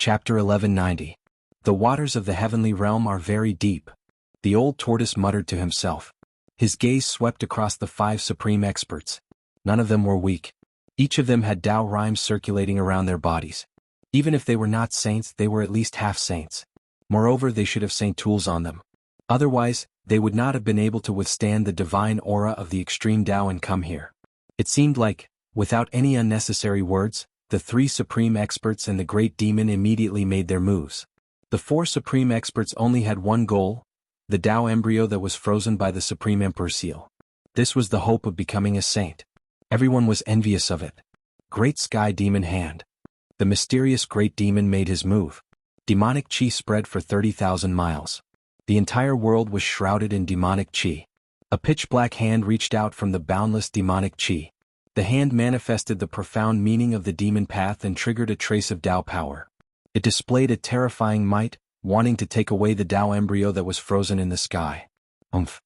Chapter 1190. The waters of the heavenly realm are very deep. The old tortoise muttered to himself. His gaze swept across the 5 supreme experts. None of them were weak. Each of them had Tao rhymes circulating around their bodies. Even if they were not saints, they were at least half-saints. Moreover, they should have saint tools on them. Otherwise, they would not have been able to withstand the divine aura of the extreme Tao and come here. It seemed like, without any unnecessary words, the 3 supreme experts and the great demon immediately made their moves. The 4 supreme experts only had one goal, the Tao embryo that was frozen by the supreme emperor seal. This was the hope of becoming a saint. Everyone was envious of it. Great sky demon hand. The mysterious great demon made his move. Demonic chi spread for 30,000 miles. The entire world was shrouded in demonic chi. A pitch-black hand reached out from the boundless demonic chi. The hand manifested the profound meaning of the demon path and triggered a trace of Tao power. It displayed a terrifying might, wanting to take away the Tao embryo that was frozen in the sky. Umph.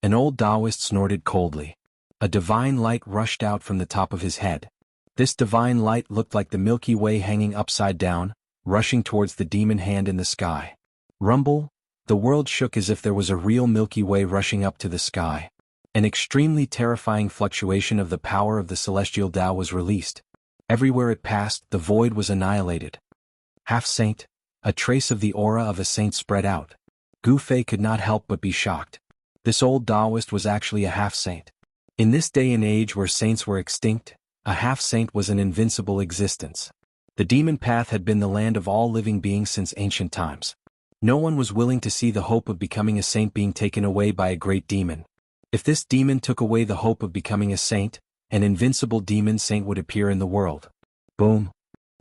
An old Taoist snorted coldly. A divine light rushed out from the top of his head. This divine light looked like the Milky Way hanging upside down, rushing towards the demon hand in the sky. Rumble. The world shook as if there was a real Milky Way rushing up to the sky. An extremely terrifying fluctuation of the power of the celestial Tao was released. Everywhere it passed, the void was annihilated. Half-saint, a trace of the aura of a saint spread out. Gu Fei could not help but be shocked. This old Taoist was actually a half-saint. In this day and age where saints were extinct, a half-saint was an invincible existence. The demon path had been the land of all living beings since ancient times. No one was willing to see the hope of becoming a saint being taken away by a great demon. If this demon took away the hope of becoming a saint, an invincible demon saint would appear in the world. Boom.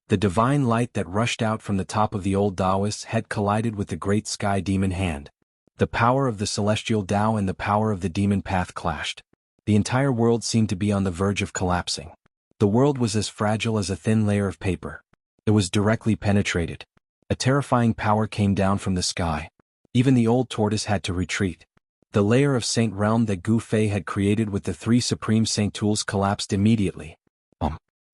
The divine light that rushed out from the top of the old Taoist's head collided with the great sky demon hand. The power of the celestial Tao and the power of the demon path clashed. The entire world seemed to be on the verge of collapsing. The world was as fragile as a thin layer of paper. It was directly penetrated. A terrifying power came down from the sky. Even the old tortoise had to retreat. The layer of saint realm that Gu Fei had created with the 3 supreme saint tools collapsed immediately.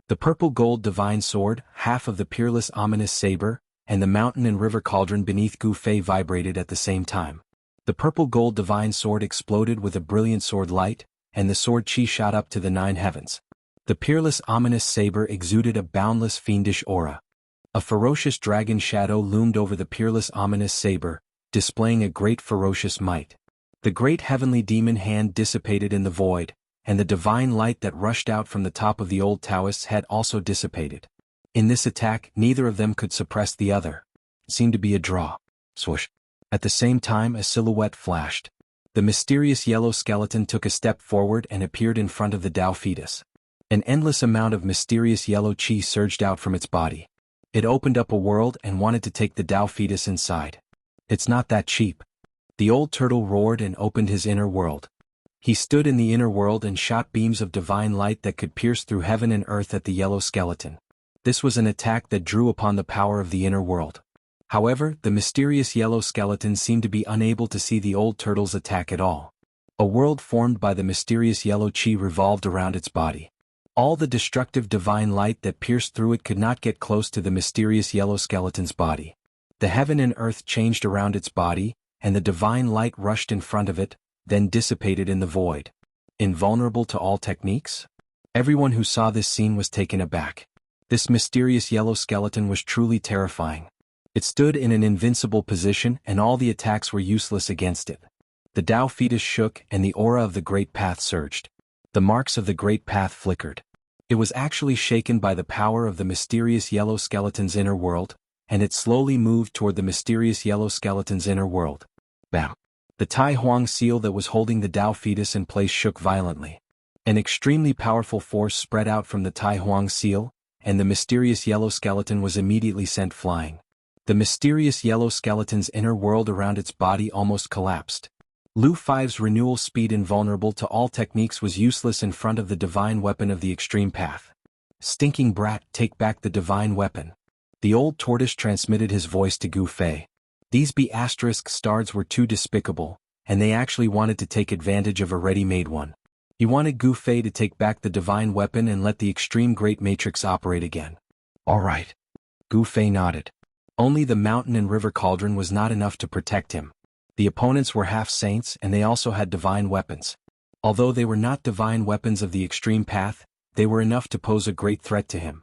The purple gold divine sword, half of the peerless ominous saber, and the mountain and river cauldron beneath Gu Fei vibrated at the same time. The purple gold divine sword exploded with a brilliant sword light, and the sword chi shot up to the 9 heavens. The peerless ominous saber exuded a boundless fiendish aura. A ferocious dragon shadow loomed over the peerless ominous saber, displaying a great ferocious might. The great heavenly demon hand dissipated in the void, and the divine light that rushed out from the top of the old Taoist's head also dissipated. In this attack, neither of them could suppress the other. It seemed to be a draw. Swoosh. At the same time, a silhouette flashed. The mysterious yellow skeleton took a step forward and appeared in front of the Tao fetus. An endless amount of mysterious yellow chi surged out from its body. It opened up a world and wanted to take the Tao fetus inside. It's not that cheap. The old turtle roared and opened his inner world. He stood in the inner world and shot beams of divine light that could pierce through heaven and earth at the yellow skeleton. This was an attack that drew upon the power of the inner world. However, the mysterious yellow skeleton seemed to be unable to see the old turtle's attack at all. A world formed by the mysterious yellow chi revolved around its body. All the destructive divine light that pierced through it could not get close to the mysterious yellow skeleton's body. The heaven and earth changed around its body, and the divine light rushed in front of it, then dissipated in the void. Invulnerable to all techniques? Everyone who saw this scene was taken aback. This mysterious yellow skeleton was truly terrifying. It stood in an invincible position and all the attacks were useless against it. The Tao fetus shook and the aura of the great path surged. The marks of the great path flickered. It was actually shaken by the power of the mysterious yellow skeleton's inner world, and it slowly moved toward the mysterious yellow skeleton's inner world. Bam! The Tai Huang seal that was holding the Tao fetus in place shook violently. An extremely powerful force spread out from the Tai Huang seal, and the mysterious yellow skeleton was immediately sent flying. The mysterious yellow skeleton's inner world around its body almost collapsed. Lu Five's renewal speed invulnerable to all techniques was useless in front of the divine weapon of the extreme path. Stinking brat, take back the divine weapon. The old tortoise transmitted his voice to Gu Fei. These B** stards were too despicable, and they actually wanted to take advantage of a ready-made one. He wanted Gu Fei to take back the divine weapon and let the extreme great matrix operate again. All right. Gu Fei nodded. Only the mountain and river cauldron was not enough to protect him. The opponents were half-saints and they also had divine weapons. Although they were not divine weapons of the extreme path, they were enough to pose a great threat to him.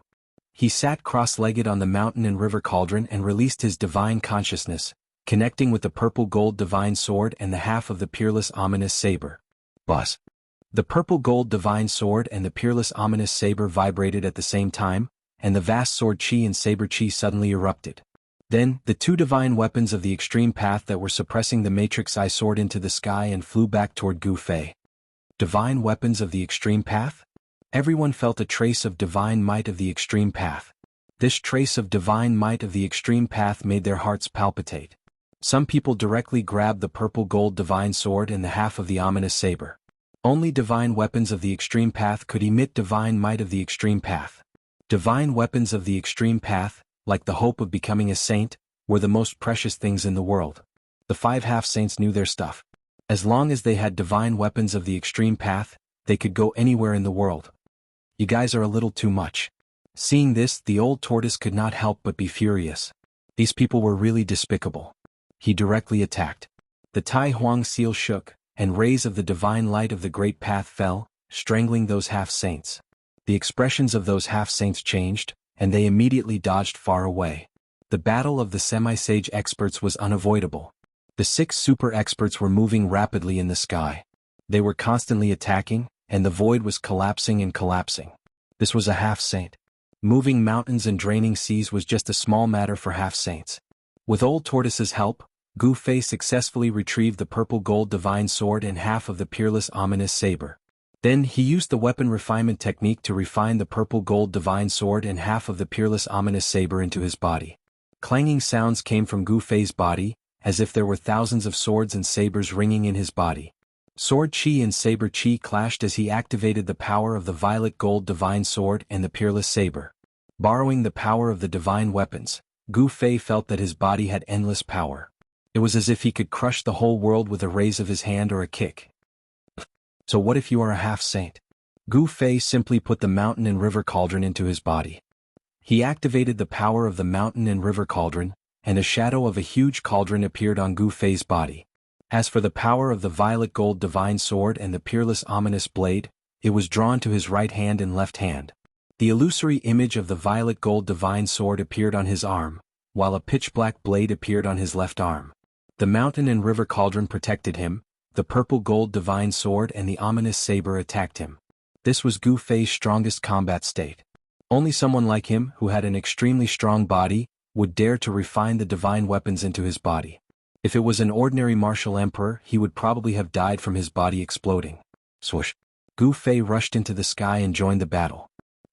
He sat cross-legged on the mountain and river cauldron and released his divine consciousness, connecting with the purple gold divine sword and the half of the peerless ominous saber. Buzz. The purple gold divine sword and the peerless ominous saber vibrated at the same time, and the vast sword chi and saber chi suddenly erupted. Then, the two divine weapons of the extreme path that were suppressing the Matrix Eye soared into the sky and flew back toward Gu Fei. Divine weapons of the extreme path? Everyone felt a trace of divine might of the extreme path. This trace of divine might of the extreme path made their hearts palpitate. Some people directly grabbed the purple gold divine sword and the half of the ominous saber. Only divine weapons of the extreme path could emit divine might of the extreme path. Divine weapons of the extreme path, like the hope of becoming a saint, were the most precious things in the world. The 5 half-saints knew their stuff. As long as they had divine weapons of the extreme path, they could go anywhere in the world. You guys are a little too much. Seeing this, the old tortoise could not help but be furious. These people were really despicable. He directly attacked. The Tai Huang seal shook, and rays of the divine light of the great path fell, strangling those half-saints. The expressions of those half-saints changed, and they immediately dodged far away. The battle of the semi-sage experts was unavoidable. The 6 super experts were moving rapidly in the sky. They were constantly attacking, and the void was collapsing and collapsing. This was a half-saint. Moving mountains and draining seas was just a small matter for half-saints. With Old Tortoise's help, Gu Fei successfully retrieved the purple gold divine sword and half of the peerless ominous saber. Then he used the weapon refinement technique to refine the purple gold divine sword and half of the peerless ominous saber into his body. Clanging sounds came from Gu Fei's body, as if there were thousands of swords and sabers ringing in his body. Sword chi and saber chi clashed as he activated the power of the violet gold divine sword and the peerless saber. Borrowing the power of the divine weapons, Gu Fei felt that his body had endless power. It was as if he could crush the whole world with a raise of his hand or a kick. So what if you are a half-saint? Gu Fei simply put the mountain and river cauldron into his body. He activated the power of the mountain and river cauldron, and a shadow of a huge cauldron appeared on Gu Fei's body. As for the power of the violet gold divine sword and the peerless ominous blade, it was drawn to his right hand and left hand. The illusory image of the violet gold divine sword appeared on his arm, while a pitch-black blade appeared on his left arm. The mountain and river cauldron protected him, the purple gold divine sword and the ominous saber attacked him. This was Gu Fei's strongest combat state. Only someone like him, who had an extremely strong body, would dare to refine the divine weapons into his body. If it was an ordinary martial emperor, he would probably have died from his body exploding. Swoosh! Gu Fei rushed into the sky and joined the battle.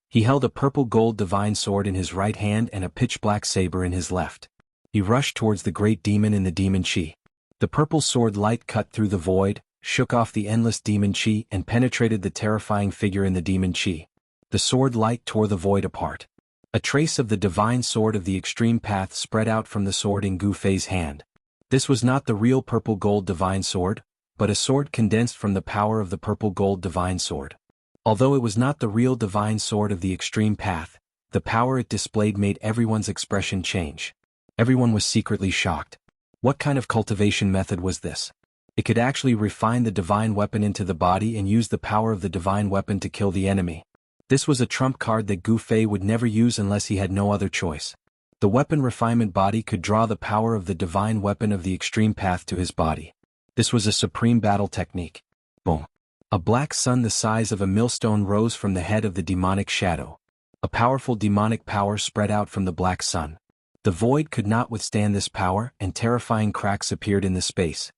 He held a purple gold divine sword in his right hand and a pitch-black saber in his left. He rushed towards the great demon in the demon chi. The purple sword light cut through the void, shook off the endless demon chi and penetrated the terrifying figure in the demon chi. The sword light tore the void apart. A trace of the divine sword of the extreme path spread out from the sword in Gu Fei's hand. This was not the real purple gold divine sword, but a sword condensed from the power of the purple gold divine sword. Although it was not the real divine sword of the extreme path, the power it displayed made everyone's expression change. Everyone was secretly shocked. What kind of cultivation method was this? It could actually refine the divine weapon into the body and use the power of the divine weapon to kill the enemy. This was a trump card that Gu Fei would never use unless he had no other choice. The weapon refinement body could draw the power of the divine weapon of the extreme path to his body. This was a supreme battle technique. Boom. A black sun the size of a millstone rose from the head of the demonic shadow. A powerful demonic power spread out from the black sun. The void could not withstand this power, and terrifying cracks appeared in the space.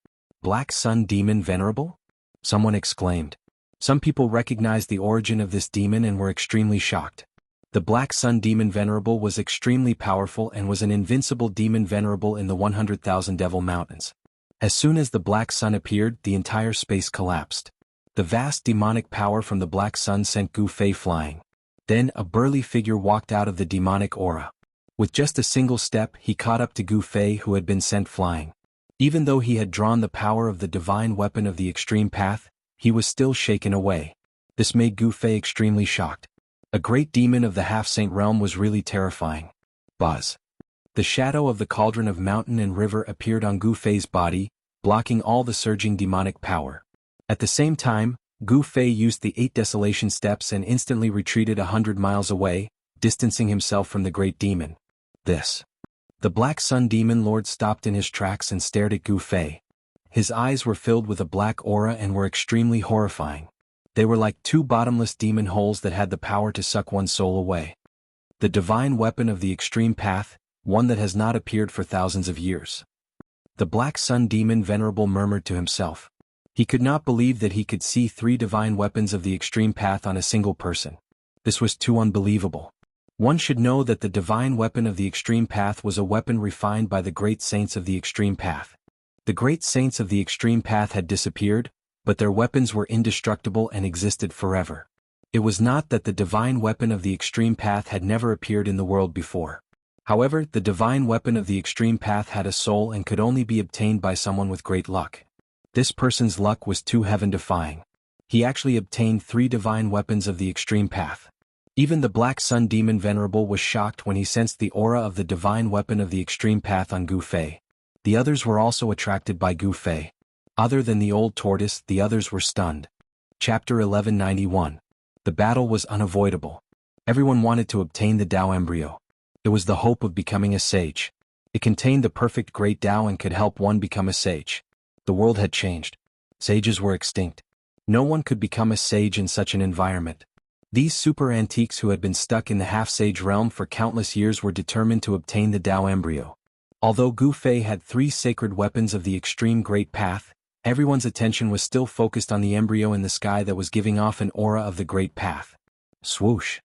Black Sun Demon Venerable? Someone exclaimed. Some people recognized the origin of this demon and were extremely shocked. The Black Sun Demon Venerable was extremely powerful and was an invincible demon venerable in the 100,000 Devil Mountains. As soon as the Black Sun appeared, the entire space collapsed. The vast demonic power from the Black Sun sent Gu Fei flying. Then a burly figure walked out of the demonic aura. With just a single step, he caught up to Gu Fei, who had been sent flying. Even though he had drawn the power of the divine weapon of the extreme path, he was still shaken away. This made Gu Fei extremely shocked. A great demon of the half-saint realm was really terrifying. Buzz. The shadow of the cauldron of mountain and river appeared on Gu Fei's body, blocking all the surging demonic power. At the same time, Gu Fei used the 8 desolation steps and instantly retreated 100 miles away, distancing himself from the great demon. The Black Sun Demon Lord stopped in his tracks and stared at Gu Fei. His eyes were filled with a black aura and were extremely horrifying. They were like 2 bottomless demon holes that had the power to suck one's soul away. The divine weapon of the extreme path, one that has not appeared for thousands of years. The Black Sun Demon Venerable murmured to himself. He could not believe that he could see 3 divine weapons of the extreme path on a single person. This was too unbelievable. One should know that the divine weapon of the extreme path was a weapon refined by the great saints of the extreme path. The great saints of the extreme path had disappeared, but their weapons were indestructible and existed forever. It was not that the divine weapon of the extreme path had never appeared in the world before. However, the divine weapon of the extreme path had a soul and could only be obtained by someone with great luck. This person's luck was too heaven-defying. He actually obtained 3 divine weapons of the extreme path. Even the Black Sun Demon Venerable was shocked when he sensed the aura of the divine weapon of the extreme path on Gu Fei. The others were also attracted by Gu Fei. Other than the old tortoise, the others were stunned. Chapter 1191. The battle was unavoidable. Everyone wanted to obtain the Tao embryo. It was the hope of becoming a sage. It contained the perfect great Tao and could help one become a sage. The world had changed. Sages were extinct. No one could become a sage in such an environment. These super antiques who had been stuck in the half-sage realm for countless years were determined to obtain the Tao embryo. Although Gu Fei had 3 sacred weapons of the extreme great path, everyone's attention was still focused on the embryo in the sky that was giving off an aura of the great path. Swoosh!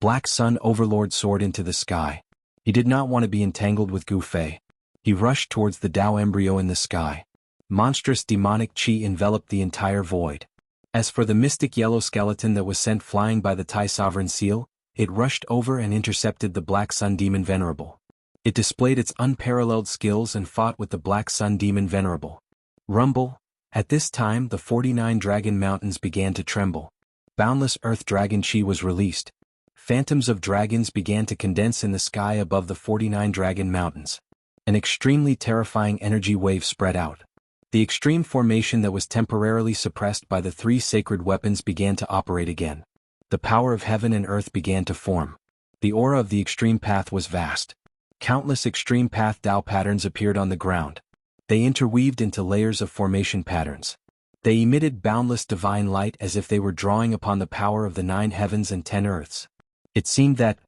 Black Sun Overlord soared into the sky. He did not want to be entangled with Gu Fei. He rushed towards the Tao embryo in the sky. Monstrous demonic chi enveloped the entire void. As for the mystic yellow skeleton that was sent flying by the Tai Sovereign Seal, it rushed over and intercepted the Black Sun Demon Venerable. It displayed its unparalleled skills and fought with the Black Sun Demon Venerable. Rumble! At this time the 49 dragon mountains began to tremble. Boundless earth dragon chi was released. Phantoms of dragons began to condense in the sky above the 49 dragon mountains. An extremely terrifying energy wave spread out. The extreme formation that was temporarily suppressed by the 3 sacred weapons began to operate again. The power of heaven and earth began to form. The aura of the extreme path was vast. Countless extreme path Tao patterns appeared on the ground. They interweaved into layers of formation patterns. They emitted boundless divine light as if they were drawing upon the power of the 9 heavens and 10 earths. It seemed that,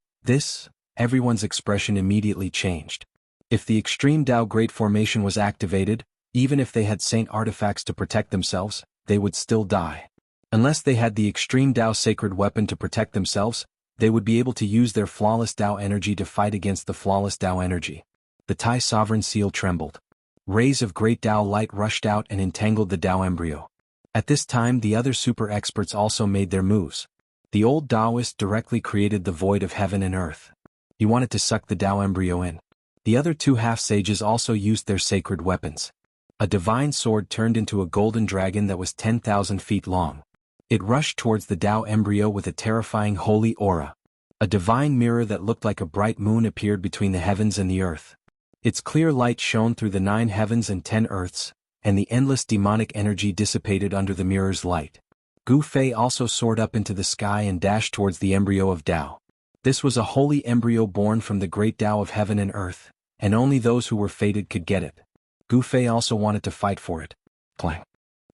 everyone's expression immediately changed. If the extreme Tao Great Formation was activated, even if they had saint artifacts to protect themselves, they would still die. Unless they had the extreme Tao sacred weapon to protect themselves, they would be able to use their flawless Tao energy to fight against the flawless Tao energy. The Tai Sovereign Seal trembled. Rays of great Tao light rushed out and entangled the Tao embryo. At this time the other super experts also made their moves. The old Taoist directly created the void of heaven and earth. He wanted to suck the Tao embryo in. The other 2 half-sages also used their sacred weapons. A divine sword turned into a golden dragon that was 10,000 feet long. It rushed towards the Tao embryo with a terrifying holy aura. A divine mirror that looked like a bright moon appeared between the heavens and the earth. Its clear light shone through the 9 heavens and 10 earths, and the endless demonic energy dissipated under the mirror's light. Gu Fei also soared up into the sky and dashed towards the embryo of Tao. This was a holy embryo born from the great Tao of heaven and earth, and only those who were fated could get it. Gu Fei also wanted to fight for it. Clang!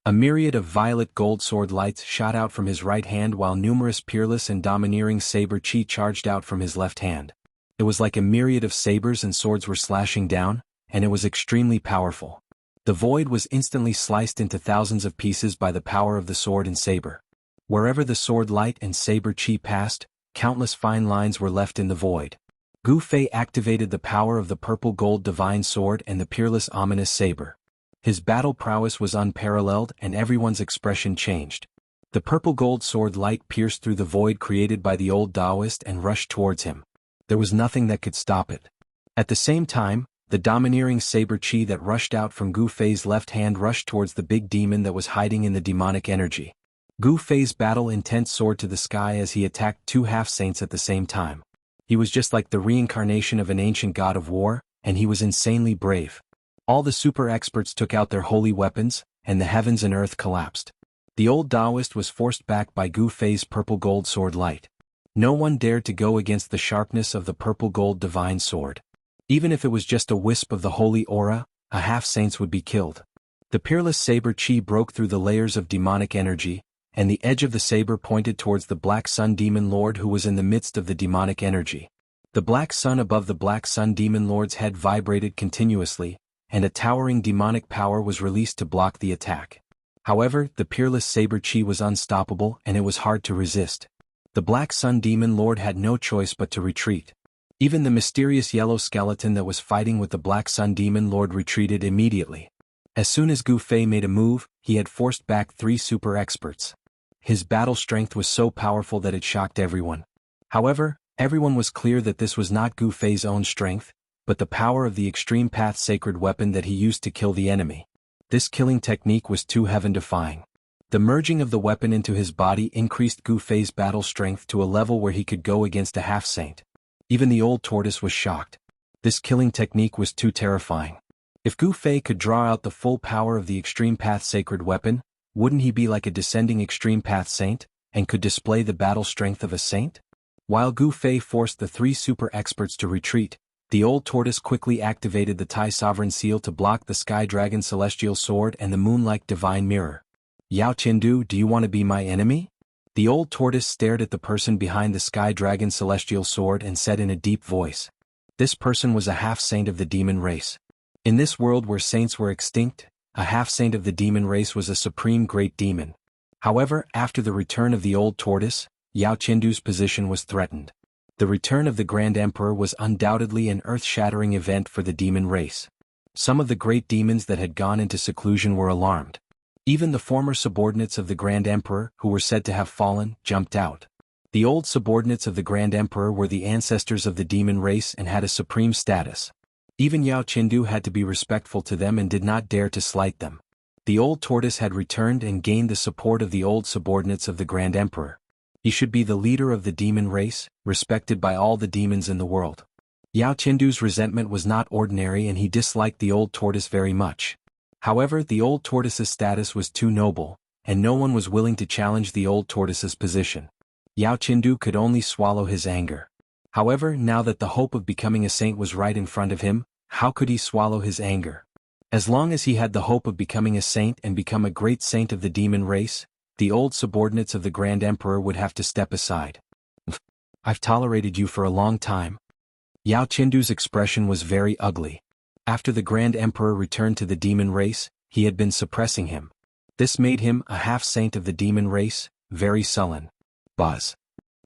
A myriad of violet gold sword lights shot out from his right hand while numerous peerless and domineering saber chi charged out from his left hand. It was like a myriad of sabers and swords were slashing down, and it was extremely powerful. The void was instantly sliced into thousands of pieces by the power of the sword and saber. Wherever the sword light and saber chi passed, countless fine lines were left in the void. Gu Fei activated the power of the purple gold divine sword and the peerless ominous saber. His battle prowess was unparalleled and everyone's expression changed. The purple gold sword light pierced through the void created by the old Taoist and rushed towards him. There was nothing that could stop it. At the same time, the domineering saber chi that rushed out from Gu Fei's left hand rushed towards the big demon that was hiding in the demonic energy. Gu Fei's battle intent soared to the sky as he attacked 2 half-saints at the same time. He was just like the reincarnation of an ancient god of war, and he was insanely brave. All the super experts took out their holy weapons, and the heavens and earth collapsed. The old Taoist was forced back by Gu Fei's purple gold sword light. No one dared to go against the sharpness of the purple gold divine sword. Even if it was just a wisp of the holy aura, a half-saint would be killed. The peerless saber chi broke through the layers of demonic energy, and the edge of the saber pointed towards the Black Sun Demon Lord who was in the midst of the demonic energy. The Black Sun above the Black Sun Demon Lord's head vibrated continuously, and a towering demonic power was released to block the attack. However, the peerless saber chi was unstoppable and it was hard to resist. The Black Sun Demon Lord had no choice but to retreat. Even the mysterious yellow skeleton that was fighting with the Black Sun Demon Lord retreated immediately. As soon as Gu Fei made a move, he had forced back 3 super experts. His battle strength was so powerful that it shocked everyone. However, everyone was clear that this was not Gu Fei's own strength, but the power of the Extreme Path sacred weapon that he used to kill the enemy. This killing technique was too heaven-defying. The merging of the weapon into his body increased Gu Fei's battle strength to a level where he could go against a half-saint. Even the old tortoise was shocked. This killing technique was too terrifying. If Gu Fei could draw out the full power of the Extreme Path sacred weapon, wouldn't he be like a descending Extreme Path saint, and could display the battle strength of a saint? While Gu Fei forced the 3 super experts to retreat, the old tortoise quickly activated the Tai Sovereign Seal to block the Sky Dragon Celestial Sword and the Moonlike Divine Mirror. Yao Qindu, do you want to be my enemy? The old tortoise stared at the person behind the Sky Dragon Celestial Sword and said in a deep voice. This person was a half-saint of the demon race. In this world where saints were extinct, a half-saint of the demon race was a supreme great demon. However, after the return of the old tortoise, Yao Qindu's position was threatened. The return of the Grand Emperor was undoubtedly an earth-shattering event for the demon race. Some of the great demons that had gone into seclusion were alarmed. Even the former subordinates of the Grand Emperor, who were said to have fallen, jumped out. The old subordinates of the Grand Emperor were the ancestors of the demon race and had a supreme status. Even Yao Qindu had to be respectful to them and did not dare to slight them. The old tortoise had returned and gained the support of the old subordinates of the Grand Emperor. He should be the leader of the demon race, respected by all the demons in the world. Yao Qindu's resentment was not ordinary and he disliked the old tortoise very much. However, the old tortoise's status was too noble, and no one was willing to challenge the old tortoise's position. Yao Qindu could only swallow his anger. However, now that the hope of becoming a saint was right in front of him, how could he swallow his anger? As long as he had the hope of becoming a saint and become a great saint of the demon race, the old subordinates of the Grand Emperor would have to step aside. I've tolerated you for a long time. Yao Qindu's expression was very ugly. After the Grand Emperor returned to the demon race, he had been suppressing him. This made him a half-saint of the demon race, very sullen. Buzz.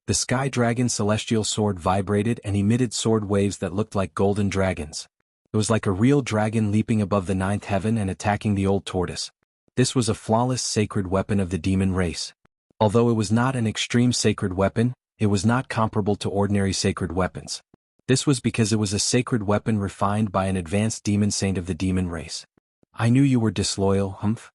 The Sky Dragon Celestial Sword vibrated and emitted sword waves that looked like golden dragons. It was like a real dragon leaping above the 9th heaven and attacking the old tortoise. This was a flawless sacred weapon of the demon race. Although it was not an extreme sacred weapon, it was not comparable to ordinary sacred weapons. This was because it was a sacred weapon refined by an advanced demon saint of the demon race. I knew you were disloyal, humph.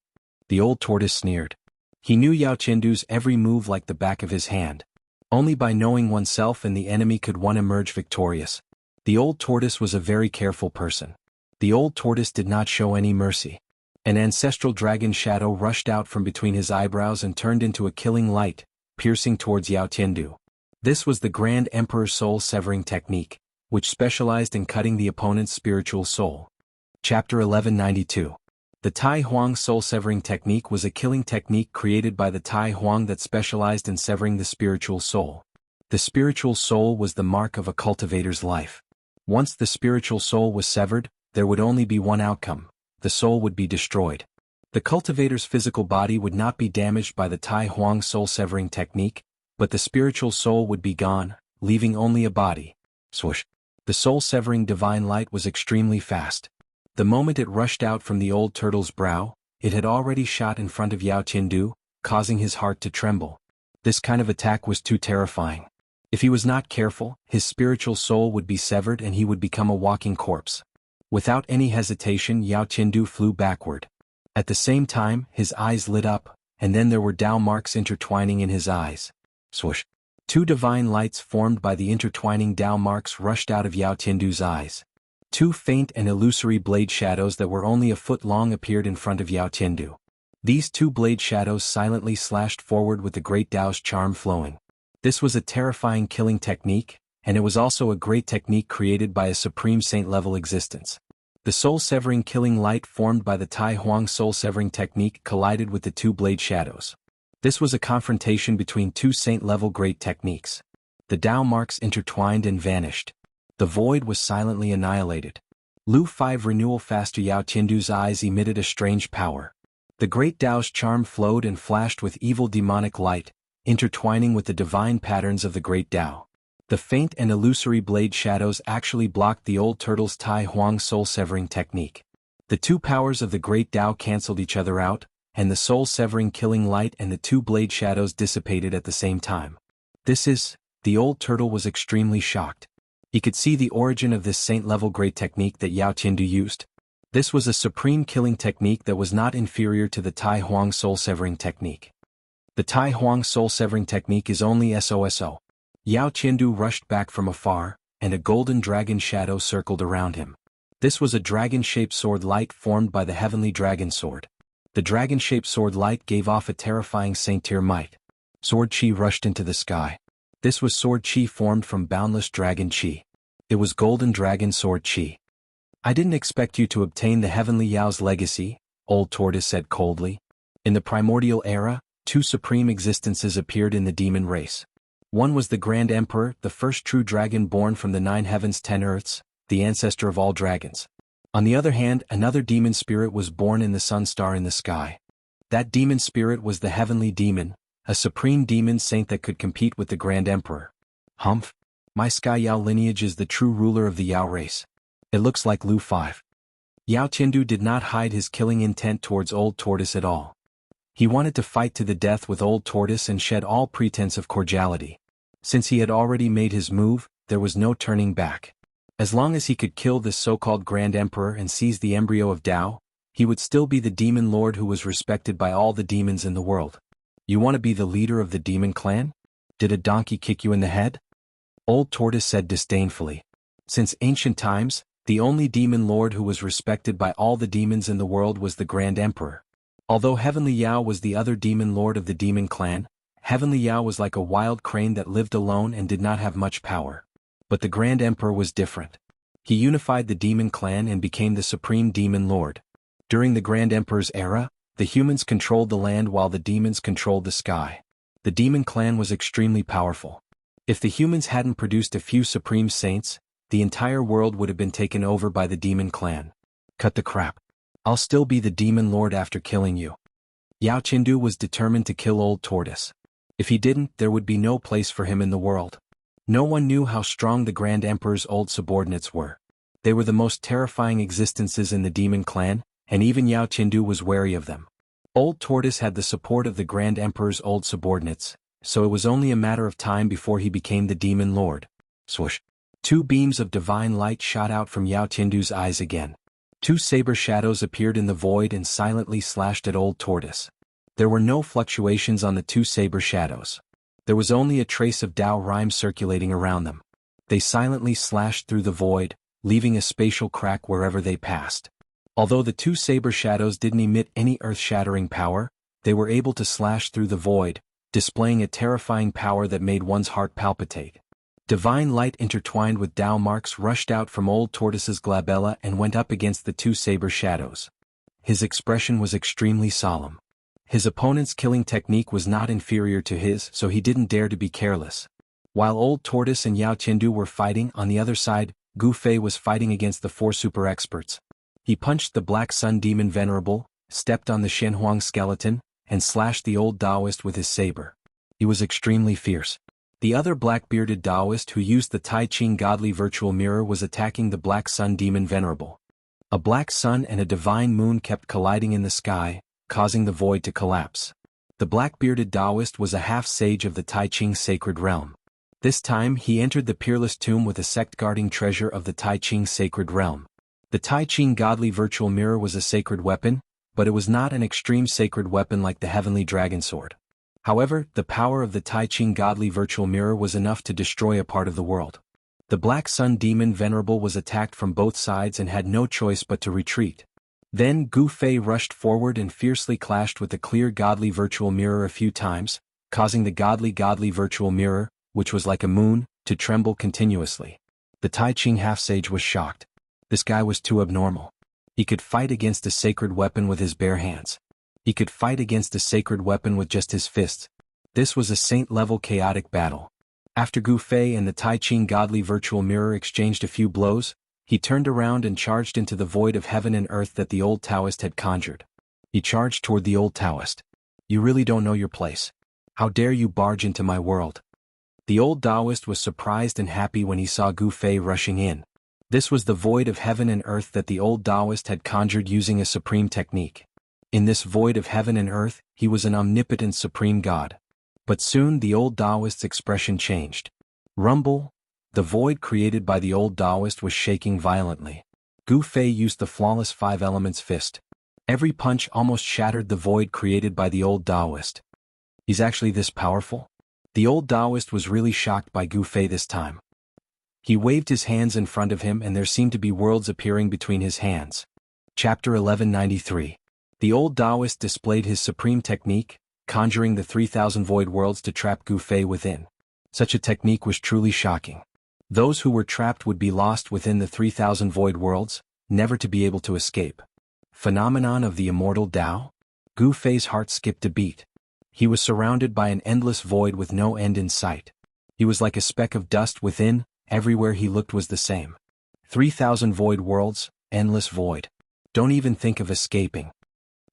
The old tortoise sneered. He knew Yao Qindu's every move like the back of his hand. Only by knowing oneself and the enemy could one emerge victorious. The old tortoise was a very careful person. The old tortoise did not show any mercy. An ancestral dragon shadow rushed out from between his eyebrows and turned into a killing light, piercing towards Yao Qindu. This was the Grand Emperor's soul-severing technique, which specialized in cutting the opponent's spiritual soul. Chapter 1192. The Tai Huang soul-severing technique was a killing technique created by the Tai Huang that specialized in severing the spiritual soul. The spiritual soul was the mark of a cultivator's life. Once the spiritual soul was severed, there would only be one outcome: the soul would be destroyed. The cultivator's physical body would not be damaged by the Tai Huang soul-severing technique, but the spiritual soul would be gone, leaving only a body. Swoosh. The soul-severing divine light was extremely fast. The moment it rushed out from the old turtle's brow, it had already shot in front of Yao Qindu, causing his heart to tremble. This kind of attack was too terrifying. If he was not careful, his spiritual soul would be severed and he would become a walking corpse. Without any hesitation, Yao Qindu flew backward. At the same time, his eyes lit up, and then there were Tao marks intertwining in his eyes. Swoosh. 2 divine lights formed by the intertwining Tao marks rushed out of Yao Qindu's eyes. Two faint and illusory blade shadows that were only a foot long appeared in front of Yao Tiandu. These two blade shadows silently slashed forward with the great Tao's charm flowing. This was a terrifying killing technique, and it was also a great technique created by a supreme saint-level existence. The soul-severing killing light formed by the Tai Huang soul-severing technique collided with the two blade shadows. This was a confrontation between two saint-level great techniques. The Tao marks intertwined and vanished. The void was silently annihilated. Lu 5 renewal faster. Yao Tiandu's eyes emitted a strange power. The great Tao's charm flowed and flashed with evil demonic light, intertwining with the divine patterns of the great Tao. The faint and illusory blade shadows actually blocked the old turtle's Tai Huang soul-severing technique. The two powers of the great Tao cancelled each other out, and the soul-severing killing light and the two blade shadows dissipated at the same time. The old turtle was extremely shocked. He could see the origin of this saint-level great technique that Yao Tiandu used. This was a supreme killing technique that was not inferior to the Tai Huang soul-severing technique. The Tai Huang soul-severing technique is only SOSO. Yao Tiandu rushed back from afar, and a golden dragon shadow circled around him. This was a dragon-shaped sword light formed by the heavenly dragon sword. The dragon-shaped sword light gave off a terrifying saint-tier might. Sword chi rushed into the sky. This was sword chi formed from boundless dragon chi. It was golden dragon sword chi. I didn't expect you to obtain the heavenly Yao's legacy, old tortoise said coldly. In the primordial era, two supreme existences appeared in the demon race. One was the Grand Emperor, the first true dragon born from the 9 heavens 10 earths, the ancestor of all dragons. On the other hand, another demon spirit was born in the sun star in the sky. That demon spirit was the heavenly demon, a supreme demon saint that could compete with the Grand Emperor. Humph! My Sky Yao lineage is the true ruler of the Yao race. It looks like Lu 5. Yao Tiandu did not hide his killing intent towards old tortoise at all. He wanted to fight to the death with old tortoise and shed all pretense of cordiality. Since he had already made his move, there was no turning back. As long as he could kill this so-called Grand Emperor and seize the embryo of Tao, he would still be the demon lord who was respected by all the demons in the world. You want to be the leader of the demon clan? Did a donkey kick you in the head? Old tortoise said disdainfully. Since ancient times, the only demon lord who was respected by all the demons in the world was the Grand Emperor. Although Heavenly Yao was the other demon lord of the demon clan, Heavenly Yao was like a wild crane that lived alone and did not have much power. But the Grand Emperor was different. He unified the demon clan and became the supreme demon lord. During the Grand Emperor's era, the humans controlled the land while the demons controlled the sky. The demon clan was extremely powerful. If the humans hadn't produced a few supreme saints, the entire world would have been taken over by the demon clan. Cut the crap. I'll still be the demon lord after killing you. Yao Tiandu was determined to kill old tortoise. If he didn't, there would be no place for him in the world. No one knew how strong the Grand Emperor's old subordinates were. They were the most terrifying existences in the demon clan, and even Yao Tiandu was wary of them. Old tortoise had the support of the Grand Emperor's old subordinates, so it was only a matter of time before he became the demon lord. Swoosh! Two beams of divine light shot out from Yao Tiandu's eyes again. Two saber shadows appeared in the void and silently slashed at old tortoise. There were no fluctuations on the two saber shadows. There was only a trace of Tao rhyme circulating around them. They silently slashed through the void, leaving a spatial crack wherever they passed. Although the two saber shadows didn't emit any earth-shattering power, they were able to slash through the void, displaying a terrifying power that made one's heart palpitate. Divine light intertwined with Tao marks rushed out from old tortoise's glabella and went up against the two saber shadows. His expression was extremely solemn. His opponent's killing technique was not inferior to his, so he didn't dare to be careless. While old tortoise and Yao Tiandu were fighting, on the other side, Gu Fei was fighting against the 4 super experts. He punched the Black Sun Demon Venerable, stepped on the Shenhuang skeleton, and slashed the old Taoist with his saber. He was extremely fierce. The other black-bearded Taoist who used the Tai Ching godly virtual mirror was attacking the Black Sun Demon Venerable. A black sun and a divine moon kept colliding in the sky, causing the void to collapse. The black-bearded Taoist was a half-sage of the Tai Ching sacred realm. This time he entered the peerless tomb with a sect-guarding treasure of the Tai Ching sacred realm. The Tai Ching godly virtual mirror was a sacred weapon, but it was not an extreme sacred weapon like the heavenly dragon sword. However, the power of the Tai Ching godly virtual mirror was enough to destroy a part of the world. The Black Sun Demon Venerable was attacked from both sides and had no choice but to retreat. Then Gu Fei rushed forward and fiercely clashed with the clear godly virtual mirror a few times, causing the godly virtual mirror, which was like a moon, to tremble continuously. The Tai Ching half-sage was shocked. This guy was too abnormal. He could fight against a sacred weapon with his bare hands. He could fight against a sacred weapon with just his fists. This was a saint-level chaotic battle. After Gu Fei and the Tai Ching godly virtual mirror exchanged a few blows, he turned around and charged into the void of heaven and earth that the old Taoist had conjured. He charged toward the old Taoist. You really don't know your place. How dare you barge into my world? The old Taoist was surprised and happy when he saw Gu Fei rushing in. This was the void of heaven and earth that the old Taoist had conjured using a supreme technique. In this void of heaven and earth, he was an omnipotent supreme god. But soon the old Taoist's expression changed. Rumble. The void created by the old Taoist was shaking violently. Gu Fei used the flawless five elements fist. Every punch almost shattered the void created by the old Taoist. He's actually this powerful? The old Taoist was really shocked by Gu Fei this time. He waved his hands in front of him and there seemed to be worlds appearing between his hands. Chapter 1193. The old Taoist displayed his supreme technique, conjuring the 3,000 void worlds to trap Gu Fei within. Such a technique was truly shocking. Those who were trapped would be lost within the 3,000 void worlds, never to be able to escape. Phenomenon of the immortal Tao? Gu Fei's heart skipped a beat. He was surrounded by an endless void with no end in sight. He was like a speck of dust within, everywhere he looked was the same. 3,000 void worlds, endless void. Don't even think of escaping.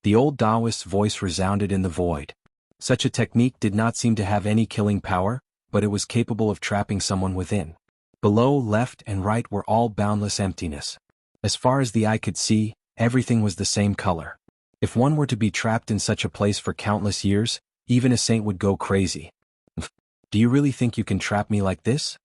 The old Taoist's voice resounded in the void. Such a technique did not seem to have any killing power, but it was capable of trapping someone within. Below, left, and right were all boundless emptiness. As far as the eye could see, everything was the same color. If one were to be trapped in such a place for countless years, even a saint would go crazy. Do you really think you can trap me like this?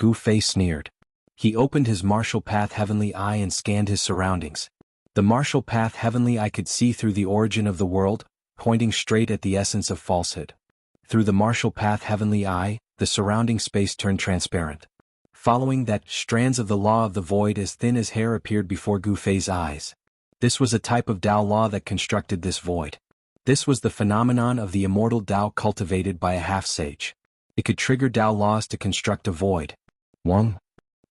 Gu Fei sneered. He opened his martial path heavenly eye and scanned his surroundings. The martial path heavenly eye could see through the origin of the world, pointing straight at the essence of falsehood. Through the martial path heavenly eye, the surrounding space turned transparent. Following that, strands of the law of the void as thin as hair appeared before Gu Fei's eyes. This was a type of Tao law that constructed this void. This was the phenomenon of the immortal Tao cultivated by a half-sage. It could trigger Tao laws to construct a void. 1.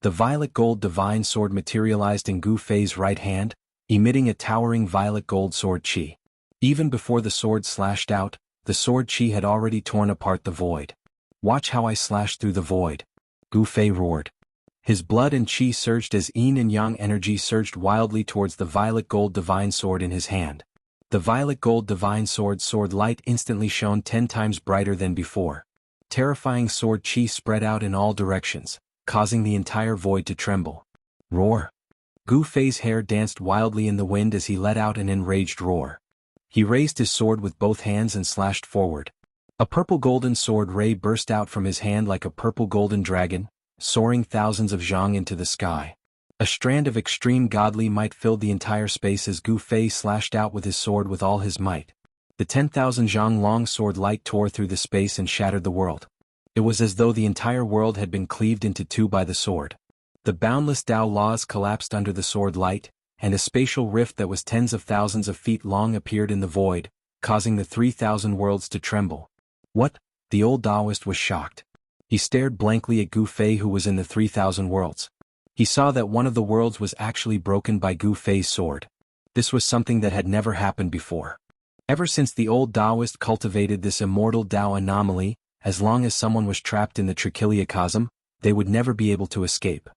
The violet gold divine sword materialized in Gu Fei's right hand, emitting a towering violet gold sword chi. Even before the sword slashed out, the sword chi had already torn apart the void. Watch how I slash through the void. Gu Fei roared. His blood and chi surged as yin and yang energy surged wildly towards the violet gold divine sword in his hand. The violet gold divine sword light instantly shone 10 times brighter than before. Terrifying sword chi spread out in all directions, causing the entire void to tremble. Roar. Gu Fei's hair danced wildly in the wind as he let out an enraged roar. He raised his sword with both hands and slashed forward. A purple golden sword ray burst out from his hand like a purple golden dragon, soaring thousands of zhang into the sky. A strand of extreme godly might filled the entire space as Gu Fei slashed out with his sword with all his might. The 10,000 zhang long sword light tore through the space and shattered the world. It was as though the entire world had been cleaved into two by the sword. The boundless Tao laws collapsed under the sword light, and a spatial rift that was tens of thousands of feet long appeared in the void, causing the 3,000 worlds to tremble. What? The old Taoist was shocked. He stared blankly at Gu Fei who was in the 3,000 worlds. He saw that one of the worlds was actually broken by Gu Fei's sword. This was something that had never happened before. Ever since the old Taoist cultivated this immortal Tao anomaly, as long as someone was trapped in the trichiliacosm, they would never be able to escape.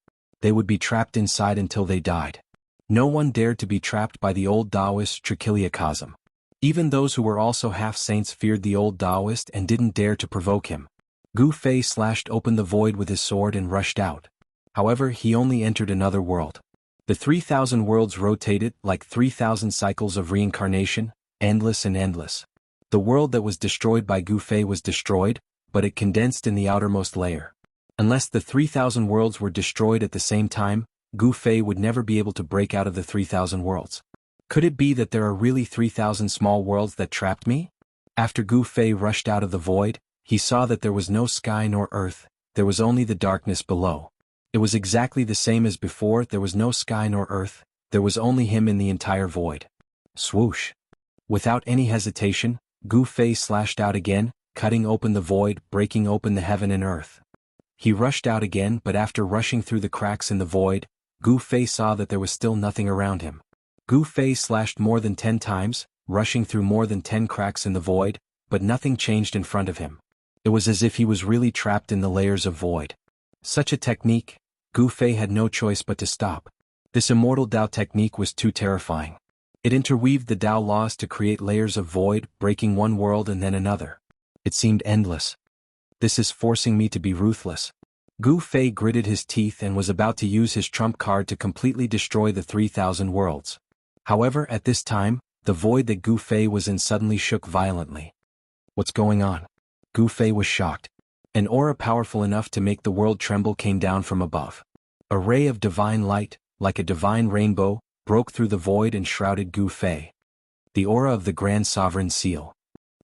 They would be trapped inside until they died. No one dared to be trapped by the old Taoist's trichiliacosm. Even those who were also half-saints feared the old Taoist and didn't dare to provoke him. Gu Fei slashed open the void with his sword and rushed out. However, he only entered another world. The 3,000 worlds rotated like 3,000 cycles of reincarnation, endless and endless. The world that was destroyed by Gu Fei was destroyed, but it condensed in the outermost layer. Unless the 3,000 worlds were destroyed at the same time, Gu Fei would never be able to break out of the 3,000 worlds. Could it be that there are really 3,000 small worlds that trapped me? After Gu Fei rushed out of the void, he saw that there was no sky nor earth, there was only the darkness below. It was exactly the same as before. There was no sky nor earth, there was only him in the entire void. Swoosh! Without any hesitation, Gu Fei slashed out again, cutting open the void, breaking open the heaven and earth. He rushed out again, but after rushing through the cracks in the void, Gu Fei saw that there was still nothing around him. Gu Fei slashed more than 10 times, rushing through more than 10 cracks in the void, but nothing changed in front of him. It was as if he was really trapped in the layers of void. Such a technique, Gu Fei had no choice but to stop. This immortal Dao technique was too terrifying. It interweaved the Dao laws to create layers of void, breaking one world and then another. It seemed endless. This is forcing me to be ruthless. Gu Fei gritted his teeth and was about to use his trump card to completely destroy the 3,000 worlds. However, at this time, the void that Gu Fei was in suddenly shook violently. What's going on? Gu Fei was shocked. An aura powerful enough to make the world tremble came down from above. A ray of divine light, like a divine rainbow, broke through the void and shrouded Gu Fei. The aura of the Grand Sovereign Seal.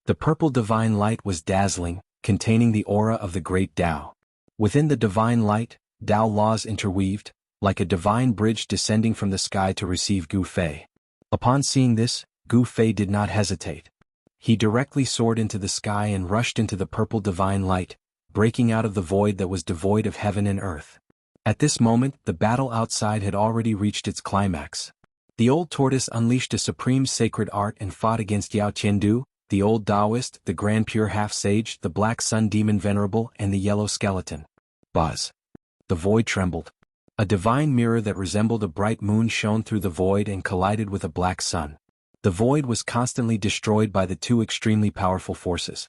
The purple divine light was dazzling, containing the aura of the great Tao. Within the divine light, Tao laws interweaved, like a divine bridge descending from the sky to receive Gu Fei. Upon seeing this, Gu Fei did not hesitate. He directly soared into the sky and rushed into the purple divine light, breaking out of the void that was devoid of heaven and earth. At this moment, the battle outside had already reached its climax. The old tortoise unleashed a supreme sacred art and fought against Yao Qiandu, the old Taoist, the grand pure half-sage, the black sun demon venerable, and the yellow skeleton. Buzz. The void trembled. A divine mirror that resembled a bright moon shone through the void and collided with a black sun. The void was constantly destroyed by the two extremely powerful forces.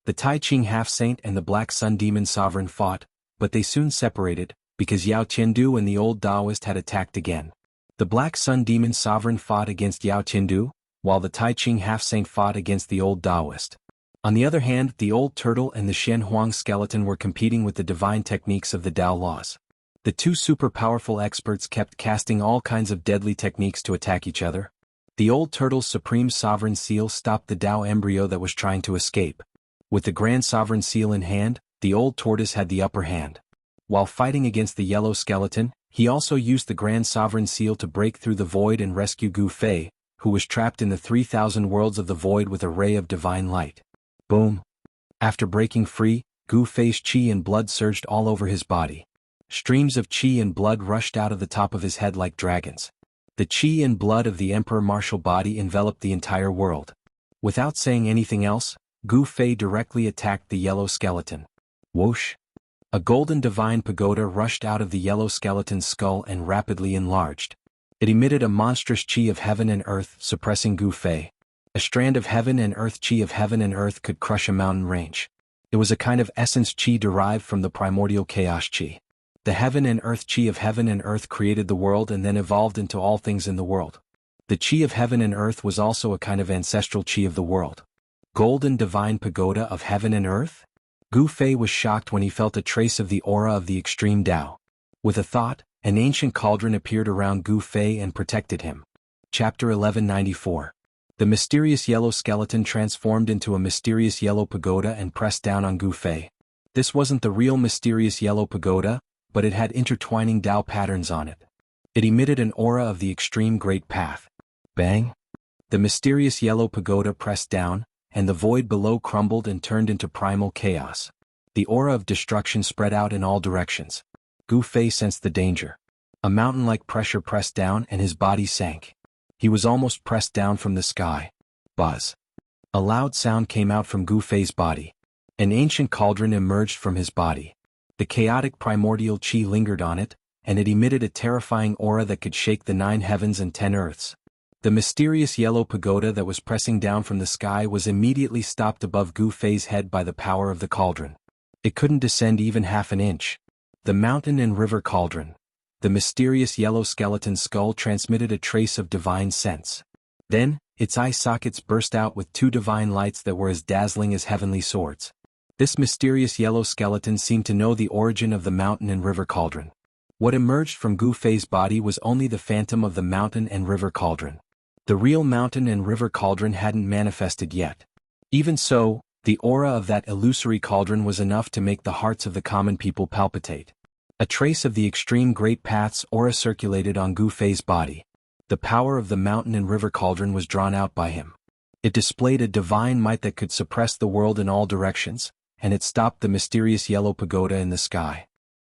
The Tai Ching half-saint and the black sun demon sovereign fought, but they soon separated, because Yao Qiandu and the old Taoist had attacked again. The black sun demon sovereign fought against Yao Qiandu, while the Tai Ching half-saint fought against the old Taoist. On the other hand, the old turtle and the Shen Huang skeleton were competing with the divine techniques of the Tao laws. The two super-powerful experts kept casting all kinds of deadly techniques to attack each other. The old turtle's supreme sovereign seal stopped the Tao embryo that was trying to escape. With the grand sovereign seal in hand, the old tortoise had the upper hand. While fighting against the yellow skeleton, he also used the grand sovereign seal to break through the void and rescue Gu Fei, who was trapped in the 3,000 worlds of the void with a ray of divine light. Boom! After breaking free, Gu Fei's qi and blood surged all over his body. Streams of qi and blood rushed out of the top of his head like dragons. The qi and blood of the Emperor martial body enveloped the entire world. Without saying anything else, Gu Fei directly attacked the yellow skeleton. Whoosh! A golden divine pagoda rushed out of the yellow skeleton's skull and rapidly enlarged. It emitted a monstrous qi of heaven and earth, suppressing Gu Fei. A strand of heaven and earth qi of heaven and earth could crush a mountain range. It was a kind of essence qi derived from the primordial chaos qi. The heaven and earth qi of heaven and earth created the world and then evolved into all things in the world. The qi of heaven and earth was also a kind of ancestral qi of the world. Golden divine pagoda of heaven and earth? Gu Fei was shocked when he felt a trace of the aura of the extreme Tao. With a thought, an ancient cauldron appeared around Gu Fei and protected him. Chapter 1194. The mysterious yellow skeleton transformed into a mysterious yellow pagoda and pressed down on Gu Fei. This wasn't the real mysterious yellow pagoda, but it had intertwining Tao patterns on it. It emitted an aura of the extreme great path. Bang! The mysterious yellow pagoda pressed down, and the void below crumbled and turned into primal chaos. The aura of destruction spread out in all directions. Gu Fei sensed the danger. A mountain-like pressure pressed down and his body sank. He was almost pressed down from the sky. Buzz! A loud sound came out from Gu Fei's body. An ancient cauldron emerged from his body. The chaotic primordial qi lingered on it, and it emitted a terrifying aura that could shake the 9 heavens and 10 earths. The mysterious yellow pagoda that was pressing down from the sky was immediately stopped above Gu Fei's head by the power of the cauldron. It couldn't descend even half an inch. The mountain and river cauldron. The mysterious yellow skeleton skull transmitted a trace of divine sense. Then, its eye sockets burst out with 2 divine lights that were as dazzling as heavenly swords. This mysterious yellow skeleton seemed to know the origin of the mountain and river cauldron. What emerged from Gu Fei's body was only the phantom of the mountain and river cauldron. The real mountain and river cauldron hadn't manifested yet. Even so, the aura of that illusory cauldron was enough to make the hearts of the common people palpitate. A trace of the extreme Great Path's aura circulated on Gu Fei's body. The power of the mountain and river cauldron was drawn out by him. It displayed a divine might that could suppress the world in all directions, and it stopped the mysterious yellow pagoda in the sky.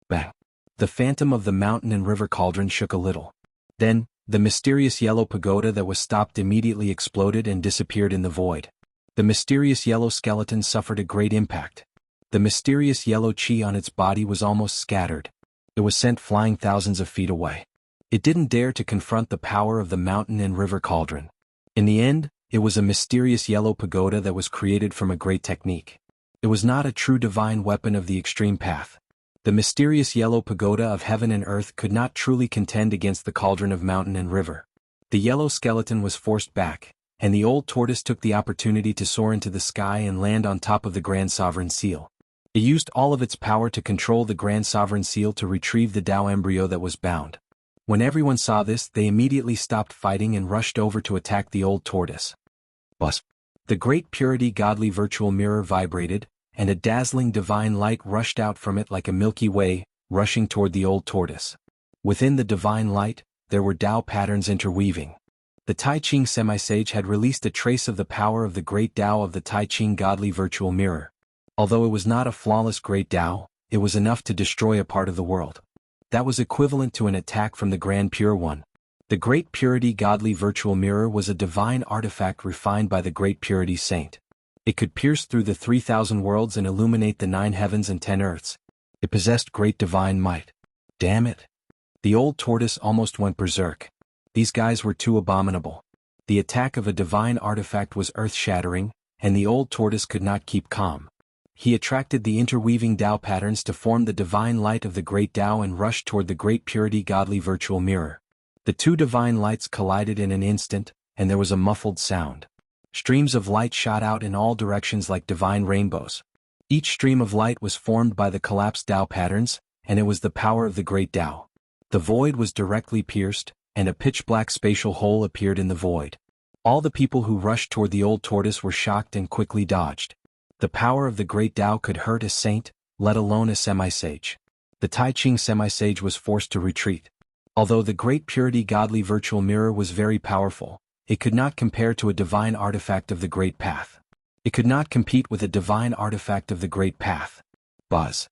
Bang! The phantom of the mountain and river cauldron shook a little. Then, the mysterious yellow pagoda that was stopped immediately exploded and disappeared in the void. The mysterious yellow skeleton suffered a great impact. The mysterious yellow chi on its body was almost scattered. It was sent flying thousands of feet away. It didn't dare to confront the power of the mountain and river cauldron. In the end, it was a mysterious yellow pagoda that was created from a great technique. It was not a true divine weapon of the extreme path. The mysterious yellow pagoda of heaven and earth could not truly contend against the cauldron of mountain and river. The yellow skeleton was forced back, and the old tortoise took the opportunity to soar into the sky and land on top of the Grand Sovereign Seal. It used all of its power to control the Grand Sovereign Seal to retrieve the Tao embryo that was bound. When everyone saw this, they immediately stopped fighting and rushed over to attack the old tortoise. Buzz! The great purity godly virtual mirror vibrated, and a dazzling divine light rushed out from it like a Milky Way, rushing toward the old tortoise. Within the divine light, there were Tao patterns interweaving. The Tai Ching semi-sage had released a trace of the power of the great Tao of the Tai Ching godly virtual mirror. Although it was not a flawless great Tao, it was enough to destroy a part of the world. That was equivalent to an attack from the Grand Pure One. The Great Purity Godly Virtual Mirror was a divine artifact refined by the Great Purity Saint. It could pierce through the 3,000 worlds and illuminate the 9 heavens and 10 earths. It possessed great divine might. Damn it! The old tortoise almost went berserk. These guys were too abominable. The attack of a divine artifact was earth-shattering, and the old tortoise could not keep calm. He attracted the interweaving Tao patterns to form the divine light of the great Tao and rushed toward the Great Purity Godly Virtual Mirror. The two divine lights collided in an instant, and there was a muffled sound. Streams of light shot out in all directions like divine rainbows. Each stream of light was formed by the collapsed Tao patterns, and it was the power of the great Tao. The void was directly pierced, and a pitch-black spatial hole appeared in the void. All the people who rushed toward the old tortoise were shocked and quickly dodged. The power of the great Tao could hurt a saint, let alone a semi-sage. The Tai Ching semi-sage was forced to retreat. Although the Great Purity Godly Virtual Mirror was very powerful, it could not compare to a divine artifact of the Great Path. It could not compete with a divine artifact of the Great Path. Buzz!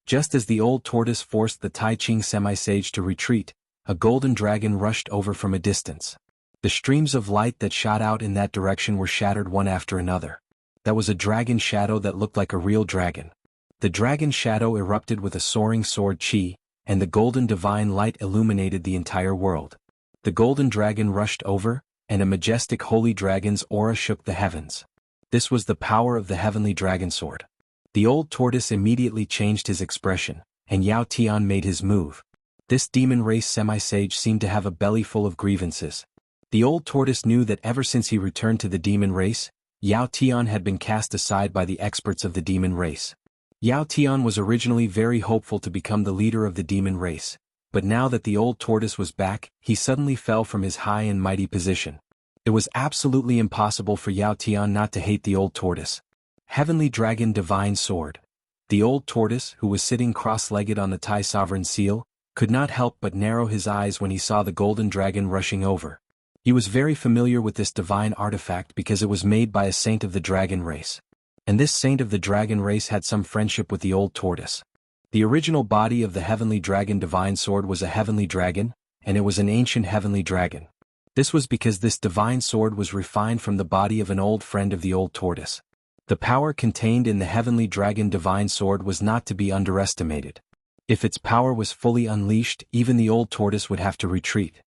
Just as the old tortoise forced the Tai Ching semi-sage to retreat, a golden dragon rushed over from a distance. The streams of light that shot out in that direction were shattered one after another. That was a dragon shadow that looked like a real dragon. The dragon shadow erupted with a soaring sword chi, and the golden divine light illuminated the entire world. The golden dragon rushed over, and a majestic holy dragon's aura shook the heavens. This was the power of the heavenly dragon sword. The old tortoise immediately changed his expression, and Yao Tian made his move. This demon race semi-sage seemed to have a belly full of grievances. The old tortoise knew that ever since he returned to the demon race, Yao Tian had been cast aside by the experts of the demon race. Yao Tian was originally very hopeful to become the leader of the demon race, but now that the old tortoise was back, he suddenly fell from his high and mighty position. It was absolutely impossible for Yao Tian not to hate the old tortoise. Heavenly Dragon Divine Sword. The old tortoise, who was sitting cross-legged on the Tai Sovereign Seal, could not help but narrow his eyes when he saw the golden dragon rushing over. He was very familiar with this divine artifact because it was made by a saint of the dragon race. And this saint of the dragon race had some friendship with the old tortoise. The original body of the heavenly dragon divine sword was a heavenly dragon, and it was an ancient heavenly dragon. This was because this divine sword was refined from the body of an old friend of the old tortoise. The power contained in the heavenly dragon divine sword was not to be underestimated. If its power was fully unleashed, even the old tortoise would have to retreat.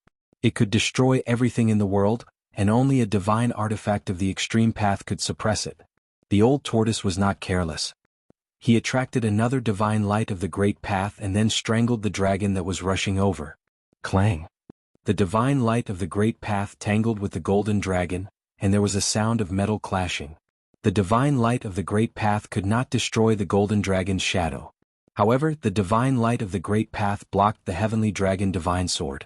It could destroy everything in the world, and only a divine artifact of the extreme path could suppress it. The old tortoise was not careless. He attracted another divine light of the great path and then strangled the dragon that was rushing over. Clang! The divine light of the great path tangled with the golden dragon, and there was a sound of metal clashing. The divine light of the great path could not destroy the golden dragon's shadow. However, the divine light of the great path blocked the heavenly dragon divine sword.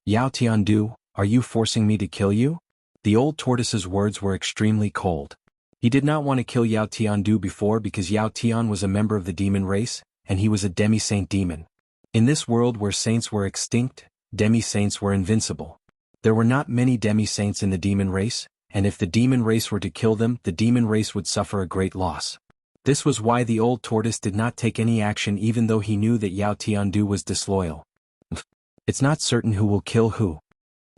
Yao Tiandu, are you forcing me to kill you? The old tortoise's words were extremely cold. He did not want to kill Yao Tiandu before because Yao Tian was a member of the demon race, and he was a demi-saint demon. In this world where saints were extinct, demi-saints were invincible. There were not many demi-saints in the demon race, and if the demon race were to kill them, the demon race would suffer a great loss. This was why the old tortoise did not take any action even though he knew that Yao Tiandu was disloyal. It's not certain who will kill who.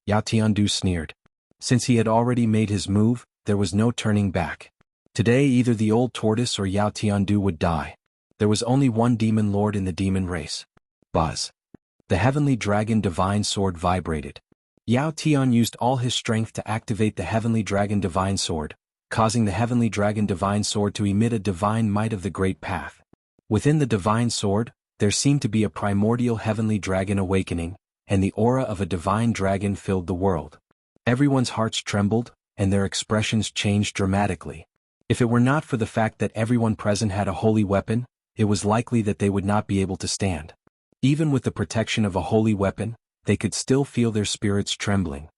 Yao Tiandu sneered. Since he had already made his move, there was no turning back. Today either the old tortoise or Yao Tiandu would die. There was only one demon lord in the demon race. Buzz. The heavenly dragon divine sword vibrated. Yao Tian used all his strength to activate the heavenly dragon divine sword, causing the heavenly dragon divine sword to emit a divine might of the great path. Within the divine sword, there seemed to be a primordial heavenly dragon awakening, and the aura of a divine dragon filled the world. Everyone's hearts trembled, and their expressions changed dramatically. If it were not for the fact that everyone present had a holy weapon, it was likely that they would not be able to stand. Even with the protection of a holy weapon, they could still feel their spirits trembling.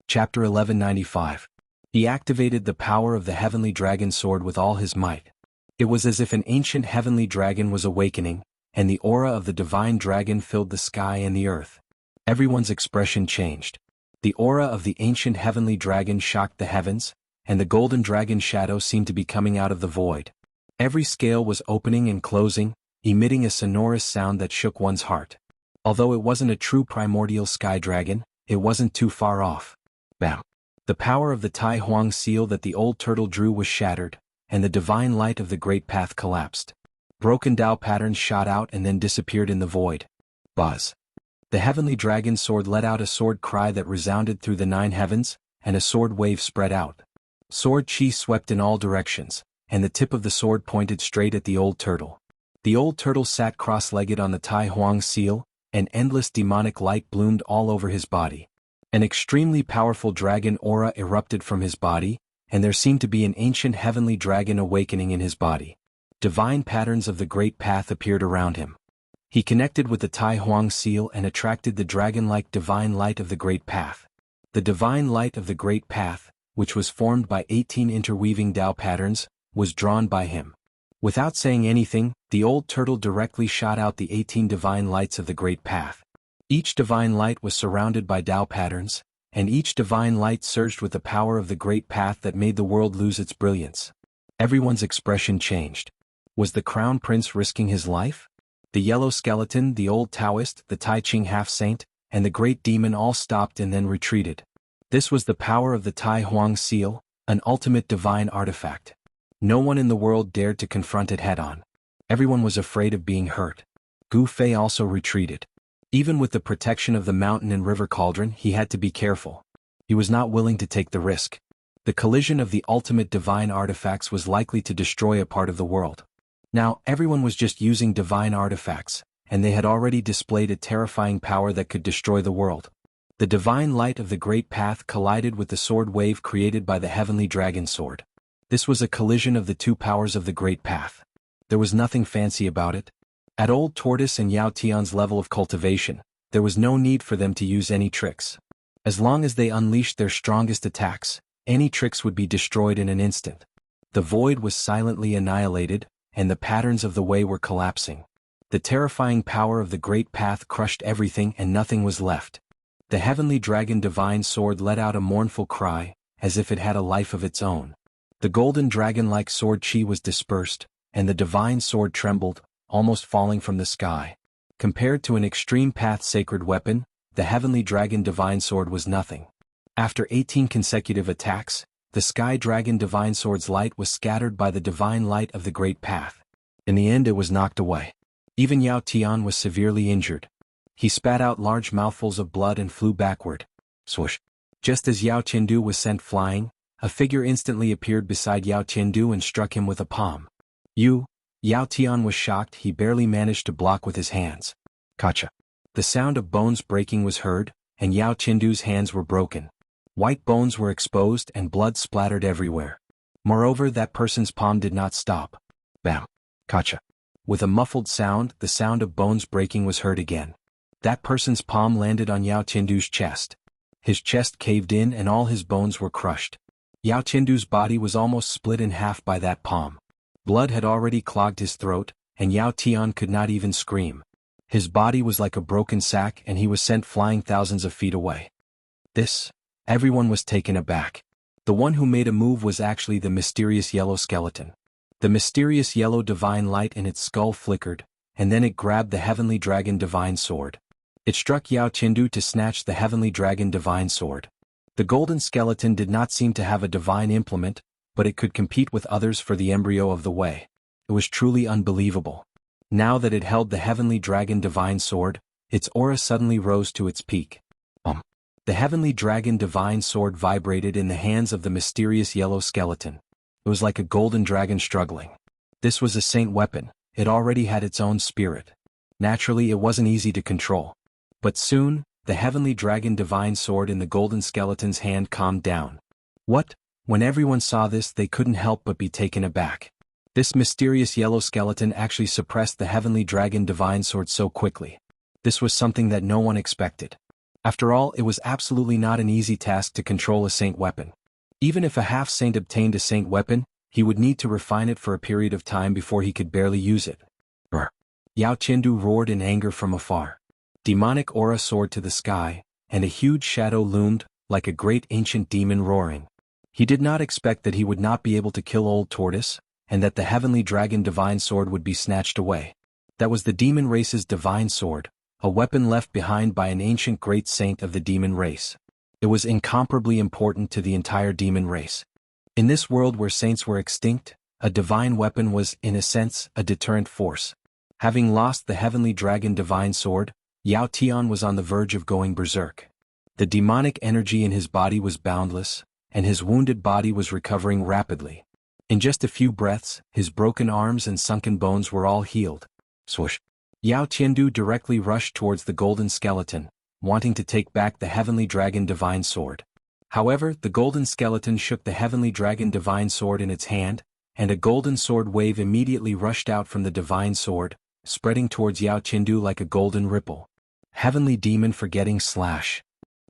Chapter 1195. He activated the power of the heavenly dragon sword with all his might. It was as if an ancient heavenly dragon was awakening, and the aura of the divine dragon filled the sky and the earth. Everyone's expression changed. The aura of the ancient heavenly dragon shocked the heavens, and the golden dragon shadow seemed to be coming out of the void. Every scale was opening and closing, emitting a sonorous sound that shook one's heart. Although it wasn't a true primordial sky dragon, it wasn't too far off. Bam! The power of the Tai Huang seal that the old turtle drew was shattered, and the divine light of the great path collapsed. Broken Tao patterns shot out and then disappeared in the void. Buzz. The heavenly dragon sword let out a sword cry that resounded through the 9 heavens, and a sword wave spread out. Sword chi swept in all directions, and the tip of the sword pointed straight at the old turtle. The old turtle sat cross-legged on the Tai Huang seal, and endless demonic light bloomed all over his body. An extremely powerful dragon aura erupted from his body, and there seemed to be an ancient heavenly dragon awakening in his body. Divine patterns of the great path appeared around him. He connected with the Tai Huang seal and attracted the dragon-like divine light of the great path. The divine light of the great path, which was formed by 18 interweaving Tao patterns, was drawn by him. Without saying anything, the old turtle directly shot out the 18 divine lights of the great path. Each divine light was surrounded by Tao patterns, and each divine light surged with the power of the great path that made the world lose its brilliance. Everyone's expression changed. Was the crown prince risking his life? The yellow skeleton, the old Taoist, the Tai Ching half-saint, and the great demon all stopped and then retreated. This was the power of the Tai Huang seal, an ultimate divine artifact. No one in the world dared to confront it head-on. Everyone was afraid of being hurt. Gu Fei also retreated. Even with the protection of the mountain and river cauldron, he had to be careful. He was not willing to take the risk. The collision of the ultimate divine artifacts was likely to destroy a part of the world. Now, everyone was just using divine artifacts, and they had already displayed a terrifying power that could destroy the world. The divine light of the great path collided with the sword wave created by the heavenly dragon sword. This was a collision of the 2 powers of the great path. There was nothing fancy about it. At Old Tortoise and Yao Tian's level of cultivation, there was no need for them to use any tricks. As long as they unleashed their strongest attacks, any tricks would be destroyed in an instant. The void was silently annihilated, and the patterns of the way were collapsing. The terrifying power of the great path crushed everything and nothing was left. The heavenly dragon divine sword let out a mournful cry, as if it had a life of its own. The golden dragon-like sword chi was dispersed, and the divine sword trembled, almost falling from the sky. Compared to an extreme path sacred weapon, the heavenly dragon divine sword was nothing. After 18 consecutive attacks, the sky dragon divine sword's light was scattered by the divine light of the great path. In the end it was knocked away. Even Yao Tian was severely injured. He spat out large mouthfuls of blood and flew backward. Swoosh! Just as Yao Tiandu was sent flying, a figure instantly appeared beside Yao Tiandu and struck him with a palm. Yao Tian was shocked. He barely managed to block with his hands. Kacha! The sound of bones breaking was heard, and Yao Tiandu's hands were broken. White bones were exposed and blood splattered everywhere. Moreover, that person's palm did not stop. Bam! Kacha! With a muffled sound, the sound of bones breaking was heard again. That person's palm landed on Yao Tiandu's chest. His chest caved in and all his bones were crushed. Yao Tiandu's body was almost split in half by that palm. Blood had already clogged his throat, and Yao Tian could not even scream. His body was like a broken sack and he was sent flying thousands of feet away. Everyone was taken aback. The one who made a move was actually the mysterious yellow skeleton. The mysterious yellow divine light in its skull flickered, and then it grabbed the heavenly dragon divine sword. It struck Yao Qindu to snatch the heavenly dragon divine sword. The golden skeleton did not seem to have a divine implement, but it could compete with others for the embryo of the way. It was truly unbelievable. Now that it held the heavenly dragon divine sword, its aura suddenly rose to its peak. The heavenly dragon divine sword vibrated in the hands of the mysterious yellow skeleton. It was like a golden dragon struggling. This was a saint weapon. It already had its own spirit. Naturally, it wasn't easy to control. But soon, the heavenly dragon divine sword in the golden skeleton's hand calmed down. When everyone saw this, they couldn't help but be taken aback. This mysterious yellow skeleton actually suppressed the heavenly dragon divine sword so quickly. This was something that no one expected. After all, it was absolutely not an easy task to control a saint weapon. Even if a half-saint obtained a saint weapon, he would need to refine it for a period of time before he could barely use it. Yao Qindu roared in anger from afar. Demonic aura soared to the sky, and a huge shadow loomed, like a great ancient demon roaring. He did not expect that he would not be able to kill Old Tortoise, and that the heavenly dragon divine sword would be snatched away. That was the demon race's divine sword, a weapon left behind by an ancient great saint of the demon race. It was incomparably important to the entire demon race. In this world where saints were extinct, a divine weapon was, in a sense, a deterrent force. Having lost the heavenly dragon divine sword, Yao Tian was on the verge of going berserk. The demonic energy in his body was boundless, and his wounded body was recovering rapidly. In just a few breaths, his broken arms and sunken bones were all healed. Swoosh! Yao Qiandu directly rushed towards the golden skeleton, wanting to take back the heavenly dragon divine sword. However, the golden skeleton shook the heavenly dragon divine sword in its hand, and a golden sword wave immediately rushed out from the divine sword, spreading towards Yao Qiandu like a golden ripple. Heavenly demon forgetting slash!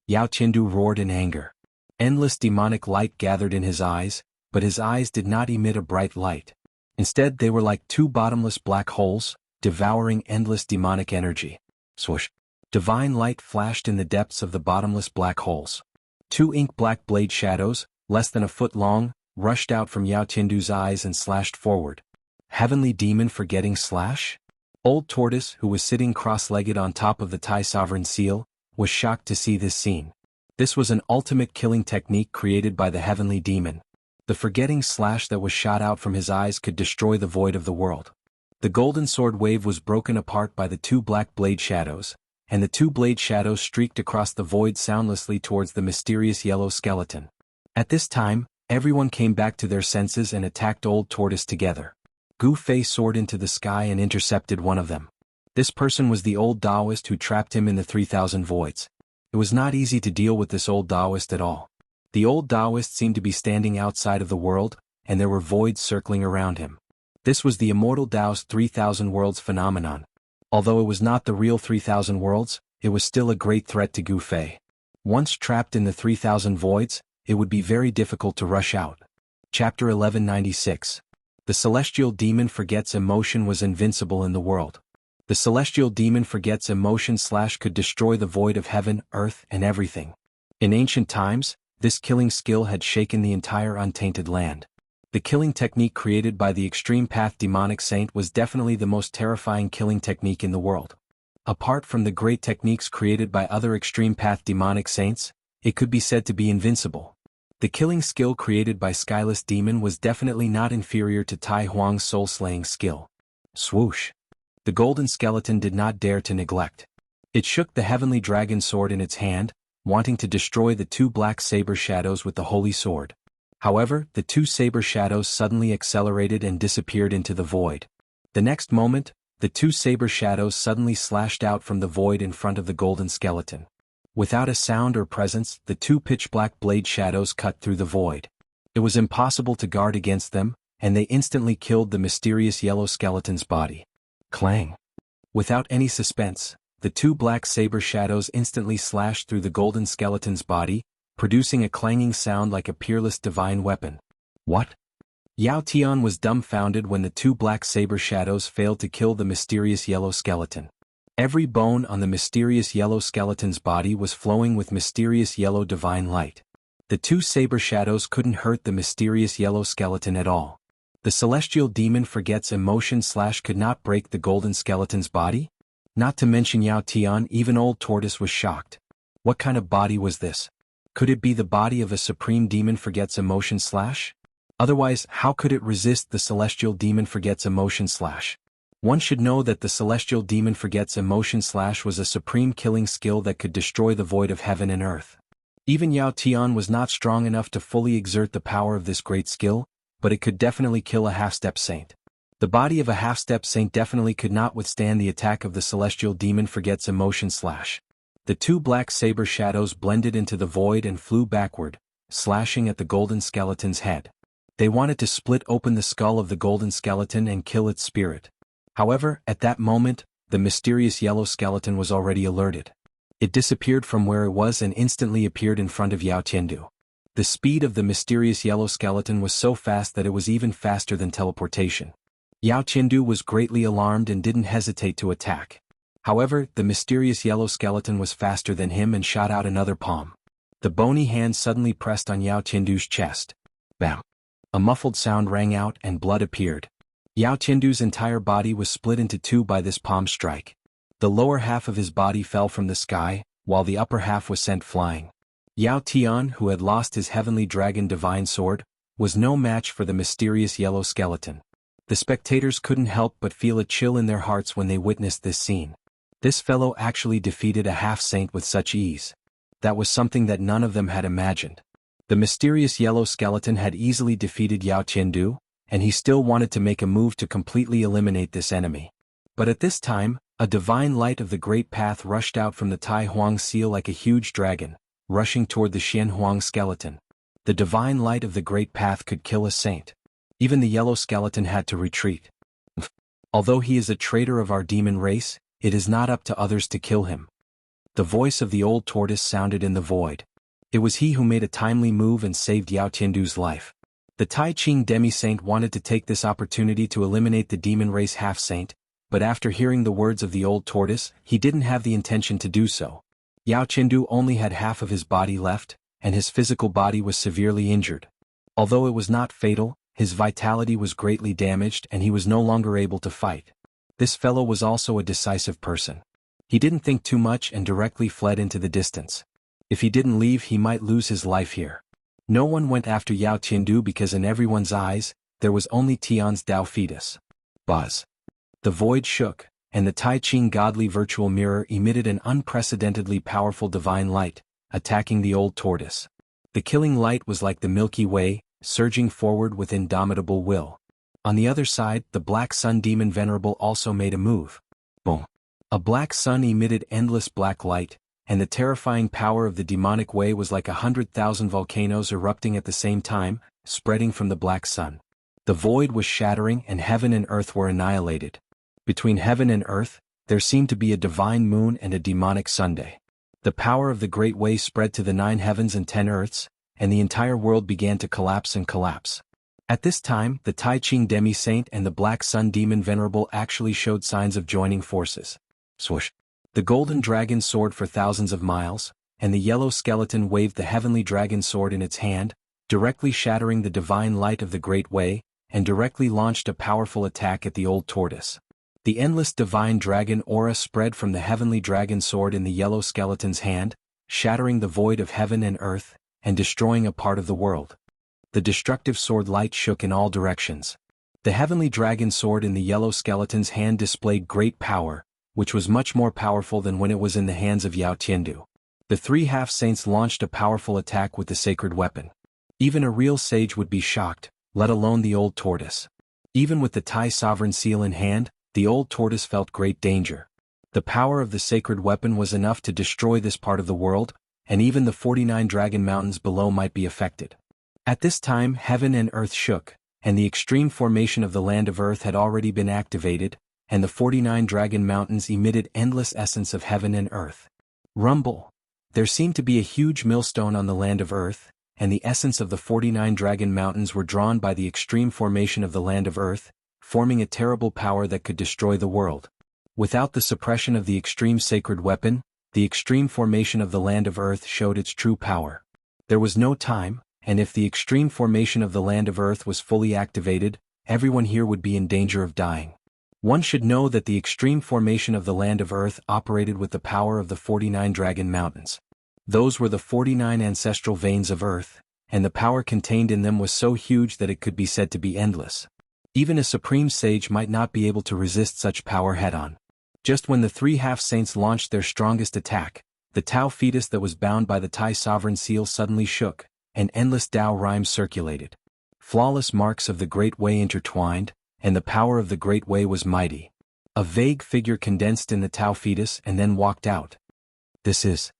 Yao Qiandu roared in anger. Endless demonic light gathered in his eyes, but his eyes did not emit a bright light. Instead, they were like two bottomless black holes, devouring endless demonic energy. Swoosh! Divine light flashed in the depths of the bottomless black holes. Two ink-black blade shadows, less than a foot long, rushed out from Yao Qiandu's eyes and slashed forward. Heavenly demon forgetting slash? Old Tortoise, who was sitting cross-legged on top of the Tai Sovereign Seal, was shocked to see this scene. This was an ultimate killing technique created by the heavenly demon. The forgetting slash that was shot out from his eyes could destroy the void of the world. The golden sword wave was broken apart by the two black blade shadows, and the two blade shadows streaked across the void soundlessly towards the mysterious yellow skeleton. At this time, everyone came back to their senses and attacked Old Tortoise together. Gu Fei soared into the sky and intercepted one of them. This person was the old Taoist who trapped him in the 3,000 voids. It was not easy to deal with this old Taoist at all. The old Taoist seemed to be standing outside of the world, and there were voids circling around him. This was the Immortal Tao's 3,000 worlds phenomenon. Although it was not the real 3,000 worlds, it was still a great threat to Gu Fei. Once trapped in the 3,000 voids, it would be very difficult to rush out. Chapter 1196. The celestial demon forgets emotion was invincible in the world. The celestial demon forgets emotion / could destroy the void of heaven, earth, and everything. In ancient times, this killing skill had shaken the entire untainted land. The killing technique created by the Extreme Path Demonic Saint was definitely the most terrifying killing technique in the world. Apart from the great techniques created by other Extreme Path Demonic Saints, it could be said to be invincible. The killing skill created by Skyless Demon was definitely not inferior to Tai Huang's soul-slaying skill. Swoosh! The golden skeleton did not dare to neglect. It shook the heavenly dragon sword in its hand, wanting to destroy the two black saber shadows with the holy sword. However, the two saber shadows suddenly accelerated and disappeared into the void. The next moment, the two saber shadows suddenly slashed out from the void in front of the golden skeleton. Without a sound or presence, the two pitch-black blade shadows cut through the void. It was impossible to guard against them, and they instantly killed the mysterious yellow skeleton's body. Clang! Without any suspense, the two black saber shadows instantly slashed through the golden skeleton's body, producing a clanging sound like a peerless divine weapon. What? Yao Tian was dumbfounded when the two black saber shadows failed to kill the mysterious yellow skeleton. Every bone on the mysterious yellow skeleton's body was flowing with mysterious yellow divine light. The two saber shadows couldn't hurt the mysterious yellow skeleton at all. The celestial demon forgets emotion / could not break the golden skeleton's body? Not to mention Yao Tian, even old tortoise was shocked. What kind of body was this? Could it be the body of a supreme demon forgets emotion / Otherwise, how could it resist the celestial demon forgets emotion / One should know that the celestial demon forgets emotion / was a supreme killing skill that could destroy the void of heaven and earth. Even Yao Tian was not strong enough to fully exert the power of this great skill, but it could definitely kill a half-step saint. The body of a half-step saint definitely could not withstand the attack of the celestial demon forgets emotion / The two black saber shadows blended into the void and flew backward, slashing at the golden skeleton's head. They wanted to split open the skull of the golden skeleton and kill its spirit. However, at that moment, the mysterious yellow skeleton was already alerted. It disappeared from where it was and instantly appeared in front of Yao Tiandu. The speed of the mysterious yellow skeleton was so fast that it was even faster than teleportation. Yao Tiandu was greatly alarmed and didn't hesitate to attack. However, the mysterious yellow skeleton was faster than him and shot out another palm. The bony hand suddenly pressed on Yao Tiandu's chest. Bam! A muffled sound rang out and blood appeared. Yao Tiandu's entire body was split into two by this palm strike. The lower half of his body fell from the sky, while the upper half was sent flying. Yao Tian, who had lost his heavenly dragon divine sword, was no match for the mysterious yellow skeleton. The spectators couldn't help but feel a chill in their hearts when they witnessed this scene. This fellow actually defeated a half-saint with such ease. That was something that none of them had imagined. The mysterious yellow skeleton had easily defeated Yao Tiandu, and he still wanted to make a move to completely eliminate this enemy. But at this time, a divine light of the Great Path rushed out from the Tai Huang seal like a huge dragon, rushing toward the Xian Huang skeleton. The divine light of the Great Path could kill a saint. Even the yellow skeleton had to retreat. Although he is a traitor of our demon race, it is not up to others to kill him. The voice of the old tortoise sounded in the void. It was he who made a timely move and saved Yao Tiandu's life. The Tai Ching demi-saint wanted to take this opportunity to eliminate the demon race half-saint, but after hearing the words of the old tortoise, he didn't have the intention to do so. Yao Tiandu only had half of his body left, and his physical body was severely injured. Although it was not fatal, his vitality was greatly damaged and he was no longer able to fight. This fellow was also a decisive person. He didn't think too much and directly fled into the distance. If he didn't leave, he might lose his life here. No one went after Yao Tiandu because in everyone's eyes, there was only Tian's Dao fetus. Buzz. The void shook, and the Tai Ching godly virtual mirror emitted an unprecedentedly powerful divine light, attacking the old tortoise. The killing light was like the Milky Way, surging forward with indomitable will. On the other side, the Black Sun Demon Venerable also made a move. Boom! A black sun emitted endless black light, and the terrifying power of the demonic way was like 100,000 volcanoes erupting at the same time, spreading from the black sun. The void was shattering and heaven and earth were annihilated. Between heaven and earth, there seemed to be a divine moon and a demonic Sunday. The power of the great way spread to the 9 heavens and 10 earths, and the entire world began to collapse and collapse. At this time, the Tai Ching demi-saint and the Black Sun Demon Venerable actually showed signs of joining forces. Swoosh! The golden dragon soared for thousands of miles, and the yellow skeleton waved the heavenly dragon sword in its hand, directly shattering the divine light of the Great Way, and directly launched a powerful attack at the old tortoise. The endless divine dragon aura spread from the heavenly dragon sword in the yellow skeleton's hand, shattering the void of heaven and earth, and destroying a part of the world. The destructive sword light shook in all directions. The heavenly dragon sword in the yellow skeleton's hand displayed great power, which was much more powerful than when it was in the hands of Yao Tiandu. The 3 half-saints launched a powerful attack with the sacred weapon. Even a real sage would be shocked, let alone the old tortoise. Even with the Tai sovereign seal in hand, the old tortoise felt great danger. The power of the sacred weapon was enough to destroy this part of the world, and even the 49 dragon mountains below might be affected. At this time, heaven and earth shook, and the extreme formation of the land of earth had already been activated, and the 49 dragon mountains emitted endless essence of heaven and earth. Rumble! There seemed to be a huge millstone on the land of earth, and the essence of the 49 dragon mountains were drawn by the extreme formation of the land of earth, forming a terrible power that could destroy the world. Without the suppression of the extreme sacred weapon, the extreme formation of the land of earth showed its true power. There was no time, and if the extreme formation of the land of earth was fully activated, everyone here would be in danger of dying. One should know that the extreme formation of the land of earth operated with the power of the 49 Dragon Mountains. Those were the 49 ancestral veins of earth, and the power contained in them was so huge that it could be said to be endless. Even a supreme sage might not be able to resist such power head-on. Just when the three half-saints launched their strongest attack, the Tao fetus that was bound by the Tai sovereign seal suddenly shook, and endless Tao rhymes circulated. Flawless marks of the Great Way intertwined, and the power of the Great Way was mighty. A vague figure condensed in the Tao fetus and then walked out. This is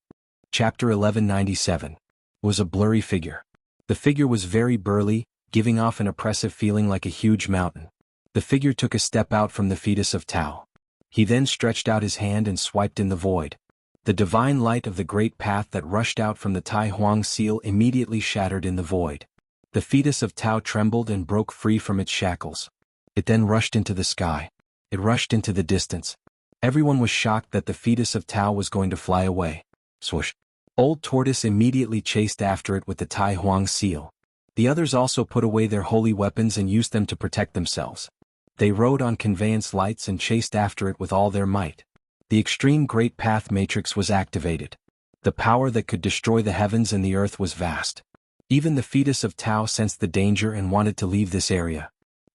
Chapter 1197. Was a blurry figure. The figure was very burly, giving off an oppressive feeling like a huge mountain. The figure took a step out from the fetus of Tao. He then stretched out his hand and swiped in the void. The divine light of the great path that rushed out from the Tai Huang seal immediately shattered in the void. The fetus of Tao trembled and broke free from its shackles. It then rushed into the sky. It rushed into the distance. Everyone was shocked that the fetus of Tao was going to fly away. Swoosh. Old Tortoise immediately chased after it with the Tai Huang seal. The others also put away their holy weapons and used them to protect themselves. They rode on conveyance lights and chased after it with all their might. The extreme great path matrix was activated. The power that could destroy the heavens and the earth was vast. Even the fetus of Tao sensed the danger and wanted to leave this area.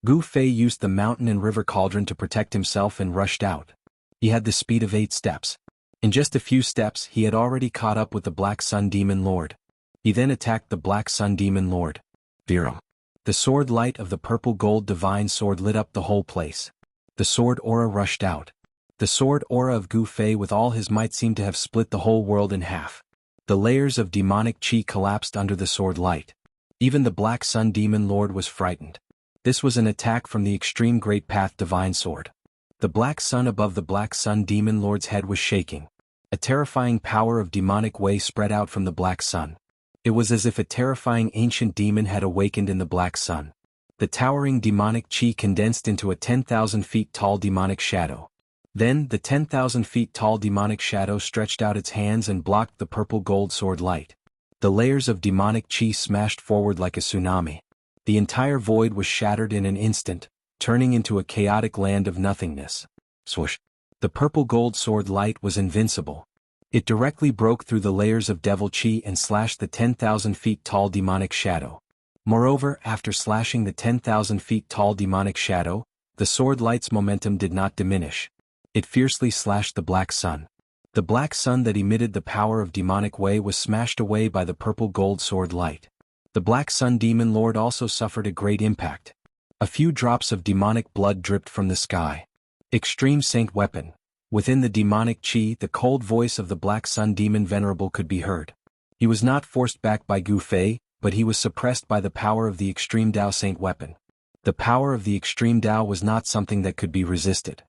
Gu Fei used the mountain and river cauldron to protect himself and rushed out. He had the speed of 8 steps. In just a few steps he had already caught up with the Black Sun Demon Lord. He then attacked the Black Sun Demon Lord. Viram. The sword light of the purple gold divine sword lit up the whole place. The sword aura rushed out. The sword aura of Gu Fei with all his might seemed to have split the whole world in half. The layers of demonic chi collapsed under the sword light. Even the Black Sun Demon Lord was frightened. This was an attack from the extreme great path divine sword. The black sun above the Black Sun Demon Lord's head was shaking. A terrifying power of demonic way spread out from the black sun. It was as if a terrifying ancient demon had awakened in the black sun. The towering demonic chi condensed into a 10,000 feet tall demonic shadow. Then the 10,000 feet tall demonic shadow stretched out its hands and blocked the purple gold sword light. The layers of demonic chi smashed forward like a tsunami. The entire void was shattered in an instant, turning into a chaotic land of nothingness. Swoosh. The purple gold sword light was invincible. It directly broke through the layers of devil chi and slashed the 10,000 feet tall demonic shadow. Moreover, after slashing the 10,000 feet tall demonic shadow, the sword light's momentum did not diminish. It fiercely slashed the black sun. The black sun that emitted the power of demonic way was smashed away by the purple gold sword light. The Black Sun Demon Lord also suffered a great impact. A few drops of demonic blood dripped from the sky. Extreme Saint Weapon. Within the demonic chi, the cold voice of the Black Sun Demon Venerable could be heard. He was not forced back by Gu Fei, but he was suppressed by the power of the Extreme Tao Saint Weapon. The power of the Extreme Tao was not something that could be resisted.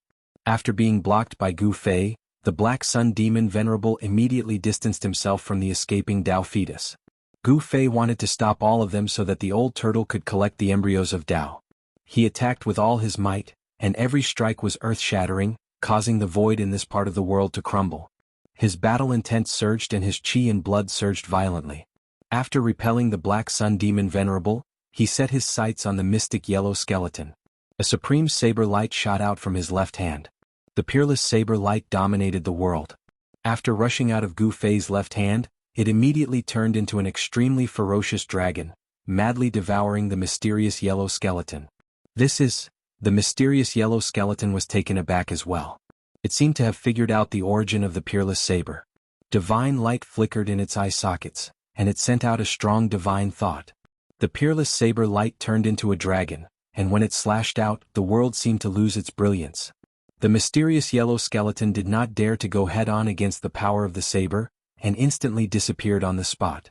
After being blocked by Gu Fei, the Black Sun Demon Venerable immediately distanced himself from the escaping Tao fetus. Gu Fei wanted to stop all of them so that the old turtle could collect the embryos of Tao. He attacked with all his might, and every strike was earth-shattering, causing the void in this part of the world to crumble. His battle intent surged and his chi and blood surged violently. After repelling the Black Sun Demon Venerable, he set his sights on the mystic yellow skeleton. A supreme saber light shot out from his left hand. The peerless saber light dominated the world. After rushing out of Gu Fei's left hand, it immediately turned into an extremely ferocious dragon, madly devouring the mysterious yellow skeleton. The mysterious yellow skeleton was taken aback as well. It seemed to have figured out the origin of the peerless saber. Divine light flickered in its eye sockets, and it sent out a strong divine thought. The peerless saber light turned into a dragon, and when it slashed out, the world seemed to lose its brilliance. The mysterious yellow skeleton did not dare to go head-on against the power of the saber, and instantly disappeared on the spot.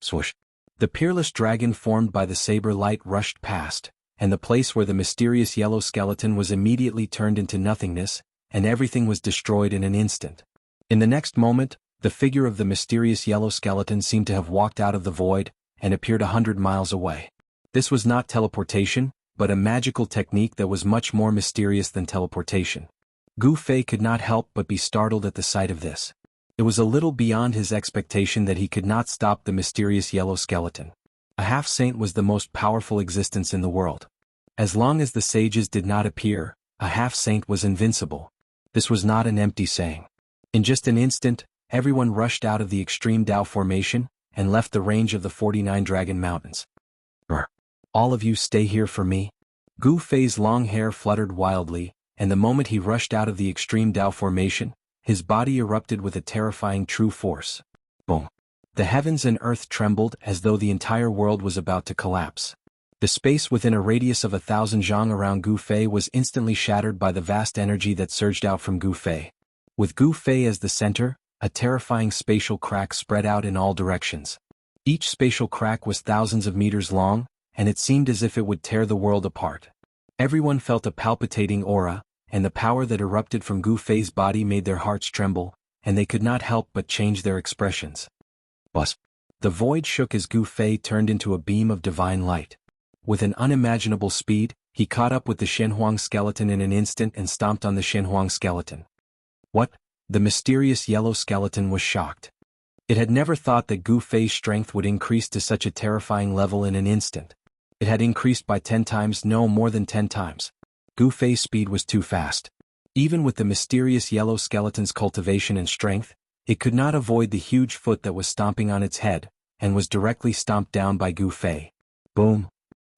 Swoosh. The peerless dragon formed by the saber light rushed past, and the place where the mysterious yellow skeleton was immediately turned into nothingness, and everything was destroyed in an instant. In the next moment, the figure of the mysterious yellow skeleton seemed to have walked out of the void, and appeared 100 miles away. This was not teleportation, but a magical technique that was much more mysterious than teleportation. Gu Fei could not help but be startled at the sight of this. It was a little beyond his expectation that he could not stop the mysterious yellow skeleton. A half-saint was the most powerful existence in the world. As long as the sages did not appear, a half-saint was invincible. This was not an empty saying. In just an instant, everyone rushed out of the extreme Dao formation and left the range of the 49 Dragon Mountains. All of you stay here for me. Gu Fei's long hair fluttered wildly, and the moment he rushed out of the extreme Dao formation, his body erupted with a terrifying true force. Boom. The heavens and earth trembled as though the entire world was about to collapse. The space within a radius of 1,000 zhang around Gu Fei was instantly shattered by the vast energy that surged out from Gu Fei. With Gu Fei as the center, a terrifying spatial crack spread out in all directions. Each spatial crack was thousands of meters long, and it seemed as if it would tear the world apart. Everyone felt a palpitating aura, and the power that erupted from Gu Fei's body made their hearts tremble, and they could not help but change their expressions. Buzz. The void shook as Gu Fei turned into a beam of divine light. With an unimaginable speed, he caught up with the Shenhuang skeleton in an instant and stomped on the Shenhuang skeleton. What? The mysterious yellow skeleton was shocked. It had never thought that Gu Fei's strength would increase to such a terrifying level in an instant. It had increased by 10 times, no more than 10 times. Gu Fei's speed was too fast. Even with the mysterious yellow skeleton's cultivation and strength, it could not avoid the huge foot that was stomping on its head, and was directly stomped down by Gu Fei. Boom!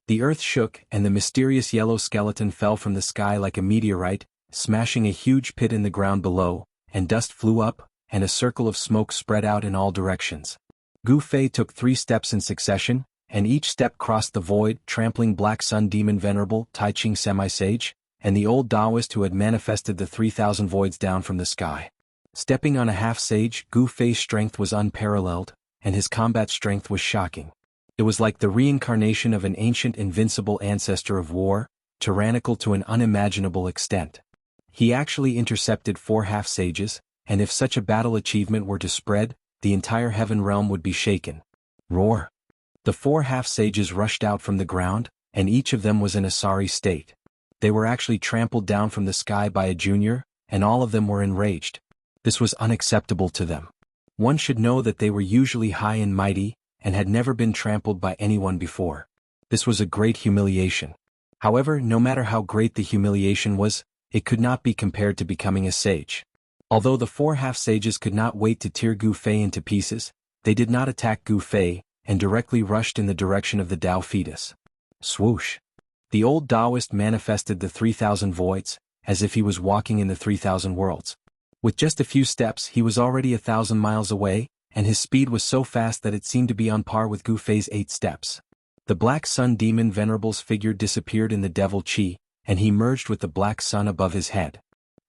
The earth shook and the mysterious yellow skeleton fell from the sky like a meteorite, smashing a huge pit in the ground below, and dust flew up, and a circle of smoke spread out in all directions. Gu Fei took 3 steps in succession, and each step crossed the void, trampling Black Sun Demon Venerable, Tai Ching Semi-Sage, and the old Taoist who had manifested the 3,000 voids down from the sky. Stepping on a half-sage, Gu Fei's strength was unparalleled, and his combat strength was shocking. It was like the reincarnation of an ancient invincible ancestor of war, tyrannical to an unimaginable extent. He actually intercepted 4 half-sages, and if such a battle achievement were to spread, the entire heaven realm would be shaken. Roar! The 4 half-sages rushed out from the ground, and each of them was in a sorry state. They were actually trampled down from the sky by a junior, and all of them were enraged. This was unacceptable to them. One should know that they were usually high and mighty, and had never been trampled by anyone before. This was a great humiliation. However, no matter how great the humiliation was, it could not be compared to becoming a sage. Although the 4 half-sages could not wait to tear Gu Fei into pieces, they did not attack Gu Fei, and directly rushed in the direction of the Tao fetus. Swoosh! The old Taoist manifested the 3,000 voids, as if he was walking in the 3,000 worlds. With just a few steps he was already 1,000 miles away, and his speed was so fast that it seemed to be on par with Gu Fei's 8 steps. The Black Sun Demon Venerable's figure disappeared in the Devil Chi, and he merged with the Black Sun above his head.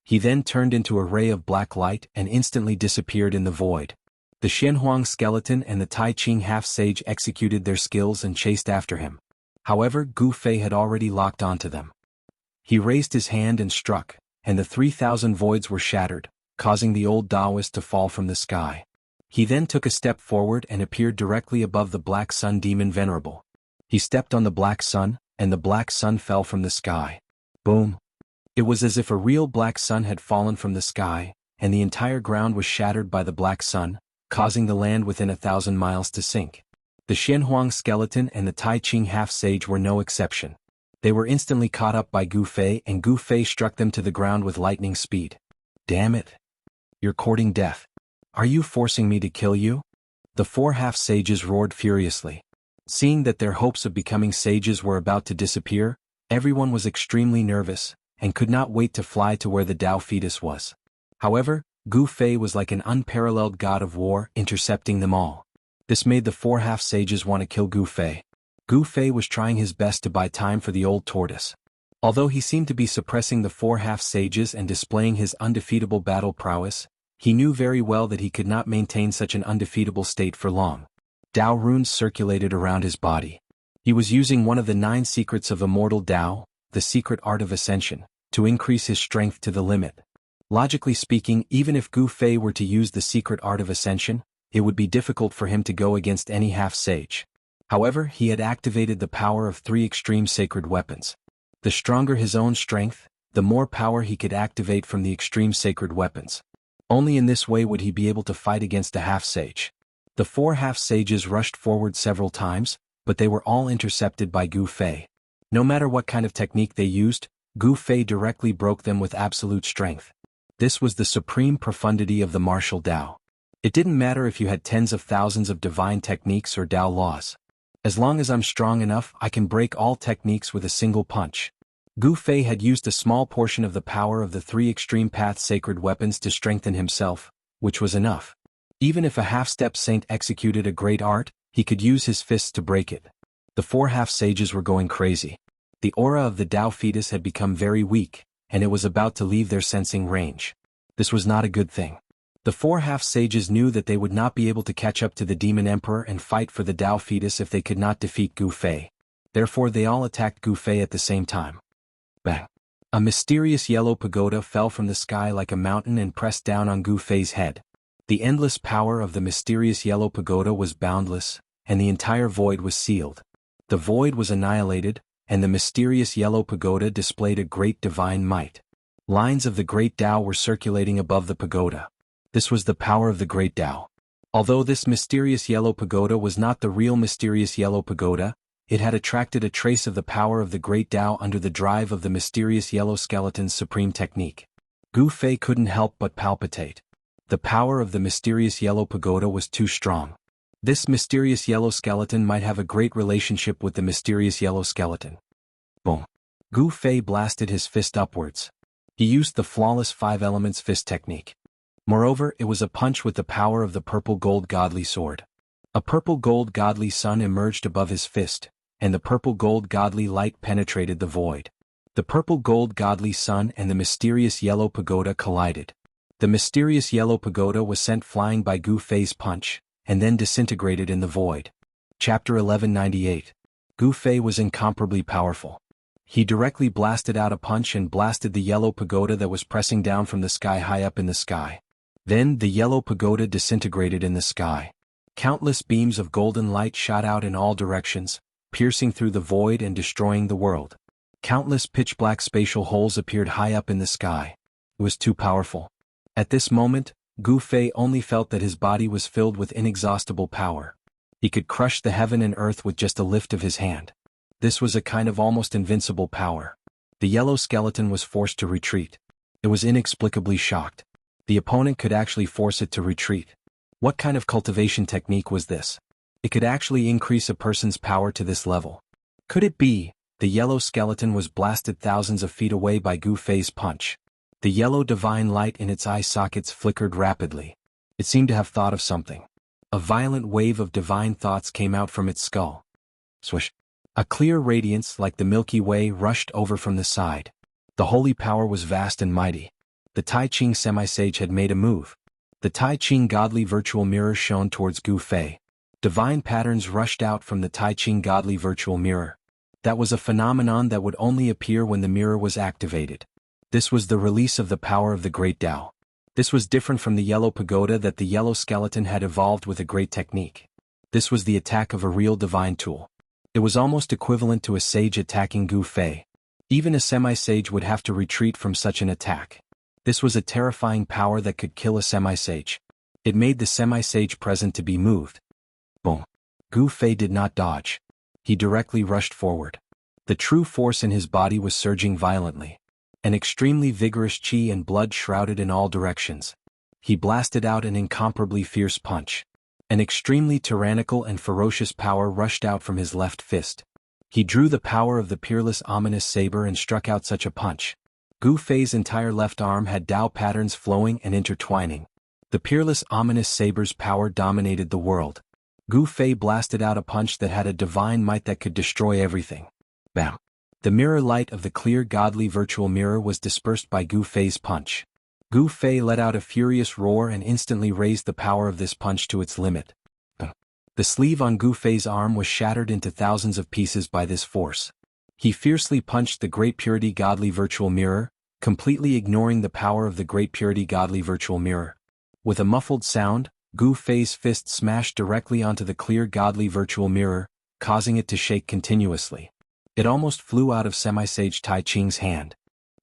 He then turned into a ray of black light and instantly disappeared in the void. The Shenhuang skeleton and the Tai Ching half-sage executed their skills and chased after him. However, Gu Fei had already locked onto them. He raised his hand and struck, and the 3,000 voids were shattered, causing the old Taoist to fall from the sky. He then took a step forward and appeared directly above the Black Sun Demon Venerable. He stepped on the Black Sun, and the Black Sun fell from the sky. Boom! It was as if a real Black Sun had fallen from the sky, and the entire ground was shattered by the Black Sun, causing the land within 1,000 miles to sink. The Shenhuang skeleton and the Tai Ching half-sage were no exception. They were instantly caught up by Gu Fei, and Gu Fei struck them to the ground with lightning speed. Damn it! You're courting death. Are you forcing me to kill you? The 4 half-sages roared furiously. Seeing that their hopes of becoming sages were about to disappear, everyone was extremely nervous, and could not wait to fly to where the Tao fetus was. However, Gu Fei was like an unparalleled god of war, intercepting them all. This made the 4 half-sages want to kill Gu Fei. Gu Fei was trying his best to buy time for the old tortoise. Although he seemed to be suppressing the 4 half-sages and displaying his undefeatable battle prowess, he knew very well that he could not maintain such an undefeatable state for long. Tao runes circulated around his body. He was using one of the 9 secrets of Immortal Tao, the secret art of ascension, to increase his strength to the limit. Logically speaking, even if Gu Fei were to use the secret art of ascension, it would be difficult for him to go against any half-sage. However, he had activated the power of 3 extreme sacred weapons. The stronger his own strength, the more power he could activate from the extreme sacred weapons. Only in this way would he be able to fight against a half-sage. The 4 half-sages rushed forward several times, but they were all intercepted by Gu Fei. No matter what kind of technique they used, Gu Fei directly broke them with absolute strength. This was the supreme profundity of the martial Tao. It didn't matter if you had tens of thousands of divine techniques or Tao laws. As long as I'm strong enough, I can break all techniques with a single punch. Gu Fei had used a small portion of the power of the 3 extreme path sacred weapons to strengthen himself, which was enough. Even if a half-step saint executed a great art, he could use his fists to break it. The 4 half-sages were going crazy. The aura of the Tao fetus had become very weak, and it was about to leave their sensing range. This was not a good thing. The 4 half-sages knew that they would not be able to catch up to the Demon Emperor and fight for the Tao fetus if they could not defeat Gu Fei. Therefore they all attacked Gu Fei at the same time. Bang! A mysterious yellow pagoda fell from the sky like a mountain and pressed down on Gu Fei's head. The endless power of the mysterious yellow pagoda was boundless, and the entire void was sealed. The void was annihilated, and the mysterious yellow pagoda displayed a great divine might. Lines of the great Tao were circulating above the pagoda. This was the power of the great Tao. Although this mysterious yellow pagoda was not the real mysterious yellow pagoda, it had attracted a trace of the power of the great Tao under the drive of the mysterious yellow skeleton's supreme technique. Gu Fei couldn't help but palpitate. The power of the mysterious yellow pagoda was too strong. This mysterious yellow skeleton might have a great relationship with the mysterious yellow skeleton. Boom! Gu Fei blasted his fist upwards. He used the flawless 5 elements fist technique. Moreover, it was a punch with the power of the purple gold godly sword. A purple gold godly sun emerged above his fist, and the purple gold godly light penetrated the void. The purple gold godly sun and the mysterious yellow pagoda collided. The mysterious yellow pagoda was sent flying by Gu Fei's punch, and then disintegrated in the void. Chapter 1198. Gu Fei was incomparably powerful. He directly blasted out a punch and blasted the yellow pagoda that was pressing down from the sky high up in the sky. Then the yellow pagoda disintegrated in the sky. Countless beams of golden light shot out in all directions, piercing through the void and destroying the world. Countless pitch-black spatial holes appeared high up in the sky. It was too powerful. At this moment, Gu Fei only felt that his body was filled with inexhaustible power. He could crush the heaven and earth with just a lift of his hand. This was a kind of almost invincible power. The yellow skeleton was forced to retreat. It was inexplicably shocked. The opponent could actually force it to retreat. What kind of cultivation technique was this? It could actually increase a person's power to this level. Could it be? The yellow skeleton was blasted thousands of feet away by Gu Fei's punch. The yellow divine light in its eye sockets flickered rapidly. It seemed to have thought of something. A violent wave of divine thoughts came out from its skull. Swish! A clear radiance like the Milky Way rushed over from the side. The holy power was vast and mighty. The Tai Ching semi-sage had made a move. The Tai Ching godly virtual mirror shone towards Gu Fei. Divine patterns rushed out from the Tai Ching godly virtual mirror. That was a phenomenon that would only appear when the mirror was activated. This was the release of the power of the great Tao. This was different from the yellow pagoda that the yellow skeleton had evolved with a great technique. This was the attack of a real divine tool. It was almost equivalent to a sage attacking Gu Fei. Even a semi-sage would have to retreat from such an attack. This was a terrifying power that could kill a semi-sage. It made the semi-sage present to be moved. Boom! Gu Fei did not dodge. He directly rushed forward. The true force in his body was surging violently. An extremely vigorous qi and blood shrouded in all directions. He blasted out an incomparably fierce punch. An extremely tyrannical and ferocious power rushed out from his left fist. He drew the power of the peerless ominous saber and struck out such a punch. Gu Fei's entire left arm had Tao patterns flowing and intertwining. The peerless ominous saber's power dominated the world. Gu Fei blasted out a punch that had a divine might that could destroy everything. Bam! The mirror light of the clear godly virtual mirror was dispersed by Gu Fei's punch. Gu Fei let out a furious roar and instantly raised the power of this punch to its limit. The sleeve on Gu Fei's arm was shattered into thousands of pieces by this force. He fiercely punched the Great Purity Godly Virtual Mirror, completely ignoring the power of the Great Purity Godly Virtual Mirror. With a muffled sound, Gu Fei's fist smashed directly onto the clear Godly Virtual Mirror, causing it to shake continuously. It almost flew out of Semi-Sage Tai Ching's hand.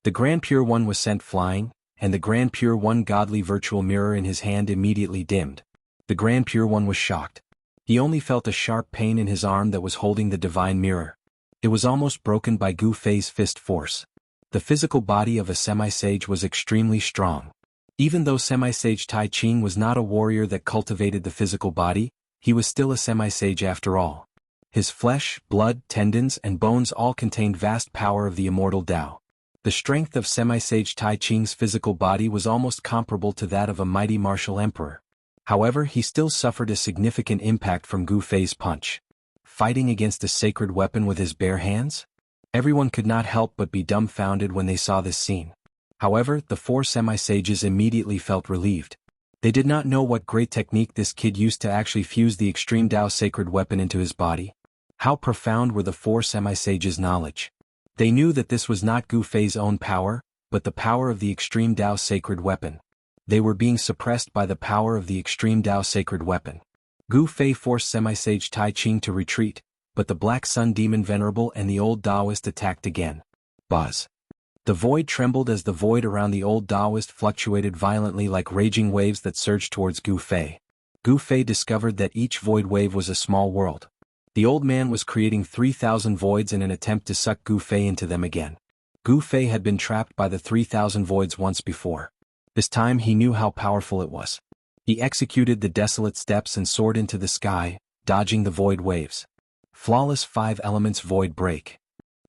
The Grand Pure One was sent flying, and the Grand Pure One godly virtual mirror in his hand immediately dimmed. The Grand Pure One was shocked. He only felt a sharp pain in his arm that was holding the divine mirror. It was almost broken by Gu Fei's fist force. The physical body of a semi-sage was extremely strong. Even though semi-sage Tai Ching was not a warrior that cultivated the physical body, he was still a semi-sage after all. His flesh, blood, tendons, and bones all contained vast power of the immortal Tao. The strength of semi-sage Tai Ching's physical body was almost comparable to that of a mighty martial emperor. However, he still suffered a significant impact from Gu Fei's punch. Fighting against a sacred weapon with his bare hands? Everyone could not help but be dumbfounded when they saw this scene. However, the four semi-sages immediately felt relieved. They did not know what great technique this kid used to actually fuse the extreme Tao sacred weapon into his body. How profound were the four semi-sages' knowledge? They knew that this was not Gu Fei's own power, but the power of the extreme Tao sacred weapon. They were being suppressed by the power of the extreme Tao sacred weapon. Gu Fei forced semi-sage Tai Ching to retreat, but the Black Sun Demon Venerable and the old Taoist attacked again. Buzz. The void trembled as the void around the old Taoist fluctuated violently like raging waves that surged towards Gu Fei. Gu Fei discovered that each void wave was a small world. The old man was creating 3,000 voids in an attempt to suck Gu Fei into them again. Gu Fei had been trapped by the 3,000 voids once before. This time he knew how powerful it was. He executed the desolate steps and soared into the sky, dodging the void waves. Flawless 5 elements void break.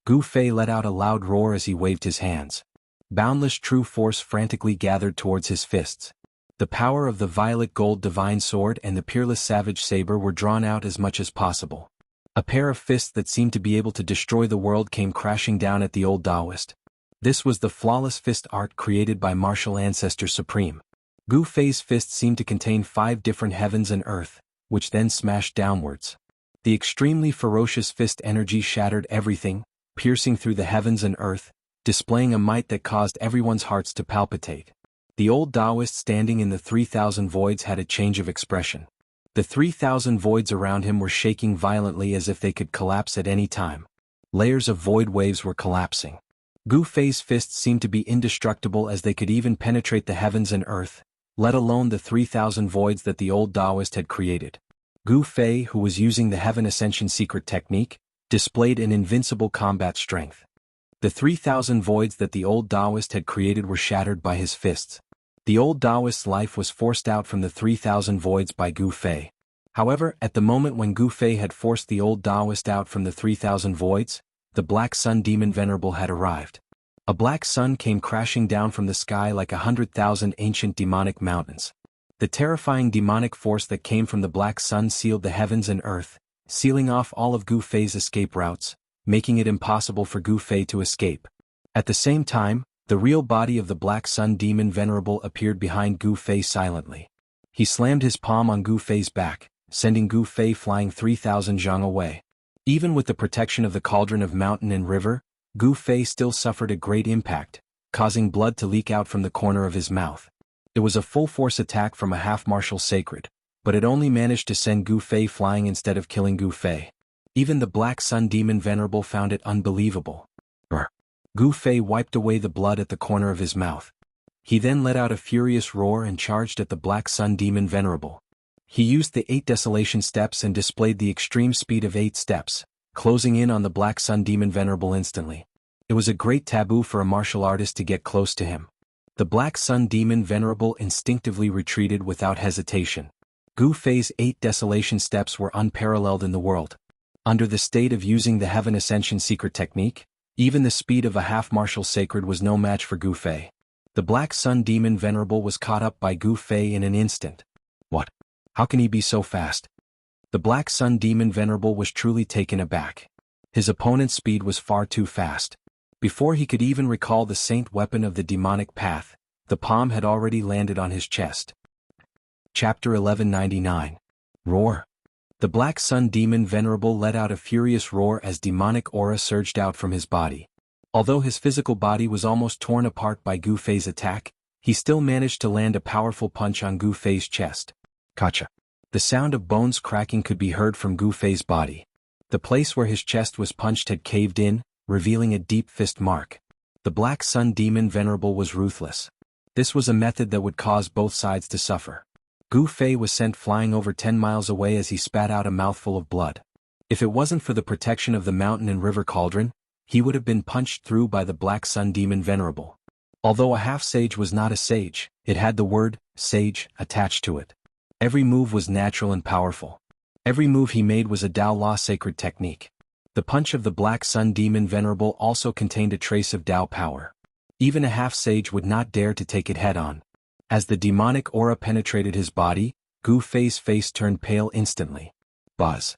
Gu Fei let out a loud roar as he waved his hands. Boundless true force frantically gathered towards his fists. The power of the violet gold divine sword and the peerless savage saber were drawn out as much as possible. A pair of fists that seemed to be able to destroy the world came crashing down at the old Taoist. This was the flawless fist art created by martial ancestor supreme. Gu Fei's fist seemed to contain 5 different heavens and earth, which then smashed downwards. The extremely ferocious fist energy shattered everything, piercing through the heavens and earth, displaying a might that caused everyone's hearts to palpitate. The old Taoist standing in the 3,000 voids had a change of expression. The 3,000 voids around him were shaking violently as if they could collapse at any time. Layers of void waves were collapsing. Gu Fei's fists seemed to be indestructible as they could even penetrate the heavens and earth, let alone the 3,000 voids that the old Taoist had created. Gu Fei, who was using the Heaven Ascension secret technique, displayed an invincible combat strength. The 3,000 voids that the old Taoist had created were shattered by his fists. The old Taoist's life was forced out from the 3,000 voids by Gu Fei. However, at the moment when Gu Fei had forced the old Taoist out from the 3,000 voids, the Black Sun Demon Venerable had arrived. A black sun came crashing down from the sky like 100,000 ancient demonic mountains. The terrifying demonic force that came from the black sun sealed the heavens and earth, sealing off all of Gu Fei's escape routes, making it impossible for Gu Fei to escape. At the same time, the real body of the Black Sun Demon Venerable appeared behind Gu Fei silently. He slammed his palm on Gu Fei's back, sending Gu Fei flying 3,000 zhang away. Even with the protection of the cauldron of mountain and river, Gu Fei still suffered a great impact, causing blood to leak out from the corner of his mouth. It was a full-force attack from a half-martial sacred, but it only managed to send Gu Fei flying instead of killing Gu Fei. Even the Black Sun Demon Venerable found it unbelievable. Gu Fei wiped away the blood at the corner of his mouth. He then let out a furious roar and charged at the Black Sun Demon Venerable. He used the 8 desolation steps and displayed the extreme speed of 8 steps, closing in on the Black Sun Demon Venerable instantly. It was a great taboo for a martial artist to get close to him. The Black Sun Demon Venerable instinctively retreated without hesitation. Gu Fei's 8 desolation steps were unparalleled in the world. Under the state of using the Heaven Ascension secret technique, even the speed of a half-martial sacred was no match for Gu Fei. The Black Sun Demon Venerable was caught up by Gu Fei in an instant. What? How can he be so fast? The Black Sun Demon Venerable was truly taken aback. His opponent's speed was far too fast. Before he could even recall the saint weapon of the demonic path, the palm had already landed on his chest. Chapter 1199. Roar. The Black Sun Demon Venerable let out a furious roar as demonic aura surged out from his body. Although his physical body was almost torn apart by Gu Fei's attack, he still managed to land a powerful punch on Gu Fei's chest. Kacha. The sound of bones cracking could be heard from Gu Fei's body. The place where his chest was punched had caved in, revealing a deep fist mark. The Black Sun Demon Venerable was ruthless. This was a method that would cause both sides to suffer. Gu Fei was sent flying over 10 miles away as he spat out a mouthful of blood. If it wasn't for the protection of the mountain and river cauldron, he would have been punched through by the Black Sun Demon Venerable. Although a half-sage was not a sage, it had the word, sage, attached to it. Every move was natural and powerful. Every move he made was a Dao Law sacred technique. The punch of the Black Sun Demon Venerable also contained a trace of Dao power. Even a half-sage would not dare to take it head-on. As the demonic aura penetrated his body, Gu Fei's face turned pale instantly. Buzz.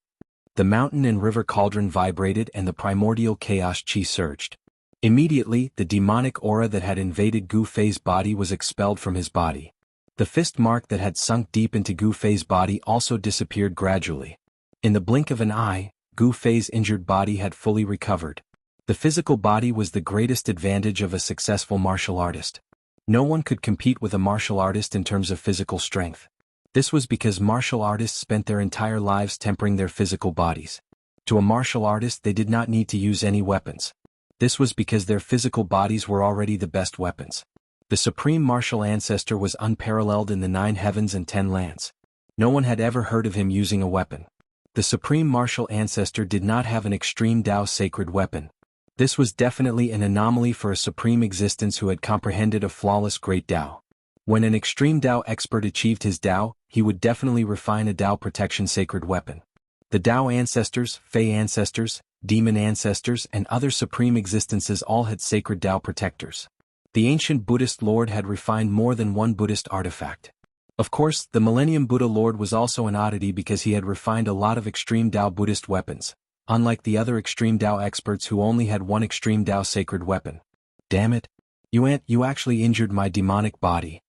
The mountain and river cauldron vibrated and the primordial chaos chi surged. Immediately, the demonic aura that had invaded Gu Fei's body was expelled from his body. The fist mark that had sunk deep into Gu Fei's body also disappeared gradually. In the blink of an eye, Gu Fei's injured body had fully recovered. The physical body was the greatest advantage of a successful martial artist. No one could compete with a martial artist in terms of physical strength. This was because martial artists spent their entire lives tempering their physical bodies. To a martial artist they did not need to use any weapons. This was because their physical bodies were already the best weapons. The supreme martial ancestor was unparalleled in the 9 heavens and 10 lands. No one had ever heard of him using a weapon. The supreme martial ancestor did not have an extreme Dao sacred weapon. This was definitely an anomaly for a supreme existence who had comprehended a flawless great Dao. When an extreme Dao expert achieved his Dao, he would definitely refine a Dao protection sacred weapon. The Dao ancestors, Fei ancestors, demon ancestors and other supreme existences all had sacred Dao protectors. The ancient Buddhist Lord had refined more than one Buddhist artifact. Of course, the Millennium Buddha Lord was also an oddity because he had refined a lot of extreme Dao Buddhist weapons, unlike the other extreme Dao experts who only had one extreme Dao sacred weapon. Damn it! You actually injured my demonic body.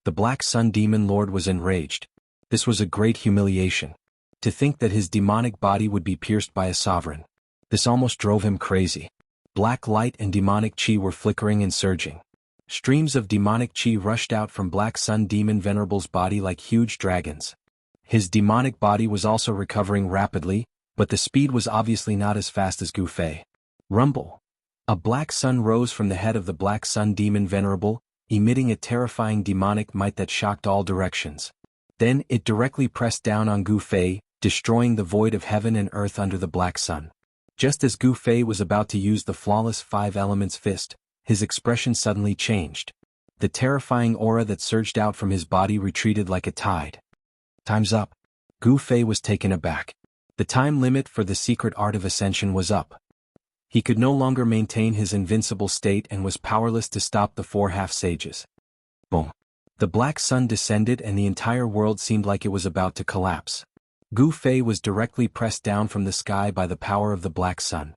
The Black Sun Demon Lord was enraged. This was a great humiliation. To think that his demonic body would be pierced by a sovereign. This almost drove him crazy. Black light and demonic chi were flickering and surging. Streams of demonic chi rushed out from Black Sun Demon Venerable's body like huge dragons. His demonic body was also recovering rapidly, but the speed was obviously not as fast as Gu Fei. Rumble. A black sun rose from the head of the Black Sun Demon Venerable, emitting a terrifying demonic might that shocked all directions. Then it directly pressed down on Gu Fei, destroying the void of heaven and earth under the Black Sun. Just as Gu Fei was about to use the flawless 5 elements fist, his expression suddenly changed. The terrifying aura that surged out from his body retreated like a tide. Time's up. Gu Fei was taken aback. The time limit for the secret art of ascension was up. He could no longer maintain his invincible state and was powerless to stop the 4 half-sages. Boom. The Black Sun descended and the entire world seemed like it was about to collapse. Gu Fei was directly pressed down from the sky by the power of the Black Sun.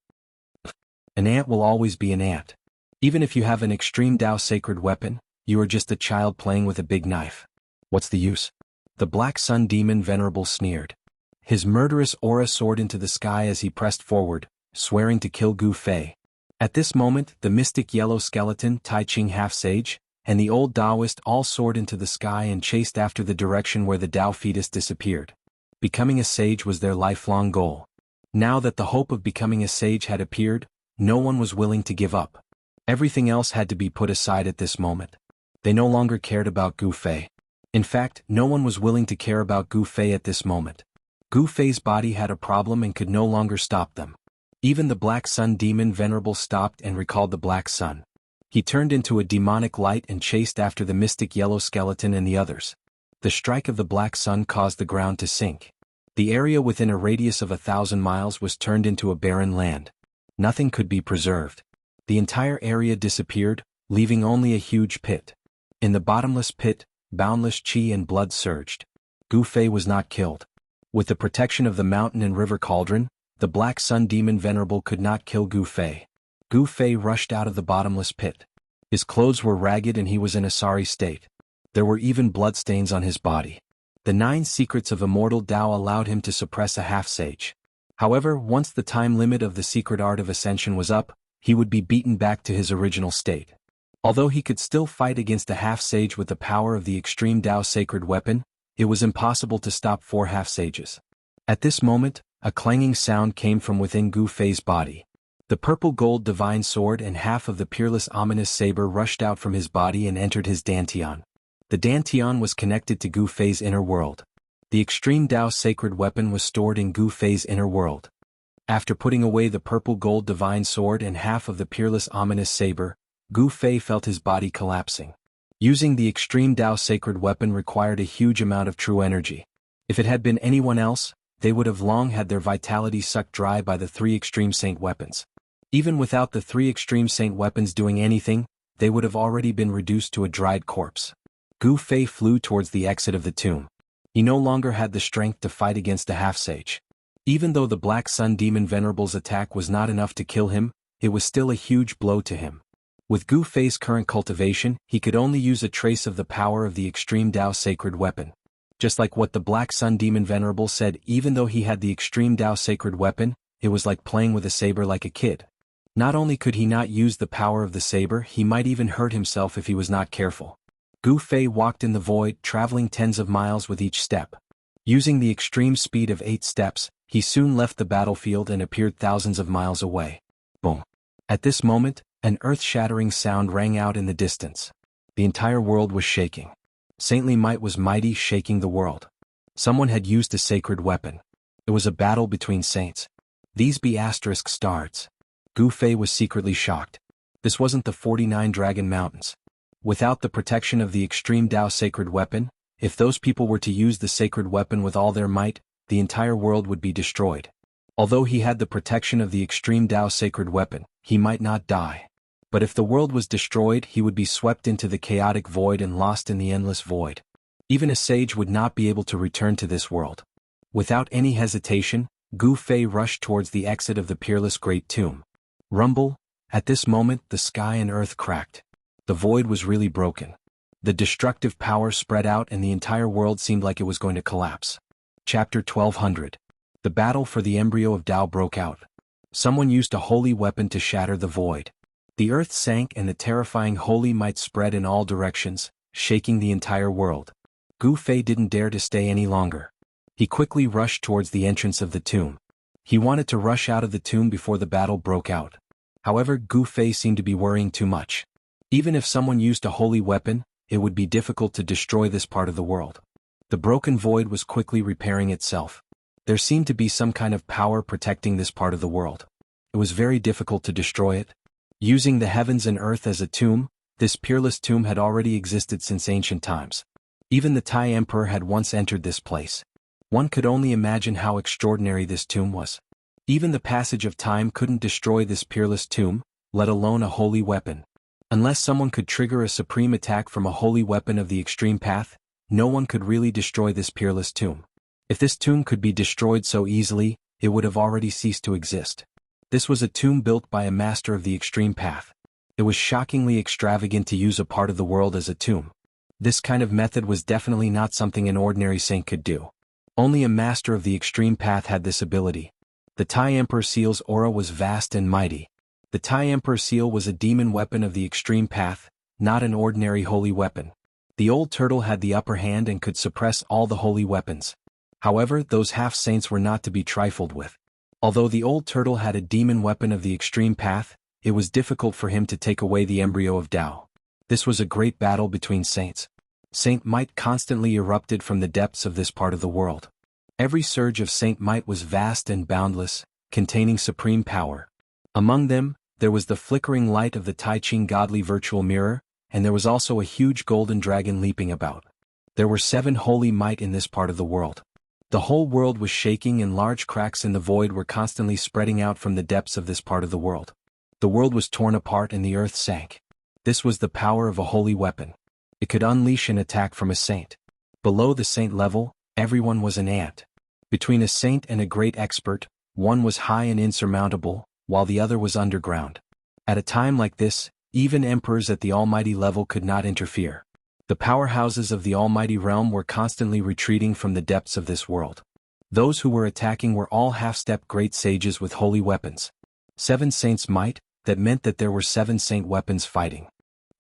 An ant will always be an ant. Even if you have an extreme Dao sacred weapon, you are just a child playing with a big knife. What's the use? The Black Sun Demon Venerable sneered. His murderous aura soared into the sky as he pressed forward, swearing to kill Gu Fei. At this moment, the mystic yellow skeleton, Tai Ching half-sage, and the old Taoist all soared into the sky and chased after the direction where the Dao fetus disappeared. Becoming a sage was their lifelong goal. Now that the hope of becoming a sage had appeared, no one was willing to give up. Everything else had to be put aside at this moment. They no longer cared about Gu Fei. In fact, no one was willing to care about Gu Fei at this moment. Gu Fei's body had a problem and could no longer stop them. Even the Black Sun Demon Venerable stopped and recalled the Black Sun. He turned into a demonic light and chased after the mystic yellow skeleton and the others. The strike of the Black Sun caused the ground to sink. The area within a radius of 1,000 miles was turned into a barren land. Nothing could be preserved. The entire area disappeared, leaving only a huge pit. In the bottomless pit, boundless chi and blood surged. Gu Fei was not killed. With the protection of the mountain and river cauldron, the Black Sun Demon Venerable could not kill Gu Fei. Gu Fei rushed out of the bottomless pit. His clothes were ragged and he was in a sorry state. There were even bloodstains on his body. The 9 secrets of Immortal Dao allowed him to suppress a half-sage. However, once the time limit of the secret art of ascension was up, he would be beaten back to his original state. Although he could still fight against a half-sage with the power of the extreme Dao sacred weapon, it was impossible to stop 4 half-sages. At this moment, a clanging sound came from within Gu Fei's body. The purple gold divine sword and half of the peerless ominous saber rushed out from his body and entered his dantian. The dantian was connected to Gu Fei's inner world. The extreme Dao sacred weapon was stored in Gu Fei's inner world. After putting away the purple gold divine sword and half of the peerless ominous saber, Gu Fei felt his body collapsing. Using the extreme Dao sacred weapon required a huge amount of true energy. If it had been anyone else, they would have long had their vitality sucked dry by the 3 extreme saint weapons. Even without the 3 extreme saint weapons doing anything, they would have already been reduced to a dried corpse. Gu Fei flew towards the exit of the tomb. He no longer had the strength to fight against a half-sage. Even though the Black Sun Demon Venerable's attack was not enough to kill him, it was still a huge blow to him. With Gu Fei's current cultivation, he could only use a trace of the power of the extreme Dao sacred weapon. Just like what the Black Sun Demon Venerable said, even though he had the extreme Dao sacred weapon, it was like playing with a saber like a kid. Not only could he not use the power of the saber, he might even hurt himself if he was not careful. Gu Fei walked in the void, traveling tens of miles with each step. Using the extreme speed of 8 steps, he soon left the battlefield and appeared thousands of miles away. Boom. At this moment, an earth-shattering sound rang out in the distance. The entire world was shaking. Saintly might was mighty, shaking the world. Someone had used a sacred weapon. It was a battle between saints. These be asterisk stars. Gu Fei was secretly shocked. This wasn't the 49 Dragon Mountains. Without the protection of the extreme Dao sacred weapon, if those people were to use the sacred weapon with all their might, the entire world would be destroyed. Although he had the protection of the extreme Dao sacred weapon, he might not die. But if the world was destroyed, he would be swept into the chaotic void and lost in the endless void. Even a sage would not be able to return to this world. Without any hesitation, Gu Fei rushed towards the exit of the peerless great tomb. Rumble. At this moment, the sky and earth cracked. The void was really broken. The destructive power spread out and the entire world seemed like it was going to collapse. Chapter 1200. The battle for the embryo of Tao broke out. Someone used a holy weapon to shatter the void. The earth sank and the terrifying holy might spread in all directions, shaking the entire world. Gu Fei didn't dare to stay any longer. He quickly rushed towards the entrance of the tomb. He wanted to rush out of the tomb before the battle broke out. However, Gu Fei seemed to be worrying too much. Even if someone used a holy weapon, it would be difficult to destroy this part of the world. The broken void was quickly repairing itself. There seemed to be some kind of power protecting this part of the world. It was very difficult to destroy it. Using the heavens and earth as a tomb, this peerless tomb had already existed since ancient times. Even the Tai Emperor had once entered this place. One could only imagine how extraordinary this tomb was. Even the passage of time couldn't destroy this peerless tomb, let alone a holy weapon. Unless someone could trigger a supreme attack from a holy weapon of the extreme path, no one could really destroy this peerless tomb. If this tomb could be destroyed so easily, it would have already ceased to exist. This was a tomb built by a master of the extreme path. It was shockingly extravagant to use a part of the world as a tomb. This kind of method was definitely not something an ordinary saint could do. Only a master of the extreme path had this ability. The Tai Emperor Seal's aura was vast and mighty. The Tai Emperor Seal was a demon weapon of the extreme path, not an ordinary holy weapon. The old turtle had the upper hand and could suppress all the holy weapons. However, those half-saints were not to be trifled with. Although the old turtle had a demon weapon of the extreme path, it was difficult for him to take away the embryo of Tao. This was a great battle between saints. Saint might constantly erupted from the depths of this part of the world. Every surge of saint might was vast and boundless, containing supreme power. Among them, there was the flickering light of the Tai Ching godly virtual mirror, and there was also a huge golden dragon leaping about. There were 7 holy might in this part of the world. The whole world was shaking and large cracks in the void were constantly spreading out from the depths of this part of the world. The world was torn apart and the earth sank. This was the power of a holy weapon. It could unleash an attack from a saint. Below the saint level, everyone was an ant. Between a saint and a great expert, one was high and insurmountable, while the other was underground. At a time like this, even emperors at the almighty level could not interfere. The powerhouses of the almighty realm were constantly retreating from the depths of this world. Those who were attacking were all half-step great sages with holy weapons. 7 saints might, that meant that there were 7 saint weapons fighting.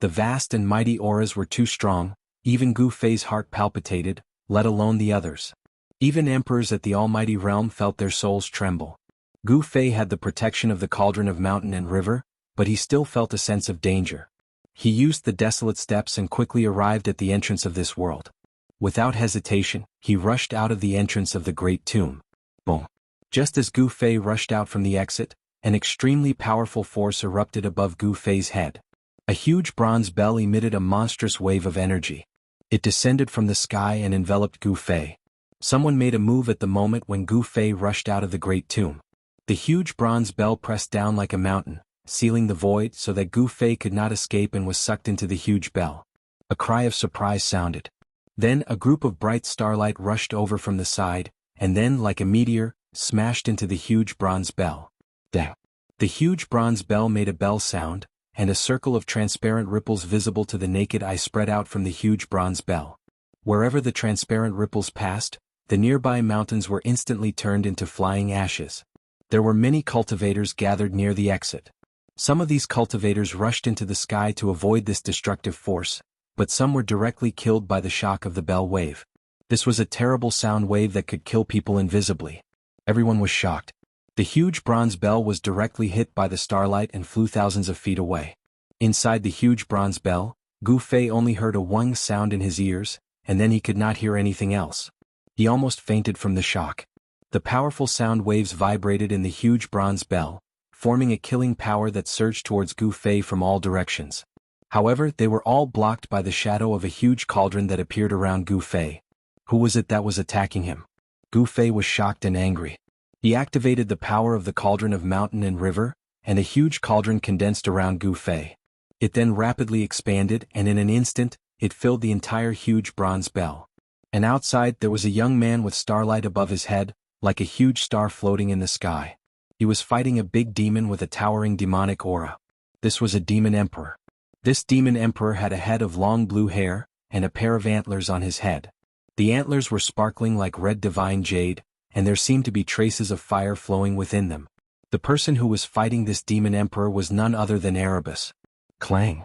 The vast and mighty auras were too strong, even Gu Fei's heart palpitated, let alone the others. Even emperors at the almighty realm felt their souls tremble. Gu Fei had the protection of the cauldron of mountain and river, but he still felt a sense of danger. He used the desolate steps and quickly arrived at the entrance of this world. Without hesitation, he rushed out of the entrance of the great tomb. Boom! Just as Gu Fei rushed out from the exit, an extremely powerful force erupted above Gu Fei's head. A huge bronze bell emitted a monstrous wave of energy. It descended from the sky and enveloped Gu Fei. Someone made a move at the moment when Gu Fei rushed out of the great tomb. The huge bronze bell pressed down like a mountain, sealing the void so that Gu Fei could not escape and was sucked into the huge bell. A cry of surprise sounded. Then a group of bright starlight rushed over from the side, and then, like a meteor, smashed into the huge bronze bell. Dang! The huge bronze bell made a bell sound, and a circle of transparent ripples visible to the naked eye spread out from the huge bronze bell. Wherever the transparent ripples passed, the nearby mountains were instantly turned into flying ashes. There were many cultivators gathered near the exit. Some of these cultivators rushed into the sky to avoid this destructive force, but some were directly killed by the shock of the bell wave. This was a terrible sound wave that could kill people invisibly. Everyone was shocked. The huge bronze bell was directly hit by the starlight and flew thousands of feet away. Inside the huge bronze bell, Gu Fei only heard a whang sound in his ears, and then he could not hear anything else. He almost fainted from the shock. The powerful sound waves vibrated in the huge bronze bell, forming a killing power that surged towards Gu Fei from all directions. However, they were all blocked by the shadow of a huge cauldron that appeared around Gu Fei. Who was it that was attacking him? Gu Fei was shocked and angry. He activated the power of the cauldron of mountain and river, and a huge cauldron condensed around Gu Fei. It then rapidly expanded, and in an instant, it filled the entire huge bronze bell. And outside there was a young man with starlight above his head, like a huge star floating in the sky. He was fighting a big demon with a towering demonic aura. This was a demon emperor. This demon emperor had a head of long blue hair, and a pair of antlers on his head. The antlers were sparkling like red divine jade, and there seemed to be traces of fire flowing within them. The person who was fighting this demon emperor was none other than Erebus. Clang!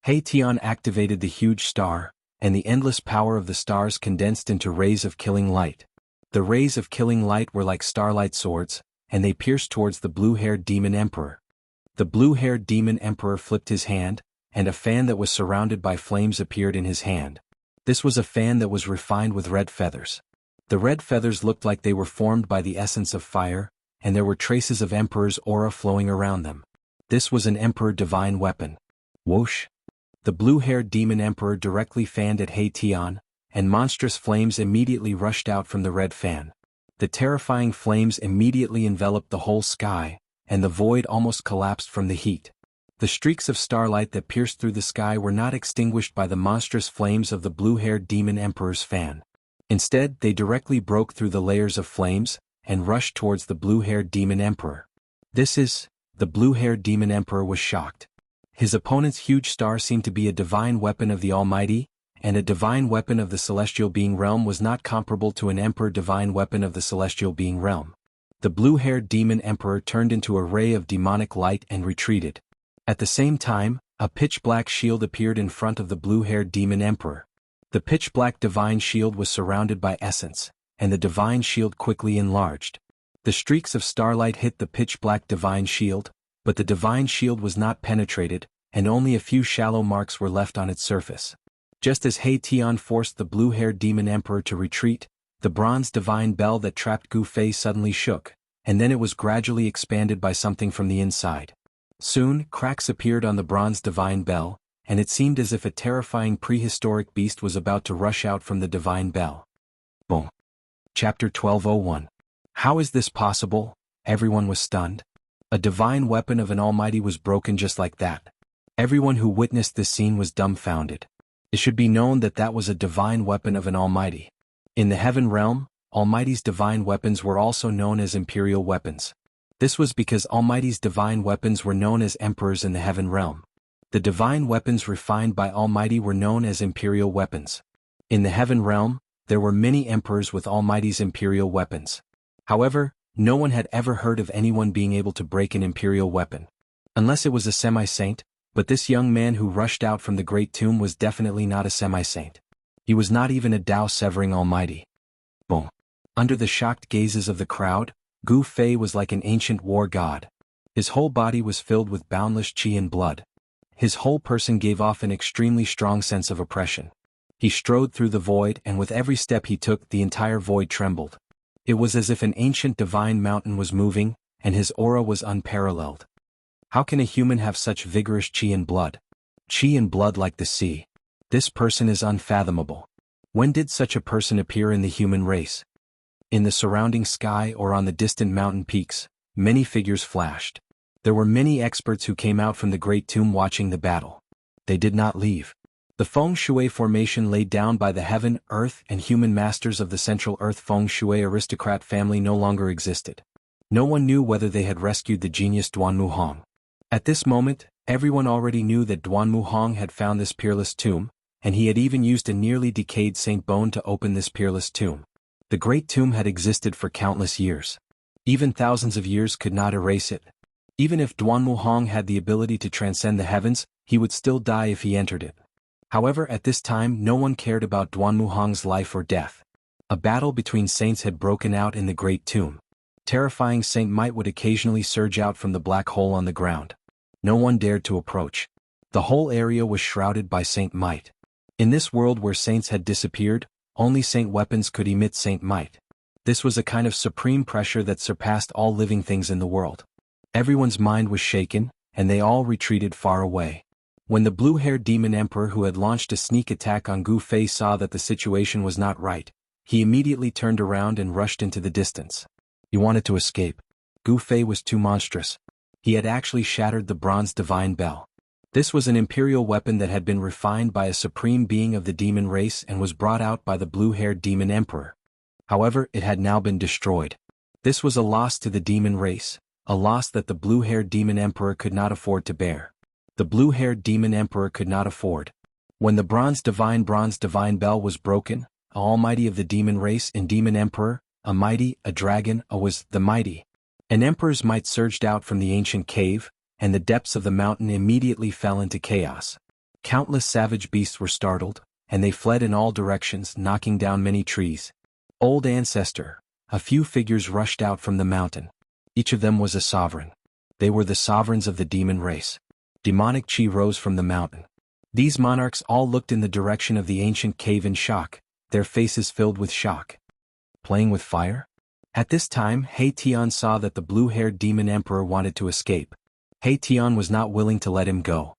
Tian activated the huge star, and the endless power of the stars condensed into rays of killing light. The rays of killing light were like starlight swords, and they pierced towards the blue-haired demon emperor. The blue-haired demon emperor flipped his hand, and a fan that was surrounded by flames appeared in his hand. This was a fan that was refined with red feathers. The red feathers looked like they were formed by the essence of fire, and there were traces of Emperor's aura flowing around them. This was an Emperor divine weapon. Whoosh! The blue-haired demon emperor directly fanned at Tian, and monstrous flames immediately rushed out from the red fan. The terrifying flames immediately enveloped the whole sky, and the void almost collapsed from the heat. The streaks of starlight that pierced through the sky were not extinguished by the monstrous flames of the blue-haired demon emperor's fan. Instead, they directly broke through the layers of flames, and rushed towards the blue-haired demon emperor. The blue-haired demon emperor was shocked. His opponent's huge star seemed to be a divine weapon of the Almighty, and a divine weapon of the celestial being realm was not comparable to an emperor divine weapon of the celestial being realm. The blue-haired demon emperor turned into a ray of demonic light and retreated. At the same time, a pitch-black shield appeared in front of the blue-haired demon emperor. The pitch-black divine shield was surrounded by essence, and the divine shield quickly enlarged. The streaks of starlight hit the pitch-black divine shield, but the divine shield was not penetrated, and only a few shallow marks were left on its surface. Just as Tian forced the blue-haired demon emperor to retreat, the bronze divine bell that trapped Gu Fei suddenly shook, and then it was gradually expanded by something from the inside. Soon, cracks appeared on the bronze divine bell, and it seemed as if a terrifying prehistoric beast was about to rush out from the divine bell. Boom. Chapter 1201. How is this possible? Everyone was stunned. A divine weapon of an almighty was broken just like that. Everyone who witnessed this scene was dumbfounded. It should be known that that was a divine weapon of an almighty. In the heaven realm, Almighty's divine weapons were also known as imperial weapons. This was because Almighty's divine weapons were known as emperors in the heaven realm. The divine weapons refined by Almighty were known as imperial weapons. In the heaven realm, there were many emperors with Almighty's imperial weapons. However, no one had ever heard of anyone being able to break an imperial weapon. Unless it was a semi-saint, but this young man who rushed out from the great tomb was definitely not a semi-saint. He was not even a Tao-severing Almighty. Boom. Under the shocked gazes of the crowd, Gu Fei was like an ancient war god. His whole body was filled with boundless qi and blood. His whole person gave off an extremely strong sense of oppression. He strode through the void, and with every step he took, the entire void trembled. It was as if an ancient divine mountain was moving, and his aura was unparalleled. How can a human have such vigorous qi and blood? Qi and blood like the sea. This person is unfathomable. When did such a person appear in the human race? In the surrounding sky or on the distant mountain peaks, many figures flashed. There were many experts who came out from the great tomb watching the battle. They did not leave. The Feng Shui formation laid down by the heaven, earth, and human masters of the Central Earth Feng Shui aristocrat family no longer existed. No one knew whether they had rescued the genius Duanmu Hong. At this moment, everyone already knew that Duanmu Hong had found this peerless tomb, and he had even used a nearly decayed Saint Bone to open this peerless tomb. The great tomb had existed for countless years. Even thousands of years could not erase it. Even if Duanmu Hong had the ability to transcend the heavens, he would still die if he entered it. However, at this time no one cared about Duanmu Hong's life or death. A battle between saints had broken out in the great tomb. Terrifying Saint Might would occasionally surge out from the black hole on the ground. No one dared to approach. The whole area was shrouded by Saint Might. In this world where saints had disappeared, only saint weapons could emit Saint Might. This was a kind of supreme pressure that surpassed all living things in the world. Everyone's mind was shaken, and they all retreated far away. When the blue-haired demon emperor who had launched a sneak attack on Gu Fei saw that the situation was not right, he immediately turned around and rushed into the distance. He wanted to escape. Gu Fei was too monstrous. He had actually shattered the bronze divine bell. This was an imperial weapon that had been refined by a supreme being of the demon race and was brought out by the blue-haired demon emperor. However, it had now been destroyed. This was a loss to the demon race, a loss that the blue-haired demon emperor could not afford to bear. The blue-haired demon emperor could not afford. When the bronze divine bell was broken, a almighty of the demon race and demon emperor, a mighty, a dragon, was the mighty. An emperor's might surged out from the ancient cave, and the depths of the mountain immediately fell into chaos. Countless savage beasts were startled, and they fled in all directions, knocking down many trees. Old ancestor, a few figures rushed out from the mountain. Each of them was a sovereign. They were the sovereigns of the demon race. Demonic chi rose from the mountain. These monarchs all looked in the direction of the ancient cave in shock, their faces filled with shock. Playing with fire? At this time, He Tian saw that the blue-haired demon emperor wanted to escape. He Tian was not willing to let him go.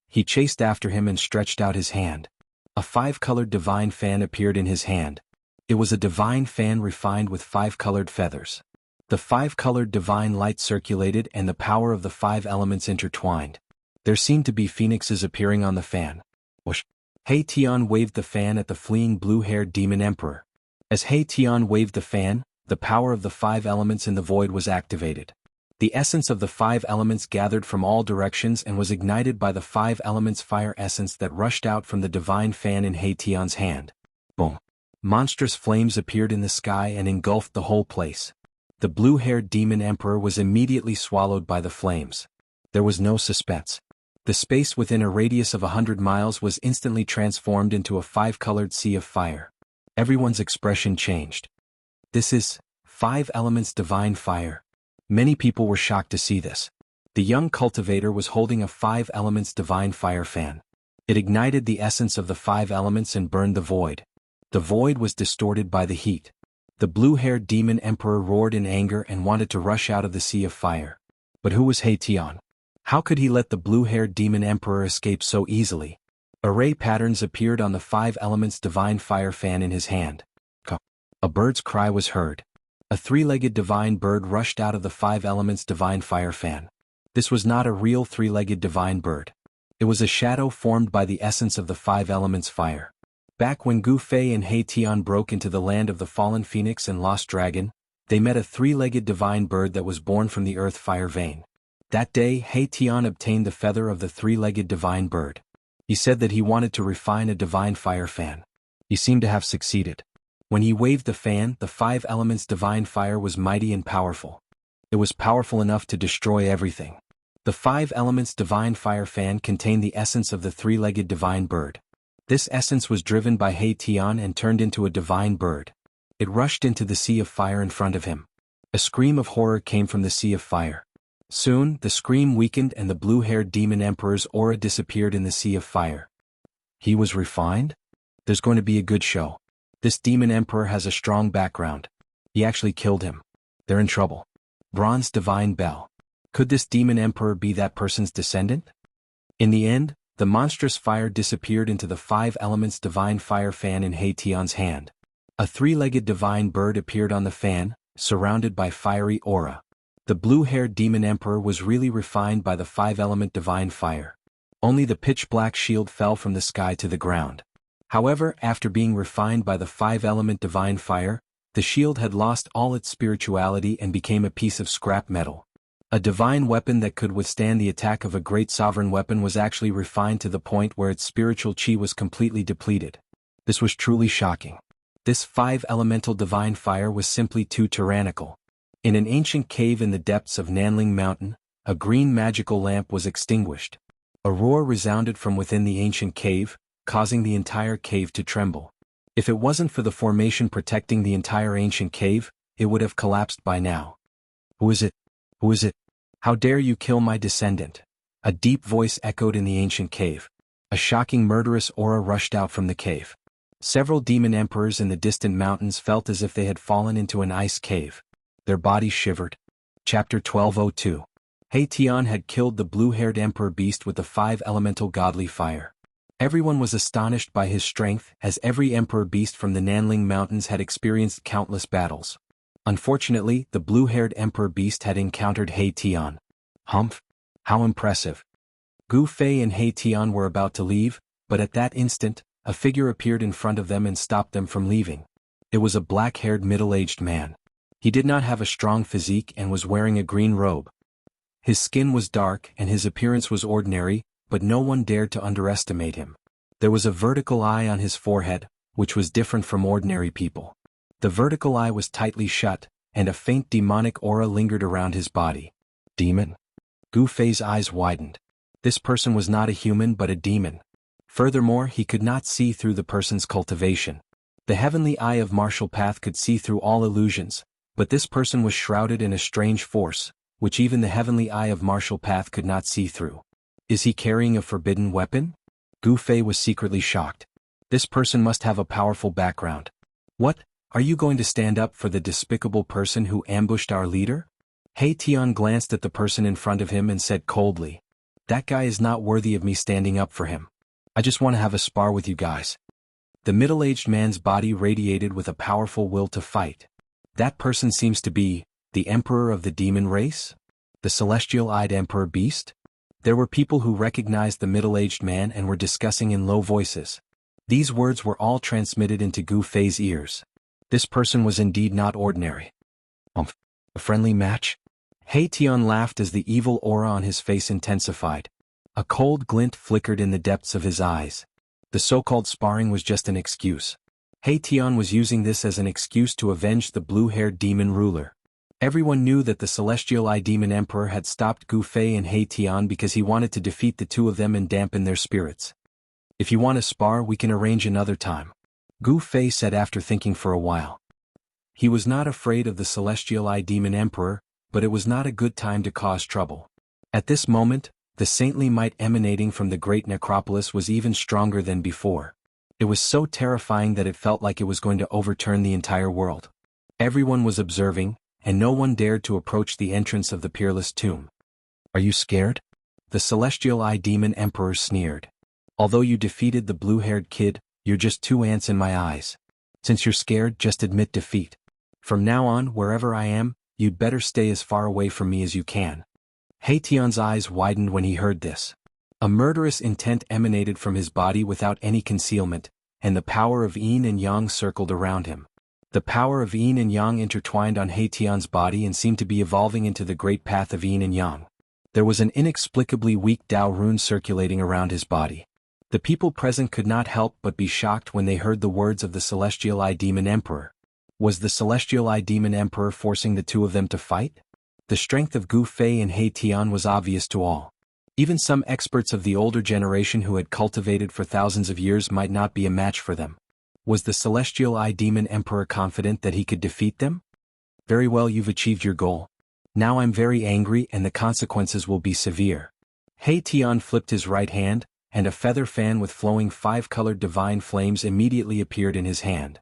He chased after him and stretched out his hand. A 5-colored divine fan appeared in his hand. It was a divine fan refined with 5-colored feathers. The 5-colored divine light circulated and the power of the 5 elements intertwined. There seemed to be phoenixes appearing on the fan. Whoosh! He Tian waved the fan at the fleeing blue-haired demon emperor. As He Tian waved the fan, the power of the 5 elements in the void was activated. The essence of the 5 elements gathered from all directions and was ignited by the 5 elements fire essence that rushed out from the divine fan in He Tian's hand. Boom! Monstrous flames appeared in the sky and engulfed the whole place. The blue-haired demon emperor was immediately swallowed by the flames. There was no suspense. The space within a radius of 100 miles was instantly transformed into a 5-colored sea of fire. Everyone's expression changed. This is 5 elements divine fire. Many people were shocked to see this. The young cultivator was holding a 5 elements divine fire fan. It ignited the essence of the 5 elements and burned the void. The void was distorted by the heat. The blue-haired demon emperor roared in anger and wanted to rush out of the sea of fire. But who was He Tian? How could he let the blue-haired demon emperor escape so easily? Array patterns appeared on the 5 elements divine fire fan in his hand. A bird's cry was heard. A 3-legged divine bird rushed out of the 5 elements divine fire fan. This was not a real 3-legged divine bird. It was a shadow formed by the essence of the 5 elements fire. Back when Gu Fei and He Tian broke into the land of the fallen phoenix and lost dragon, they met a 3-legged divine bird that was born from the earth fire vein. That day, He Tian obtained the feather of the 3-legged divine bird. He said that he wanted to refine a divine fire fan. He seemed to have succeeded. When he waved the fan, the 5 elements divine fire was mighty and powerful. It was powerful enough to destroy everything. The 5 elements divine fire fan contained the essence of the 3-legged divine bird. This essence was driven by He Tian and turned into a divine bird. It rushed into the sea of fire in front of him. A scream of horror came from the sea of fire. Soon, the scream weakened and the blue-haired demon emperor's aura disappeared in the sea of fire. He was refined? There's going to be a good show. This demon emperor has a strong background. He actually killed him. They're in trouble. Bronze Divine Bell. Could this demon emperor be that person's descendant? In the end, the monstrous fire disappeared into the 5 elements divine fire fan in He Tian's hand. A 3-legged divine bird appeared on the fan, surrounded by fiery aura. The blue-haired demon emperor was really refined by the 5-element divine fire. Only the pitch-black shield fell from the sky to the ground. However, after being refined by the 5-element divine fire, the shield had lost all its spirituality and became a piece of scrap metal. A divine weapon that could withstand the attack of a great sovereign weapon was actually refined to the point where its spiritual chi was completely depleted. This was truly shocking. This 5-elemental divine fire was simply too tyrannical. In an ancient cave in the depths of Nanling Mountain, a green magical lamp was extinguished. A roar resounded from within the ancient cave, causing the entire cave to tremble. If it wasn't for the formation protecting the entire ancient cave, it would have collapsed by now. Who is it? Who is it? How dare you kill my descendant? A deep voice echoed in the ancient cave. A shocking murderous aura rushed out from the cave. Several demon emperors in the distant mountains felt as if they had fallen into an ice cave. Their bodies shivered. Chapter 1202. He Tian had killed the blue-haired emperor beast with the 5-elemental godly fire. Everyone was astonished by his strength, as every emperor beast from the Nanling Mountains had experienced countless battles. Unfortunately, the blue-haired emperor beast had encountered He Tian. Humph! How impressive! Gu Fei and He Tian were about to leave, but at that instant, a figure appeared in front of them and stopped them from leaving. It was a black-haired middle-aged man. He did not have a strong physique and was wearing a green robe. His skin was dark and his appearance was ordinary, but no one dared to underestimate him. There was a vertical eye on his forehead, which was different from ordinary people. The vertical eye was tightly shut, and a faint demonic aura lingered around his body. Demon? Gu Fei's eyes widened. This person was not a human but a demon. Furthermore, he could not see through the person's cultivation. The heavenly eye of martial path could see through all illusions, but this person was shrouded in a strange force, which even the heavenly eye of martial path could not see through. Is he carrying a forbidden weapon? Gu Fei was secretly shocked. This person must have a powerful background. What? Are you going to stand up for the despicable person who ambushed our leader? He Tian glanced at the person in front of him and said coldly, "That guy is not worthy of me standing up for him. I just want to have a spar with you guys." The middle-aged man's body radiated with a powerful will to fight. That person seems to be the emperor of the demon race? The celestial-eyed emperor beast? There were people who recognized the middle-aged man and were discussing in low voices. These words were all transmitted into Gu Fei's ears. This person was indeed not ordinary. A friendly match? He Tian laughed as the evil aura on his face intensified. A cold glint flickered in the depths of his eyes. The so-called sparring was just an excuse. He Tian was using this as an excuse to avenge the blue-haired demon ruler. Everyone knew that the celestial eye demon emperor had stopped Gu Fei and He Tian because he wanted to defeat the two of them and dampen their spirits. "If you want to spar, we can arrange another time," Gu Fei said after thinking for a while. He was not afraid of the celestial eye demon emperor, but it was not a good time to cause trouble. At this moment, the saintly might emanating from the great necropolis was even stronger than before. It was so terrifying that it felt like it was going to overturn the entire world. Everyone was observing, and no one dared to approach the entrance of the peerless tomb. "Are you scared?" The celestial eye demon emperor sneered. "Although you defeated the blue-haired kid, you're just 2 ants in my eyes. Since you're scared, just admit defeat. From now on, wherever I am, you'd better stay as far away from me as you can." He Tian's eyes widened when he heard this. A murderous intent emanated from his body without any concealment, and the power of yin and yang circled around him. The power of yin and yang intertwined on He Tian's body and seemed to be evolving into the great path of yin and yang. There was an inexplicably weak Tao rune circulating around his body. The people present could not help but be shocked when they heard the words of the Celestial Eye Demon Emperor. Was the Celestial Eye Demon Emperor forcing the two of them to fight? The strength of Gu Fei and He Tian was obvious to all. Even some experts of the older generation who had cultivated for thousands of years might not be a match for them. Was the Celestial Eye Demon Emperor confident that he could defeat them? Very well, you've achieved your goal. Now I'm very angry and the consequences will be severe. He Tian flipped his right hand, and a feather fan with flowing 5-colored divine flames immediately appeared in his hand.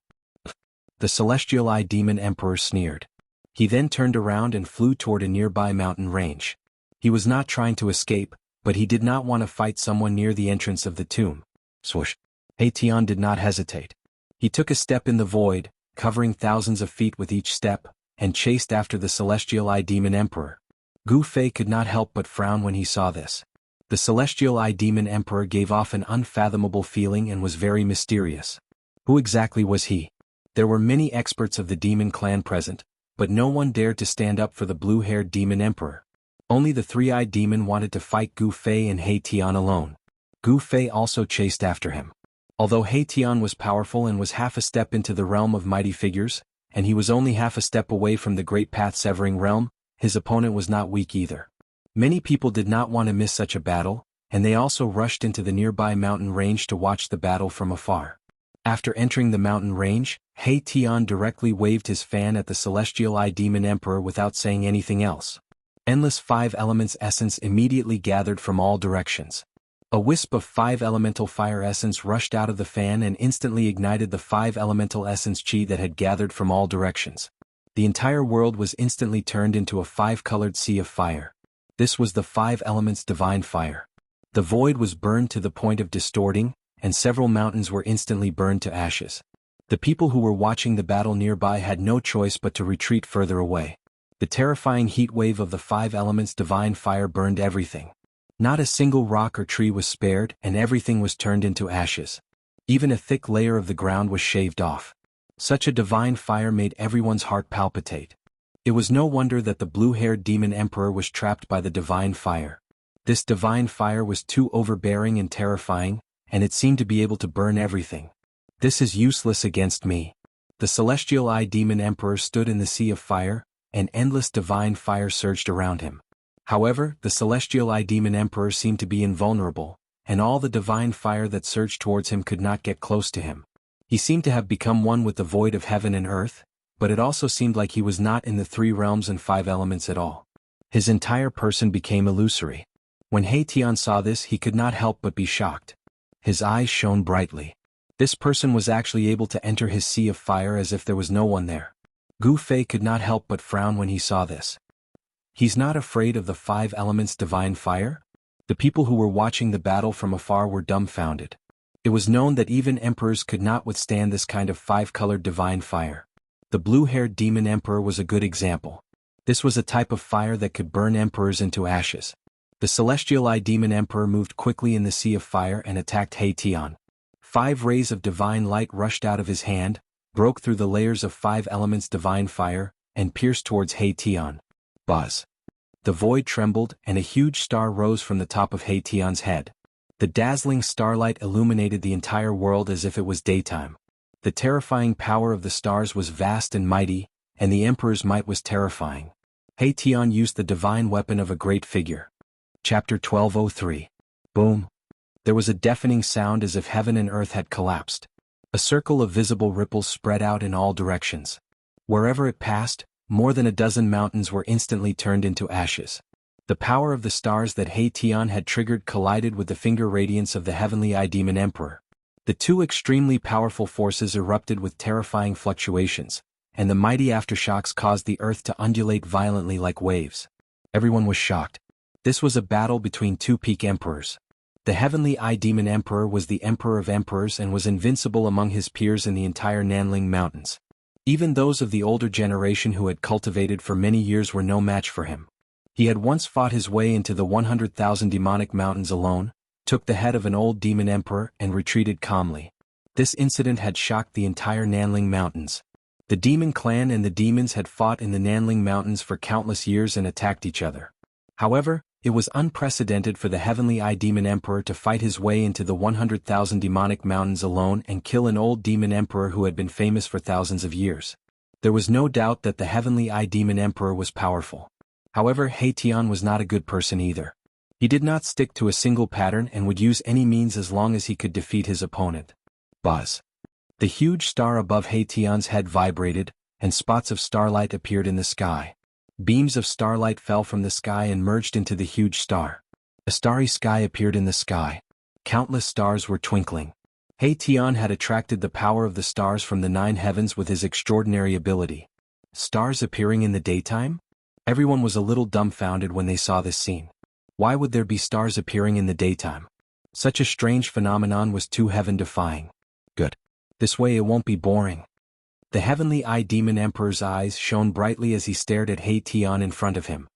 The celestial eye demon emperor sneered. He then turned around and flew toward a nearby mountain range. He was not trying to escape, but he did not want to fight someone near the entrance of the tomb. Swoosh! He Tian did not hesitate. He took a step in the void, covering thousands of feet with each step, and chased after the celestial eye demon emperor. Gu Fei could not help but frown when he saw this. The celestial eye demon emperor gave off an unfathomable feeling and was very mysterious. Who exactly was he? There were many experts of the demon clan present, but no one dared to stand up for the blue-haired demon emperor. Only the three-eyed demon wanted to fight Gu Fei and He Tian alone. Gu Fei also chased after him. Although He Tian was powerful and was half a step into the realm of mighty figures, and he was only half a step away from the great path-severing realm, his opponent was not weak either. Many people did not want to miss such a battle, and they also rushed into the nearby mountain range to watch the battle from afar. After entering the mountain range, He Tian directly waved his fan at the celestial eye demon emperor without saying anything else. Endless 5 elements essence immediately gathered from all directions. A wisp of 5 elemental fire essence rushed out of the fan and instantly ignited the 5 elemental essence chi that had gathered from all directions. The entire world was instantly turned into a 5-colored sea of fire. This was the 5 elements divine fire. The void was burned to the point of distorting, and several mountains were instantly burned to ashes. The people who were watching the battle nearby had no choice but to retreat further away. The terrifying heat wave of the 5 elements divine fire burned everything. Not a single rock or tree was spared, and everything was turned into ashes. Even a thick layer of the ground was shaved off. Such a divine fire made everyone's heart palpitate. It was no wonder that the blue-haired demon emperor was trapped by the divine fire. This divine fire was too overbearing and terrifying, and it seemed to be able to burn everything. This is useless against me. The celestial eye demon emperor stood in the sea of fire, and endless divine fire surged around him. However, the celestial eye demon emperor seemed to be invulnerable, and all the divine fire that surged towards him could not get close to him. He seemed to have become one with the void of heaven and earth, but it also seemed like he was not in the 3 realms and 5 elements at all. His entire person became illusory. When He Tian saw this, he could not help but be shocked. His eyes shone brightly. This person was actually able to enter his sea of fire as if there was no one there. Gu Fei could not help but frown when he saw this. He's not afraid of the 5 elements divine fire? The people who were watching the battle from afar were dumbfounded. It was known that even emperors could not withstand this kind of 5-colored divine fire. The blue-haired demon emperor was a good example. This was a type of fire that could burn emperors into ashes. The celestial eye demon emperor moved quickly in the sea of fire and attacked He Tian. 5 rays of divine light rushed out of his hand, broke through the layers of 5 elements divine fire, and pierced towards He Tian. Buzz! The void trembled and a huge star rose from the top of He Tian's head. The dazzling starlight illuminated the entire world as if it was daytime. The terrifying power of the stars was vast and mighty, and the emperor's might was terrifying. He Tian used the divine weapon of a great figure. Chapter 1203. Boom! There was a deafening sound as if heaven and earth had collapsed. A circle of visible ripples spread out in all directions. Wherever it passed, more than a dozen mountains were instantly turned into ashes. The power of the stars that He Tian had triggered collided with the finger radiance of the heavenly eye demon emperor. The 2 extremely powerful forces erupted with terrifying fluctuations, and the mighty aftershocks caused the earth to undulate violently like waves. Everyone was shocked. This was a battle between 2 peak emperors. The heavenly eye demon emperor was the emperor of emperors and was invincible among his peers in the entire Nanling Mountains. Even those of the older generation who had cultivated for many years were no match for him. He had once fought his way into the 100,000 demonic mountains alone, took the head of an old demon emperor and retreated calmly. This incident had shocked the entire Nanling Mountains. The demon clan and the demons had fought in the Nanling Mountains for countless years and attacked each other. However, it was unprecedented for the heavenly eye demon emperor to fight his way into the 100,000 demonic mountains alone and kill an old demon emperor who had been famous for thousands of years. There was no doubt that the heavenly eye demon emperor was powerful. However, He Tian was not a good person either. He did not stick to a single pattern and would use any means as long as he could defeat his opponent. Buzz! The huge star above He Tian's head vibrated, and spots of starlight appeared in the sky. Beams of starlight fell from the sky and merged into the huge star. A starry sky appeared in the sky. Countless stars were twinkling. He Tian had attracted the power of the stars from the 9 heavens with his extraordinary ability. Stars appearing in the daytime? Everyone was a little dumbfounded when they saw this scene. Why would there be stars appearing in the daytime? Such a strange phenomenon was too heaven-defying. Good. This way it won't be boring. The heavenly eye demon emperor's eyes shone brightly as he stared at He Tian in front of him.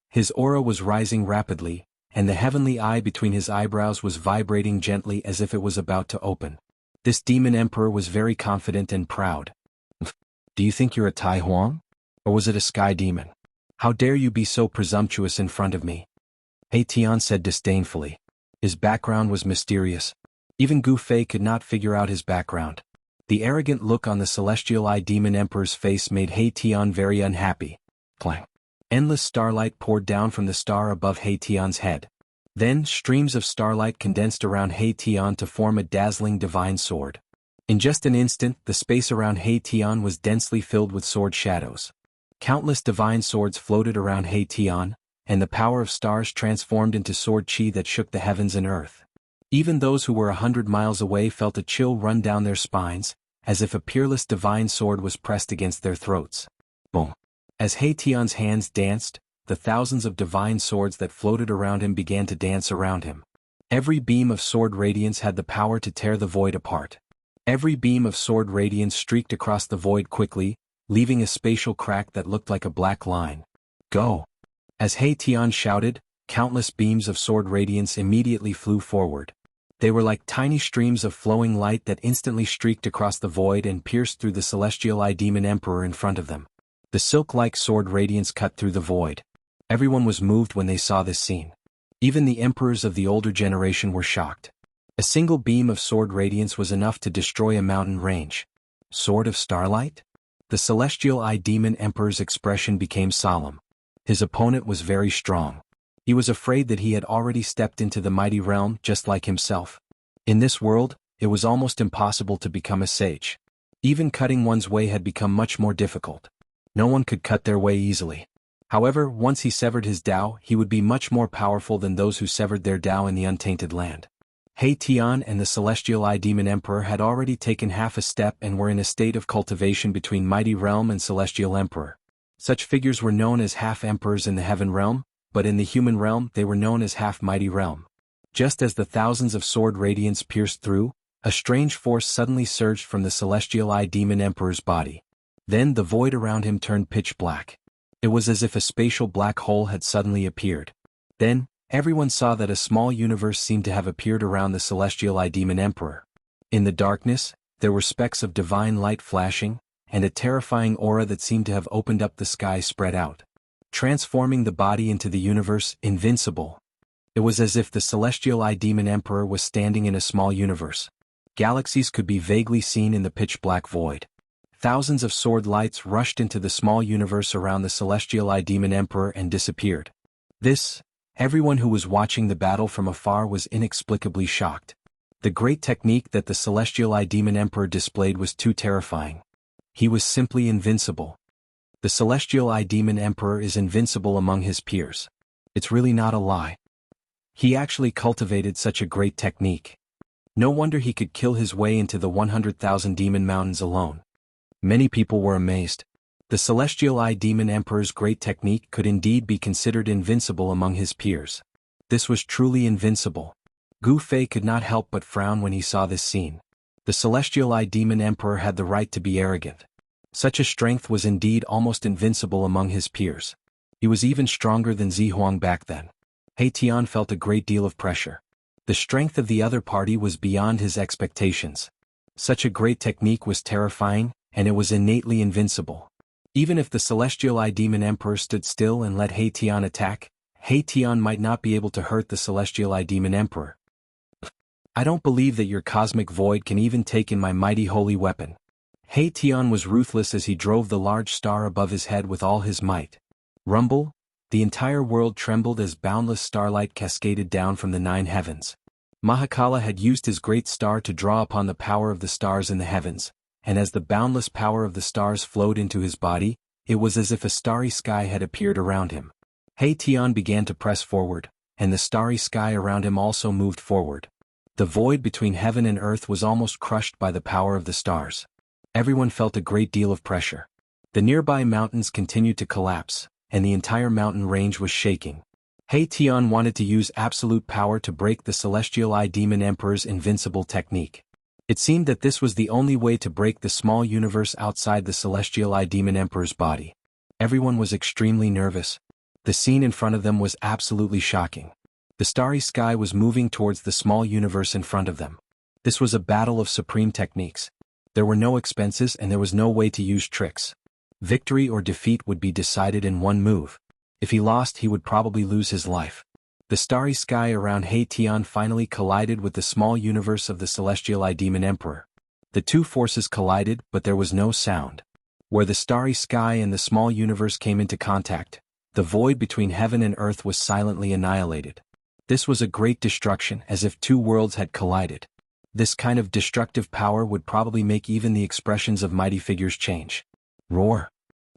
His aura was rising rapidly, and the heavenly eye between his eyebrows was vibrating gently as if it was about to open. This demon emperor was very confident and proud. Do you think you're a Tai Huang? Or was it a sky demon? How dare you be so presumptuous in front of me? He Tian said disdainfully. His background was mysterious. Even Gu Fei could not figure out his background. The arrogant look on the celestial eye demon emperor's face made He Tian very unhappy. Clang. Endless starlight poured down from the star above He Tian's head. Then, streams of starlight condensed around He Tian to form a dazzling divine sword. In just an instant, the space around He Tian was densely filled with sword shadows. Countless divine swords floated around He Tian, and the power of stars transformed into sword chi that shook the heavens and earth. Even those who were 100 miles away felt a chill run down their spines, as if a peerless divine sword was pressed against their throats. Boom. As He Tian's hands danced, the thousands of divine swords that floated around him began to dance around him. Every beam of sword radiance had the power to tear the void apart. Every beam of sword radiance streaked across the void quickly, leaving a spatial crack that looked like a black line. Go! As He Tian shouted, countless beams of sword radiance immediately flew forward. They were like tiny streams of flowing light that instantly streaked across the void and pierced through the celestial eye demon emperor in front of them. The silk-like sword radiance cut through the void. Everyone was moved when they saw this scene. Even the emperors of the older generation were shocked. A single beam of sword radiance was enough to destroy a mountain range. Sword of starlight? The celestial eye demon emperor's expression became solemn. His opponent was very strong. He was afraid that he had already stepped into the mighty realm just like himself. In this world, it was almost impossible to become a sage. Even cutting one's way had become much more difficult. No one could cut their way easily. However, once he severed his Tao, he would be much more powerful than those who severed their Tao in the untainted land. He Tian and the celestial eye demon emperor had already taken half a step and were in a state of cultivation between mighty realm and celestial emperor. Such figures were known as half-emperors in the heaven realm, but in the human realm they were known as half-mighty realm. Just as the thousands of sword radiance pierced through, a strange force suddenly surged from the celestial eye demon emperor's body. Then the void around him turned pitch black. It was as if a spatial black hole had suddenly appeared. Then, everyone saw that a small universe seemed to have appeared around the celestial eye demon emperor. In the darkness, there were specks of divine light flashing, and a terrifying aura that seemed to have opened up the sky spread out, transforming the body into the universe, invincible. It was as if the celestial eye demon emperor was standing in a small universe. Galaxies could be vaguely seen in the pitch-black void. Thousands of sword lights rushed into the small universe around the celestial eye demon emperor and disappeared. Everyone who was watching the battle from afar was inexplicably shocked. The great technique that the celestial eye demon emperor displayed was too terrifying. He was simply invincible. The celestial eye demon emperor is invincible among his peers. It's really not a lie. He actually cultivated such a great technique. No wonder he could kill his way into the 100,000 demon mountains alone. Many people were amazed. The celestial eye demon emperor's great technique could indeed be considered invincible among his peers. This was truly invincible. Gu Fei could not help but frown when he saw this scene. The celestial eye demon emperor had the right to be arrogant. Such a strength was indeed almost invincible among his peers. He was even stronger than Zi Huang back then. He Tian felt a great deal of pressure. The strength of the other party was beyond his expectations. Such a great technique was terrifying, and it was innately invincible. Even if the celestial eye demon emperor stood still and let He Tian attack, He Tian might not be able to hurt the celestial eye demon emperor. I don't believe that your cosmic void can even take in my mighty holy weapon. He Tian was ruthless as he drove the large star above his head with all his might. Rumble, the entire world trembled as boundless starlight cascaded down from the 9 heavens. Mahakala had used his great star to draw upon the power of the stars in the heavens, and as the boundless power of the stars flowed into his body, it was as if a starry sky had appeared around him. He Tian began to press forward, and the starry sky around him also moved forward. The void between heaven and earth was almost crushed by the power of the stars. Everyone felt a great deal of pressure. The nearby mountains continued to collapse, and the entire mountain range was shaking. He Tian wanted to use absolute power to break the Celestial Eye Demon Emperor's invincible technique. It seemed that this was the only way to break the small universe outside the Celestial Eye Demon Emperor's body. Everyone was extremely nervous. The scene in front of them was absolutely shocking. The starry sky was moving towards the small universe in front of them. This was a battle of supreme techniques. There were no expenses and there was no way to use tricks. Victory or defeat would be decided in one move. If he lost, he would probably lose his life. The starry sky around He Tian finally collided with the small universe of the Celestial Eye Demon Emperor. The two forces collided, but there was no sound. Where the starry sky and the small universe came into contact, the void between heaven and earth was silently annihilated. This was a great destruction, as if two worlds had collided. This kind of destructive power would probably make even the expressions of mighty figures change. Roar!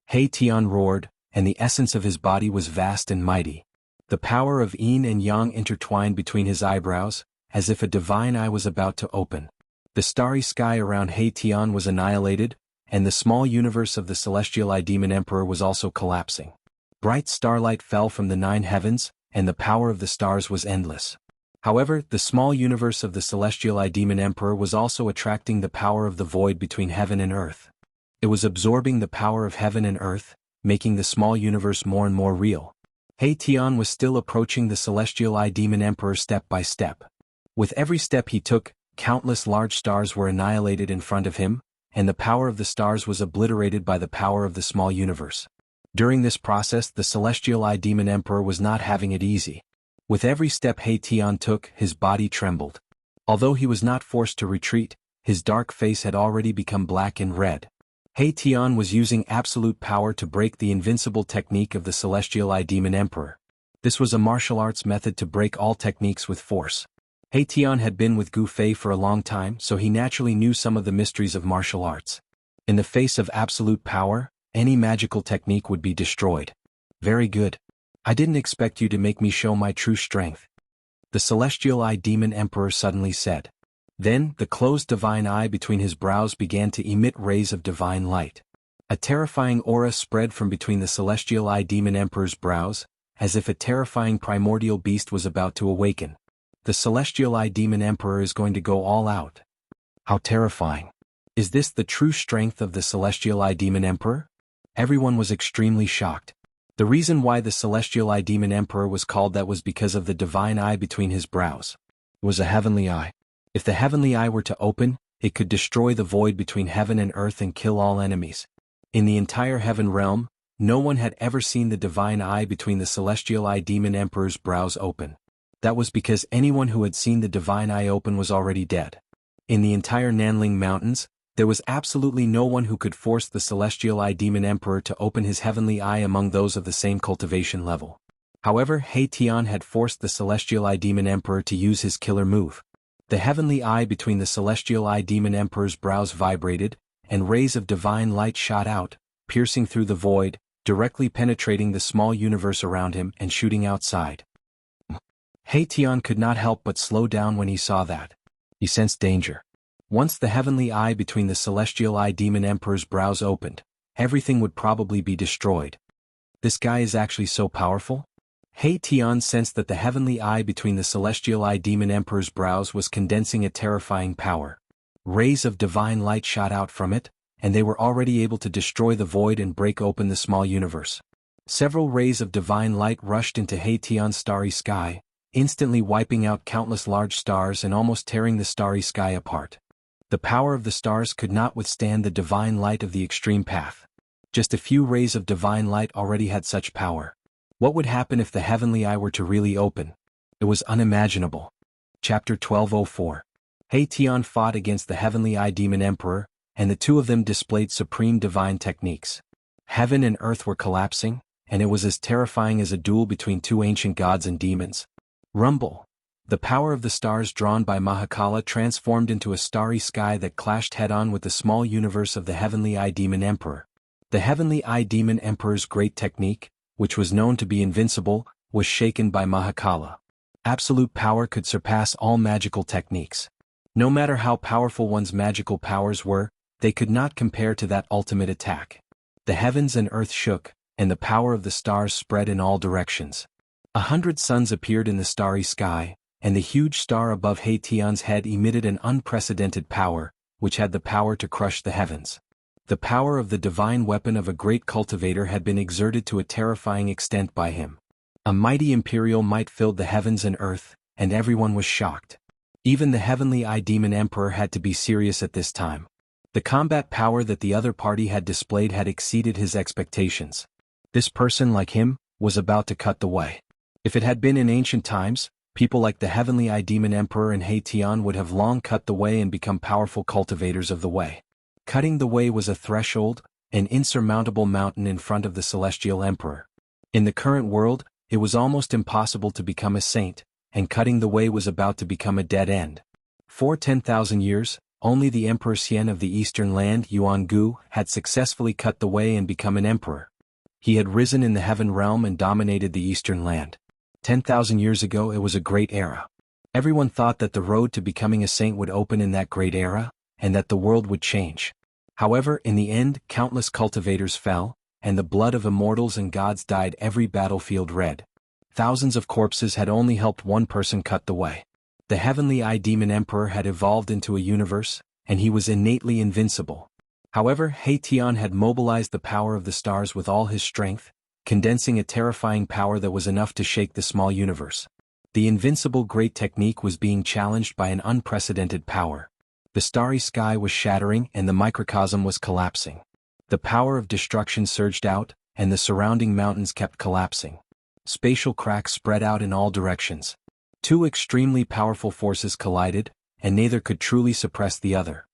He Tian roared, and the essence of his body was vast and mighty. The power of yin and yang intertwined between his eyebrows, as if a divine eye was about to open. The starry sky around He Tian was annihilated, and the small universe of the Celestial Eye Demon Emperor was also collapsing. Bright starlight fell from the 9 heavens, and the power of the stars was endless. However, the small universe of the Celestial Eye Demon Emperor was also attracting the power of the void between heaven and earth. It was absorbing the power of heaven and earth, making the small universe more and more real. He Tian was still approaching the Celestial Eye Demon Emperor step by step. With every step he took, countless large stars were annihilated in front of him, and the power of the stars was obliterated by the power of the small universe. During this process, the Celestial Eye Demon Emperor was not having it easy. With every step He Tian took, his body trembled. Although he was not forced to retreat, his dark face had already become black and red. He Tian was using absolute power to break the invincible technique of the Celestial Eye Demon Emperor. This was a martial arts method to break all techniques with force. He Tian had been with Gu Fei for a long time, so he naturally knew some of the mysteries of martial arts. In the face of absolute power, any magical technique would be destroyed. Very good. I didn't expect you to make me show my true strength, the Celestial Eye Demon Emperor suddenly said. Then, the closed divine eye between his brows began to emit rays of divine light. A terrifying aura spread from between the Celestial Eye Demon Emperor's brows, as if a terrifying primordial beast was about to awaken. The Celestial Eye Demon Emperor is going to go all out. How terrifying. Is this the true strength of the Celestial Eye Demon Emperor? Everyone was extremely shocked. The reason why the Celestial Eye Demon Emperor was called that was because of the divine eye between his brows. It was a heavenly eye. If the heavenly eye were to open, it could destroy the void between heaven and earth and kill all enemies. In the entire heaven realm, no one had ever seen the divine eye between the Celestial Eye Demon Emperor's brows open. That was because anyone who had seen the divine eye open was already dead. In the entire Nanling Mountains, there was absolutely no one who could force the Celestial Eye Demon Emperor to open his heavenly eye among those of the same cultivation level. However, He Tian had forced the Celestial Eye Demon Emperor to use his killer move. The heavenly eye between the Celestial Eye Demon Emperor's brows vibrated, and rays of divine light shot out, piercing through the void, directly penetrating the small universe around him and shooting outside. He Tian could not help but slow down when he saw that. He sensed danger. Once the heavenly eye between the Celestial Eye Demon Emperor's brows opened, everything would probably be destroyed. This guy is actually so powerful? He Tian sensed that the heavenly eye between the Celestial Eye Demon Emperor's brows was condensing a terrifying power. Rays of divine light shot out from it, and they were already able to destroy the void and break open the small universe. Several rays of divine light rushed into He Tian's starry sky, instantly wiping out countless large stars and almost tearing the starry sky apart. The power of the stars could not withstand the divine light of the extreme path. Just a few rays of divine light already had such power. What would happen if the heavenly eye were to really open? It was unimaginable. Chapter 1204. He Tian fought against the heavenly eye demon emperor, and the two of them displayed supreme divine techniques. Heaven and earth were collapsing, and it was as terrifying as a duel between two ancient gods and demons. Rumble. The power of the stars drawn by Mahakala transformed into a starry sky that clashed head-on with the small universe of the Heavenly Eye Demon Emperor. The Heavenly Eye Demon Emperor's great technique, which was known to be invincible, was shaken by Mahakala. Absolute power could surpass all magical techniques. No matter how powerful one's magical powers were, they could not compare to that ultimate attack. The heavens and earth shook, and the power of the stars spread in all directions. 100 suns appeared in the starry sky, and the huge star above Haitian's head emitted an unprecedented power, which had the power to crush the heavens. The power of the divine weapon of a great cultivator had been exerted to a terrifying extent by him. A mighty imperial might filled the heavens and earth, and everyone was shocked. Even the Heavenly Eye Demon Emperor had to be serious at this time. The combat power that the other party had displayed had exceeded his expectations. This person, like him, was about to cut the way. If it had been in ancient times, people like the Heavenly Eye Demon Emperor and Haitian would have long cut the way and become powerful cultivators of the way. Cutting the way was a threshold, an insurmountable mountain in front of the Celestial Emperor. In the current world, it was almost impossible to become a saint, and cutting the way was about to become a dead end. For 10,000 years, only the Emperor Xian of the eastern land, Jianghu, had successfully cut the way and become an emperor. He had risen in the heaven realm and dominated the eastern land. 10,000 years ago it was a great era. Everyone thought that the road to becoming a saint would open in that great era, and that the world would change. However, in the end, countless cultivators fell, and the blood of immortals and gods dyed every battlefield red. Thousands of corpses had only helped one person cut the way. The Heavenly Eye Demon Emperor had evolved into a universe, and he was innately invincible. However, Haitian had mobilized the power of the stars with all his strength, condensing a terrifying power that was enough to shake the small universe. The invincible great technique was being challenged by an unprecedented power. The starry sky was shattering and the microcosm was collapsing. The power of destruction surged out, and the surrounding mountains kept collapsing. Spatial cracks spread out in all directions. Two extremely powerful forces collided, and neither could truly suppress the other.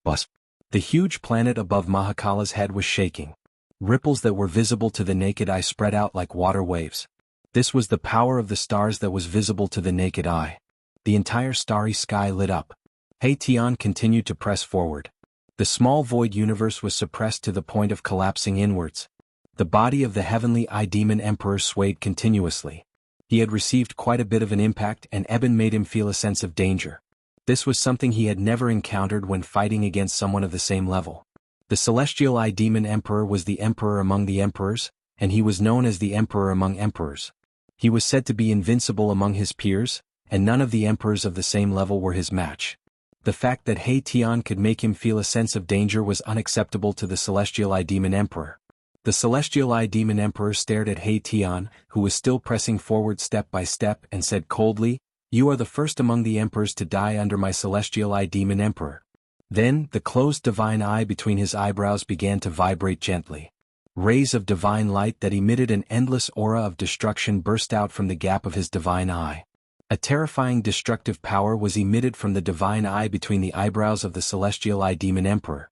Bus. The huge planet above Mahakala's head was shaking. Ripples that were visible to the naked eye spread out like water waves. This was the power of the stars that was visible to the naked eye. The entire starry sky lit up. Haitian continued to press forward. The small void universe was suppressed to the point of collapsing inwards. The body of the Heavenly Eye Demon Emperor swayed continuously. He had received quite a bit of an impact, and Eben made him feel a sense of danger. This was something he had never encountered when fighting against someone of the same level. The Celestial Eye Demon Emperor was the emperor among the emperors, and he was known as the emperor among emperors. He was said to be invincible among his peers, and none of the emperors of the same level were his match. The fact that Haitian could make him feel a sense of danger was unacceptable to the Celestial Eye Demon Emperor. The Celestial Eye Demon Emperor stared at Haitian, who was still pressing forward step by step, and said coldly, "You are the first among the emperors to die under my Celestial Eye Demon Emperor." Then, the closed divine eye between his eyebrows began to vibrate gently. Rays of divine light that emitted an endless aura of destruction burst out from the gap of his divine eye. A terrifying destructive power was emitted from the divine eye between the eyebrows of the Celestial Eye Demon Emperor.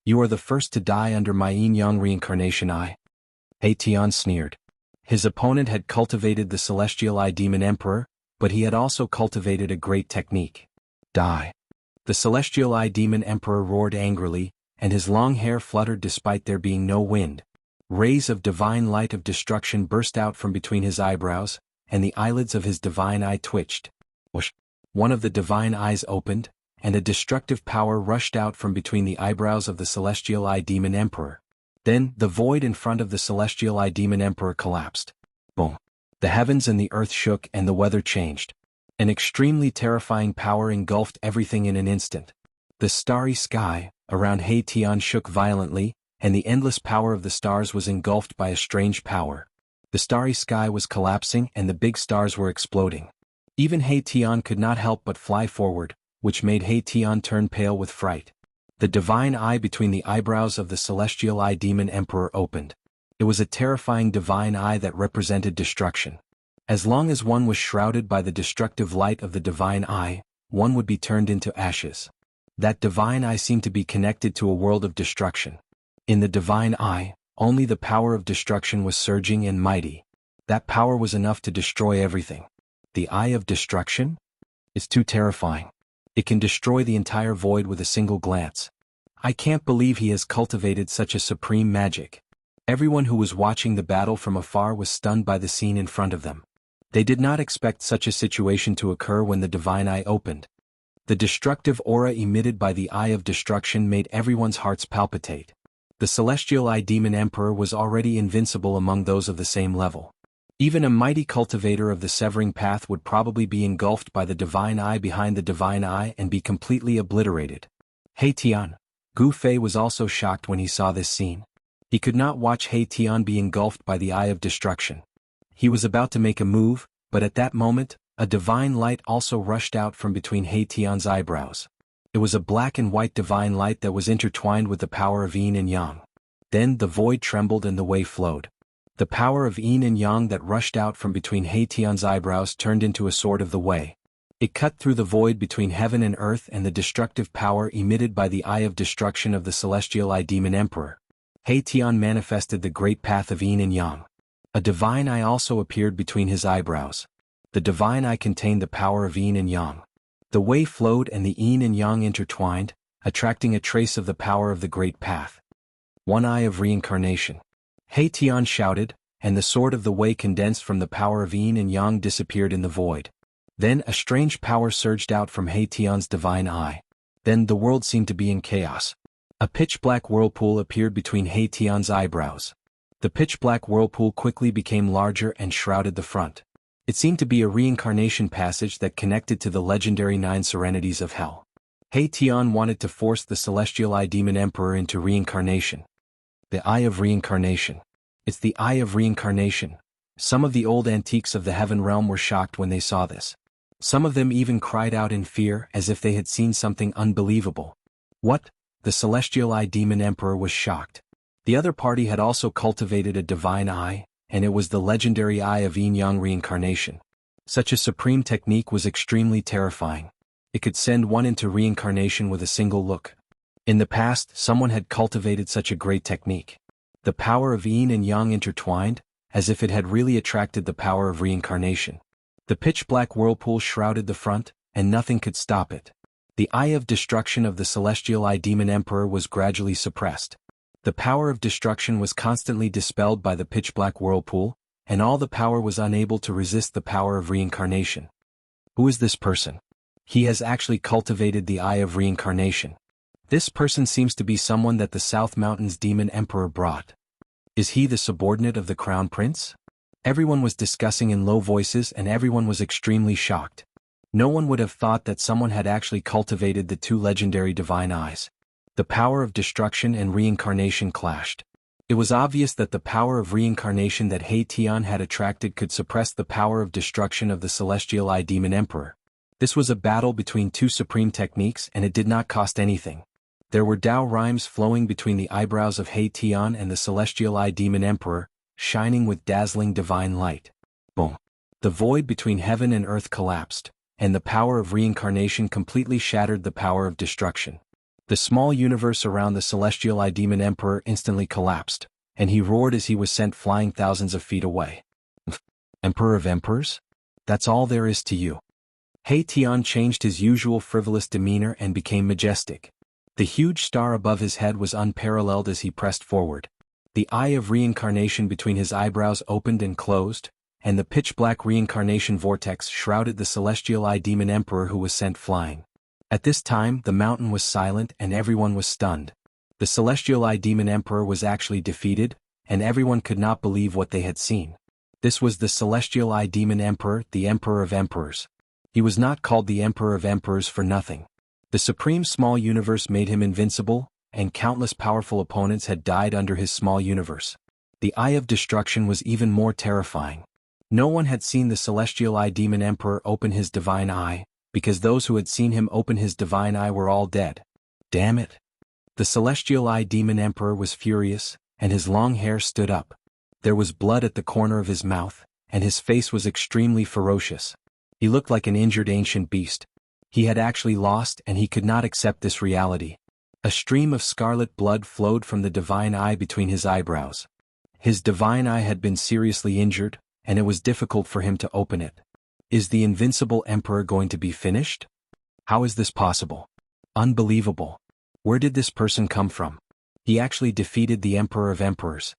"You are the first to die under my yin-yang reincarnation eye." Haitian sneered. His opponent had cultivated the Celestial Eye Demon Emperor, but he had also cultivated a great technique. Die. The Celestial Eye Demon Emperor roared angrily, and his long hair fluttered despite there being no wind. Rays of divine light of destruction burst out from between his eyebrows, and the eyelids of his divine eye twitched. Whoosh! One of the divine eyes opened, and a destructive power rushed out from between the eyebrows of the Celestial Eye Demon Emperor. Then, the void in front of the Celestial Eye Demon Emperor collapsed. Boom! The heavens and the earth shook and the weather changed. An extremely terrifying power engulfed everything in an instant. The starry sky around Haitian shook violently, and the endless power of the stars was engulfed by a strange power. The starry sky was collapsing and the big stars were exploding. Even Haitian could not help but fly forward, which made Haitian turn pale with fright. The divine eye between the eyebrows of the Celestial Eye Demon Emperor opened. It was a terrifying divine eye that represented destruction. As long as one was shrouded by the destructive light of the divine eye, one would be turned into ashes. That divine eye seemed to be connected to a world of destruction. In the divine eye, only the power of destruction was surging and mighty. That power was enough to destroy everything. The Eye of Destruction? It's too terrifying. It can destroy the entire void with a single glance. I can't believe he has cultivated such a supreme magic. Everyone who was watching the battle from afar was stunned by the scene in front of them. They did not expect such a situation to occur when the divine eye opened. The destructive aura emitted by the Eye of Destruction made everyone's hearts palpitate. The celestial eye demon emperor was already invincible among those of the same level. Even a mighty cultivator of the severing path would probably be engulfed by the divine eye behind the divine eye and be completely obliterated. He Tian. Gu Fei was also shocked when he saw this scene. He could not watch He Tian be engulfed by the Eye of Destruction. He was about to make a move, but at that moment, a divine light also rushed out from between He Tian's eyebrows. It was a black and white divine light that was intertwined with the power of yin and yang. Then the void trembled and the way flowed. The power of yin and yang that rushed out from between He Tian's eyebrows turned into a sword of the way. It cut through the void between heaven and earth and the destructive power emitted by the Eye of Destruction of the celestial eye demon emperor. He Tian manifested the great path of yin and yang. A divine eye also appeared between his eyebrows. The divine eye contained the power of yin and yang. The way flowed and the yin and yang intertwined, attracting a trace of the power of the great path. One eye of reincarnation. He Tian shouted, and the sword of the way condensed from the power of yin and yang disappeared in the void. Then a strange power surged out from He Tian's divine eye. Then the world seemed to be in chaos. A pitch-black whirlpool appeared between He Tian's eyebrows. The pitch-black whirlpool quickly became larger and shrouded the front. It seemed to be a reincarnation passage that connected to the legendary 9 serenities of hell. He Tian wanted to force the celestial eye demon emperor into reincarnation. The Eye of Reincarnation. It's the Eye of Reincarnation. Some of the old antiques of the heaven realm were shocked when they saw this. Some of them even cried out in fear as if they had seen something unbelievable. What? The celestial eye demon emperor was shocked. The other party had also cultivated a divine eye, and it was the legendary Eye of Yin-Yang Reincarnation. Such a supreme technique was extremely terrifying. It could send one into reincarnation with a single look. In the past, someone had cultivated such a great technique. The power of yin and yang intertwined, as if it had really attracted the power of reincarnation. The pitch-black whirlpool shrouded the front, and nothing could stop it. The Eye of Destruction of the celestial eye demon emperor was gradually suppressed. The power of destruction was constantly dispelled by the pitch-black whirlpool, and all the power was unable to resist the power of reincarnation. Who is this person? He has actually cultivated the Eye of Reincarnation. This person seems to be someone that the South Mountains demon emperor brought. Is he the subordinate of the crown prince? Everyone was discussing in low voices and everyone was extremely shocked. No one would have thought that someone had actually cultivated the 2 legendary divine eyes. The power of destruction and reincarnation clashed. It was obvious that the power of reincarnation that He Tian had attracted could suppress the power of destruction of the celestial eye demon emperor. This was a battle between 2 supreme techniques and it did not cost anything. There were Tao rhymes flowing between the eyebrows of He Tian and the celestial eye demon emperor, shining with dazzling divine light. Boom! The void between heaven and earth collapsed, and the power of reincarnation completely shattered the power of destruction. The small universe around the celestial eye demon emperor instantly collapsed, and he roared as he was sent flying thousands of feet away. Emperor of Emperors? That's all there is to you. He Tian changed his usual frivolous demeanor and became majestic. The huge star above his head was unparalleled as he pressed forward. The Eye of Reincarnation between his eyebrows opened and closed, and the pitch-black reincarnation vortex shrouded the celestial eye demon emperor who was sent flying. At this time, the mountain was silent and everyone was stunned. The celestial eye demon emperor was actually defeated, and everyone could not believe what they had seen. This was the celestial eye demon emperor, the emperor of emperors. He was not called the emperor of emperors for nothing. The supreme small universe made him invincible, and countless powerful opponents had died under his small universe. The Eye of Destruction was even more terrifying. No one had seen the celestial eye demon emperor open his divine eye, because those who had seen him open his divine eye were all dead. Damn it! The celestial eye demon emperor was furious, and his long hair stood up. There was blood at the corner of his mouth, and his face was extremely ferocious. He looked like an injured ancient beast. He had actually lost and he could not accept this reality. A stream of scarlet blood flowed from the divine eye between his eyebrows. His divine eye had been seriously injured, and it was difficult for him to open it. Is the invincible emperor going to be finished? How is this possible? Unbelievable. Where did this person come from? He actually defeated the Emperor of Emperors.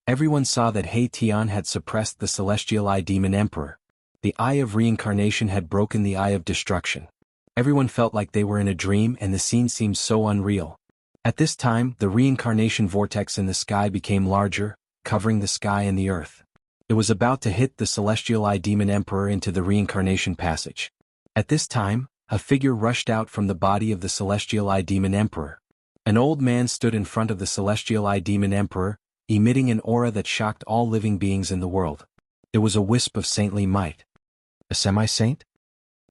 Everyone saw that He Tian had suppressed the celestial eye demon emperor. The eye of reincarnation had broken the eye of destruction. Everyone felt like they were in a dream and the scene seemed so unreal. At this time, the reincarnation vortex in the sky became larger, covering the sky and the earth. It was about to hit the celestial eye demon emperor into the reincarnation passage. At this time, a figure rushed out from the body of the celestial eye demon emperor. An old man stood in front of the celestial eye demon emperor, emitting an aura that shocked all living beings in the world. It was a wisp of saintly might. A semi-saint?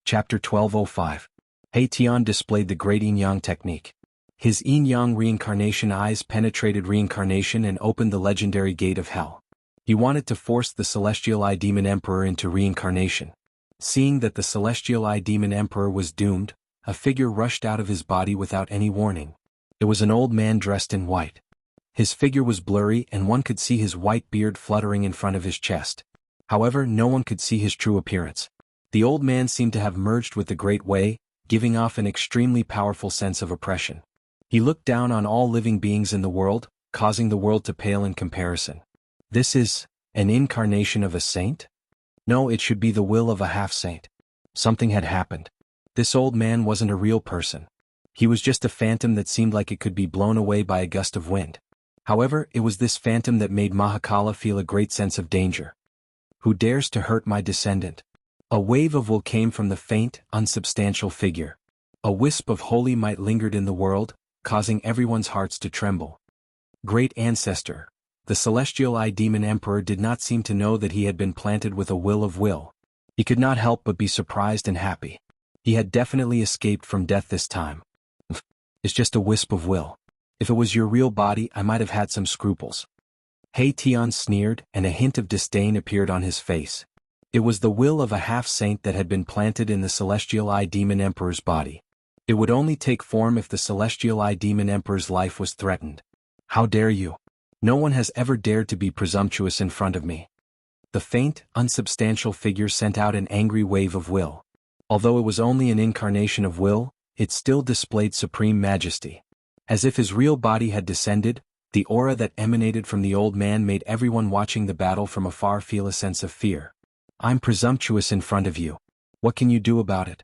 Chapter 1205. He Tian displayed the great yin-yang technique. His yin-yang reincarnation eyes penetrated reincarnation and opened the legendary gate of hell. He wanted to force the celestial eye demon emperor into reincarnation. Seeing that the celestial eye demon emperor was doomed, a figure rushed out of his body without any warning. It was an old man dressed in white. His figure was blurry and one could see his white beard fluttering in front of his chest. However, no one could see his true appearance. The old man seemed to have merged with the Great Way, giving off an extremely powerful sense of oppression. He looked down on all living beings in the world, causing the world to pale in comparison. This is an incarnation of a saint? No, it should be the will of a half-saint. Something had happened. This old man wasn't a real person. He was just a phantom that seemed like it could be blown away by a gust of wind. However, it was this phantom that made Mahakala feel a great sense of danger. Who dares to hurt my descendant? A wave of will came from the faint, unsubstantial figure. A wisp of holy might lingered in the world, causing everyone's hearts to tremble. Great ancestor. The celestial eye demon emperor did not seem to know that he had been planted with a will. He could not help but be surprised and happy. He had definitely escaped from death this time. It's just a wisp of will. If it was your real body, I might have had some scruples. He Tian sneered, and a hint of disdain appeared on his face. It was the will of a half-saint that had been planted in the celestial eye demon emperor's body. It would only take form if the celestial eye demon emperor's life was threatened. How dare you? No one has ever dared to be presumptuous in front of me. The faint, unsubstantial figure sent out an angry wave of will. Although it was only an incarnation of will, it still displayed supreme majesty. As if his real body had descended, the aura that emanated from the old man made everyone watching the battle from afar feel a sense of fear. I'm presumptuous in front of you. What can you do about it?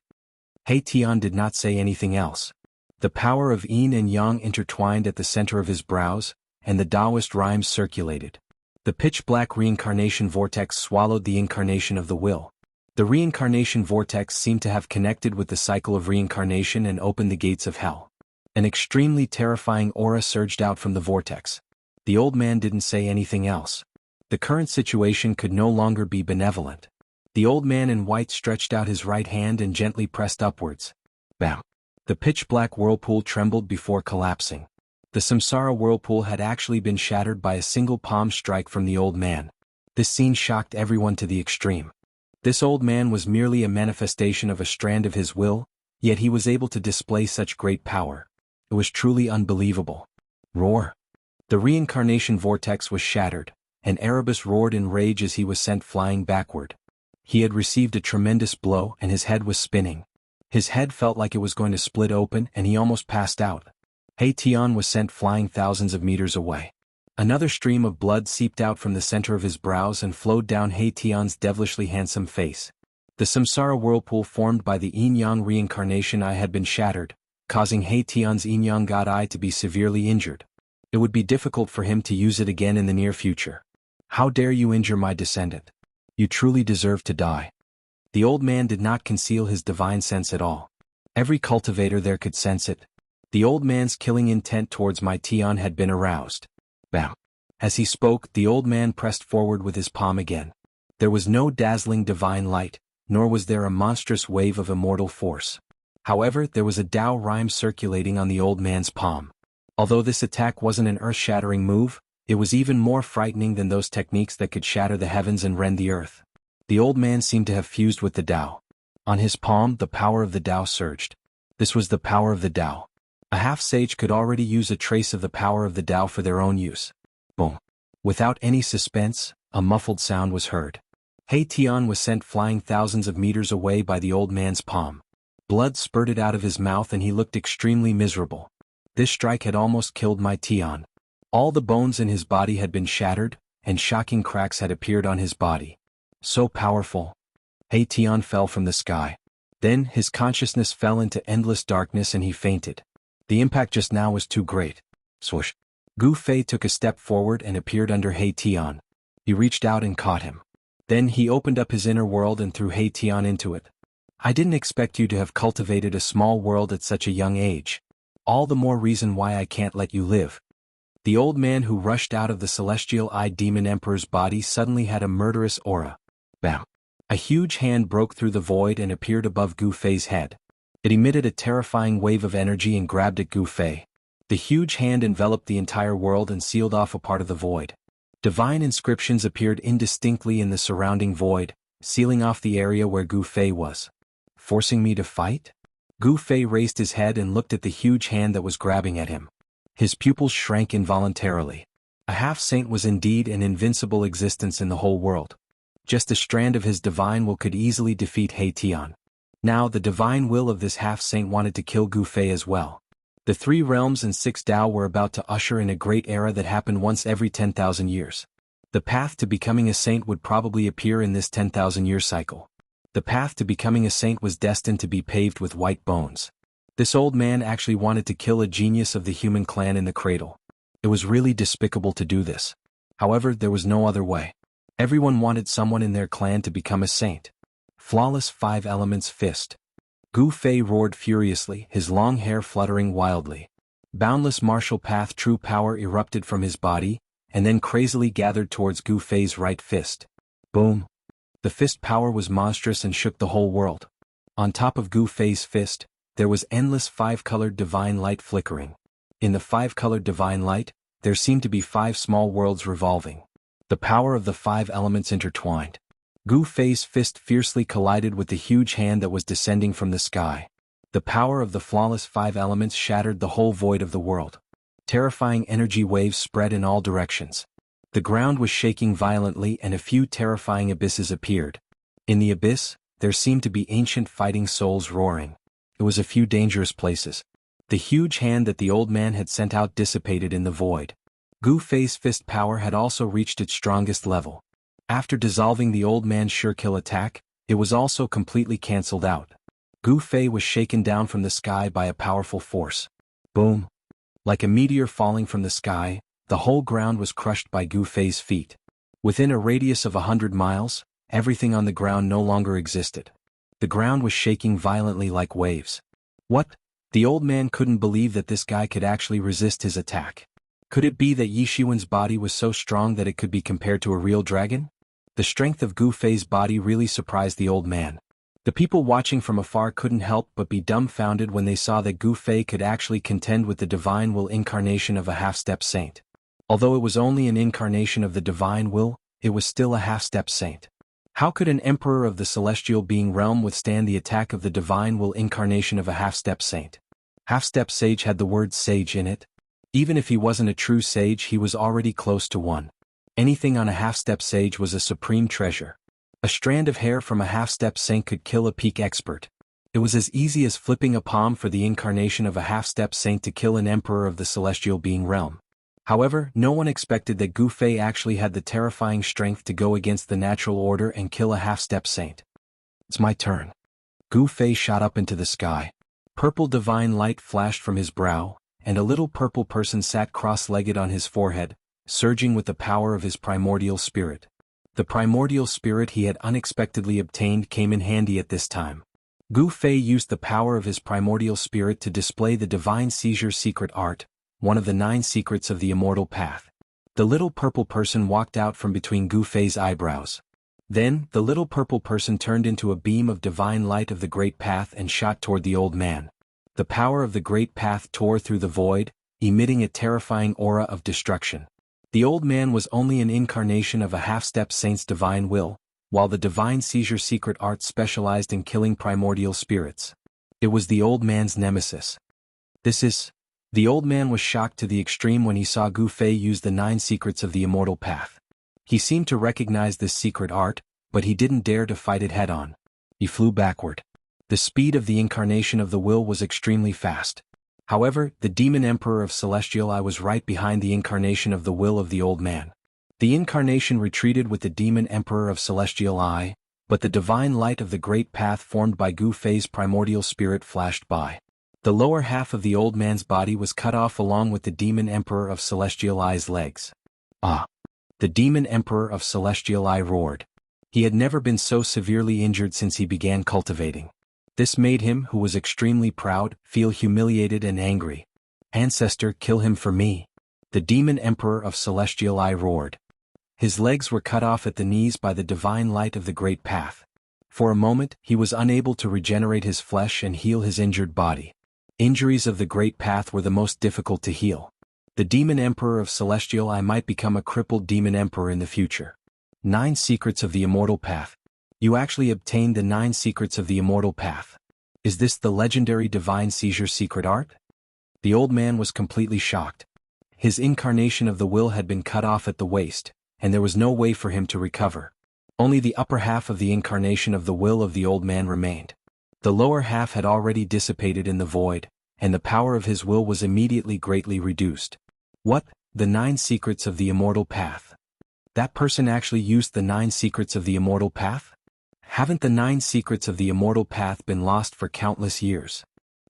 He Tian did not say anything else. The power of yin and yang intertwined at the center of his brows, and the Taoist rhymes circulated. The pitch-black reincarnation vortex swallowed the incarnation of the will. The reincarnation vortex seemed to have connected with the cycle of reincarnation and opened the gates of hell. An extremely terrifying aura surged out from the vortex. The old man didn't say anything else. The current situation could no longer be benevolent. The old man in white stretched out his right hand and gently pressed upwards. Bam! The pitch-black whirlpool trembled before collapsing. The samsara whirlpool had actually been shattered by a single palm strike from the old man. This scene shocked everyone to the extreme. This old man was merely a manifestation of a strand of his will, yet he was able to display such great power. It was truly unbelievable. Roar! The reincarnation vortex was shattered, and Erebus roared in rage as he was sent flying backward. He had received a tremendous blow and his head was spinning. His head felt like it was going to split open and he almost passed out. He Tian was sent flying thousands of meters away. Another stream of blood seeped out from the center of his brows and flowed down He Tian's devilishly handsome face. The samsara whirlpool formed by the yin-yang reincarnation eye had been shattered, causing He Tian's yin-yang god eye to be severely injured. It would be difficult for him to use it again in the near future. How dare you injure my descendant? You truly deserve to die. The old man did not conceal his divine sense at all. Every cultivator there could sense it. The old man's killing intent towards my Tian had been aroused. Bam! As he spoke, the old man pressed forward with his palm again. There was no dazzling divine light, nor was there a monstrous wave of immortal force. However, there was a Tao rhyme circulating on the old man's palm. Although this attack wasn't an earth-shattering move, it was even more frightening than those techniques that could shatter the heavens and rend the earth. The old man seemed to have fused with the Tao. On his palm, the power of the Tao surged. This was the power of the Tao. A half-sage could already use a trace of the power of the Tao for their own use. Boom! Without any suspense, a muffled sound was heard. He Tian was sent flying thousands of meters away by the old man's palm. Blood spurted out of his mouth and he looked extremely miserable. This strike had almost killed my Tian. All the bones in his body had been shattered, and shocking cracks had appeared on his body. So powerful. He Tian fell from the sky. Then his consciousness fell into endless darkness and he fainted. The impact just now was too great. Swoosh. Gu Fei took a step forward and appeared under He Tian. He reached out and caught him. Then he opened up his inner world and threw He Tian into it. I didn't expect you to have cultivated a small world at such a young age. All the more reason why I can't let you live. The old man who rushed out of the celestial-eyed demon emperor's body suddenly had a murderous aura. Bam! A huge hand broke through the void and appeared above Gu Fei's head. It emitted a terrifying wave of energy and grabbed at Gu Fei. The huge hand enveloped the entire world and sealed off a part of the void. Divine inscriptions appeared indistinctly in the surrounding void, sealing off the area where Gu Fei was. Forcing me to fight? Gu Fei raised his head and looked at the huge hand that was grabbing at him. His pupils shrank involuntarily. A half-saint was indeed an invincible existence in the whole world. Just a strand of his divine will could easily defeat He Tian. Now the divine will of this half-saint wanted to kill Gu Fei as well. The 3 realms and 6 Dao were about to usher in a great era that happened once every 10,000 years. The path to becoming a saint would probably appear in this 10,000-year cycle. The path to becoming a saint was destined to be paved with white bones. This old man actually wanted to kill a genius of the human clan in the cradle. It was really despicable to do this. However, there was no other way. Everyone wanted someone in their clan to become a saint. Flawless 5 elements fist. Gu Fei roared furiously, his long hair fluttering wildly. Boundless martial path true power erupted from his body, and then crazily gathered towards Gu Fei's right fist. Boom! The fist power was monstrous and shook the whole world. On top of Gu Fei's fist, there was endless 5-colored divine light flickering. In the 5-colored divine light, there seemed to be 5 small worlds revolving. The power of the 5 elements intertwined. Gu Fei's fist fiercely collided with the huge hand that was descending from the sky. The power of the flawless 5 elements shattered the whole void of the world. Terrifying energy waves spread in all directions. The ground was shaking violently and a few terrifying abysses appeared. In the abyss, there seemed to be ancient fighting souls roaring. It was a few dangerous places. The huge hand that the old man had sent out dissipated in the void. Gu Fei's fist power had also reached its strongest level. After dissolving the old man's sure-kill attack, it was also completely cancelled out. Gu Fei was shaken down from the sky by a powerful force. Boom! Like a meteor falling from the sky, the whole ground was crushed by Gu Fei's feet. Within a radius of 100 miles, everything on the ground no longer existed. The ground was shaking violently like waves. What? The old man couldn't believe that this guy could actually resist his attack. Could it be that Yi Shiwen's body was so strong that it could be compared to a real dragon? The strength of Gu Fei's body really surprised the old man. The people watching from afar couldn't help but be dumbfounded when they saw that Gu Fei could actually contend with the divine will incarnation of a half-step saint. Although it was only an incarnation of the divine will, it was still a half-step saint. How could an emperor of the celestial being realm withstand the attack of the divine will incarnation of a half-step saint? Half-step sage had the word sage in it. Even if he wasn't a true sage, he was already close to one. Anything on a half-step sage was a supreme treasure. A strand of hair from a half-step saint could kill a peak expert. It was as easy as flipping a palm for the incarnation of a half-step saint to kill an emperor of the celestial being realm. However, no one expected that Gu Fei actually had the terrifying strength to go against the natural order and kill a half-step saint. It's my turn. Gu Fei shot up into the sky. Purple divine light flashed from his brow, and a little purple person sat cross-legged on his forehead, surging with the power of his primordial spirit. The primordial spirit he had unexpectedly obtained came in handy at this time. Gu Fei used the power of his primordial spirit to display the divine seizure secret art, one of the 9 secrets of the immortal path. The little purple person walked out from between Gu Fei's eyebrows. Then, the little purple person turned into a beam of divine light of the great path and shot toward the old man. The power of the great path tore through the void, emitting a terrifying aura of destruction. The old man was only an incarnation of a half-step saint's divine will, while the divine seizure secret art specialized in killing primordial spirits. It was the old man's nemesis. The old man was shocked to the extreme when he saw Gu Fei use the 9 secrets of the immortal path. He seemed to recognize this secret art, but he didn't dare to fight it head-on. He flew backward. The speed of the incarnation of the will was extremely fast. However, the demon emperor of Celestial Eye was right behind the incarnation of the will of the old man. The incarnation retreated with the demon emperor of Celestial Eye, but the divine light of the great path formed by Gu Fei's primordial spirit flashed by. The lower half of the old man's body was cut off along with the demon emperor of Celestial Eye's legs. Ah! The demon emperor of Celestial Eye roared. He had never been so severely injured since he began cultivating. This made him, who was extremely proud, feel humiliated and angry. Ancestor, kill him for me. The demon emperor of Celestial Eye roared. His legs were cut off at the knees by the divine light of the great path. For a moment, he was unable to regenerate his flesh and heal his injured body. Injuries of the great path were the most difficult to heal. The demon emperor of Celestial Eye might become a crippled demon emperor in the future. 9 Secrets of the Immortal Path. You actually obtained the 9 secrets of the Immortal Path. Is this the legendary divine seizure secret art? The old man was completely shocked. His incarnation of the will had been cut off at the waist, and there was no way for him to recover. Only the upper half of the incarnation of the will of the old man remained. The lower half had already dissipated in the void, and the power of his will was immediately greatly reduced. What? The 9 secrets of the Immortal Path? That person actually used the 9 secrets of the Immortal Path? Haven't the 9 secrets of the Immortal Path been lost for countless years?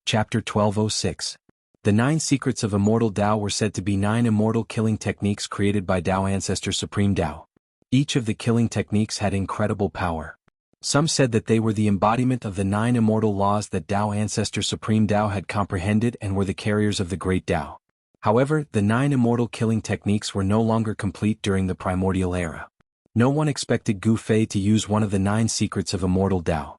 Chapter 1206. The 9 secrets of Immortal Tao were said to be 9 immortal killing techniques created by Tao Ancestor Supreme Tao. Each of the killing techniques had incredible power. Some said that they were the embodiment of the 9 immortal laws that Tao Ancestor Supreme Tao had comprehended and were the carriers of the great Tao. However, the 9 immortal killing techniques were no longer complete during the primordial era. No one expected Gu Fei to use one of the 9 secrets of Immortal Tao.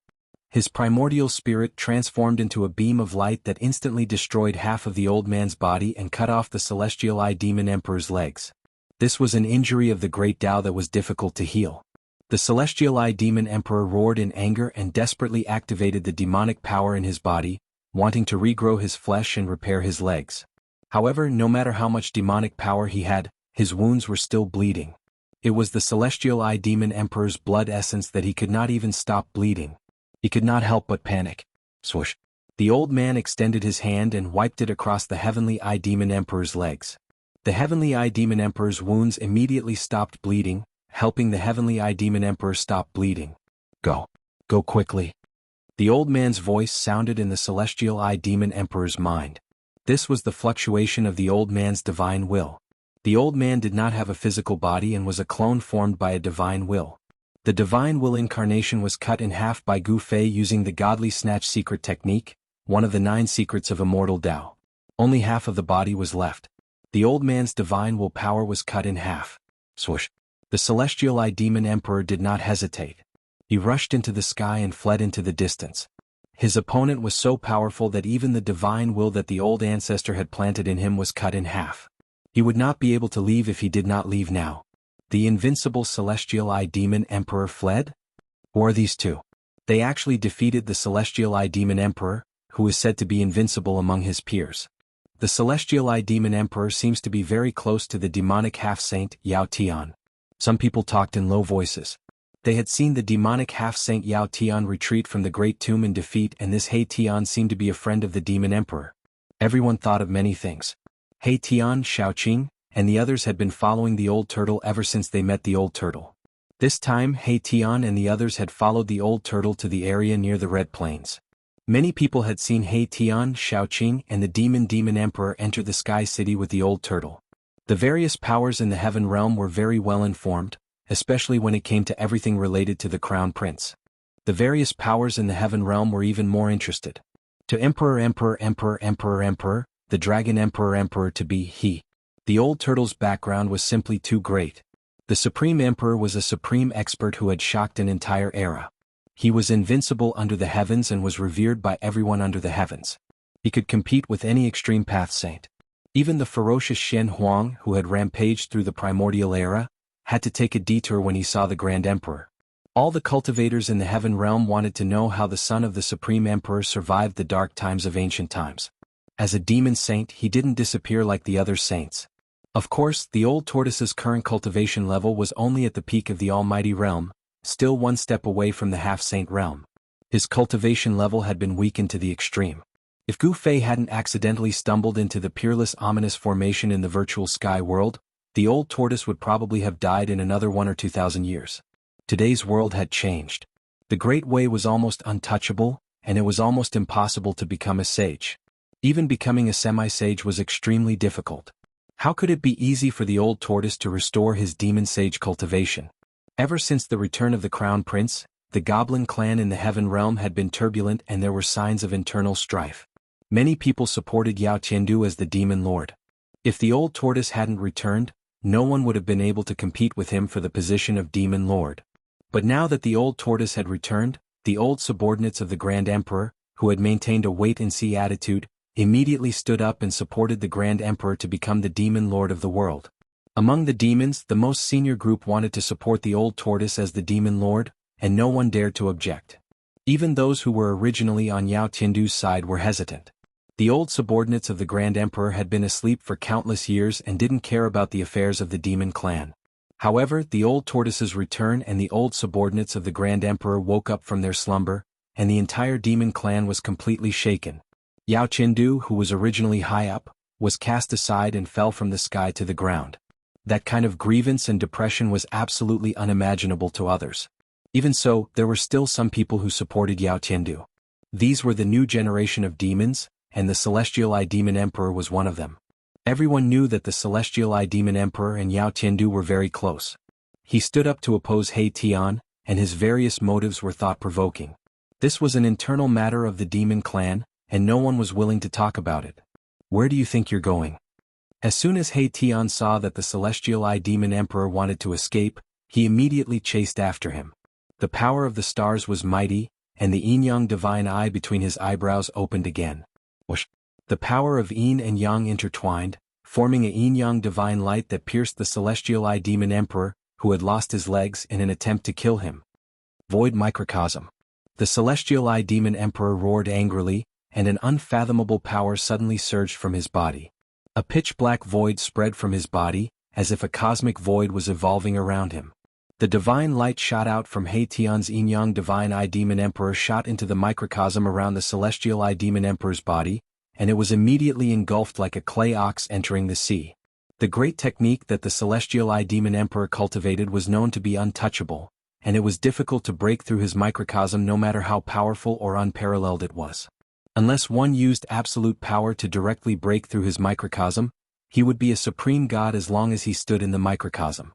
His primordial spirit transformed into a beam of light that instantly destroyed half of the old man's body and cut off the Celestial Eye Demon Emperor's legs. This was an injury of the great Tao that was difficult to heal. The Celestial Eye Demon Emperor roared in anger and desperately activated the demonic power in his body, wanting to regrow his flesh and repair his legs. However, no matter how much demonic power he had, his wounds were still bleeding. It was the Celestial Eye Demon Emperor's blood essence that he could not even stop bleeding. He could not help but panic. Swoosh! The old man extended his hand and wiped it across the Heavenly Eye Demon Emperor's legs. The Heavenly Eye Demon Emperor's wounds immediately stopped bleeding, helping the Heavenly Eye Demon Emperor stop bleeding. Go. Go quickly. The old man's voice sounded in the Celestial Eye Demon Emperor's mind. This was the fluctuation of the old man's divine will. The old man did not have a physical body and was a clone formed by a divine will. The divine will incarnation was cut in half by Gu Fei using the Godly Snatch secret technique, one of the 9 secrets of Immortal Tao. Only half of the body was left. The old man's divine will power was cut in half. Swoosh! The Celestial Eye Demon Emperor did not hesitate. He rushed into the sky and fled into the distance. His opponent was so powerful that even the divine will that the old ancestor had planted in him was cut in half. He would not be able to leave if he did not leave now. The invincible Celestial Eye Demon Emperor fled? Who are these two? They actually defeated the Celestial Eye Demon Emperor, who is said to be invincible among his peers. The Celestial Eye Demon Emperor seems to be very close to the demonic half-saint Yao Tian. Some people talked in low voices. They had seen the demonic half-saint Yao Tian retreat from the Great Tomb in defeat, and this He Tian seemed to be a friend of the Demon Emperor. Everyone thought of many things. He Tian, Shaoqing, and the others had been following the old turtle ever since they met the old turtle. This time He Tian and the others had followed the old turtle to the area near the Red Plains. Many people had seen He Tian, Shaoqing, and the Demon Emperor enter the Sky City with the old turtle. The various powers in the Heaven Realm were very well informed, especially when it came to everything related to the Crown Prince. The various powers in the Heaven Realm were even more interested. To Emperor, the Dragon Emperor to be he. The old turtle's background was simply too great. The Supreme Emperor was a supreme expert who had shocked an entire era. He was invincible under the heavens and was revered by everyone under the heavens. He could compete with any extreme path saint. Even the ferocious Shen Huang, who had rampaged through the primordial era, had to take a detour when he saw the Grand Emperor. All the cultivators in the Heaven Realm wanted to know how the son of the Supreme Emperor survived the dark times of ancient times. As a demon saint, he didn't disappear like the other saints. Of course, the old tortoise's current cultivation level was only at the peak of the Almighty Realm, still one step away from the half-saint realm. His cultivation level had been weakened to the extreme. If Gu Fei hadn't accidentally stumbled into the peerless ominous formation in the virtual sky world, the old tortoise would probably have died in another 1 or 2,000 years. Today's world had changed. The Great Way was almost untouchable, and it was almost impossible to become a sage. Even becoming a semi-sage was extremely difficult. How could it be easy for the old tortoise to restore his demon sage cultivation? Ever since the return of the crown prince, the goblin clan in the heaven realm had been turbulent and there were signs of internal strife. Many people supported Yao Qiandu as the demon lord. If the old tortoise hadn't returned, no one would have been able to compete with him for the position of demon lord. But now that the old tortoise had returned, the old subordinates of the Grand Emperor, who had maintained a wait-and-see attitude, immediately stood up and supported the Grand Emperor to become the demon lord of the world. Among the demons, the most senior group wanted to support the old tortoise as the demon lord, and no one dared to object. Even those who were originally on Yao Qiandu's side were hesitant. The old subordinates of the Grand Emperor had been asleep for countless years and didn't care about the affairs of the demon clan. However, the old tortoise's return and the old subordinates of the Grand Emperor woke up from their slumber, and the entire demon clan was completely shaken. Yao Qiandu, who was originally high up, was cast aside and fell from the sky to the ground. That kind of grievance and depression was absolutely unimaginable to others. Even so, there were still some people who supported Yao Qiandu. These were the new generation of demons, and the Celestial Eye Demon Emperor was one of them. Everyone knew that the Celestial Eye Demon Emperor and Yao Qiandu were very close. He stood up to oppose He Tian, and his various motives were thought-provoking. This was an internal matter of the demon clan, and no one was willing to talk about it. Where do you think you're going? As soon as He Tian saw that the Celestial Eye Demon Emperor wanted to escape, he immediately chased after him. The power of the stars was mighty, and the yin-yang divine eye between his eyebrows opened again. Whoosh! The power of yin and yang intertwined, forming a yin-yang divine light that pierced the Celestial Eye Demon Emperor, who had lost his legs in an attempt to kill him. Void microcosm. The Celestial Eye Demon Emperor roared angrily, and an unfathomable power suddenly surged from his body. A pitch-black void spread from his body, as if a cosmic void was evolving around him. The divine light shot out from He Tian's yin-yang divine eye Demon Emperor shot into the microcosm around the Celestial Eye Demon Emperor's body, and it was immediately engulfed like a clay ox entering the sea. The great technique that the Celestial Eye Demon Emperor cultivated was known to be untouchable, and it was difficult to break through his microcosm no matter how powerful or unparalleled it was. Unless one used absolute power to directly break through his microcosm, he would be a supreme god as long as he stood in the microcosm.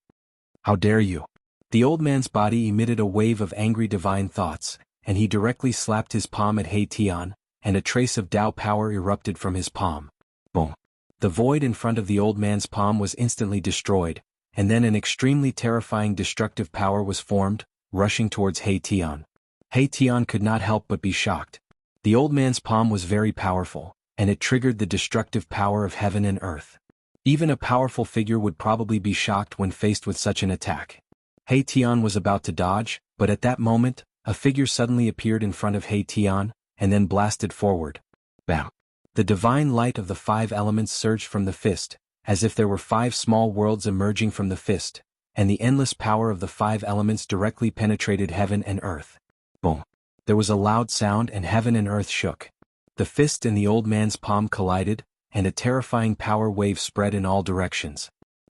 How dare you! The old man's body emitted a wave of angry divine thoughts, and he directly slapped his palm at He Tian, and a trace of Tao power erupted from his palm. Boom! The void in front of the old man's palm was instantly destroyed, and then an extremely terrifying destructive power was formed, rushing towards He Tian. He Tian could not help but be shocked. The old man's palm was very powerful, and it triggered the destructive power of heaven and earth. Even a powerful figure would probably be shocked when faced with such an attack. He Tian was about to dodge, but at that moment, a figure suddenly appeared in front of He Tian, and then blasted forward. Bam! The divine light of the 5 elements surged from the fist, as if there were 5 small worlds emerging from the fist, and the endless power of the 5 elements directly penetrated heaven and earth. Boom! There was a loud sound and heaven and earth shook. The fist and the old man's palm collided, and a terrifying power wave spread in all directions.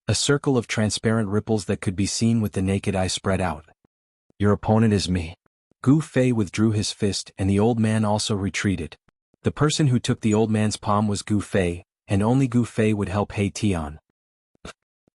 A circle of transparent ripples that could be seen with the naked eye spread out. Your opponent is me. Gu Fei withdrew his fist and the old man also retreated. The person who took the old man's palm was Gu Fei, and only Gu Fei would help He Tian.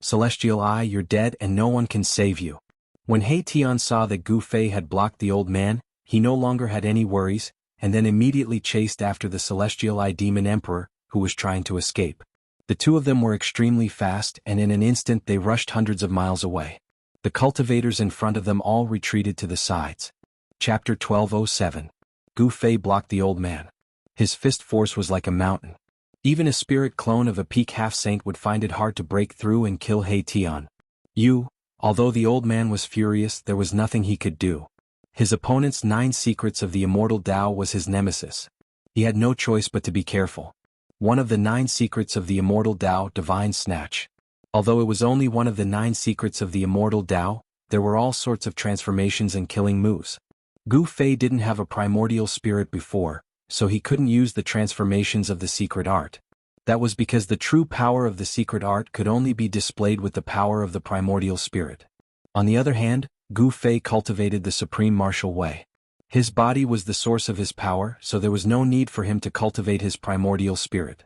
Celestial Eye, you're dead and no one can save you. When He Tian saw that Gu Fei had blocked the old man, he no longer had any worries, and then immediately chased after the Celestial Eye Demon Emperor, who was trying to escape. The two of them were extremely fast, and in an instant they rushed hundreds of miles away. The cultivators in front of them all retreated to the sides. Chapter 1207. Gu Fei blocked the old man. His fist force was like a mountain. Even a spirit clone of a peak half-saint would find it hard to break through and kill He Tian. Although the old man was furious, there was nothing he could do. His opponent's 9 secrets of the immortal Tao was his nemesis. He had no choice but to be careful. One of the 9 secrets of the immortal Tao, Divine Snatch. Although it was only one of the 9 secrets of the immortal Tao, there were all sorts of transformations and killing moves. Gu Fei didn't have a primordial spirit before, so he couldn't use the transformations of the secret art. That was because the true power of the secret art could only be displayed with the power of the primordial spirit. On the other hand, Gu Fei cultivated the supreme martial way. His body was the source of his power, so there was no need for him to cultivate his primordial spirit.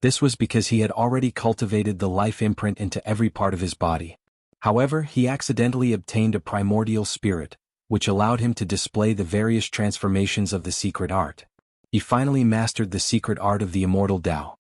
This was because he had already cultivated the life imprint into every part of his body. However, he accidentally obtained a primordial spirit, which allowed him to display the various transformations of the secret art. He finally mastered the secret art of the immortal Tao.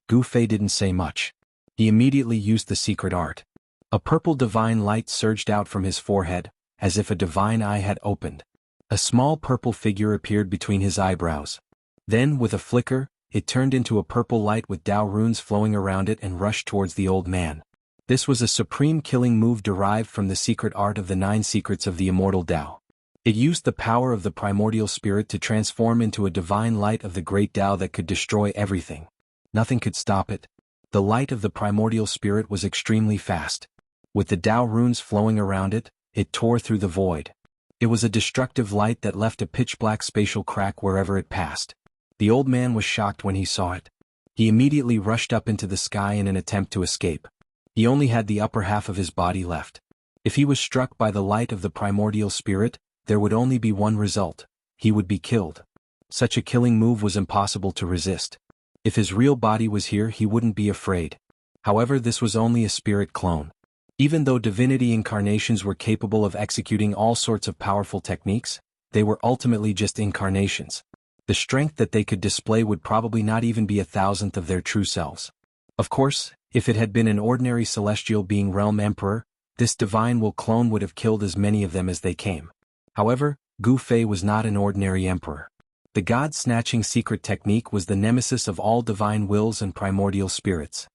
Gu Fei didn't say much. He immediately used the secret art. A purple divine light surged out from his forehead, as if a divine eye had opened. A small purple figure appeared between his eyebrows. Then, with a flicker, it turned into a purple light with Tao runes flowing around it and rushed towards the old man. This was a supreme killing move derived from the secret art of the 9 secrets of the immortal Tao. It used the power of the primordial spirit to transform into a divine light of the great Tao that could destroy everything. Nothing could stop it. The light of the primordial spirit was extremely fast. With the Tao runes flowing around it, it tore through the void. It was a destructive light that left a pitch-black spatial crack wherever it passed. The old man was shocked when he saw it. He immediately rushed up into the sky in an attempt to escape. He only had the upper half of his body left. If he was struck by the light of the primordial spirit, there would only be one result: he would be killed. Such a killing move was impossible to resist. If his real body was here, he wouldn't be afraid. However, this was only a spirit clone. Even though divinity incarnations were capable of executing all sorts of powerful techniques, they were ultimately just incarnations. The strength that they could display would probably not even be 1,000th of their true selves. Of course, if it had been an ordinary celestial being realm emperor, this divine will clone would have killed as many of them as they came. However, Gu Fei was not an ordinary emperor. The god-snatching secret technique was the nemesis of all divine wills and primordial spirits.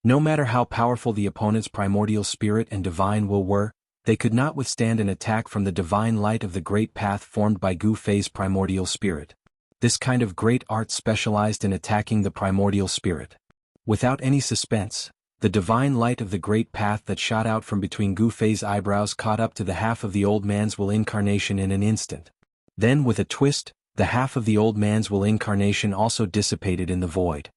No matter how powerful the opponent's primordial spirit and divine will were, they could not withstand an attack from the divine light of the great path formed by Gu Fei's primordial spirit. This kind of great art specialized in attacking the primordial spirit. Without any suspense, the divine light of the great path that shot out from between Gu Fei's eyebrows caught up to the half of the old man's will incarnation in an instant. Then, with a twist, the half of the old man's will incarnation also dissipated in the void.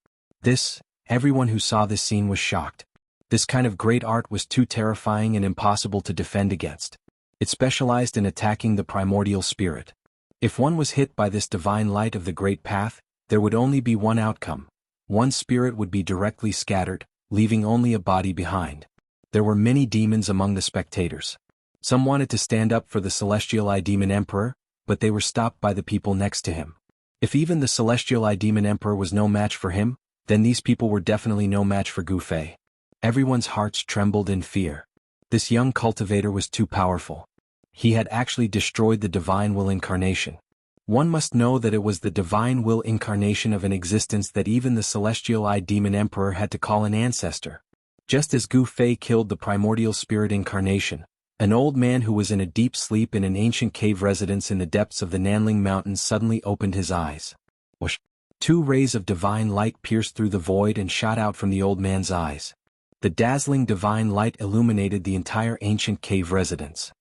Everyone who saw this scene was shocked. This kind of great art was too terrifying and impossible to defend against. It specialized in attacking the primordial spirit. If one was hit by this divine light of the great path, there would only be one outcome. One spirit would be directly scattered, leaving only a body behind. There were many demons among the spectators. Some wanted to stand up for the celestial Eye Demon Emperor, but they were stopped by the people next to him. If even the celestial Eye Demon Emperor was no match for him, then these people were definitely no match for Gu Fei. Everyone's hearts trembled in fear. This young cultivator was too powerful. He had actually destroyed the divine will incarnation. One must know that it was the divine will incarnation of an existence that even the celestial Eye Demon Emperor had to call an ancestor. Just as Gu Fei killed the primordial spirit incarnation, an old man who was in a deep sleep in an ancient cave residence in the depths of the Nanling Mountains suddenly opened his eyes. Whoosh! 2 rays of divine light pierced through the void and shot out from the old man's eyes. The dazzling divine light illuminated the entire ancient cave residence.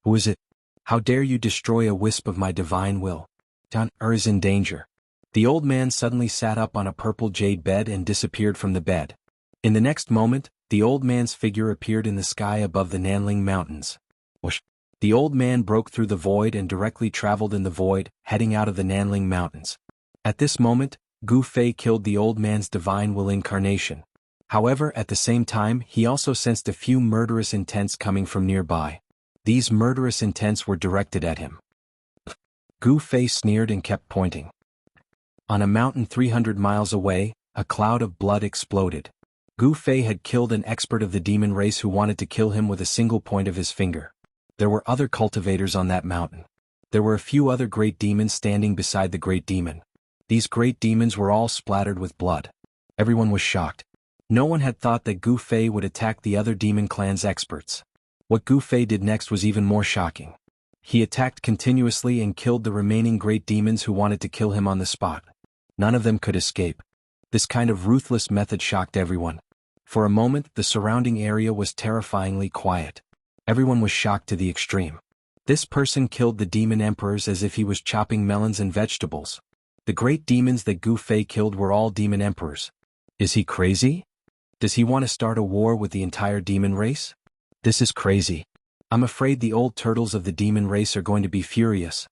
Who is it? How dare you destroy a wisp of my divine will? Jianghu is in danger. The old man suddenly sat up on a purple jade bed and disappeared from the bed. In the next moment, the old man's figure appeared in the sky above the Nanling Mountains. Whoosh! The old man broke through the void and directly traveled in the void, heading out of the Nanling Mountains. At this moment, Gu Fei killed the old man's divine will incarnation. However, at the same time, he also sensed a few murderous intents coming from nearby. These murderous intents were directed at him. Gu Fei sneered and kept pointing. On a mountain 300 miles away, a cloud of blood exploded. Gu Fei had killed an expert of the demon race who wanted to kill him with a single point of his finger. There were other cultivators on that mountain. There were a few other great demons standing beside the great demon. These great demons were all splattered with blood. Everyone was shocked. No one had thought that Gu Fei would attack the other demon clan's experts. What Gu Fei did next was even more shocking. He attacked continuously and killed the remaining great demons who wanted to kill him on the spot. None of them could escape. This kind of ruthless method shocked everyone. For a moment, the surrounding area was terrifyingly quiet. Everyone was shocked to the extreme. This person killed the demon emperors as if he was chopping melons and vegetables. The great demons that Gu Fei killed were all demon emperors. Is he crazy? Does he want to start a war with the entire demon race? This is crazy. I'm afraid the old turtles of the demon race are going to be furious.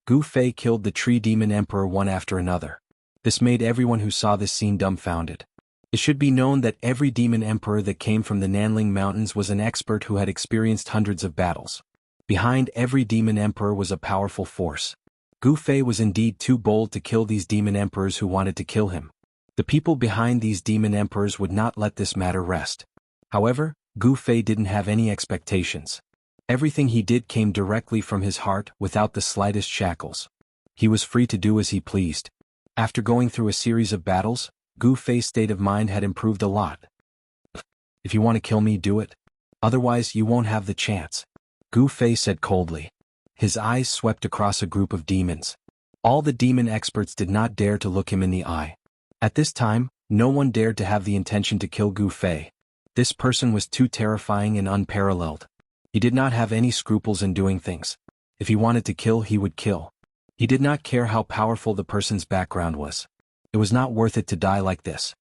Gu Fei killed the tree demon emperor one after another. This made everyone who saw this scene dumbfounded. It should be known that every demon emperor that came from the Nanling Mountains was an expert who had experienced hundreds of battles. Behind every demon emperor was a powerful force. Gu Fei was indeed too bold to kill these demon emperors who wanted to kill him. The people behind these demon emperors would not let this matter rest. However, Gu Fei didn't have any expectations. Everything he did came directly from his heart without the slightest shackles. He was free to do as he pleased. After going through a series of battles, Gu Fei's state of mind had improved a lot. If you want to kill me, do it. Otherwise, you won't have the chance, Gu Fei said coldly. His eyes swept across a group of demons. All the demon experts did not dare to look him in the eye. At this time, no one dared to have the intention to kill Gu Fei. This person was too terrifying and unparalleled. He did not have any scruples in doing things. If he wanted to kill, he would kill. He did not care how powerful the person's background was. It was not worth it to die like this.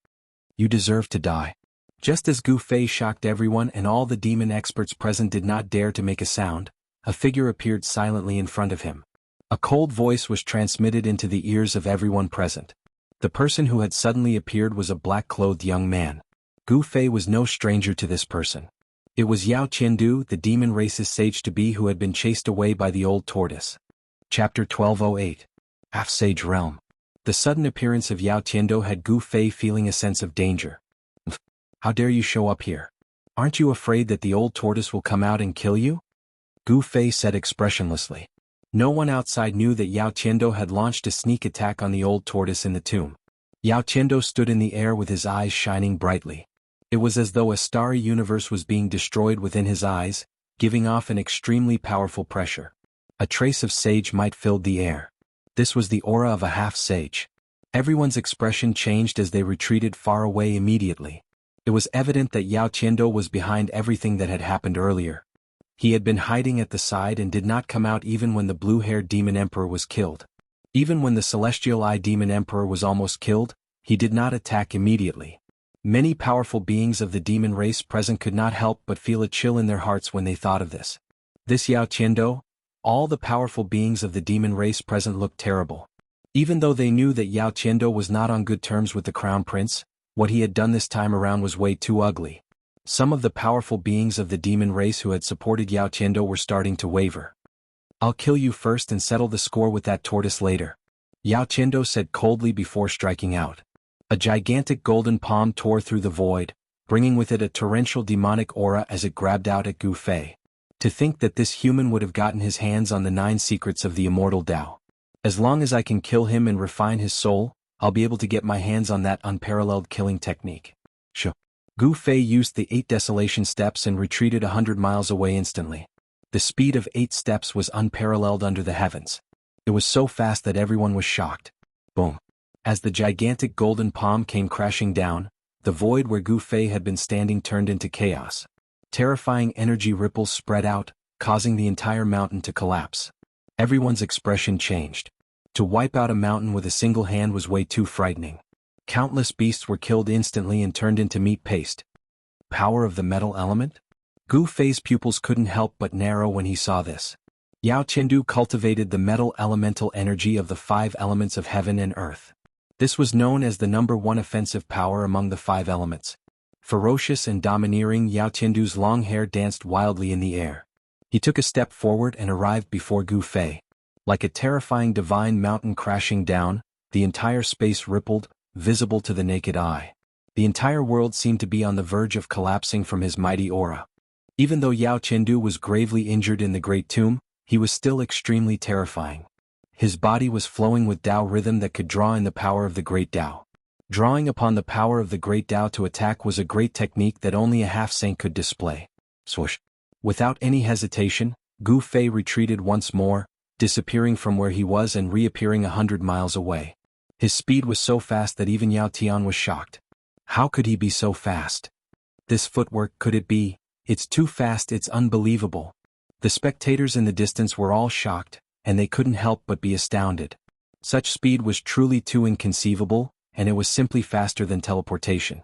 You deserve to die. Just as Gu Fei shocked everyone and all the demon experts present did not dare to make a sound, a figure appeared silently in front of him. A cold voice was transmitted into the ears of everyone present. The person who had suddenly appeared was a black-clothed young man. Gu Fei was no stranger to this person. It was Yao Qiandu, the demon race's sage-to-be who had been chased away by the old tortoise. Chapter 1208. Half-Sage Realm. The sudden appearance of Yao Qiandu had Gu Fei feeling a sense of danger. How dare you show up here? Aren't you afraid that the old tortoise will come out and kill you? Gu Fei said expressionlessly. No one outside knew that Yao Qiandu had launched a sneak attack on the old tortoise in the tomb. Yao Qiandu stood in the air with his eyes shining brightly. It was as though a starry universe was being destroyed within his eyes, giving off an extremely powerful pressure. A trace of sage might fill the air. This was the aura of a half-sage. Everyone's expression changed as they retreated far away immediately. It was evident that Yao Qiandu was behind everything that had happened earlier. He had been hiding at the side and did not come out even when the blue-haired demon emperor was killed. Even when the celestial eye demon emperor was almost killed, he did not attack immediately. Many powerful beings of the demon race present could not help but feel a chill in their hearts when they thought of this. This Yao Qiandu, all the powerful beings of the demon race present looked terrible. Even though they knew that Yao Qiandu was not on good terms with the crown prince, what he had done this time around was way too ugly. Some of the powerful beings of the demon race who had supported Yao Qiandu were starting to waver. I'll kill you first and settle the score with that tortoise later, Yao Qiandu said coldly before striking out. A gigantic golden palm tore through the void, bringing with it a torrential demonic aura as it grabbed out at Gu Fei. To think that this human would have gotten his hands on the 9 secrets of the immortal Tao. As long as I can kill him and refine his soul, I'll be able to get my hands on that unparalleled killing technique. Gu Fei used the 8 desolation steps and retreated 100 miles away instantly. The speed of 8 steps was unparalleled under the heavens. It was so fast that everyone was shocked. Boom. As the gigantic golden palm came crashing down, the void where Gu Fei had been standing turned into chaos. Terrifying energy ripples spread out, causing the entire mountain to collapse. Everyone's expression changed. To wipe out a mountain with a single hand was way too frightening. Countless beasts were killed instantly and turned into meat paste. Power of the metal element? Gu Fei's pupils couldn't help but narrow when he saw this. Yao Qiandu cultivated the metal elemental energy of the 5 elements of heaven and earth. This was known as the number 1 offensive power among the 5 elements. Ferocious and domineering, Yao Qiandu's long hair danced wildly in the air. He took a step forward and arrived before Gu Fei. Like a terrifying divine mountain crashing down, the entire space rippled, visible to the naked eye. The entire world seemed to be on the verge of collapsing from his mighty aura. Even though Yao Qiandu was gravely injured in the Great Tomb, he was still extremely terrifying. His body was flowing with Tao rhythm that could draw in the power of the Great Tao. Drawing upon the power of the Great Tao to attack was a great technique that only a half-saint could display. Swoosh. Without any hesitation, Gu Fei retreated once more, disappearing from where he was and reappearing 100 miles away. His speed was so fast that even Yao Tian was shocked. How could he be so fast? This footwork, could it be It's too fast, it's unbelievable. The spectators in the distance were all shocked, and they couldn't help but be astounded. Such speed was truly too inconceivable, and it was simply faster than teleportation.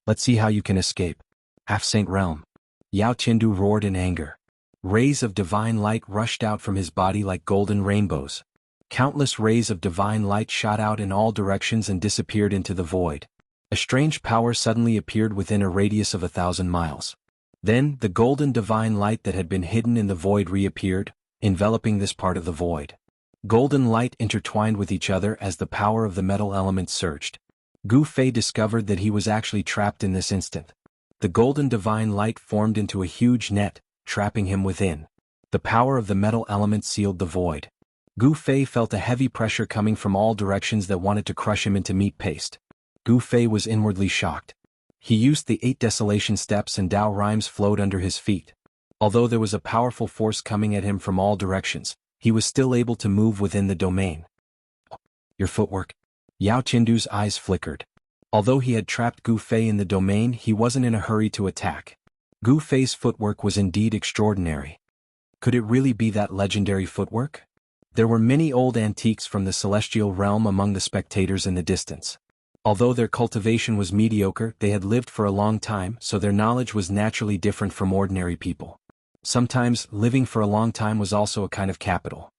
Let's see how you can escape. Half-Saint Realm. Yao Qindu roared in anger. Rays of divine light rushed out from his body like golden rainbows. Countless rays of divine light shot out in all directions and disappeared into the void. A strange power suddenly appeared within a radius of 1,000 miles. Then, the golden divine light that had been hidden in the void reappeared, enveloping this part of the void. Golden light intertwined with each other as the power of the metal element surged. Gu Fei discovered that he was actually trapped in this instant. The golden divine light formed into a huge net, trapping him within. The power of the metal element sealed the void. Gu Fei felt a heavy pressure coming from all directions that wanted to crush him into meat paste. Gu Fei was inwardly shocked. He used the 8 desolation steps and Dao rhymes flowed under his feet. Although there was a powerful force coming at him from all directions, he was still able to move within the domain. Your footwork. Yao Qindu's eyes flickered. Although he had trapped Gu Fei in the domain, he wasn't in a hurry to attack. Gu Fei's footwork was indeed extraordinary. Could it really be that legendary footwork? There were many old antiques from the celestial realm among the spectators in the distance. Although their cultivation was mediocre, they had lived for a long time, so their knowledge was naturally different from ordinary people. Sometimes, living for a long time was also a kind of capital.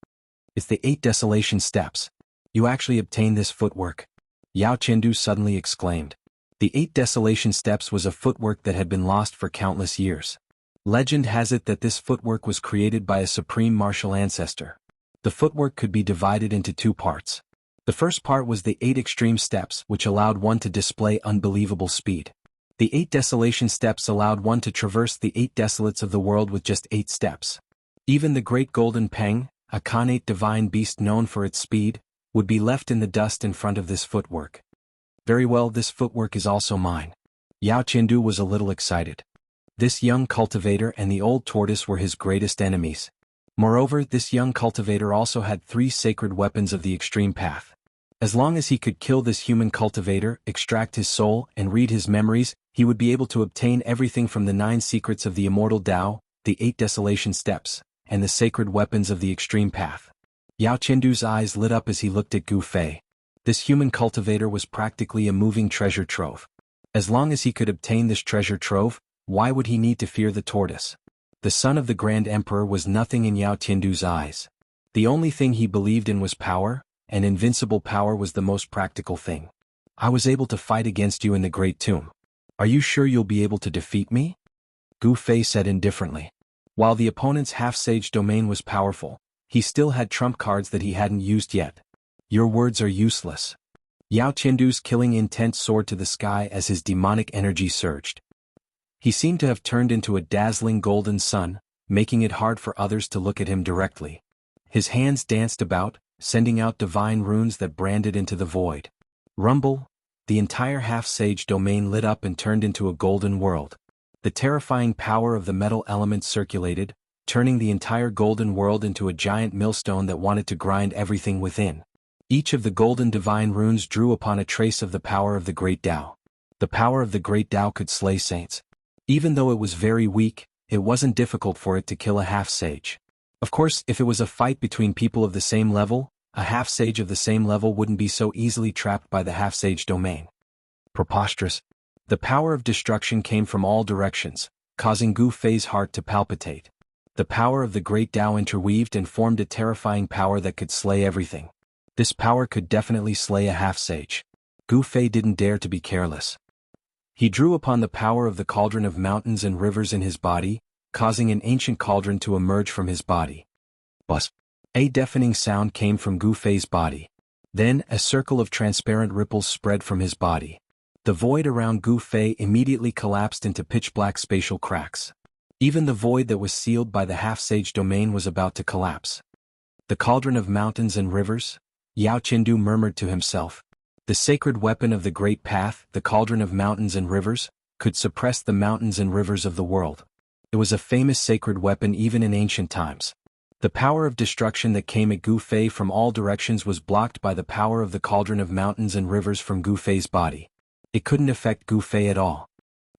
It's the 8 desolation steps. You actually obtained this footwork. Yao Qindu suddenly exclaimed. The 8 desolation steps was a footwork that had been lost for countless years. Legend has it that this footwork was created by a supreme martial ancestor. The footwork could be divided into 2 parts. The first part was the 8 extreme steps, which allowed one to display unbelievable speed. The 8 desolation steps allowed one to traverse the 8 desolates of the world with just 8 steps. Even the great golden peng, a Khanate divine beast known for its speed, would be left in the dust in front of this footwork. Very well, this footwork is also mine. Yao Qindu was a little excited. This young cultivator and the old tortoise were his greatest enemies. Moreover, this young cultivator also had 3 sacred weapons of the extreme path. As long as he could kill this human cultivator, extract his soul, and read his memories, he would be able to obtain everything from the 9 secrets of the immortal Tao, the 8 desolation steps, and the sacred weapons of the extreme path. Yao Qindu's eyes lit up as he looked at Gu Fei. This human cultivator was practically a moving treasure trove. As long as he could obtain this treasure trove, why would he need to fear the tortoise? The son of the Grand Emperor was nothing in Yao Qindu's eyes. The only thing he believed in was power, and invincible power was the most practical thing. I was able to fight against you in the Great Tomb. Are you sure you'll be able to defeat me? Gu Fei said indifferently. While the opponent's half-sage domain was powerful, he still had trump cards that he hadn't used yet. Your words are useless. Yao Qindu's killing intent soared to the sky as his demonic energy surged. He seemed to have turned into a dazzling golden sun, making it hard for others to look at him directly. His hands danced about, sending out divine runes that branded into the void. Rumble, the entire half-sage domain lit up and turned into a golden world. The terrifying power of the metal element circulated, turning the entire golden world into a giant millstone that wanted to grind everything within. Each of the golden divine runes drew upon a trace of the power of the Great Tao. The power of the Great Tao could slay saints. Even though it was very weak, it wasn't difficult for it to kill a half-sage. Of course, if it was a fight between people of the same level, a half-sage of the same level wouldn't be so easily trapped by the half-sage domain. Preposterous. The power of destruction came from all directions, causing Gu Fei's heart to palpitate. The power of the Great Tao interweaved and formed a terrifying power that could slay everything. This power could definitely slay a half-sage. Gu Fei didn't dare to be careless. He drew upon the power of the cauldron of mountains and rivers in his body, causing an ancient cauldron to emerge from his body. Buzz. A deafening sound came from Gu Fei's body. Then, a circle of transparent ripples spread from his body. The void around Gu Fei immediately collapsed into pitch-black spatial cracks. Even the void that was sealed by the half-sage domain was about to collapse. The cauldron of mountains and rivers? Yao Qindu murmured to himself. The sacred weapon of the Great Path, the cauldron of mountains and rivers, could suppress the mountains and rivers of the world. It was a famous sacred weapon even in ancient times. The power of destruction that came at Gu Fei from all directions was blocked by the power of the cauldron of mountains and rivers from Gu Fei's body. It couldn't affect Gu Fei at all.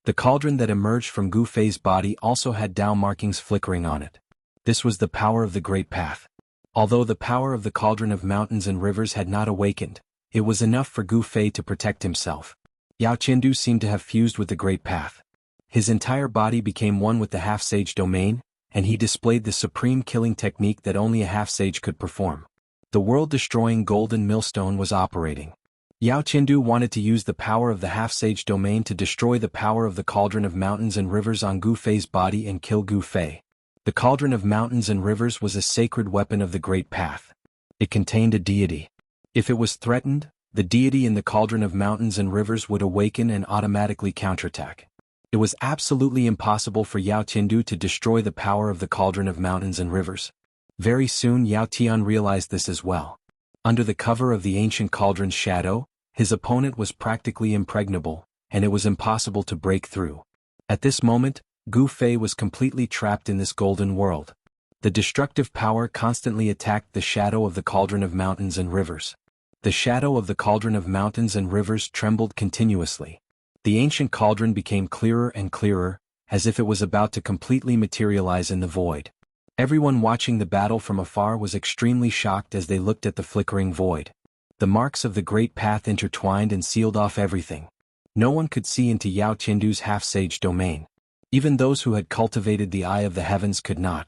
The cauldron that emerged from Gu Fei's body also had Dao markings flickering on it. This was the power of the Great Path. Although the power of the cauldron of mountains and rivers had not awakened, it was enough for Gu Fei to protect himself. Yao Qiandu seemed to have fused with the Great Path. His entire body became one with the half-sage domain, and he displayed the supreme killing technique that only a half-sage could perform. The world-destroying golden millstone was operating. Yao Qiandu wanted to use the power of the half-sage domain to destroy the power of the cauldron of mountains and rivers on Gu Fei's body and kill Gu Fei. The cauldron of mountains and rivers was a sacred weapon of the Great Path. It contained a deity. If it was threatened, the deity in the cauldron of mountains and rivers would awaken and automatically counterattack. It was absolutely impossible for Yao Qiandu to destroy the power of the cauldron of mountains and rivers. Very soon Yao Tian realized this as well. Under the cover of the ancient cauldron's shadow, his opponent was practically impregnable, and it was impossible to break through. At this moment, Gu Fei was completely trapped in this golden world. The destructive power constantly attacked the shadow of the cauldron of mountains and rivers. The shadow of the cauldron of mountains and rivers trembled continuously. The ancient cauldron became clearer and clearer, as if it was about to completely materialize in the void. Everyone watching the battle from afar was extremely shocked as they looked at the flickering void. The marks of the Great Path intertwined and sealed off everything. No one could see into Yao Qiandu's half-sage domain. Even those who had cultivated the eye of the heavens could not.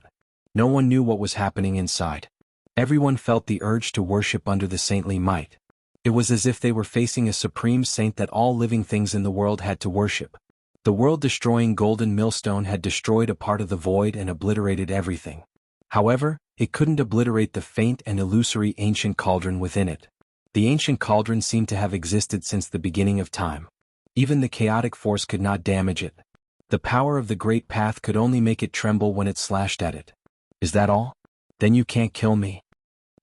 No one knew what was happening inside. Everyone felt the urge to worship under the saintly might. It was as if they were facing a supreme saint that all living things in the world had to worship. The world-destroying golden millstone had destroyed a part of the void and obliterated everything. However, it couldn't obliterate the faint and illusory ancient cauldron within it. The ancient cauldron seemed to have existed since the beginning of time. Even the chaotic force could not damage it. The power of the Great Path could only make it tremble when it slashed at it. Is that all? Then you can't kill me?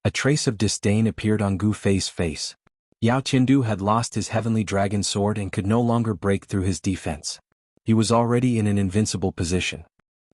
A trace of disdain appeared on Gu Fei's face. Yao Qiandu had lost his heavenly dragon sword and could no longer break through his defense. He was already in an invincible position.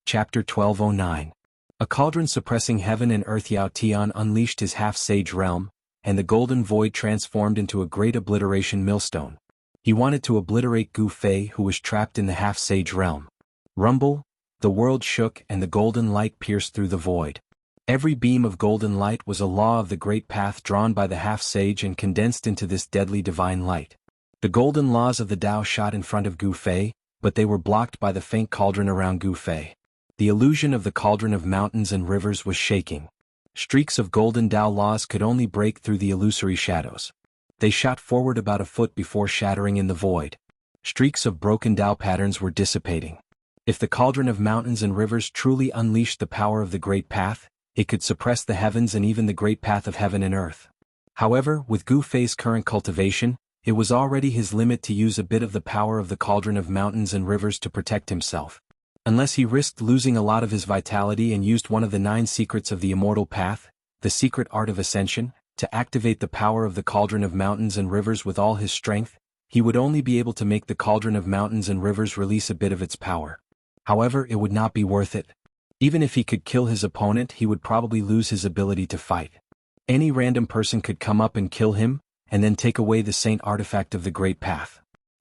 Chapter 1209. A cauldron suppressing heaven and earth. Yao Tian unleashed his half-sage realm, and the golden void transformed into a great obliteration millstone. He wanted to obliterate Gu Fei, who was trapped in the half-sage realm. Rumble, the world shook and the golden light pierced through the void. Every beam of golden light was a law of the Great Path drawn by the half-sage and condensed into this deadly divine light. The golden laws of the Tao shot in front of Gu Fei, but they were blocked by the faint cauldron around Gu Fei. The illusion of the cauldron of mountains and rivers was shaking. Streaks of golden Tao laws could only break through the illusory shadows. They shot forward about a foot before shattering in the void. Streaks of broken Tao patterns were dissipating. If the cauldron of mountains and rivers truly unleashed the power of the Great Path, it could suppress the heavens and even the Great Path of heaven and earth. However, with Gu Fei's current cultivation, it was already his limit to use a bit of the power of the cauldron of mountains and rivers to protect himself. Unless he risked losing a lot of his vitality and used one of the 9 secrets of the Immortal Path, the secret art of ascension, to activate the power of the cauldron of mountains and rivers with all his strength, he would only be able to make the cauldron of mountains and rivers release a bit of its power. However, it would not be worth it. Even if he could kill his opponent, he would probably lose his ability to fight. Any random person could come up and kill him, and then take away the saint artifact of the Great Path.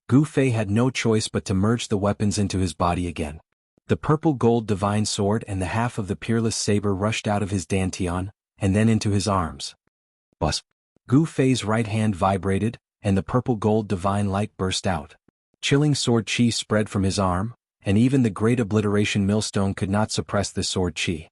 Gu Fei had no choice but to merge the weapons into his body again. The purple gold divine sword and the half of the peerless saber rushed out of his dantian, and then into his arms. Buzz! Gu Fei's right hand vibrated, and the purple gold divine light burst out. Chilling sword chi spread from his arm, and even the great obliteration millstone could not suppress the sword chi.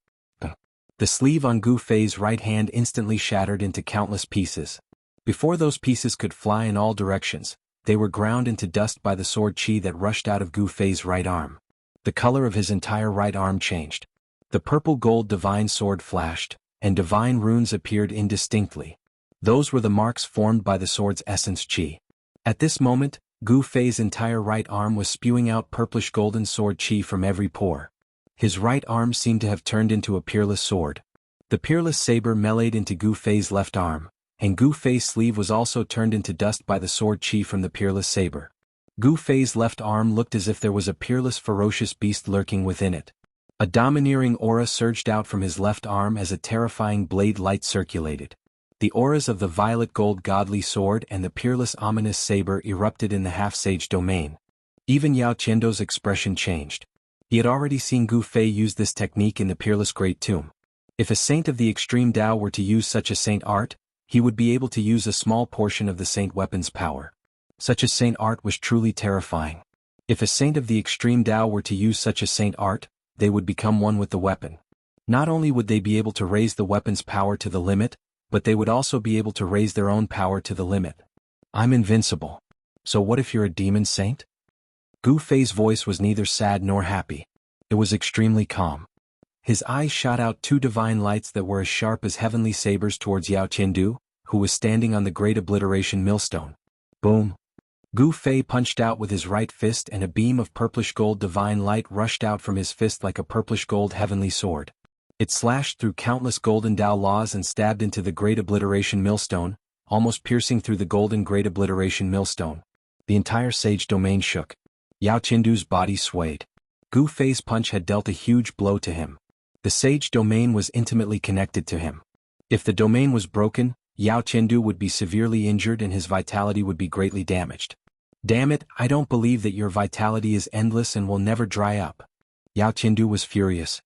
The sleeve on Gu Fei's right hand instantly shattered into countless pieces. Before those pieces could fly in all directions, they were ground into dust by the sword chi that rushed out of Gu Fei's right arm. The color of his entire right arm changed. The purple gold divine sword flashed, and divine runes appeared indistinctly. Those were the marks formed by the sword's essence chi. At this moment, Gu Fei's entire right arm was spewing out purplish golden sword chi from every pore. His right arm seemed to have turned into a peerless sword. The peerless saber meleeed into Gu Fei's left arm, and Gu Fei's sleeve was also turned into dust by the sword chi from the peerless saber. Gu Fei's left arm looked as if there was a peerless ferocious beast lurking within it. A domineering aura surged out from his left arm as a terrifying blade light circulated. The auras of the violet gold godly sword and the peerless ominous saber erupted in the half-sage domain. Even Yao Qiando's expression changed. He had already seen Gu Fei use this technique in the Peerless Great Tomb. If a saint of the extreme Tao were to use such a saint art, he would be able to use a small portion of the saint weapon's power. Such a saint art was truly terrifying. If a saint of the extreme Tao were to use such a saint art, they would become one with the weapon. Not only would they be able to raise the weapon's power to the limit, but they would also be able to raise their own power to the limit. I'm invincible. So what if you're a demon saint? Gu Fei's voice was neither sad nor happy. It was extremely calm. His eyes shot out two divine lights that were as sharp as heavenly sabers towards Yao Qiandu, who was standing on the great obliteration millstone. Boom! Gu Fei punched out with his right fist and a beam of purplish gold divine light rushed out from his fist like a purplish gold heavenly sword. It slashed through countless golden Tao laws and stabbed into the great obliteration millstone, almost piercing through the golden great obliteration millstone. The entire sage domain shook. Yao Qiandu's body swayed. Gu Fei's punch had dealt a huge blow to him. The sage domain was intimately connected to him. If the domain was broken, Yao Qiandu would be severely injured and his vitality would be greatly damaged. Damn it, I don't believe that your vitality is endless and will never dry up. Yao Qiandu was furious.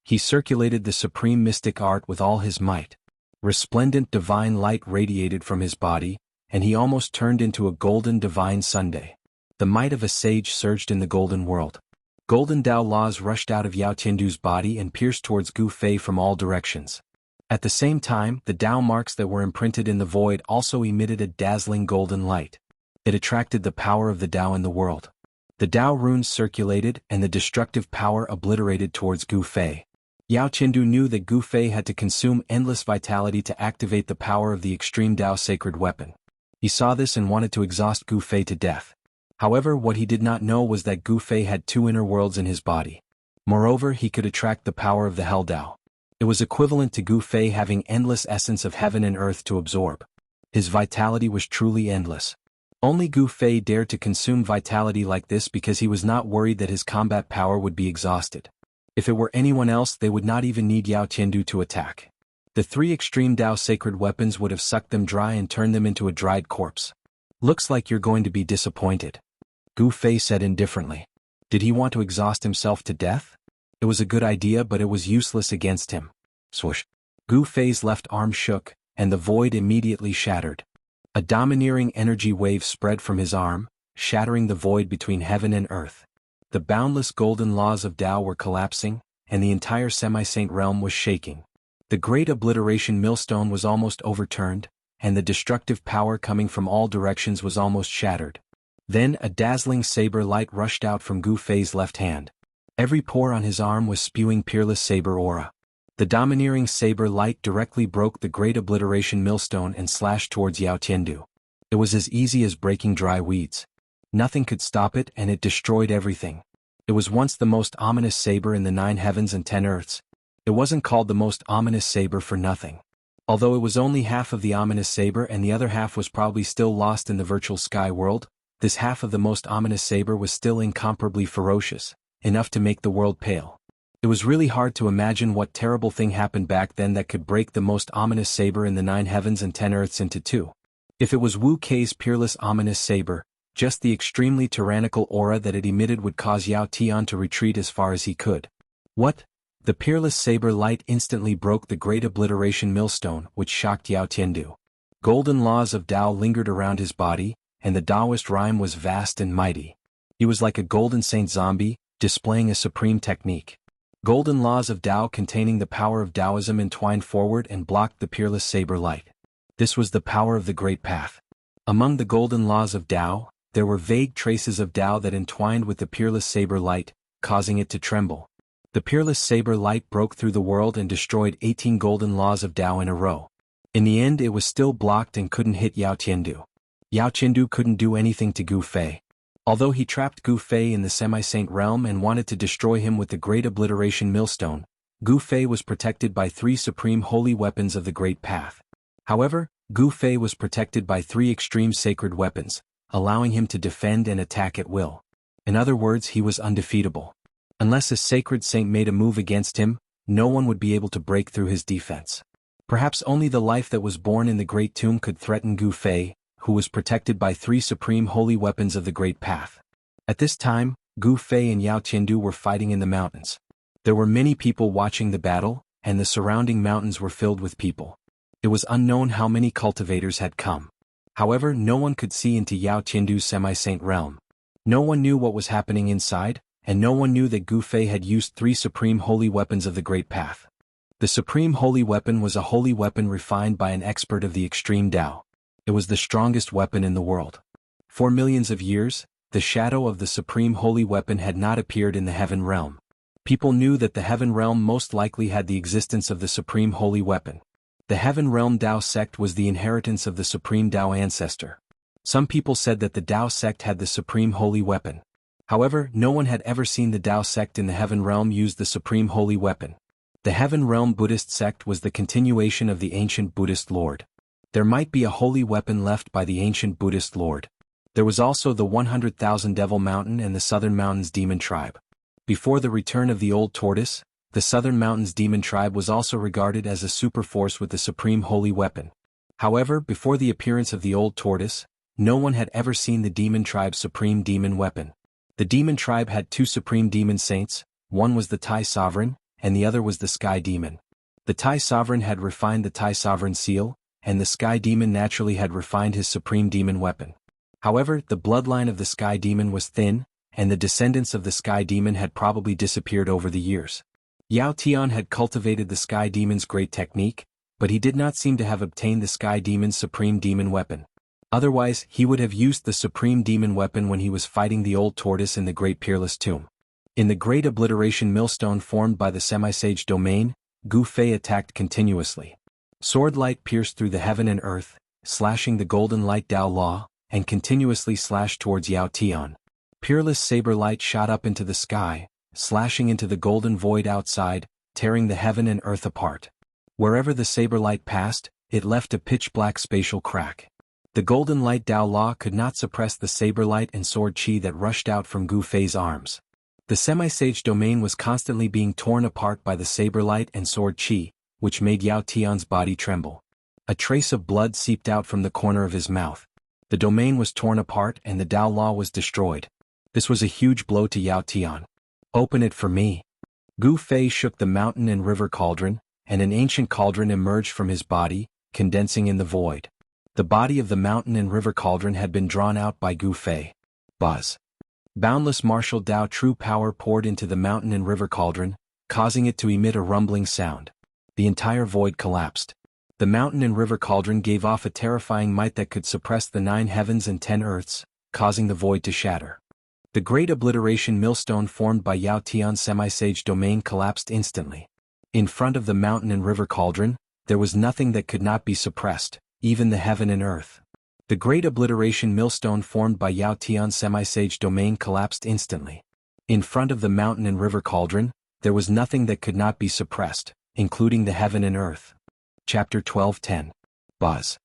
He circulated the supreme mystic art with all his might. Resplendent divine light radiated from his body, and he almost turned into a golden divine sundae. The might of a sage surged in the golden world. Golden Tao laws rushed out of Yao Qiandu's body and pierced towards Gu Fei from all directions. At the same time, the Tao marks that were imprinted in the void also emitted a dazzling golden light. It attracted the power of the Tao in the world. The Tao runes circulated and the destructive power obliterated towards Gu Fei. Yao Qiandu knew that Gu Fei had to consume endless vitality to activate the power of the extreme Tao sacred weapon. He saw this and wanted to exhaust Gu Fei to death. However, what he did not know was that Gu Fei had two inner worlds in his body. Moreover, he could attract the power of the Hell Tao. It was equivalent to Gu Fei having endless essence of heaven and earth to absorb. His vitality was truly endless. Only Gu Fei dared to consume vitality like this because he was not worried that his combat power would be exhausted. If it were anyone else, they would not even need Yao Qiandu to attack. The three extreme Tao sacred weapons would have sucked them dry and turned them into a dried corpse. Looks like you're going to be disappointed. Gu Fei said indifferently. Did he want to exhaust himself to death? It was a good idea, but it was useless against him. Swoosh. Gu Fei's left arm shook, and the void immediately shattered. A domineering energy wave spread from his arm, shattering the void between heaven and earth. The boundless golden laws of Tao were collapsing, and the entire semi-saint realm was shaking. The great obliteration millstone was almost overturned, and the destructive power coming from all directions was almost shattered. Then a dazzling saber light rushed out from Gu Fei's left hand. Every pore on his arm was spewing peerless saber aura. The domineering saber light directly broke the great obliteration millstone and slashed towards Yao Qiandu. It was as easy as breaking dry weeds. Nothing could stop it, and it destroyed everything. It was once the most ominous saber in the 9 heavens and 10 earths. It wasn't called the most ominous saber for nothing. Although it was only half of the ominous saber and the other half was probably still lost in the virtual sky world, this half of the most ominous saber was still incomparably ferocious, enough to make the world pale. It was really hard to imagine what terrible thing happened back then that could break the most ominous saber in the 9 heavens and 10 earths into two. If it was Wu Kei's peerless ominous saber, just the extremely tyrannical aura that it emitted would cause Yao Tian to retreat as far as he could. What? The peerless saber light instantly broke the great obliteration millstone, which shocked Yao Qiandu. Golden laws of Tao lingered around his body, and the Taoist rhyme was vast and mighty. He was like a golden saint zombie, displaying a supreme technique. Golden laws of Tao containing the power of Taoism entwined forward and blocked the peerless saber light. This was the power of the great path. Among the golden laws of Tao, there were vague traces of Tao that entwined with the peerless saber light, causing it to tremble. The peerless saber light broke through the world and destroyed 18 golden laws of Tao in a row. In the end, it was still blocked and couldn't hit Yao Qiandu. Yao Qiandu couldn't do anything to Gu Fei. Although he trapped Gu Fei in the semi-saint realm and wanted to destroy him with the great obliteration millstone, Gu Fei was protected by 3 supreme holy weapons of the great path. However, Gu Fei was protected by 3 extreme sacred weapons, allowing him to defend and attack at will. In other words, he was undefeatable. Unless a sacred saint made a move against him, no one would be able to break through his defense. Perhaps only the life that was born in the Great Tomb could threaten Gu Fei, who was protected by 3 supreme holy weapons of the Great Path. At this time, Gu Fei and Yao Tiandu were fighting in the mountains. There were many people watching the battle, and the surrounding mountains were filled with people. It was unknown how many cultivators had come. However, no one could see into Yao Tiandu's semi-saint realm. No one knew what was happening inside, and no one knew that Gu Fei had used 3 supreme holy weapons of the Great Path. The supreme holy weapon was a holy weapon refined by an expert of the extreme Tao. It was the strongest weapon in the world. For millions of years, the shadow of the supreme holy weapon had not appeared in the heaven realm. People knew that the heaven realm most likely had the existence of the supreme holy weapon. The heaven realm Tao sect was the inheritance of the supreme Tao ancestor. Some people said that the Tao sect had the supreme holy weapon. However, no one had ever seen the Tao sect in the heaven realm use the supreme holy weapon. The heaven realm Buddhist sect was the continuation of the ancient Buddhist lord. There might be a holy weapon left by the ancient Buddhist lord. There was also the 100,000 Devil Mountain and the Southern Mountains Demon Tribe. Before the return of the Old Tortoise, the Southern Mountains Demon Tribe was also regarded as a superforce with the supreme holy weapon. However, before the appearance of the Old Tortoise, no one had ever seen the Demon Tribe's supreme demon weapon. The Demon Tribe had 2 supreme demon saints, one was the Tai Sovereign, and the other was the Sky Demon. The Tai Sovereign had refined the Tai Sovereign seal, and the Sky Demon naturally had refined his supreme demon weapon. However, the bloodline of the Sky Demon was thin, and the descendants of the Sky Demon had probably disappeared over the years. Yao Tian had cultivated the Sky Demon's great technique, but he did not seem to have obtained the Sky Demon's supreme demon weapon. Otherwise, he would have used the supreme demon weapon when he was fighting the Old Tortoise in the Great Peerless Tomb. In the Great Obliteration Millstone formed by the Semi-Sage Domain, Gu Fei attacked continuously. Sword light pierced through the heaven and earth, slashing the golden light Tao Law, and continuously slashed towards Yao Tian. Peerless saber light shot up into the sky, slashing into the golden void outside, tearing the heaven and earth apart. Wherever the saber light passed, it left a pitch-black spatial crack. The golden light Tao Law could not suppress the saber light and sword chi that rushed out from Gu Fei's arms. The semi-sage domain was constantly being torn apart by the saber light and sword chi, which made Yao Tian's body tremble. A trace of blood seeped out from the corner of his mouth. The domain was torn apart and the Tao Law was destroyed. This was a huge blow to Yao Tian. "Open it for me." Gu Fei shook the mountain and river cauldron, and an ancient cauldron emerged from his body, condensing in the void. The body of the mountain and river cauldron had been drawn out by Gu Fei. Buzz. Boundless martial Tao true power poured into the mountain and river cauldron, causing it to emit a rumbling sound. The entire void collapsed. The mountain and river cauldron gave off a terrifying might that could suppress the 9 heavens and 10 earths, causing the void to shatter. The Great Obliteration Millstone formed by Yao Tian's semi-sage domain collapsed instantly. In front of the mountain and river cauldron, there was nothing that could not be suppressed, even the heaven and earth. The Great Obliteration Millstone formed by Yao Tian's semi-sage domain collapsed instantly. In front of the mountain and river cauldron, there was nothing that could not be suppressed, including the heaven and earth. Chapter 12:10. Buzz.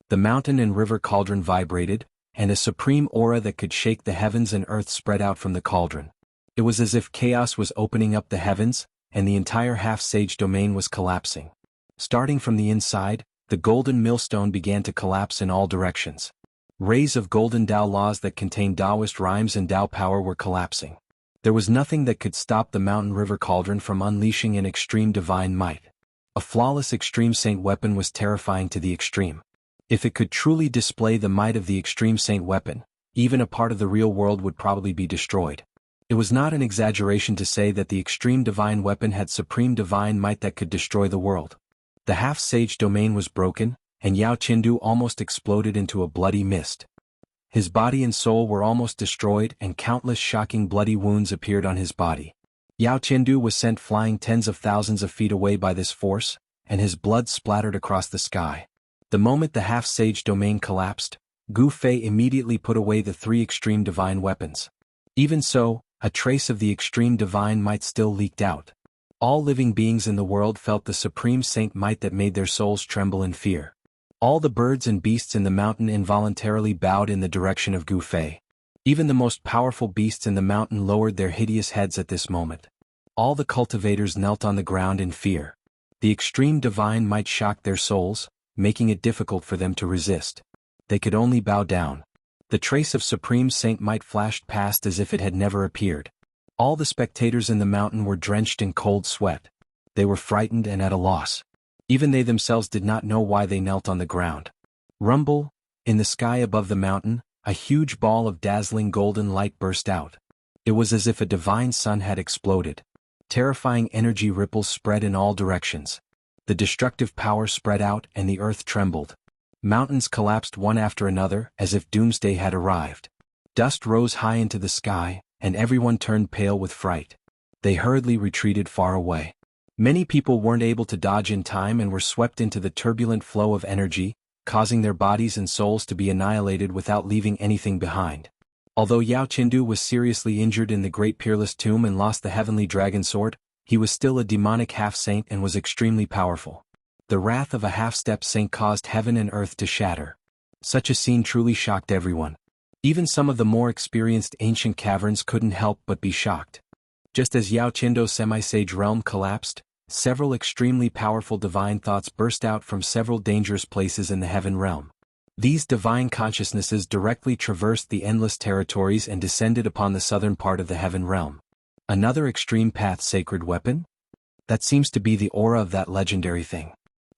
The mountain and river cauldron vibrated, and a supreme aura that could shake the heavens and earth spread out from the cauldron. It was as if chaos was opening up the heavens, and the entire half-sage domain was collapsing. Starting from the inside, the golden millstone began to collapse in all directions. Rays of golden Tao laws that contained Taoist rhymes and Tao power were collapsing. There was nothing that could stop the mountain river cauldron from unleashing an extreme divine might. A flawless extreme saint weapon was terrifying to the extreme. If it could truly display the might of the extreme saint weapon, even a part of the real world would probably be destroyed. It was not an exaggeration to say that the extreme divine weapon had supreme divine might that could destroy the world. The half-sage domain was broken, and Yao Tiandu almost exploded into a bloody mist. His body and soul were almost destroyed and countless shocking bloody wounds appeared on his body. Yao Tiandu was sent flying tens of thousands of feet away by this force, and his blood splattered across the sky. The moment the half-sage domain collapsed, Gu Fei immediately put away the 3 extreme divine weapons. Even so, a trace of the extreme divine might still leaked out. All living beings in the world felt the supreme saint might that made their souls tremble in fear. All the birds and beasts in the mountain involuntarily bowed in the direction of Gu Fei. Even the most powerful beasts in the mountain lowered their hideous heads at this moment. All the cultivators knelt on the ground in fear. The extreme divine might shocked their souls, making it difficult for them to resist. They could only bow down. The trace of Supreme Saint Might flashed past as if it had never appeared. All the spectators in the mountain were drenched in cold sweat. They were frightened and at a loss. Even they themselves did not know why they knelt on the ground. Rumble, in the sky above the mountain, a huge ball of dazzling golden light burst out. It was as if a divine sun had exploded. Terrifying energy ripples spread in all directions. The destructive power spread out and the earth trembled. Mountains collapsed one after another as if doomsday had arrived. Dust rose high into the sky, and everyone turned pale with fright. They hurriedly retreated far away. Many people weren't able to dodge in time and were swept into the turbulent flow of energy, causing their bodies and souls to be annihilated without leaving anything behind. Although Yao Qindu was seriously injured in the Great Peerless Tomb and lost the Heavenly Dragon Sword, he was still a demonic half-saint and was extremely powerful. The wrath of a half-step saint caused heaven and earth to shatter. Such a scene truly shocked everyone. Even some of the more experienced ancient caverns couldn't help but be shocked. Just as Yao Qindu's semi-sage realm collapsed, several extremely powerful divine thoughts burst out from several dangerous places in the heaven realm. These divine consciousnesses directly traversed the endless territories and descended upon the southern part of the heaven realm. Another extreme path sacred weapon? That seems to be the aura of that legendary thing.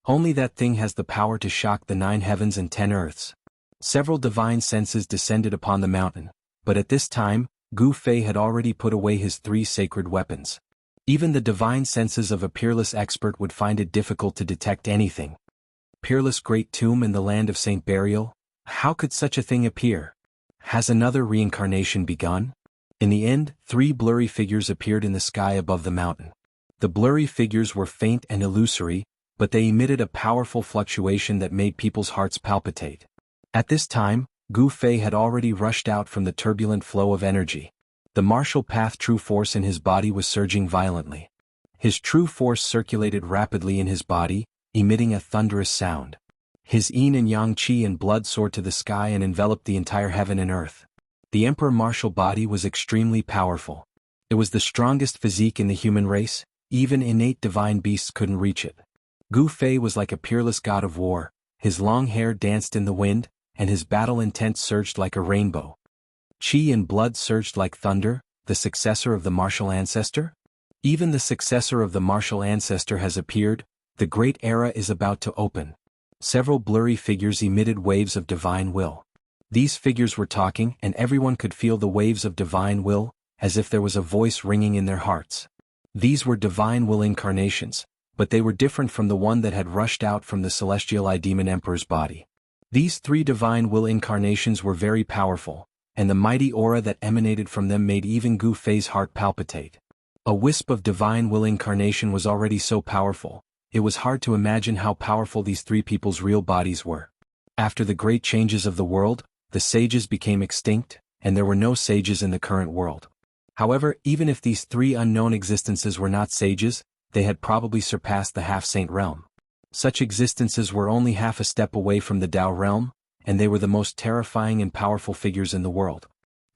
Only that thing has the power to shock the 9 heavens and 10 earths. Several divine senses descended upon the mountain, but at this time, Gu Fei had already put away his 3 sacred weapons. Even the divine senses of a peerless expert would find it difficult to detect anything. Peerless Great Tomb in the land of Saint Burial? How could such a thing appear? Has another reincarnation begun? In the end, 3 blurry figures appeared in the sky above the mountain. The blurry figures were faint and illusory, but they emitted a powerful fluctuation that made people's hearts palpitate. At this time, Gu Fei had already rushed out from the turbulent flow of energy. The martial path true force in his body was surging violently. His true force circulated rapidly in his body, emitting a thunderous sound. His yin and yang qi and blood soared to the sky and enveloped the entire heaven and earth. The emperor martial body was extremely powerful. It was the strongest physique in the human race, even innate divine beasts couldn't reach it. Gu Fei was like a peerless god of war, his long hair danced in the wind, and his battle intent surged like a rainbow. Qi and blood surged like thunder, the successor of the martial ancestor? Even the successor of the martial ancestor has appeared. The great era is about to open. Several blurry figures emitted waves of divine will. These figures were talking and everyone could feel the waves of divine will, as if there was a voice ringing in their hearts. These were divine will incarnations, but they were different from the one that had rushed out from the celestial demon emperor's body. These 3 divine will incarnations were very powerful, and the mighty aura that emanated from them made even Gu Fei's heart palpitate. A wisp of divine will incarnation was already so powerful. It was hard to imagine how powerful these 3 people's real bodies were. After the great changes of the world, the sages became extinct, and there were no sages in the current world. However, even if these 3 unknown existences were not sages, they had probably surpassed the half-saint realm. Such existences were only half a step away from the Tao realm, and they were the most terrifying and powerful figures in the world.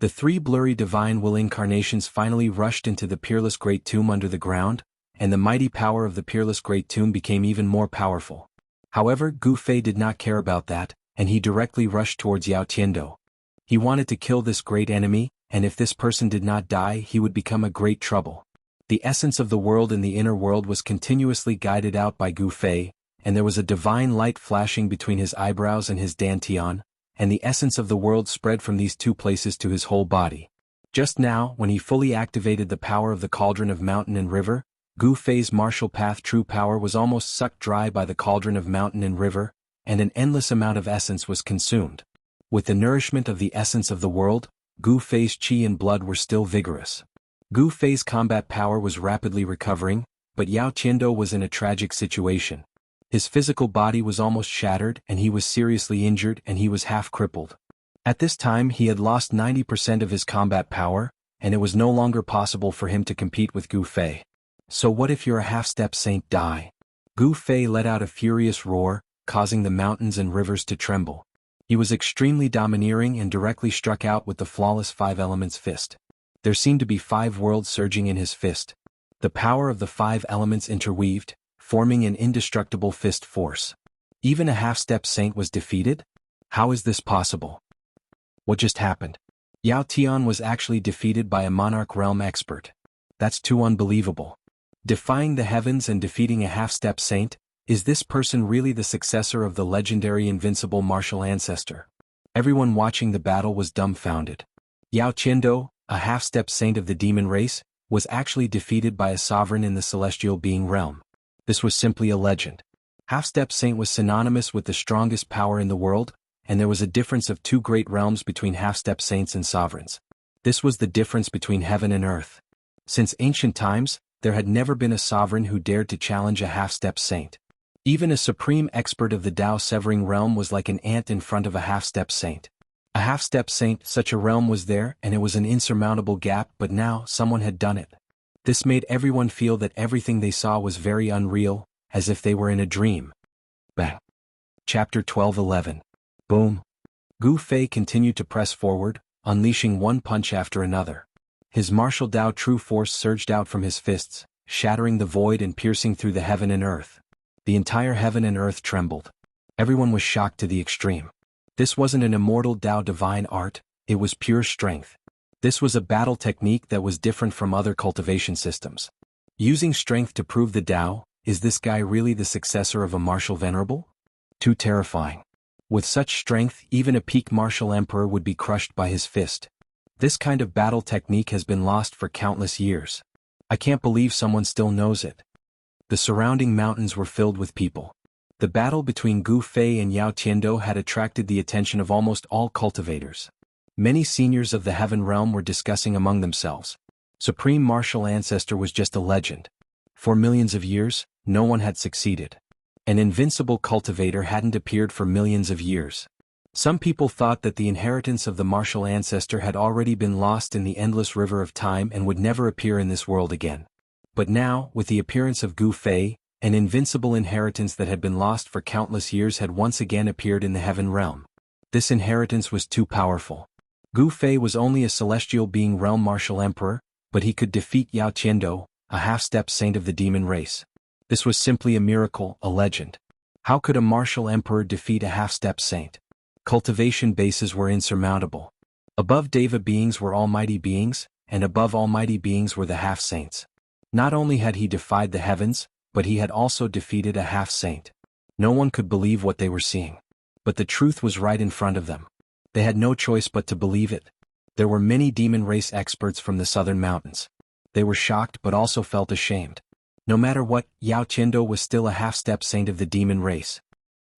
The 3 blurry divine will incarnations finally rushed into the peerless Great Tomb under the ground, and the mighty power of the peerless Great Tomb became even more powerful. However, Gu Fei did not care about that, and he directly rushed towards Yao Qindu. He wanted to kill this great enemy, and if this person did not die he would become a great trouble. The essence of the world in the inner world was continuously guided out by Gu Fei, and there was a divine light flashing between his eyebrows and his dantian, and the essence of the world spread from these 2 places to his whole body. Just now, when he fully activated the power of the cauldron of mountain and river, Gu Fei's martial path true power was almost sucked dry by the cauldron of mountain and river, and an endless amount of essence was consumed. With the nourishment of the essence of the world, Gu Fei's qi and blood were still vigorous. Gu Fei's combat power was rapidly recovering, but Yao Qindu was in a tragic situation. His physical body was almost shattered and he was seriously injured and he was half crippled. At this time he had lost 90% of his combat power, and it was no longer possible for him to compete with Gu Fei. So what if you're a half-step saint die? Gu Fei let out a furious roar, causing the mountains and rivers to tremble. He was extremely domineering and directly struck out with the flawless 5 elements fist. There seemed to be 5 worlds surging in his fist. The power of the 5 elements interweaved, forming an indestructible fist force. Even a half-step saint was defeated? How is this possible? What just happened? Yao Tian was actually defeated by a monarch realm expert. That's too unbelievable. Defying the heavens and defeating a half-step saint? Is this person really the successor of the legendary invincible martial ancestor? Everyone watching the battle was dumbfounded. Yao Qiando, a half-step saint of the demon race, was actually defeated by a sovereign in the celestial being realm. This was simply a legend. Half-step saint was synonymous with the strongest power in the world, and there was a difference of two great realms between half-step saints and sovereigns. This was the difference between heaven and earth. Since ancient times, there had never been a sovereign who dared to challenge a half-step saint. Even a supreme expert of the Tao-severing realm was like an ant in front of a half-step saint. A half-step saint, such a realm was there, and it was an insurmountable gap, but now someone had done it. This made everyone feel that everything they saw was very unreal, as if they were in a dream. Bang. Chapter 12:11. Boom. Gu Fei continued to press forward, unleashing one punch after another. His martial Tao true force surged out from his fists, shattering the void and piercing through the heaven and earth. The entire heaven and earth trembled. Everyone was shocked to the extreme. This wasn't an immortal Tao divine art, it was pure strength. This was a battle technique that was different from other cultivation systems. Using strength to prove the Tao, is this guy really the successor of a martial venerable? Too terrifying. With such strength, even a peak martial emperor would be crushed by his fist. This kind of battle technique has been lost for countless years. I can't believe someone still knows it. The surrounding mountains were filled with people. The battle between Gu Fei and Yao Qiando had attracted the attention of almost all cultivators. Many seniors of the heaven realm were discussing among themselves. Supreme martial ancestor was just a legend. For millions of years, no one had succeeded. An invincible cultivator hadn't appeared for millions of years. Some people thought that the inheritance of the martial ancestor had already been lost in the endless river of time and would never appear in this world again. But now, with the appearance of Gu Fei, an invincible inheritance that had been lost for countless years had once again appeared in the heaven realm. This inheritance was too powerful. Gu Fei was only a celestial being realm martial emperor, but he could defeat Yao Qiando, a half-step saint of the demon race. This was simply a miracle, a legend. How could a martial emperor defeat a half-step saint? Cultivation bases were insurmountable. Above Deva beings were almighty beings, and above almighty beings were the half-saints. Not only had he defied the heavens, but he had also defeated a half-saint. No one could believe what they were seeing. But the truth was right in front of them. They had no choice but to believe it. There were many demon race experts from the southern mountains. They were shocked but also felt ashamed. No matter what, Yao Qiando was still a half-step saint of the demon race.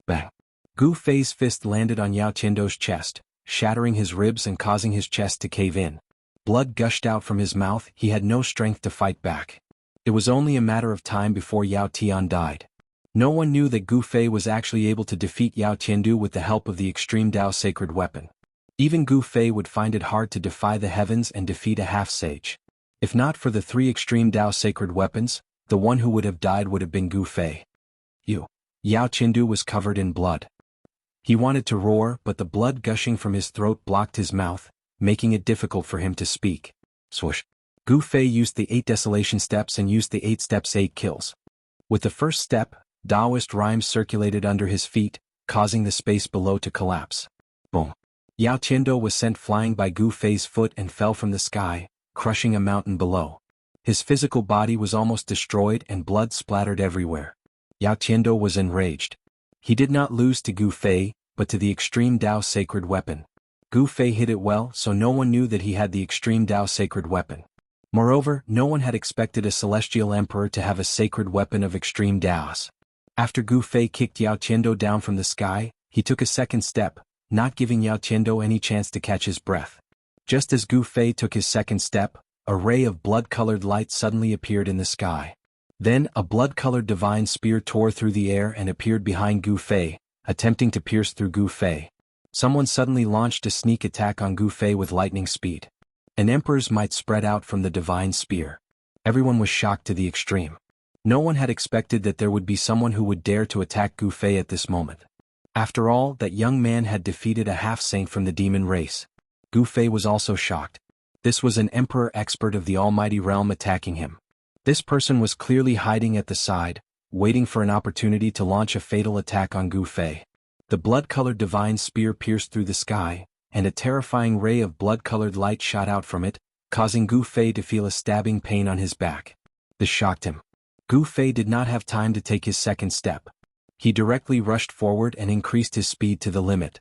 Bang. Gu Fei's fist landed on Yao Qiando's chest, shattering his ribs and causing his chest to cave in. Blood gushed out from his mouth, he had no strength to fight back. It was only a matter of time before Yao Tian died. No one knew that Gu Fei was actually able to defeat Yao Qiando with the help of the extreme Tao sacred weapon. Even Gu Fei would find it hard to defy the heavens and defeat a half-sage. If not for the three extreme Tao sacred weapons, the one who would have died would have been Gu Fei. Yao Qiando was covered in blood. He wanted to roar, but the blood gushing from his throat blocked his mouth, making it difficult for him to speak. Swoosh. Gu Fei used the 8 desolation steps and used the 8 steps 8 kills. With the first step, Taoist rhymes circulated under his feet, causing the space below to collapse. Boom. Yao Qiando was sent flying by Gu Fei's foot and fell from the sky, crushing a mountain below. His physical body was almost destroyed and blood splattered everywhere. Yao Qiando was enraged. He did not lose to Gu Fei, but to the extreme Tao sacred weapon. Gu Fei hit it well, so no one knew that he had the extreme Tao sacred weapon. Moreover, no one had expected a celestial emperor to have a sacred weapon of extreme Taos. After Gu Fei kicked Yao Qiando down from the sky, he took a second step, not giving Yao Qiando any chance to catch his breath. Just as Gu Fei took his second step, a ray of blood-colored light suddenly appeared in the sky. Then, a blood-colored divine spear tore through the air and appeared behind Gu Fei, attempting to pierce through Gu Fei. Someone suddenly launched a sneak attack on Gu Fei with lightning speed. An emperor's might spread out from the divine spear. Everyone was shocked to the extreme. No one had expected that there would be someone who would dare to attack Gu Fei at this moment. After all, that young man had defeated a half-saint from the demon race. Gu Fei was also shocked. This was an emperor expert of the almighty realm attacking him. This person was clearly hiding at the side, waiting for an opportunity to launch a fatal attack on Gu Fei. The blood-colored divine spear pierced through the sky, and a terrifying ray of blood-colored light shot out from it, causing Gu Fei to feel a stabbing pain on his back. This shocked him. Gu Fei did not have time to take his second step. He directly rushed forward and increased his speed to the limit.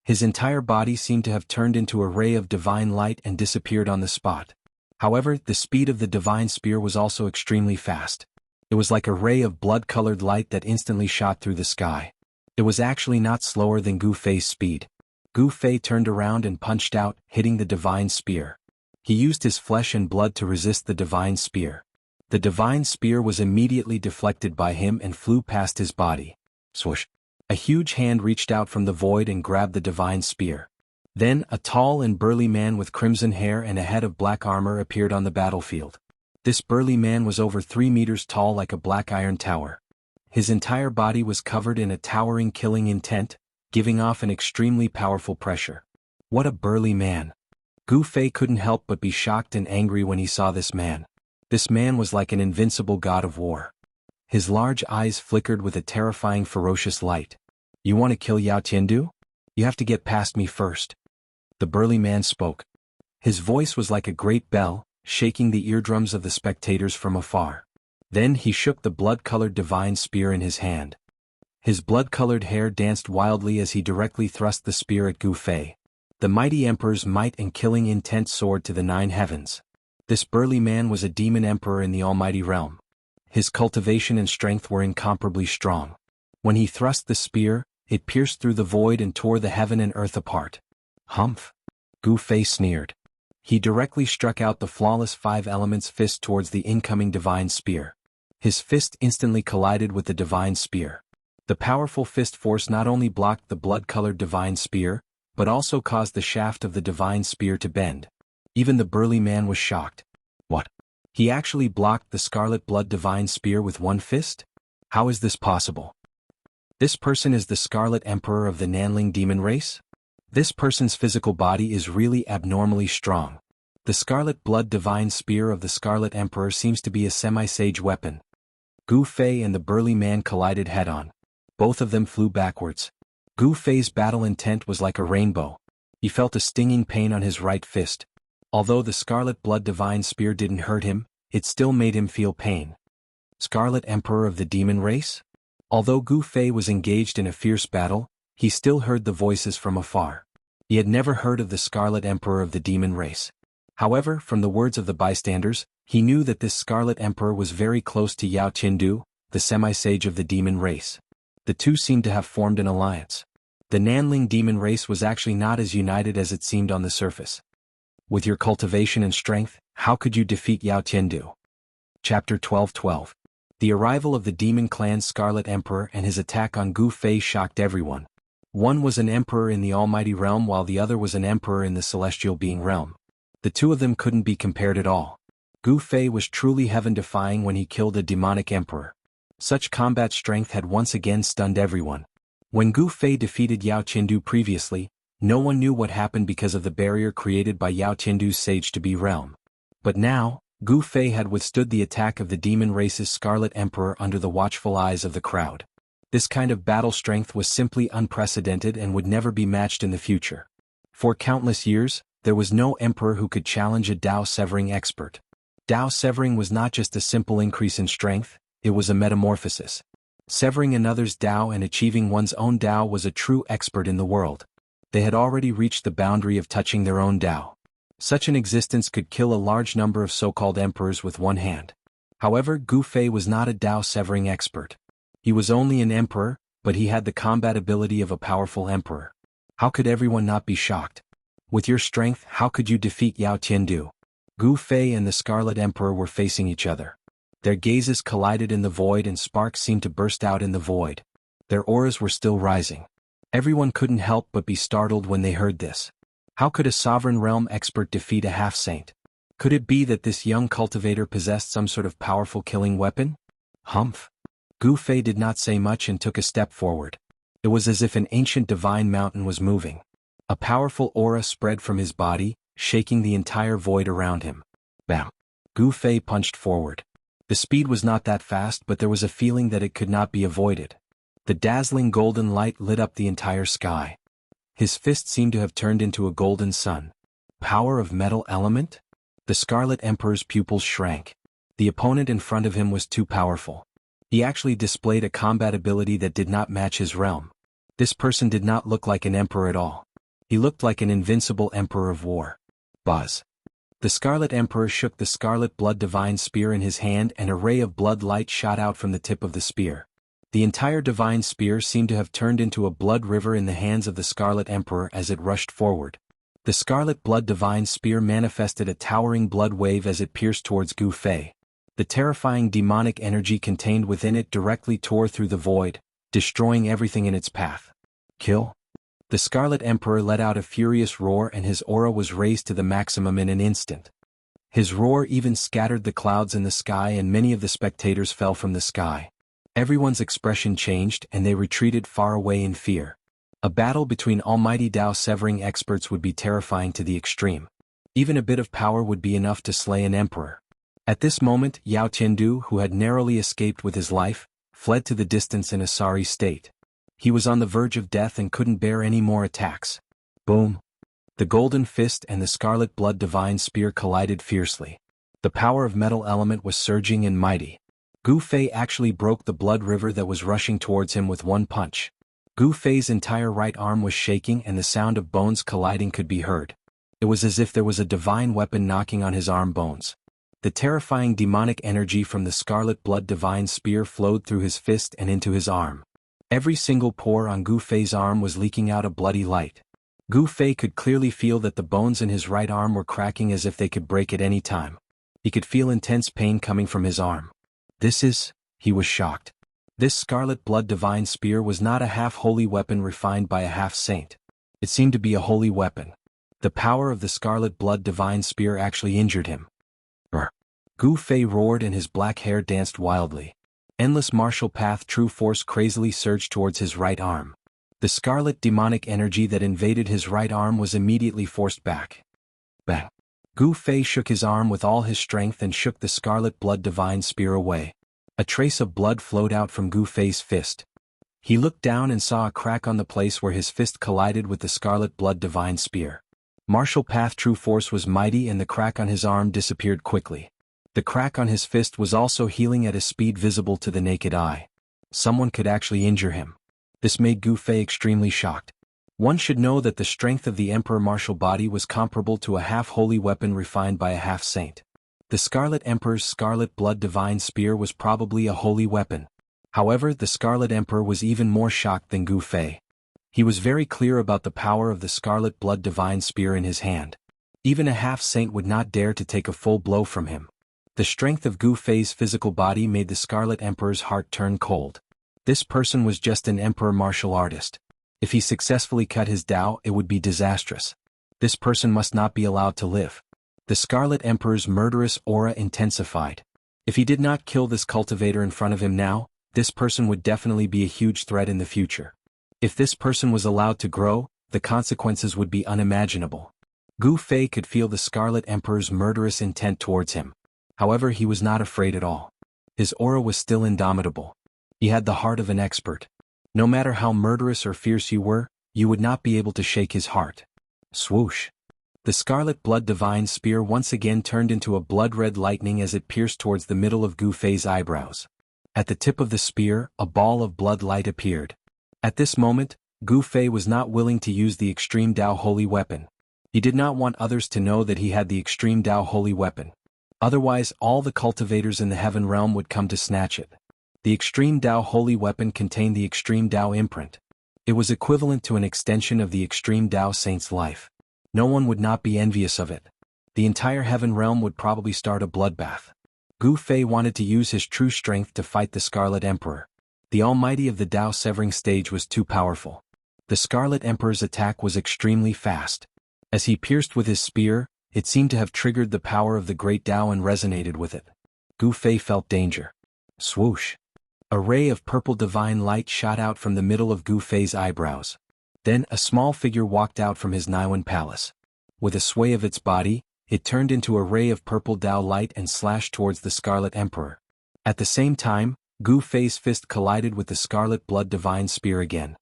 His entire body seemed to have turned into a ray of divine light and disappeared on the spot. However, the speed of the divine spear was also extremely fast. It was like a ray of blood-colored light that instantly shot through the sky. It was actually not slower than Gu Fei's speed. Gu Fei turned around and punched out, hitting the divine spear. He used his flesh and blood to resist the divine spear. The divine spear was immediately deflected by him and flew past his body. Swoosh! A huge hand reached out from the void and grabbed the divine spear. Then, a tall and burly man with crimson hair and a head of black armor appeared on the battlefield. This burly man was over 3 meters tall like a black iron tower. His entire body was covered in a towering killing intent, giving off an extremely powerful pressure. What a burly man! Gu Fei couldn't help but be shocked and angry when he saw this man. This man was like an invincible god of war. His large eyes flickered with a terrifying ferocious light. You want to kill Yao Tiandu? You have to get past me first. The burly man spoke. His voice was like a great bell, shaking the eardrums of the spectators from afar. Then he shook the blood-colored divine spear in his hand. His blood-colored hair danced wildly as he directly thrust the spear at Gu Fei. The mighty emperor's might and killing intent soared to the 9 heavens. This burly man was a demon emperor in the almighty realm. His cultivation and strength were incomparably strong. When he thrust the spear, it pierced through the void and tore the heaven and earth apart. Humph! Gu Fei sneered. He directly struck out the flawless 5 elements fist towards the incoming divine spear. His fist instantly collided with the divine spear. The powerful fist force not only blocked the blood-colored divine spear, but also caused the shaft of the divine spear to bend. Even the burly man was shocked. What? He actually blocked the scarlet blood divine spear with one fist? How is this possible? This person is the Scarlet Emperor of the Nanling demon race? This person's physical body is really abnormally strong. The scarlet blood divine spear of the Scarlet Emperor seems to be a semi-sage weapon. Gu Fei and the burly man collided head-on. Both of them flew backwards. Gu Fei's battle intent was like a rainbow. He felt a stinging pain on his right fist. Although the scarlet blood divine spear didn't hurt him, it still made him feel pain. Scarlet Emperor of the demon race? Although Gu Fei was engaged in a fierce battle, he still heard the voices from afar. He had never heard of the Scarlet Emperor of the demon race. However, from the words of the bystanders, he knew that this Scarlet Emperor was very close to Yao Tiandu, the semi-sage of the demon race. The two seemed to have formed an alliance. The Nanling demon race was actually not as united as it seemed on the surface. With your cultivation and strength, how could you defeat Yao Tiandu? Chapter 12:12. The arrival of the demon clan's Scarlet Emperor and his attack on Gu Fei shocked everyone. One was an emperor in the almighty realm while the other was an emperor in the celestial being realm. The two of them couldn't be compared at all. Gu Fei was truly heaven-defying when he killed a demonic emperor. Such combat strength had once again stunned everyone. When Gu Fei defeated Yao Tiandu previously, no one knew what happened because of the barrier created by Yao Tiandu's sage-to-be realm. But now, Gu Fei had withstood the attack of the demon race's Scarlet Emperor under the watchful eyes of the crowd. This kind of battle strength was simply unprecedented and would never be matched in the future. For countless years, there was no emperor who could challenge a Dao severing expert. Dao severing was not just a simple increase in strength, it was a metamorphosis. Severing another's Dao and achieving one's own Dao was a true expert in the world. They had already reached the boundary of touching their own Dao. Such an existence could kill a large number of so-called emperors with one hand. However, Gu Fei was not a Dao severing expert. He was only an emperor, but he had the combat ability of a powerful emperor. How could everyone not be shocked? With your strength, how could you defeat Yao Tiandu? Gu Fei and the Scarlet Emperor were facing each other. Their gazes collided in the void and sparks seemed to burst out in the void. Their auras were still rising. Everyone couldn't help but be startled when they heard this. How could a sovereign realm expert defeat a half-saint? Could it be that this young cultivator possessed some sort of powerful killing weapon? Humph! Gu Fei did not say much and took a step forward. It was as if an ancient divine mountain was moving. A powerful aura spread from his body, shaking the entire void around him. Bam! Gu Fei punched forward. The speed was not that fast, but there was a feeling that it could not be avoided. The dazzling golden light lit up the entire sky. His fist seemed to have turned into a golden sun. Power of metal element? The Scarlet Emperor's pupils shrank. The opponent in front of him was too powerful. He actually displayed a combat ability that did not match his realm. This person did not look like an emperor at all. He looked like an invincible emperor of war. Buzz. The Scarlet Emperor shook the Scarlet Blood Divine Spear in his hand, and a ray of blood light shot out from the tip of the spear. The entire Divine Spear seemed to have turned into a blood river in the hands of the Scarlet Emperor as it rushed forward. The Scarlet Blood Divine Spear manifested a towering blood wave as it pierced towards Gu Fei. The terrifying demonic energy contained within it directly tore through the void, destroying everything in its path. Kill? The Scarlet Emperor let out a furious roar, and his aura was raised to the maximum in an instant. His roar even scattered the clouds in the sky, and many of the spectators fell from the sky. Everyone's expression changed, and they retreated far away in fear. A battle between almighty Dao severing experts would be terrifying to the extreme. Even a bit of power would be enough to slay an emperor. At this moment, Yao Tiandu, who had narrowly escaped with his life, fled to the distance in a sorry state. He was on the verge of death and couldn't bear any more attacks. Boom! The Golden Fist and the Scarlet Blood Divine Spear collided fiercely. The power of metal element was surging and mighty. Gu Fei actually broke the blood river that was rushing towards him with one punch. Gu Fei's entire right arm was shaking, and the sound of bones colliding could be heard. It was as if there was a divine weapon knocking on his arm bones. The terrifying demonic energy from the Scarlet Blood Divine Spear flowed through his fist and into his arm. Every single pore on Gu Fei's arm was leaking out a bloody light. Gu Fei could clearly feel that the bones in his right arm were cracking as if they could break at any time. He could feel intense pain coming from his arm. He was shocked. This Scarlet Blood Divine Spear was not a half-holy weapon refined by a half-saint. It seemed to be a holy weapon. The power of the Scarlet Blood Divine Spear actually injured him. Gu Fei roared, and his black hair danced wildly. Endless martial path true force crazily surged towards his right arm. The scarlet demonic energy that invaded his right arm was immediately forced back. Bang! Gu Fei shook his arm with all his strength and shook the Scarlet Blood Divine Spear away. A trace of blood flowed out from Gu Fei's fist. He looked down and saw a crack on the place where his fist collided with the Scarlet Blood Divine Spear. Martial path true force was mighty, and the crack on his arm disappeared quickly. The crack on his fist was also healing at a speed visible to the naked eye. Someone could actually injure him. This made Gu Fei extremely shocked. One should know that the strength of the Emperor martial body was comparable to a half-holy weapon refined by a half-saint. The Scarlet Emperor's Scarlet Blood Divine Spear was probably a holy weapon. However, the Scarlet Emperor was even more shocked than Gu Fei. He was very clear about the power of the Scarlet Blood Divine Spear in his hand. Even a half-saint would not dare to take a full blow from him. The strength of Gu Fei's physical body made the Scarlet Emperor's heart turn cold. This person was just an emperor martial artist. If he successfully cut his Dao, it would be disastrous. This person must not be allowed to live. The Scarlet Emperor's murderous aura intensified. If he did not kill this cultivator in front of him now, this person would definitely be a huge threat in the future. If this person was allowed to grow, the consequences would be unimaginable. Gu Fei could feel the Scarlet Emperor's murderous intent towards him. However, he was not afraid at all. His aura was still indomitable. He had the heart of an expert. No matter how murderous or fierce you were, you would not be able to shake his heart. Swoosh! The Scarlet Blood Divine Spear once again turned into a blood-red lightning as it pierced towards the middle of Gu Fei's eyebrows. At the tip of the spear, a ball of blood light appeared. At this moment, Gu Fei was not willing to use the Extreme Dao Holy Weapon. He did not want others to know that he had the Extreme Dao Holy Weapon. Otherwise, all the cultivators in the Heaven Realm would come to snatch it. The Extreme Dao Holy Weapon contained the Extreme Dao imprint. It was equivalent to an extension of the Extreme Dao Saint's life. No one would not be envious of it. The entire Heaven Realm would probably start a bloodbath. Gu Fei wanted to use his true strength to fight the Scarlet Emperor. The Almighty of the Dao Severing stage was too powerful. The Scarlet Emperor's attack was extremely fast. As he pierced with his spear, it seemed to have triggered the power of the Great Dao and resonated with it. Gu Fei felt danger. Swoosh! A ray of purple divine light shot out from the middle of Gu Fei's eyebrows. Then a small figure walked out from his Niwen palace. With a sway of its body, it turned into a ray of purple Dao light and slashed towards the Scarlet Emperor. At the same time, Gu Fei's fist collided with the Scarlet Blood Divine Spear again.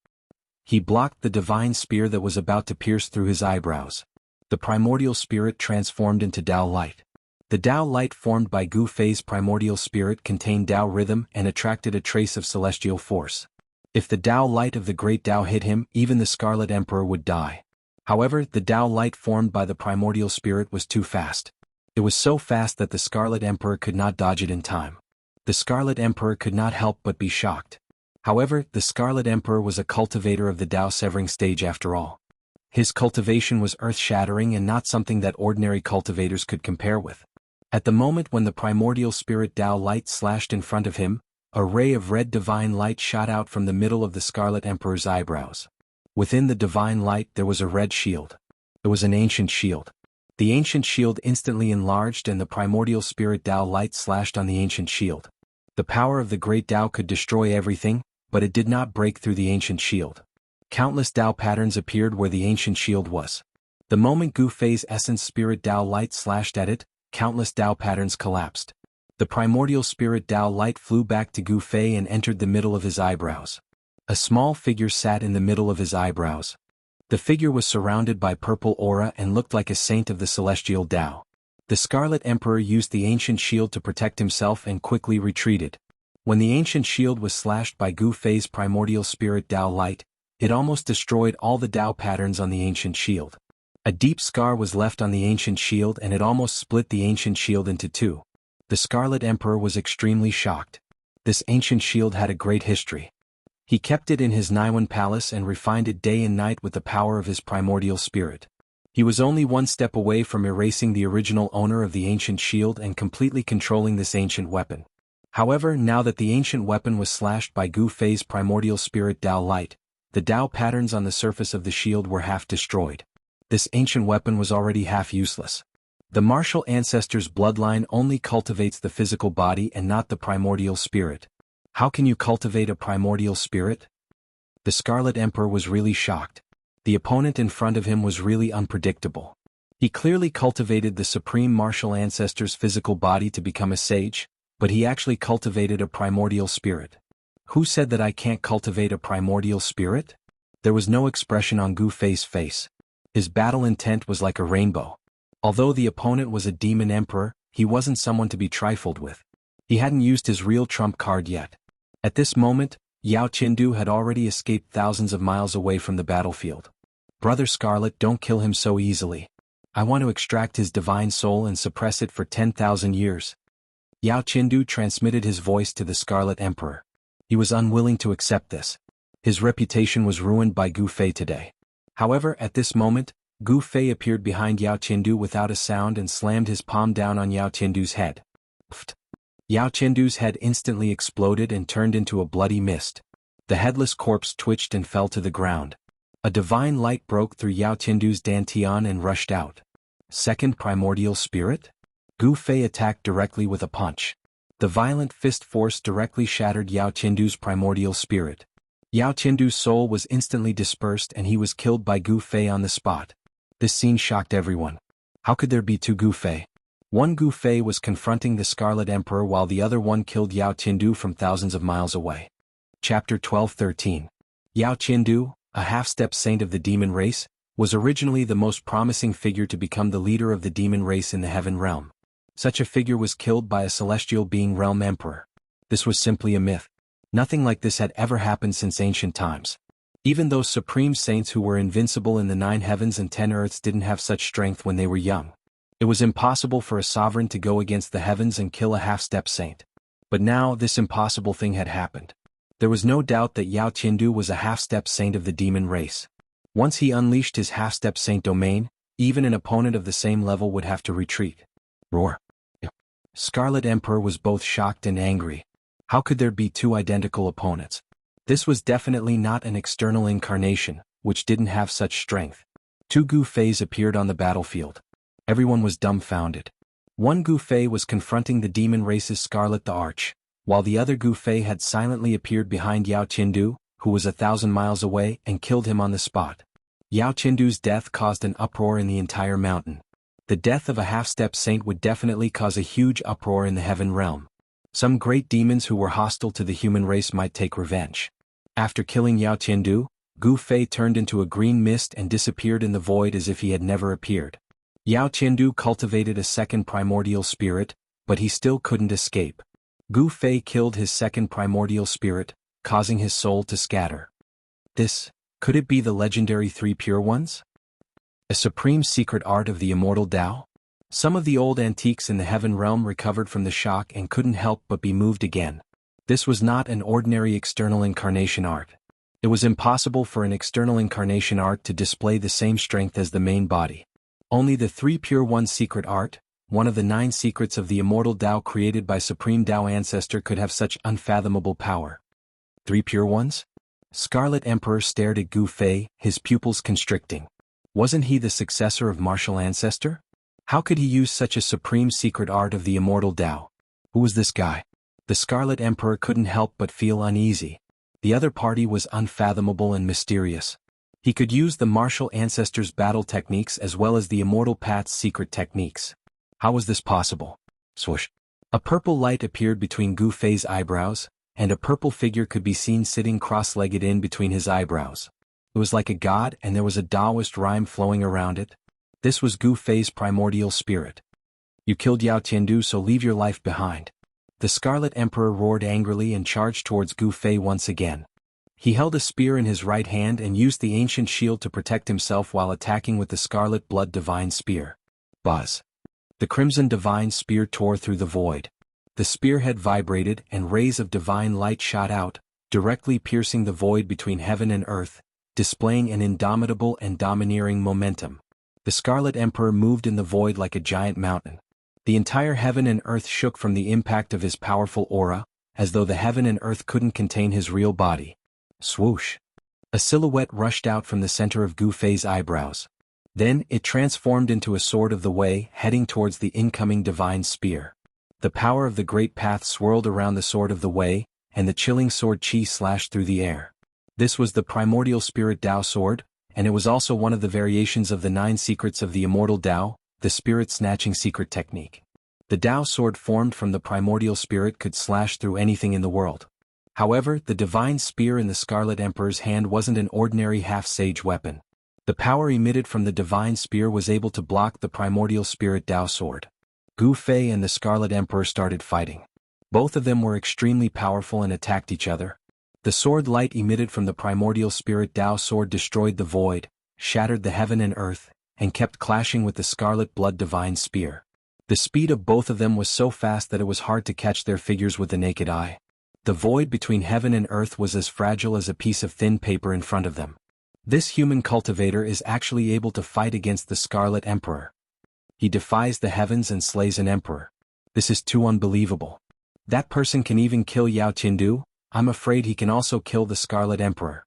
He blocked the divine spear that was about to pierce through his eyebrows. The primordial spirit transformed into Tao light. The Tao light formed by Gu Fei's primordial spirit contained Tao rhythm and attracted a trace of celestial force. If the Tao light of the great Tao hit him, even the Scarlet Emperor would die. However, the Tao light formed by the primordial spirit was too fast. It was so fast that the Scarlet Emperor could not dodge it in time. The Scarlet Emperor could not help but be shocked. However, the Scarlet Emperor was a cultivator of the Tao severing stage after all. His cultivation was earth-shattering and not something that ordinary cultivators could compare with. At the moment when the primordial spirit Tao light slashed in front of him, a ray of red divine light shot out from the middle of the Scarlet Emperor's eyebrows. Within the divine light there was a red shield. It was an ancient shield. The ancient shield instantly enlarged and the primordial spirit Tao light slashed on the ancient shield. The power of the great Tao could destroy everything, but it did not break through the ancient shield. Countless Tao patterns appeared where the ancient shield was. The moment Gu Fei's essence spirit Tao light slashed at it, countless Tao patterns collapsed. The primordial spirit Tao light flew back to Gu Fei and entered the middle of his eyebrows. A small figure sat in the middle of his eyebrows. The figure was surrounded by purple aura and looked like a saint of the celestial Tao. The Scarlet Emperor used the ancient shield to protect himself and quickly retreated. When the ancient shield was slashed by Gu Fei's primordial spirit Tao light, it almost destroyed all the Tao patterns on the ancient shield. A deep scar was left on the ancient shield and it almost split the ancient shield into two. The Scarlet Emperor was extremely shocked. This ancient shield had a great history. He kept it in his Naiwan palace and refined it day and night with the power of his primordial spirit. He was only one step away from erasing the original owner of the ancient shield and completely controlling this ancient weapon. However, now that the ancient weapon was slashed by Gu Fei's primordial spirit Tao light, the Tao patterns on the surface of the shield were half destroyed. This ancient weapon was already half useless. The martial ancestor's bloodline only cultivates the physical body and not the primordial spirit. How can you cultivate a primordial spirit? The Scarlet Emperor was really shocked. The opponent in front of him was really unpredictable. He clearly cultivated the supreme martial ancestor's physical body to become a sage, but he actually cultivated a primordial spirit. Who said that I can't cultivate a primordial spirit? There was no expression on Gu Fei's face. His battle intent was like a rainbow. Although the opponent was a demon emperor, he wasn't someone to be trifled with. He hadn't used his real trump card yet. At this moment, Yao Qindu had already escaped thousands of miles away from the battlefield. Brother Scarlet, don't kill him so easily. I want to extract his divine soul and suppress it for 10,000 years. Yao Qindu transmitted his voice to the Scarlet Emperor. He was unwilling to accept this. His reputation was ruined by Gu Fei today. However, at this moment, Gu Fei appeared behind Yao Qindu without a sound and slammed his palm down on Yao Qindu's head. Pfft. Yao Qindu's head instantly exploded and turned into a bloody mist. The headless corpse twitched and fell to the ground. A divine light broke through Yao Qindu's dantian and rushed out. Second primordial spirit? Gu Fei attacked directly with a punch. The violent fist force directly shattered Yao Qindu's primordial spirit. Yao Qindu's soul was instantly dispersed and he was killed by Gu Fei on the spot. This scene shocked everyone. How could there be two Gu Fei? One Gu Fei was confronting the Scarlet Emperor while the other one killed Yao Qindu from thousands of miles away. Chapter 12-13. Yao Qindu, a half-step saint of the demon race, was originally the most promising figure to become the leader of the demon race in the heaven realm. Such a figure was killed by a celestial being realm emperor. This was simply a myth. Nothing like this had ever happened since ancient times. Even those supreme saints who were invincible in the 9 heavens and 10 earths didn't have such strength when they were young. It was impossible for a sovereign to go against the heavens and kill a half-step saint. But now this impossible thing had happened. There was no doubt that Yao Qindu was a half-step saint of the demon race. Once he unleashed his half-step saint domain, even an opponent of the same level would have to retreat. Roar. Scarlet Emperor was both shocked and angry. How could there be two identical opponents? This was definitely not an external incarnation, which didn't have such strength. Two Gu Feis appeared on the battlefield. Everyone was dumbfounded. One Gu Fei was confronting the demon race's Scarlet the Arch, while the other Gu Fei had silently appeared behind Yao Qindu, who was 1,000 miles away, and killed him on the spot. Yao Qindu's death caused an uproar in the entire mountain. The death of a half-step saint would definitely cause a huge uproar in the heaven realm. Some great demons who were hostile to the human race might take revenge. After killing Yao Qindu, Gu Fei turned into a green mist and disappeared in the void as if he had never appeared. Yao Qiandu cultivated a second primordial spirit, but he still couldn't escape. Gu Fei killed his second primordial spirit, causing his soul to scatter. Could it be the legendary three pure ones? A supreme secret art of the immortal Tao? Some of the old antiques in the heaven realm recovered from the shock and couldn't help but be moved again. This was not an ordinary external incarnation art. It was impossible for an external incarnation art to display the same strength as the main body. Only the three pure ones secret art, one of the 9 secrets of the immortal Tao created by Supreme Tao Ancestor, could have such unfathomable power. 3 pure ones? Scarlet Emperor stared at Gu Fei, his pupils constricting. Wasn't he the successor of Martial Ancestor? How could he use such a supreme secret art of the immortal Tao? Who was this guy? The Scarlet Emperor couldn't help but feel uneasy. The other party was unfathomable and mysterious. He could use the Martial Ancestor's battle techniques as well as the Immortal Path's secret techniques. How was this possible? Swoosh. A purple light appeared between Gu Fei's eyebrows, and a purple figure could be seen sitting cross-legged in between his eyebrows. It was like a god, and there was a Taoist rhyme flowing around it. This was Gu Fei's primordial spirit. You killed Yao Qiandu, so leave your life behind. The Scarlet Emperor roared angrily and charged towards Gu Fei once again. He held a spear in his right hand and used the ancient shield to protect himself while attacking with the Scarlet Blood Divine Spear. Buzz. The Crimson Divine Spear tore through the void. The spearhead vibrated and rays of divine light shot out, directly piercing the void between heaven and earth, displaying an indomitable and domineering momentum. The Scarlet Emperor moved in the void like a giant mountain. The entire heaven and earth shook from the impact of his powerful aura, as though the heaven and earth couldn't contain his real body. Swoosh. A silhouette rushed out from the center of Gu Fei's eyebrows. Then it transformed into a sword of the way, heading towards the incoming divine spear. The power of the great path swirled around the sword of the way, and the chilling sword chi slashed through the air. This was the primordial spirit Tao sword, and it was also one of the variations of the 9 secrets of the immortal Tao, the spirit-snatching secret technique. The Tao sword formed from the primordial spirit could slash through anything in the world. However, the divine spear in the Scarlet Emperor's hand wasn't an ordinary half-sage weapon. The power emitted from the divine spear was able to block the primordial spirit Tao sword. Gu Fei and the Scarlet Emperor started fighting. Both of them were extremely powerful and attacked each other. The sword light emitted from the primordial spirit Tao sword destroyed the void, shattered the heaven and earth, and kept clashing with the Scarlet Blood Divine Spear. The speed of both of them was so fast that it was hard to catch their figures with the naked eye. The void between heaven and earth was as fragile as a piece of thin paper in front of them. This human cultivator is actually able to fight against the Scarlet Emperor. He defies the heavens and slays an emperor. This is too unbelievable. That person can even kill Yao Qiandu. I'm afraid he can also kill the Scarlet Emperor.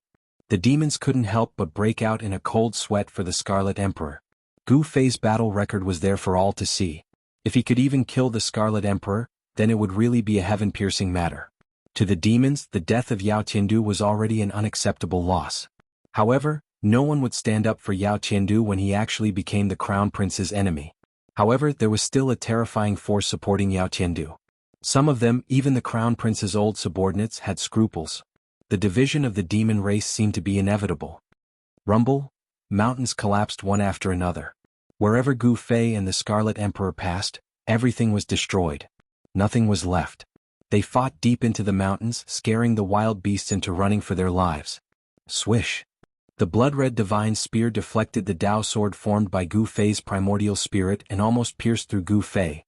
The demons couldn't help but break out in a cold sweat for the Scarlet Emperor. Gu Fei's battle record was there for all to see. If he could even kill the Scarlet Emperor, then it would really be a heaven-piercing matter. To the demons, the death of Yao Qiandu was already an unacceptable loss. However, no one would stand up for Yao Qiandu when he actually became the Crown Prince's enemy. However, there was still a terrifying force supporting Yao Qiandu. Some of them, even the Crown Prince's old subordinates, had scruples. The division of the demon race seemed to be inevitable. Rumble, mountains collapsed one after another. Wherever Gu Fei and the Scarlet Emperor passed, everything was destroyed. Nothing was left. They fought deep into the mountains, scaring the wild beasts into running for their lives. Swish. The blood-red divine spear deflected the Tao sword formed by Gu Fei's primordial spirit and almost pierced through Gu Fei.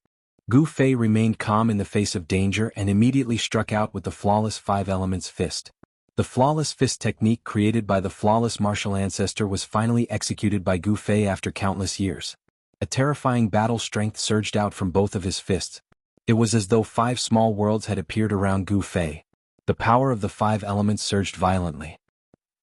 Gu Fei remained calm in the face of danger and immediately struck out with the flawless 5 elements fist. The flawless fist technique created by the flawless martial ancestor was finally executed by Gu Fei after countless years. A terrifying battle strength surged out from both of his fists. It was as though 5 small worlds had appeared around Gu Fei. The power of the 5 elements surged violently.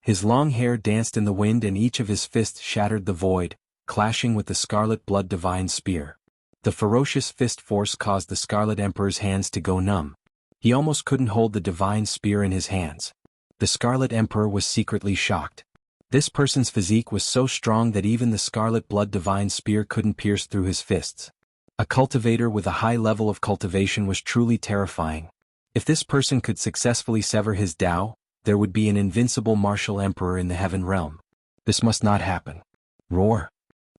His long hair danced in the wind and each of his fists shattered the void, clashing with the Scarlet Blood Divine Spear. The ferocious fist force caused the Scarlet Emperor's hands to go numb. He almost couldn't hold the divine spear in his hands. The Scarlet Emperor was secretly shocked. This person's physique was so strong that even the Scarlet Blood Divine Spear couldn't pierce through his fists. A cultivator with a high level of cultivation was truly terrifying. If this person could successfully sever his Tao, there would be an invincible martial emperor in the heaven realm. This must not happen. Roar!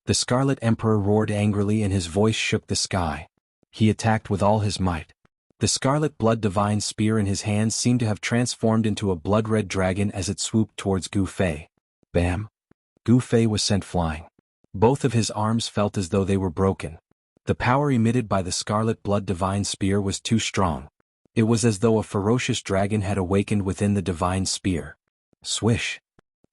The Scarlet Emperor roared angrily and his voice shook the sky. He attacked with all his might. The scarlet blood divine spear in his hands seemed to have transformed into a blood-red dragon as it swooped towards Gu Fei. Bam! Gu Fei was sent flying. Both of his arms felt as though they were broken. The power emitted by the scarlet blood divine spear was too strong. It was as though a ferocious dragon had awakened within the divine spear. Swish!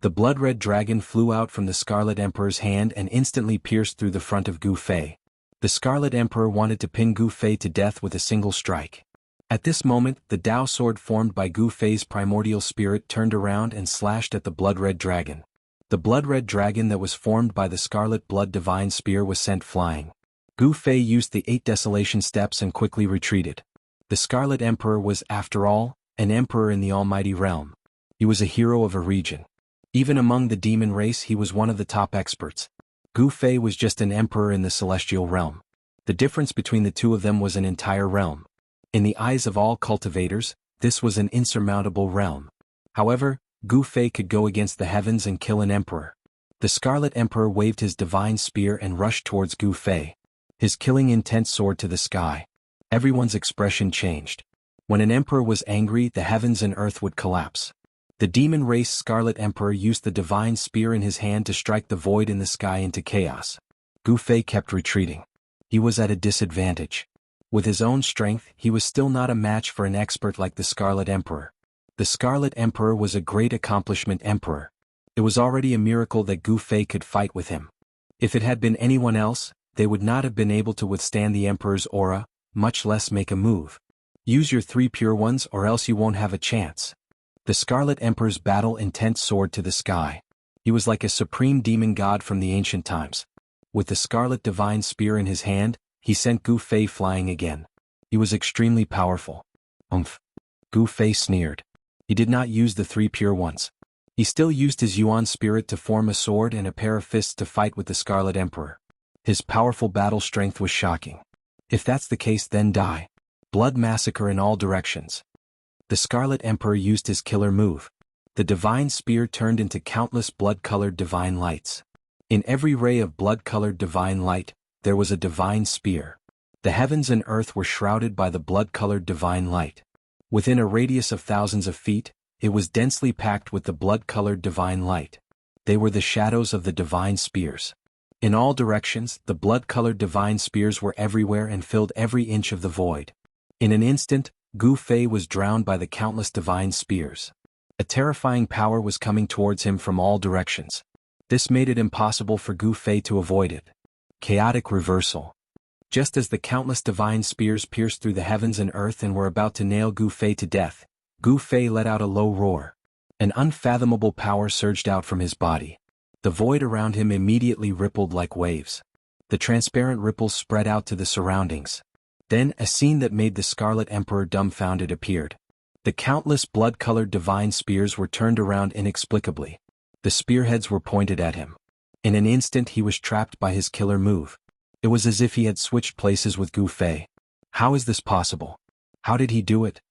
The blood-red dragon flew out from the Scarlet Emperor's hand and instantly pierced through the front of Gu Fei. The Scarlet Emperor wanted to pin Gu Fei to death with a single strike. At this moment, the Dao sword formed by Gu Fei's primordial spirit turned around and slashed at the blood-red dragon. The blood-red dragon that was formed by the scarlet blood divine spear was sent flying. Gu Fei used the 8 desolation steps and quickly retreated. The Scarlet Emperor was, after all, an emperor in the almighty realm. He was a hero of a region. Even among the demon race he was one of the top experts. Gu Fei was just an emperor in the celestial realm. The difference between the two of them was an entire realm. In the eyes of all cultivators, this was an insurmountable realm. However, Gu Fei could go against the heavens and kill an emperor. The Scarlet Emperor waved his divine spear and rushed towards Gu Fei. His killing intent soared to the sky. Everyone's expression changed. When an emperor was angry, the heavens and earth would collapse. The demon race Scarlet Emperor used the divine spear in his hand to strike the void in the sky into chaos. Gu Fei kept retreating. He was at a disadvantage. With his own strength, he was still not a match for an expert like the Scarlet Emperor. The Scarlet Emperor was a great accomplishment emperor. It was already a miracle that Gu Fei could fight with him. If it had been anyone else, they would not have been able to withstand the Emperor's aura, much less make a move. Use your 3 pure ones or else you won't have a chance. The Scarlet Emperor's battle intent soared to the sky. He was like a supreme demon god from the ancient times. With the scarlet divine spear in his hand, he sent Gu Fei flying again. He was extremely powerful. Umph! Gu Fei sneered. He did not use the 3 pure ones. He still used his Yuan spirit to form a sword and a pair of fists to fight with the Scarlet Emperor. His powerful battle strength was shocking. If that's the case, then die. Blood massacre in all directions. The Scarlet Emperor used his killer move. The divine spear turned into countless blood-colored divine lights. In every ray of blood-colored divine light, there was a divine spear. The heavens and earth were shrouded by the blood-colored divine light. Within a radius of thousands of feet, it was densely packed with the blood-colored divine light. They were the shadows of the divine spears. In all directions, the blood-colored divine spears were everywhere and filled every inch of the void. In an instant, Gu Fei was drowned by the countless divine spears. A terrifying power was coming towards him from all directions. This made it impossible for Gu Fei to avoid it. Chaotic reversal. Just as the countless divine spears pierced through the heavens and earth and were about to nail Gu Fei to death, Gu Fei let out a low roar. An unfathomable power surged out from his body. The void around him immediately rippled like waves. The transparent ripples spread out to the surroundings. Then, a scene that made the Scarlet Emperor dumbfounded appeared. The countless blood-colored divine spears were turned around inexplicably. The spearheads were pointed at him. In an instant he was trapped by his killer move. It was as if he had switched places with Gu Fei. How is this possible? How did he do it?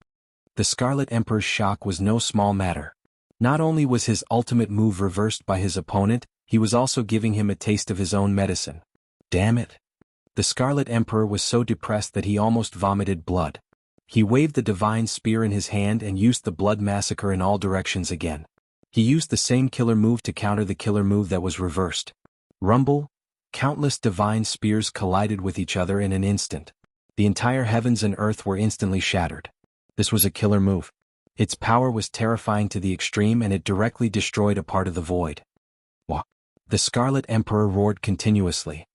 The Scarlet Emperor's shock was no small matter. Not only was his ultimate move reversed by his opponent, he was also giving him a taste of his own medicine. Damn it! The Scarlet Emperor was so depressed that he almost vomited blood. He waved the divine spear in his hand and used the blood massacre in all directions again. He used the same killer move to counter the killer move that was reversed. Rumble! Countless divine spears collided with each other in an instant. The entire heavens and earth were instantly shattered. This was a killer move. Its power was terrifying to the extreme and it directly destroyed a part of the void. Wah! The Scarlet Emperor roared continuously.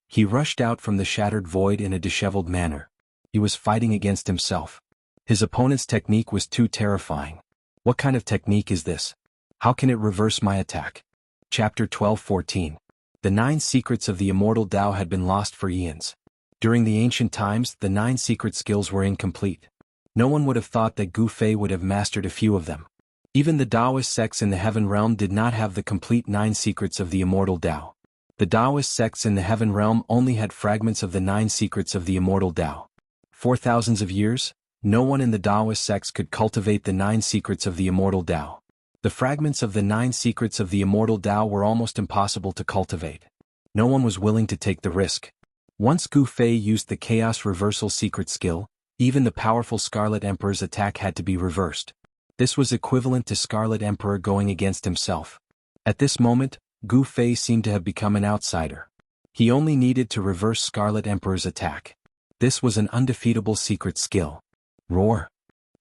He rushed out from the shattered void in a disheveled manner. He was fighting against himself. His opponent's technique was too terrifying. What kind of technique is this? How can it reverse my attack? Chapter 12:14. The 9 secrets of the Immortal Tao had been lost for eons. During the ancient times, the 9 secret skills were incomplete. No one would have thought that Gu Fei would have mastered a few of them. Even the Taoist sects in the heaven realm did not have the complete 9 secrets of the Immortal Tao. The Taoist sects in the heaven realm only had fragments of the 9 secrets of the Immortal Tao. For thousands of years, No one in the Taoist sects could cultivate the 9 secrets of the Immortal Tao. The fragments of the 9 secrets of the Immortal Tao were almost impossible to cultivate. No one was willing to take the risk. Once Gu Fei used the Chaos Reversal secret skill, even the powerful Scarlet Emperor's attack had to be reversed. This was equivalent to Scarlet Emperor going against himself. At this moment, Gu Fei seemed to have become an outsider. He only needed to reverse Scarlet Emperor's attack. This was an undefeatable secret skill. Roar!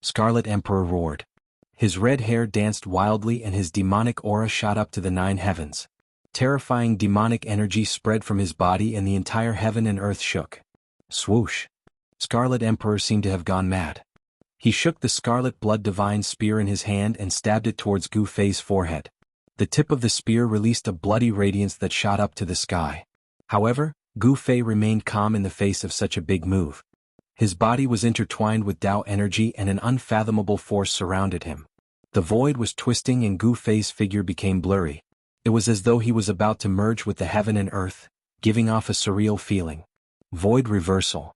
Scarlet Emperor roared. His red hair danced wildly and his demonic aura shot up to the 9 heavens. Terrifying demonic energy spread from his body and the entire heaven and earth shook. Swoosh! Scarlet Emperor seemed to have gone mad. He shook the Scarlet Blood Divine Spear in his hand and stabbed it towards Gu Fei's forehead. The tip of the spear released a bloody radiance that shot up to the sky. However, Gu Fei remained calm in the face of such a big move. His body was intertwined with Tao energy and an unfathomable force surrounded him. The void was twisting and Gu Fei's figure became blurry. It was as though he was about to merge with the heaven and earth, giving off a surreal feeling. Void reversal.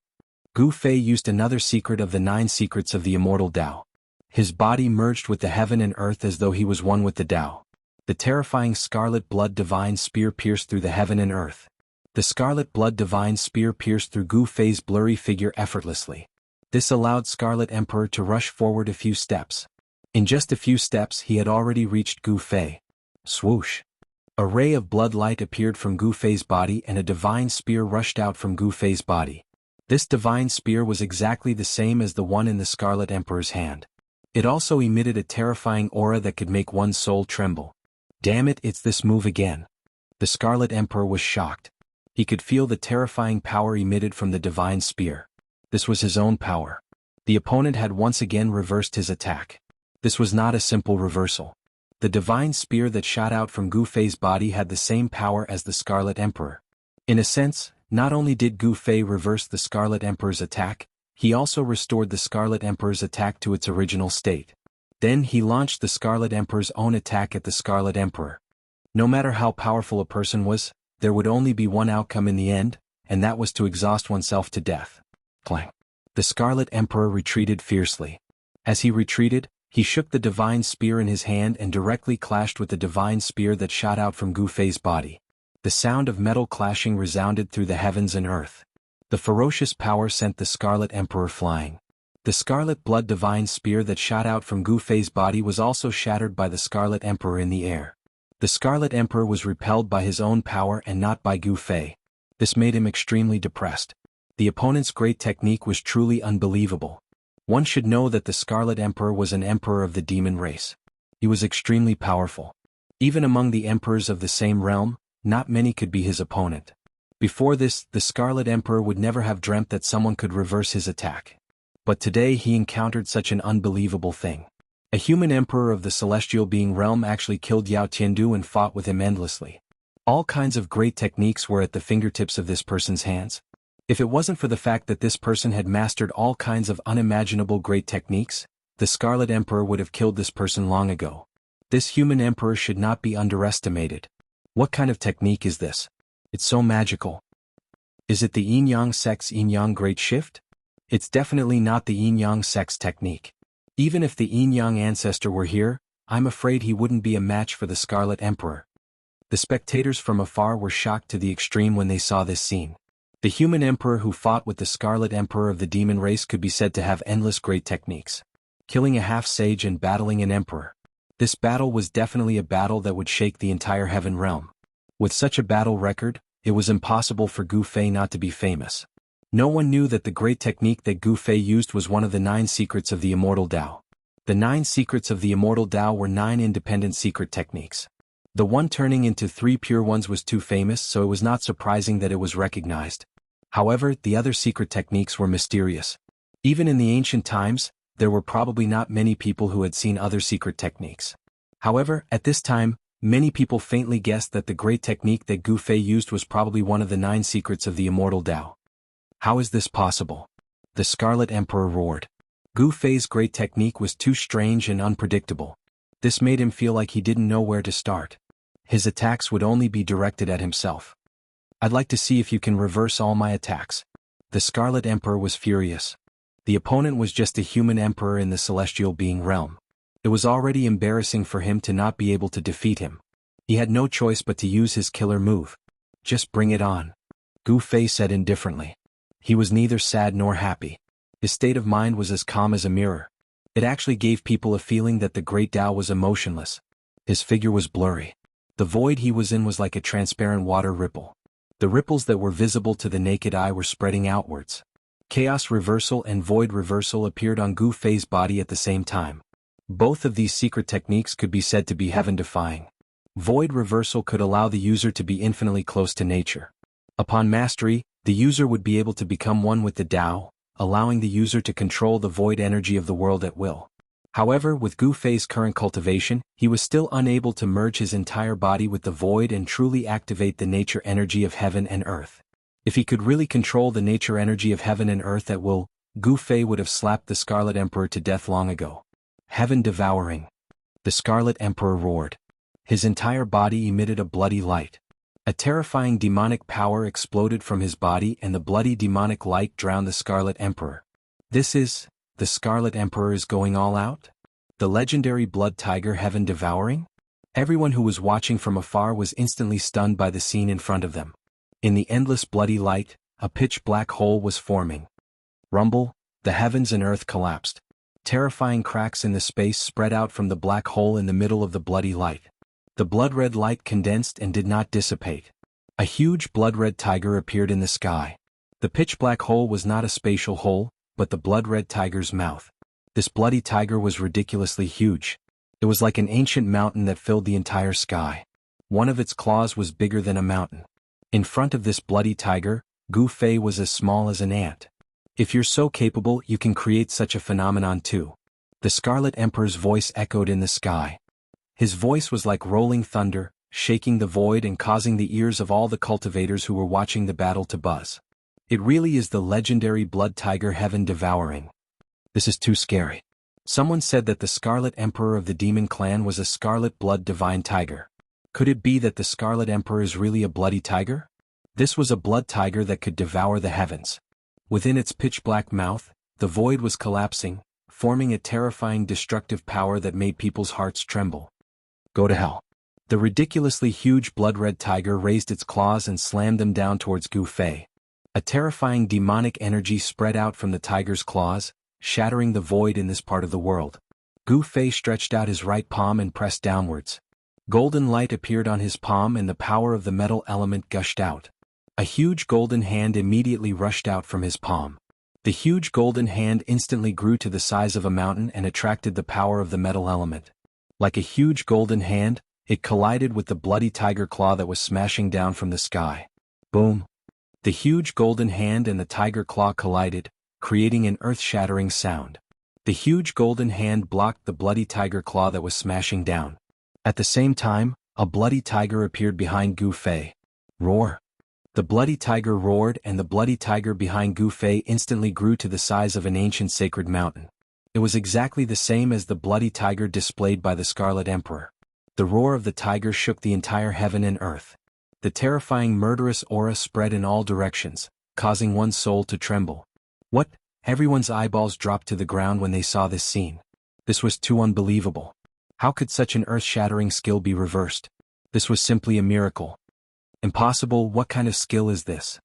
Gu Fei used another secret of the 9 secrets of the Immortal Tao. His body merged with the heaven and earth as though he was one with the Tao. The terrifying Scarlet Blood Divine Spear pierced through the heaven and earth. The Scarlet Blood Divine Spear pierced through Gu Fei's blurry figure effortlessly. This allowed Scarlet Emperor to rush forward a few steps. In just a few steps he had already reached Gu Fei. Swoosh! A ray of blood light appeared from Gu Fei's body and a divine spear rushed out from Gu Fei's body. This divine spear was exactly the same as the one in the Scarlet Emperor's hand. It also emitted a terrifying aura that could make one's soul tremble. Damn it, it's this move again. The Scarlet Emperor was shocked. He could feel the terrifying power emitted from the divine spear. This was his own power. The opponent had once again reversed his attack. This was not a simple reversal. The divine spear that shot out from Gu Fei's body had the same power as the Scarlet Emperor. In a sense, not only did Gu Fei reverse the Scarlet Emperor's attack, he also restored the Scarlet Emperor's attack to its original state. Then he launched the Scarlet Emperor's own attack at the Scarlet Emperor. No matter how powerful a person was, there would only be one outcome in the end, and that was to exhaust oneself to death. Clang! The Scarlet Emperor retreated fiercely. As he retreated, he shook the divine spear in his hand and directly clashed with the divine spear that shot out from Gu Fei's body. The sound of metal clashing resounded through the heavens and earth. The ferocious power sent the Scarlet Emperor flying. The Scarlet Blood Divine Spear that shot out from Gu Fei's body was also shattered by the Scarlet Emperor in the air. The Scarlet Emperor was repelled by his own power and not by Gu Fei. This made him extremely depressed. The opponent's great technique was truly unbelievable. One should know that the Scarlet Emperor was an emperor of the demon race. He was extremely powerful. Even among the emperors of the same realm, not many could be his opponent. Before this, the Scarlet Emperor would never have dreamt that someone could reverse his attack. But today he encountered such an unbelievable thing. A human emperor of the celestial being realm actually killed Yao Tiandu and fought with him endlessly. All kinds of great techniques were at the fingertips of this person's hands. If it wasn't for the fact that this person had mastered all kinds of unimaginable great techniques, the Scarlet Emperor would have killed this person long ago. This human emperor should not be underestimated. What kind of technique is this? It's so magical. Is it the Yin-Yang sect's Yin-Yang Great Shift? It's definitely not the Yin-Yang sect's technique. Even if the Yin-Yang ancestor were here, I'm afraid he wouldn't be a match for the Scarlet Emperor. The spectators from afar were shocked to the extreme when they saw this scene. The human emperor who fought with the Scarlet Emperor of the demon race could be said to have endless great techniques. Killing a half-sage and battling an emperor. This battle was definitely a battle that would shake the entire heaven realm. With such a battle record, it was impossible for Gu Fei not to be famous. No one knew that the great technique that Gu Fei used was one of the 9 secrets of the Immortal Tao. The 9 secrets of the Immortal Tao were 9 independent secret techniques. The one turning into 3 pure ones was too famous, so it was not surprising that it was recognized. However, the other secret techniques were mysterious. Even in the ancient times, there were probably not many people who had seen other secret techniques. However, at this time, many people faintly guessed that the great technique that Gu Fei used was probably one of the 9 secrets of the Immortal Tao. How is this possible? The Scarlet Emperor roared. Gu Fei's great technique was too strange and unpredictable. This made him feel like he didn't know where to start. His attacks would only be directed at himself. I'd like to see if you can reverse all my attacks. The Scarlet Emperor was furious. The opponent was just a human emperor in the celestial being realm. It was already embarrassing for him to not be able to defeat him. He had no choice but to use his killer move. Just bring it on, Gu Fei said indifferently. He was neither sad nor happy. His state of mind was as calm as a mirror. It actually gave people a feeling that the great Tao was emotionless. His figure was blurry. The void he was in was like a transparent water ripple. The ripples that were visible to the naked eye were spreading outwards. Chaos reversal and void reversal appeared on Gu Fei's body at the same time. Both of these secret techniques could be said to be heaven-defying. Void reversal could allow the user to be infinitely close to nature. Upon mastery, the user would be able to become one with the Tao, allowing the user to control the void energy of the world at will. However, with Gu Fei's current cultivation, he was still unable to merge his entire body with the void and truly activate the nature energy of heaven and earth. If he could really control the nature energy of heaven and earth at will, Gu Fei would have slapped the Scarlet Emperor to death long ago. Heaven devouring. The Scarlet Emperor roared. His entire body emitted a bloody light. A terrifying demonic power exploded from his body and the bloody demonic light drowned the Scarlet Emperor. The Scarlet Emperor is going all out? The legendary blood tiger heaven devouring? Everyone who was watching from afar was instantly stunned by the scene in front of them. In the endless bloody light, a pitch-black hole was forming. Rumble, the heavens and earth collapsed. Terrifying cracks in the space spread out from the black hole in the middle of the bloody light. The blood-red light condensed and did not dissipate. A huge blood-red tiger appeared in the sky. The pitch-black hole was not a spatial hole, but the blood-red tiger's mouth. This bloody tiger was ridiculously huge. It was like an ancient mountain that filled the entire sky. One of its claws was bigger than a mountain. In front of this bloody tiger, Gu Fei was as small as an ant. If you're so capable, you can create such a phenomenon too. The Scarlet Emperor's voice echoed in the sky. His voice was like rolling thunder, shaking the void and causing the ears of all the cultivators who were watching the battle to buzz. It really is the legendary blood tiger heaven devouring. This is too scary. Someone said that the Scarlet Emperor of the Demon Clan was a scarlet blood divine tiger. Could it be that the Scarlet Emperor is really a bloody tiger? This was a blood tiger that could devour the heavens. Within its pitch-black mouth, the void was collapsing, forming a terrifying destructive power that made people's hearts tremble. Go to hell. The ridiculously huge blood-red tiger raised its claws and slammed them down towards Gu Fei. A terrifying demonic energy spread out from the tiger's claws, shattering the void in this part of the world. Gu Fei stretched out his right palm and pressed downwards. Golden light appeared on his palm and the power of the metal element gushed out. A huge golden hand immediately rushed out from his palm. The huge golden hand instantly grew to the size of a mountain and attracted the power of the metal element. Like a huge golden hand, it collided with the bloody tiger claw that was smashing down from the sky. Boom! The huge golden hand and the tiger claw collided, creating an earth-shattering sound. The huge golden hand blocked the bloody tiger claw that was smashing down. At the same time, a bloody tiger appeared behind Gu Fei. Roar! The bloody tiger roared and the bloody tiger behind Gu Fei instantly grew to the size of an ancient sacred mountain. It was exactly the same as the bloody tiger displayed by the Scarlet Emperor. The roar of the tiger shook the entire heaven and earth. The terrifying murderous aura spread in all directions, causing one's soul to tremble. What? Everyone's eyeballs dropped to the ground when they saw this scene. This was too unbelievable. How could such an earth-shattering skill be reversed? This was simply a miracle. Impossible. What kind of skill is this?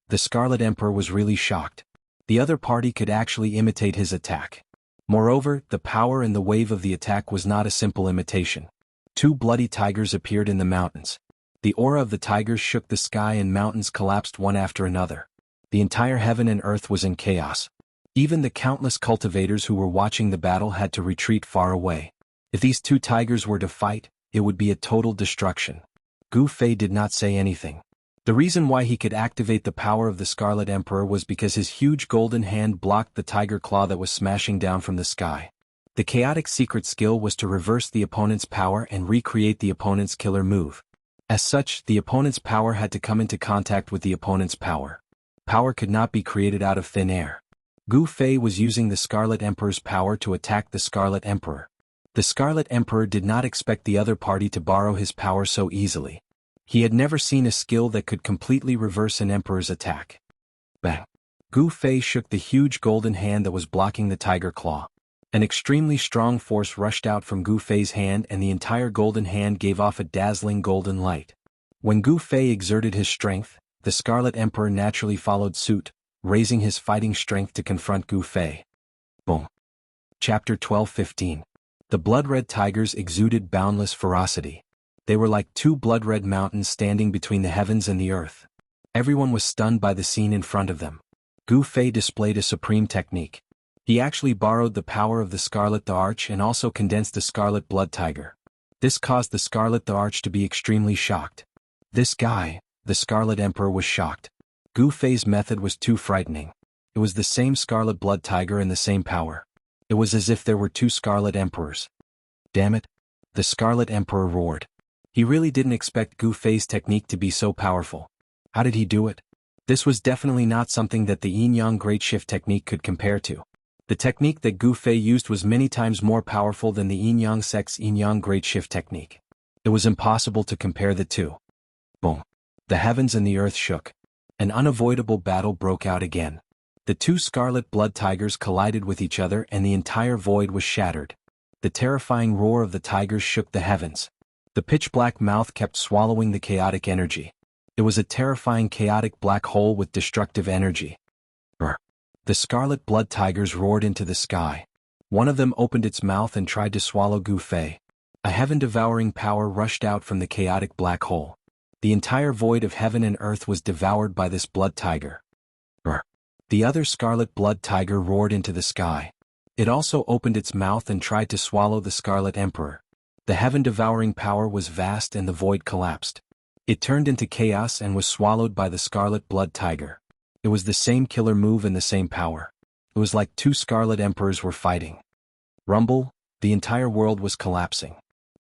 The Scarlet Emperor was really shocked. The other party could actually imitate his attack. Moreover, the power and the wave of the attack was not a simple imitation. Two bloody tigers appeared in the mountains. The aura of the tigers shook the sky and mountains collapsed one after another. The entire heaven and earth was in chaos. Even the countless cultivators who were watching the battle had to retreat far away. If these two tigers were to fight, it would be a total destruction. Gu Fei did not say anything. The reason why he could activate the power of the Scarlet Emperor was because his huge golden hand blocked the tiger claw that was smashing down from the sky. The chaotic secret skill was to reverse the opponent's power and recreate the opponent's killer move. As such, the opponent's power had to come into contact with the opponent's power. Power could not be created out of thin air. Gu Fei was using the Scarlet Emperor's power to attack the Scarlet Emperor. The Scarlet Emperor did not expect the other party to borrow his power so easily. He had never seen a skill that could completely reverse an emperor's attack. Bang! Gu Fei shook the huge golden hand that was blocking the tiger claw. An extremely strong force rushed out from Gu Fei's hand and the entire golden hand gave off a dazzling golden light. When Gu Fei exerted his strength, the Scarlet Emperor naturally followed suit, raising his fighting strength to confront Gu Fei. Boom. Chapter 12:15. The blood-red tigers exuded boundless ferocity. They were like two blood-red mountains standing between the heavens and the earth. Everyone was stunned by the scene in front of them. Gu Fei displayed a supreme technique. He actually borrowed the power of the Scarlet the Arch and also condensed the Scarlet Blood Tiger. This caused the Scarlet the Arch to be extremely shocked. This guy, the Scarlet Emperor, was shocked. Gu Fei's method was too frightening. It was the same Scarlet Blood Tiger and the same power. It was as if there were two Scarlet Emperors. Damn it! The Scarlet Emperor roared. He really didn't expect Gu Fei's technique to be so powerful. How did he do it? This was definitely not something that the Yin-Yang Great Shift technique could compare to. The technique that Gu Fei used was many times more powerful than the Yin-Yang sect's Yin-Yang Great Shift technique. It was impossible to compare the two. Boom. The heavens and the earth shook. An unavoidable battle broke out again. The two Scarlet Blood Tigers collided with each other and the entire void was shattered. The terrifying roar of the tigers shook the heavens. The pitch-black mouth kept swallowing the chaotic energy. It was a terrifying chaotic black hole with destructive energy. Brr. The Scarlet Blood Tigers roared into the sky. One of them opened its mouth and tried to swallow Gu Fei. A heaven-devouring power rushed out from the chaotic black hole. The entire void of heaven and earth was devoured by this blood tiger. Brr. The other Scarlet Blood Tiger roared into the sky. It also opened its mouth and tried to swallow the Scarlet Emperor. The heaven-devouring power was vast and the void collapsed. It turned into chaos and was swallowed by the Scarlet Blood Tiger. It was the same killer move and the same power. It was like two Scarlet Emperors were fighting. Rumble, the entire world was collapsing.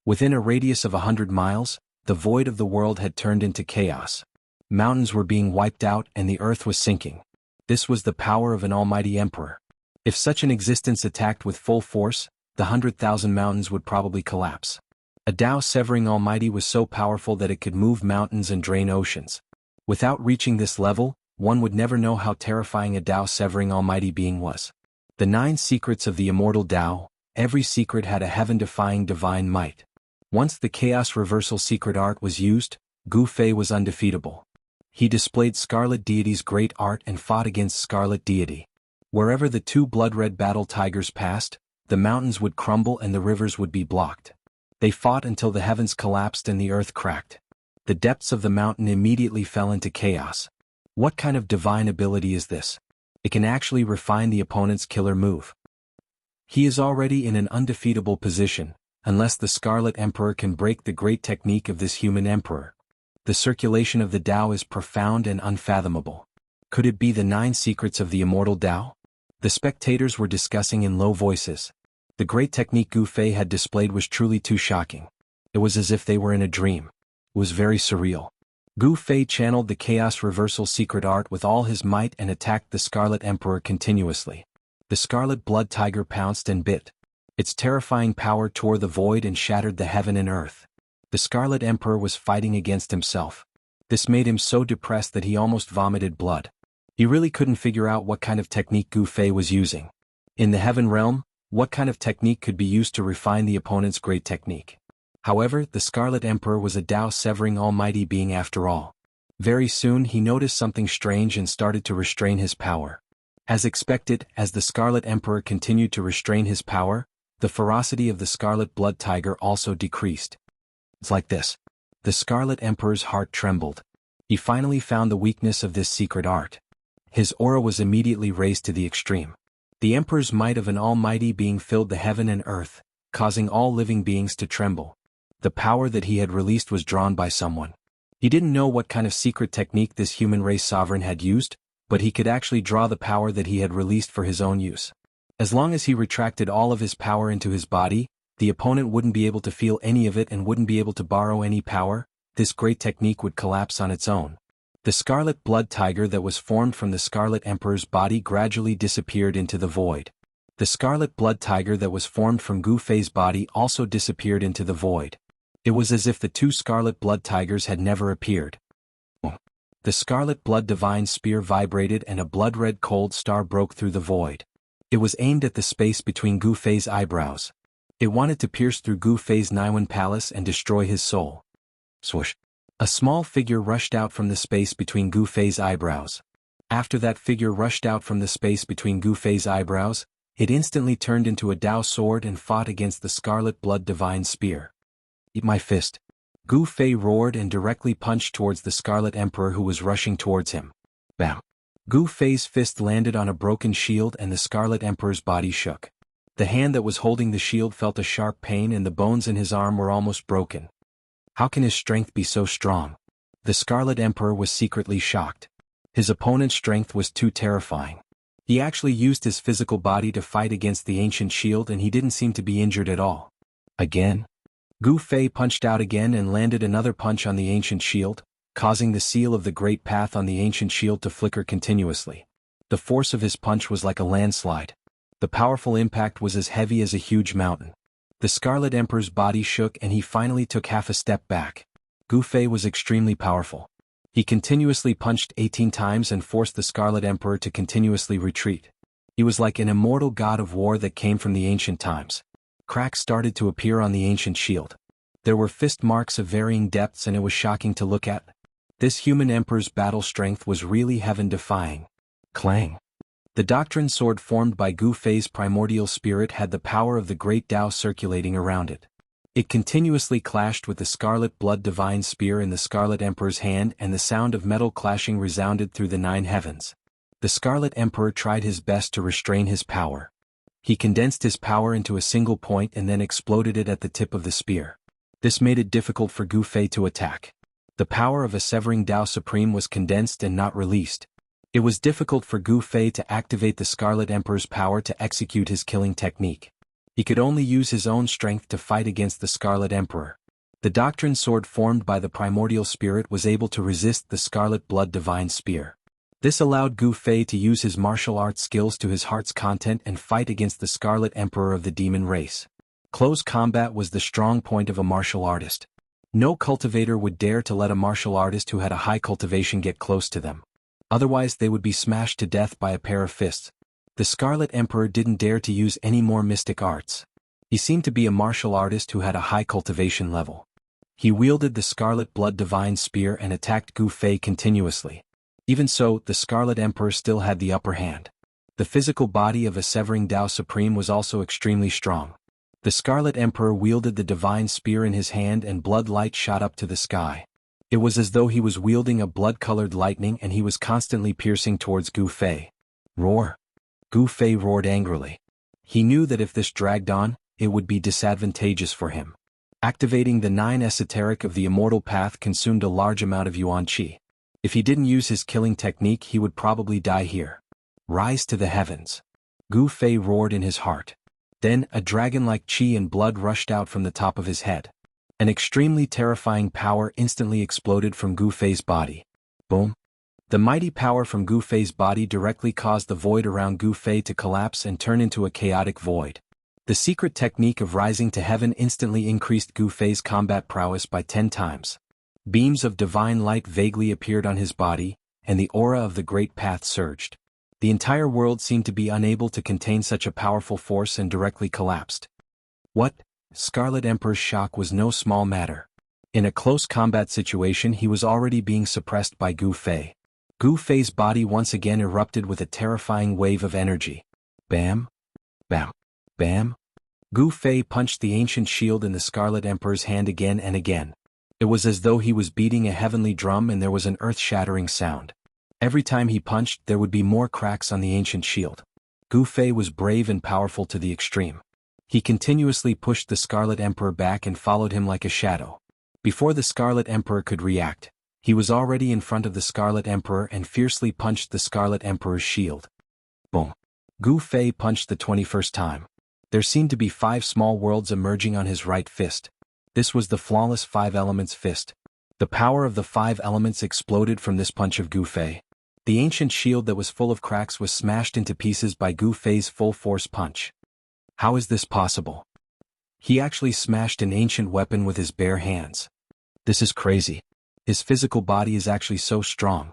Within a radius of 100 miles, the void of the world had turned into chaos. Mountains were being wiped out and the earth was sinking. This was the power of an almighty emperor. If such an existence attacked with full force, the 100,000 mountains would probably collapse. A Tao-severing almighty was so powerful that it could move mountains and drain oceans. Without reaching this level, one would never know how terrifying a Tao-severing almighty being was. The 9 secrets of the immortal Tao, every secret had a heaven-defying divine might. Once the chaos reversal secret art was used, Gu Fei was undefeatable. He displayed Scarlet Deity's great art and fought against Scarlet Deity. Wherever the two blood-red battle tigers passed, the mountains would crumble and the rivers would be blocked. They fought until the heavens collapsed and the earth cracked. The depths of the mountain immediately fell into chaos. What kind of divine ability is this? It can actually refine the opponent's killer move. He is already in an undefeatable position, unless the Scarlet Emperor can break the great technique of this human emperor. The circulation of the Tao is profound and unfathomable. Could it be the 9 secrets of the immortal Tao? The spectators were discussing in low voices. The great technique Gu Fei had displayed was truly too shocking. It was as if they were in a dream. It was very surreal. Gu Fei channeled the Chaos Reversal secret art with all his might and attacked the Scarlet Emperor continuously. The Scarlet Blood Tiger pounced and bit. Its terrifying power tore the void and shattered the heaven and earth. The Scarlet Emperor was fighting against himself. This made him so depressed that he almost vomited blood. He really couldn't figure out what kind of technique Gu Fei was using. In the heaven realm, what kind of technique could be used to refine the opponent's great technique? However, the Scarlet Emperor was a Tao-severing almighty being after all. Very soon he noticed something strange and started to restrain his power. As expected, as the Scarlet Emperor continued to restrain his power, the ferocity of the Scarlet Blood Tiger also decreased. It's like this. The Scarlet Emperor's heart trembled. He finally found the weakness of this secret art. His aura was immediately raised to the extreme. The Emperor's might of an almighty being filled the heaven and earth, causing all living beings to tremble. The power that he had released was drawn by someone. He didn't know what kind of secret technique this human race sovereign had used, but he could actually draw the power that he had released for his own use. As long as he retracted all of his power into his body, the opponent wouldn't be able to feel any of it and wouldn't be able to borrow any power. This great technique would collapse on its own. The Scarlet Blood Tiger that was formed from the Scarlet Emperor's body gradually disappeared into the void. The Scarlet Blood Tiger that was formed from Gu Fei's body also disappeared into the void. It was as if the two Scarlet Blood Tigers had never appeared. The scarlet blood divine spear vibrated and a blood-red cold star broke through the void. It was aimed at the space between Gu Fei's eyebrows. It wanted to pierce through Gu Fei's Niwen palace and destroy his soul. Swoosh! A small figure rushed out from the space between Gu Fei's eyebrows. After that figure rushed out from the space between Gu Fei's eyebrows, it instantly turned into a Dao sword and fought against the scarlet blood divine spear. Eat my fist. Gu Fei roared and directly punched towards the Scarlet Emperor who was rushing towards him. Bam! Gu Fei's fist landed on a broken shield and the Scarlet Emperor's body shook. The hand that was holding the shield felt a sharp pain and the bones in his arm were almost broken. How can his strength be so strong? The Scarlet Emperor was secretly shocked. His opponent's strength was too terrifying. He actually used his physical body to fight against the ancient shield and he didn't seem to be injured at all. Again? Gu Fei punched out again and landed another punch on the ancient shield, causing the seal of the Great Path on the ancient shield to flicker continuously. The force of his punch was like a landslide. The powerful impact was as heavy as a huge mountain. The Scarlet Emperor's body shook and he finally took half a step back. Gu Fei was extremely powerful. He continuously punched 18 times and forced the Scarlet Emperor to continuously retreat. He was like an immortal god of war that came from the ancient times. Cracks started to appear on the ancient shield. There were fist marks of varying depths and it was shocking to look at. This human emperor's battle strength was really heaven-defying. Clang! The doctrine sword formed by Gu Fei's primordial spirit had the power of the great Tao circulating around it. It continuously clashed with the scarlet blood divine spear in the Scarlet Emperor's hand and the sound of metal clashing resounded through the 9 heavens. The Scarlet Emperor tried his best to restrain his power. He condensed his power into a single point and then exploded it at the tip of the spear. This made it difficult for Gu Fei to attack. The power of a severing Dao Supreme was condensed and not released. It was difficult for Gu Fei to activate the Scarlet Emperor's power to execute his killing technique. He could only use his own strength to fight against the Scarlet Emperor. The doctrine sword formed by the primordial spirit was able to resist the scarlet blood divine spear. This allowed Gu Fei to use his martial arts skills to his heart's content and fight against the Scarlet Emperor of the demon race. Close combat was the strong point of a martial artist. No cultivator would dare to let a martial artist who had a high cultivation get close to them. Otherwise they would be smashed to death by a pair of fists. The Scarlet Emperor didn't dare to use any more mystic arts. He seemed to be a martial artist who had a high cultivation level. He wielded the Scarlet Blood Divine Spear and attacked Gu Fei continuously. Even so, the Scarlet Emperor still had the upper hand. The physical body of a Severing Dao Supreme was also extremely strong. The Scarlet Emperor wielded the divine spear in his hand and blood light shot up to the sky. It was as though he was wielding a blood-colored lightning and he was constantly piercing towards Gu Fei. Roar! Gu Fei roared angrily. He knew that if this dragged on, it would be disadvantageous for him. Activating the 9 esoteric of the Immortal Path consumed a large amount of Yuan Qi. If he didn't use his killing technique he would probably die here. Rise to the heavens! Gu Fei roared in his heart. Then, a dragon-like qi and blood rushed out from the top of his head. An extremely terrifying power instantly exploded from Gu Fei's body. Boom! The mighty power from Gu Fei's body directly caused the void around Gu Fei to collapse and turn into a chaotic void. The secret technique of rising to heaven instantly increased Gu Fei's combat prowess by 10 times. Beams of divine light vaguely appeared on his body, and the aura of the Great Path surged. The entire world seemed to be unable to contain such a powerful force and directly collapsed. What? Scarlet Emperor's shock was no small matter. In a close combat situation he was already being suppressed by Gu Fei. Gu Fei's body once again erupted with a terrifying wave of energy. Bam! Bam! Bam! Gu Fei punched the ancient shield in the Scarlet Emperor's hand again and again. It was as though he was beating a heavenly drum and there was an earth-shattering sound. Every time he punched there would be more cracks on the ancient shield. Gu Fei was brave and powerful to the extreme. He continuously pushed the Scarlet Emperor back and followed him like a shadow. Before the Scarlet Emperor could react, he was already in front of the Scarlet Emperor and fiercely punched the Scarlet Emperor's shield. Boom! Gu Fei punched the 21st time. There seemed to be 5 small worlds emerging on his right fist. This was the flawless 5 elements fist. The power of the 5 elements exploded from this punch of Gu Fei. The ancient shield that was full of cracks was smashed into pieces by Gu Fei's full-force punch. How is this possible? He actually smashed an ancient weapon with his bare hands. This is crazy. His physical body is actually so strong.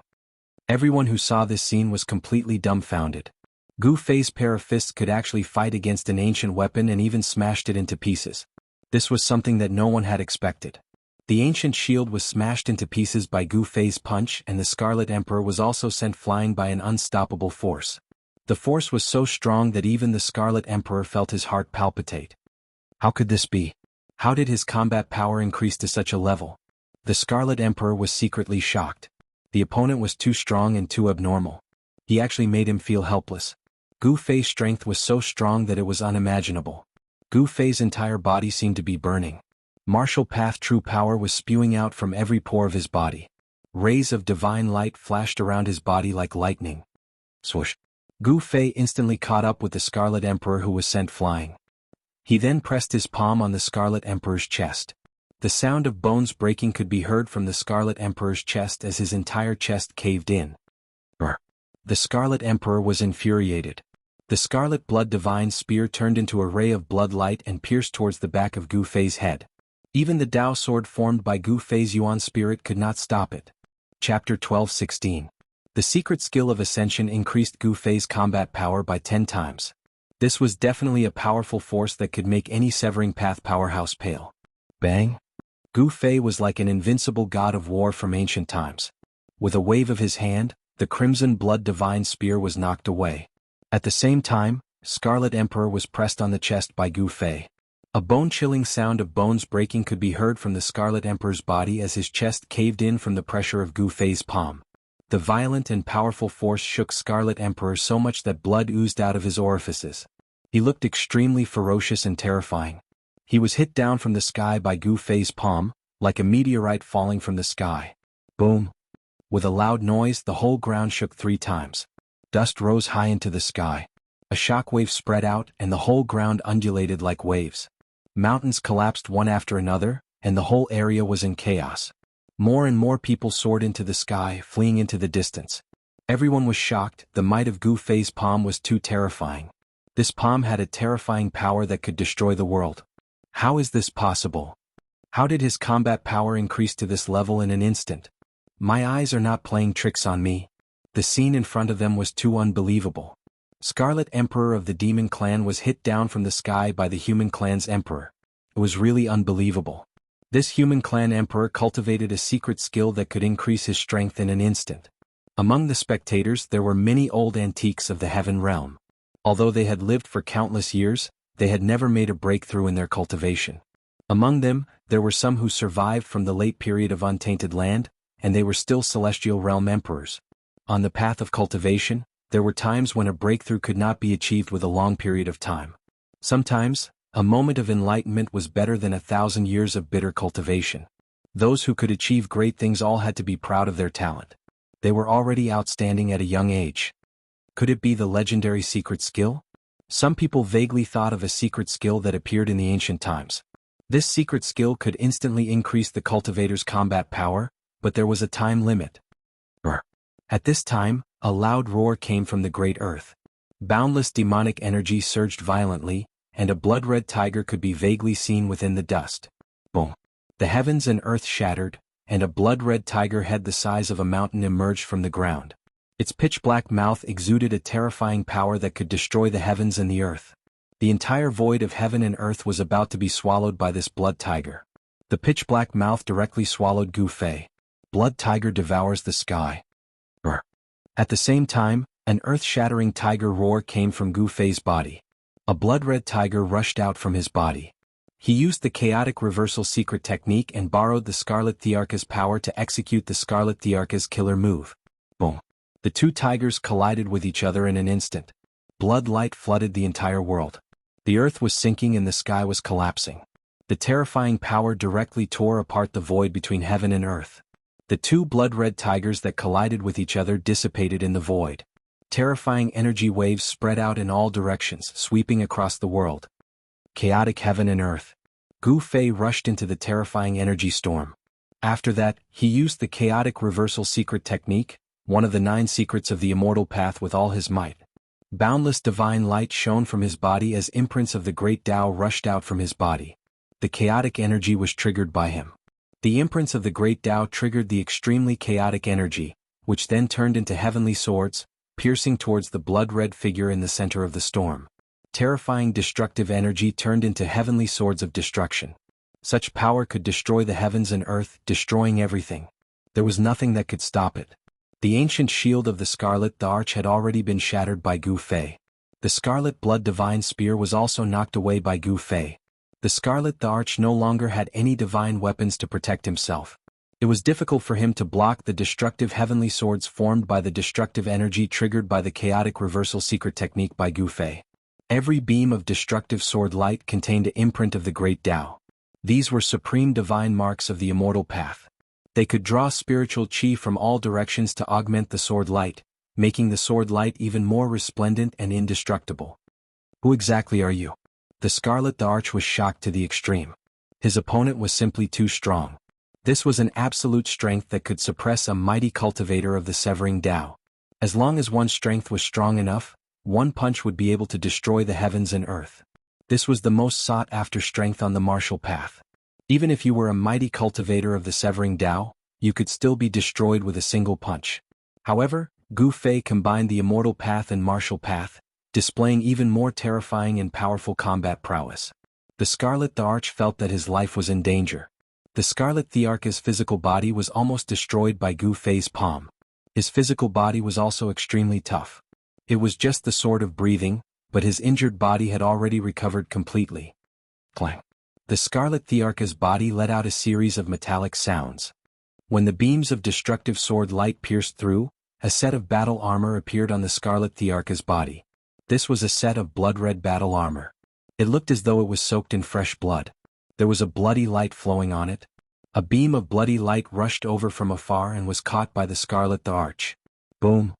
Everyone who saw this scene was completely dumbfounded. Gu Fei's pair of fists could actually fight against an ancient weapon and even smashed it into pieces. This was something that no one had expected. The ancient shield was smashed into pieces by Gu Fei's punch, and the Scarlet Emperor was also sent flying by an unstoppable force. The force was so strong that even the Scarlet Emperor felt his heart palpitate. How could this be? How did his combat power increase to such a level? The Scarlet Emperor was secretly shocked. The opponent was too strong and too abnormal. He actually made him feel helpless. Gu Fei's strength was so strong that it was unimaginable. Gu Fei's entire body seemed to be burning. Martial path true power was spewing out from every pore of his body. Rays of divine light flashed around his body like lightning. Swoosh! Gu Fei instantly caught up with the Scarlet Emperor who was sent flying. He then pressed his palm on the Scarlet Emperor's chest. The sound of bones breaking could be heard from the Scarlet Emperor's chest as his entire chest caved in. The Scarlet Emperor was infuriated. The Scarlet Blood Divine Spear turned into a ray of blood light and pierced towards the back of Gu Fei's head. Even the Dao sword formed by Gu Fei's Yuan spirit could not stop it. Chapter 12:16. The secret skill of Ascension increased Gu Fei's combat power by 10 times. This was definitely a powerful force that could make any Severing Path powerhouse pale. Bang! Gu Fei was like an invincible god of war from ancient times. With a wave of his hand, the Crimson Blood Divine Spear was knocked away. At the same time, Scarlet Emperor was pressed on the chest by Gu Fei. A bone-chilling sound of bones breaking could be heard from the Scarlet Emperor's body as his chest caved in from the pressure of Gu Fei's palm. The violent and powerful force shook Scarlet Emperor so much that blood oozed out of his orifices. He looked extremely ferocious and terrifying. He was hit down from the sky by Gu Fei's palm, like a meteorite falling from the sky. Boom! With a loud noise, the whole ground shook 3 times. Dust rose high into the sky. A shockwave spread out and the whole ground undulated like waves. Mountains collapsed one after another, and the whole area was in chaos. More and more people soared into the sky, fleeing into the distance. Everyone was shocked. The might of Gu Fei's palm was too terrifying. This palm had a terrifying power that could destroy the world. How is this possible? How did his combat power increase to this level in an instant? My eyes are not playing tricks on me. The scene in front of them was too unbelievable. Scarlet Emperor of the Demon Clan was hit down from the sky by the Human Clan's Emperor. It was really unbelievable. This Human Clan Emperor cultivated a secret skill that could increase his strength in an instant. Among the spectators there were many old antiques of the Heaven Realm. Although they had lived for countless years, they had never made a breakthrough in their cultivation. Among them, there were some who survived from the late period of Untainted Land, and they were still Celestial Realm Emperors. On the path of cultivation, there were times when a breakthrough could not be achieved with a long period of time. Sometimes, a moment of enlightenment was better than 1,000 years of bitter cultivation. Those who could achieve great things all had to be proud of their talent. They were already outstanding at a young age. Could it be the legendary secret skill? Some people vaguely thought of a secret skill that appeared in the ancient times. This secret skill could instantly increase the cultivator's combat power, but there was a time limit. At this time, a loud roar came from the great earth. Boundless demonic energy surged violently, and a blood-red tiger could be vaguely seen within the dust. Boom! The heavens and earth shattered, and a blood-red tiger head the size of a mountain emerged from the ground. Its pitch-black mouth exuded a terrifying power that could destroy the heavens and the earth. The entire void of heaven and earth was about to be swallowed by this blood tiger. The pitch-black mouth directly swallowed Gu Fei. Blood tiger devours the sky. At the same time, an earth-shattering tiger roar came from Gu Fei's body. A blood-red tiger rushed out from his body. He used the chaotic reversal secret technique and borrowed the Scarlet Thearka's power to execute the Scarlet Thearka's killer move. Boom! The two tigers collided with each other in an instant. Blood light flooded the entire world. The earth was sinking and the sky was collapsing. The terrifying power directly tore apart the void between heaven and earth. The two blood-red tigers that collided with each other dissipated in the void. Terrifying energy waves spread out in all directions, sweeping across the world. Chaotic heaven and earth. Gu Fei rushed into the terrifying energy storm. After that, he used the chaotic reversal secret technique, one of the 9 secrets of the Immortal Path, with all his might. Boundless divine light shone from his body as imprints of the great Tao rushed out from his body. The chaotic energy was triggered by him. The imprints of the great Tao triggered the extremely chaotic energy, which then turned into heavenly swords, piercing towards the blood-red figure in the center of the storm. Terrifying destructive energy turned into heavenly swords of destruction. Such power could destroy the heavens and earth, destroying everything. There was nothing that could stop it. The ancient shield of the Scarlet the Arch had already been shattered by Gu Fei. The Scarlet Blood Divine Spear was also knocked away by Gu Fei. The Scarlet the Arch no longer had any divine weapons to protect himself. It was difficult for him to block the destructive heavenly swords formed by the destructive energy triggered by the chaotic reversal secret technique by Gu Fei. Every beam of destructive sword light contained an imprint of the Great Tao. These were supreme divine marks of the immortal path. They could draw spiritual chi from all directions to augment the sword light, making the sword light even more resplendent and indestructible. Who exactly are you? The Scarlet the Arch was shocked to the extreme. His opponent was simply too strong. This was an absolute strength that could suppress a mighty cultivator of the severing Tao. As long as one's strength was strong enough, one punch would be able to destroy the heavens and earth. This was the most sought-after strength on the martial path. Even if you were a mighty cultivator of the severing Tao, you could still be destroyed with a single punch. However, Gu Fei combined the immortal path and martial path, displaying even more terrifying and powerful combat prowess. The Scarlet the Arch felt that his life was in danger. The Scarlet Thearch's physical body was almost destroyed by Gu Fei's palm. His physical body was also extremely tough. It was just the sword of breathing, but his injured body had already recovered completely. Clang. The Scarlet Thearch's body let out a series of metallic sounds. When the beams of destructive sword light pierced through, a set of battle armor appeared on the Scarlet Thearch's body. This was a set of blood-red battle armor. It looked as though it was soaked in fresh blood. There was a bloody light flowing on it. A beam of bloody light rushed over from afar and was caught by the Scarlet the Arch. Boom!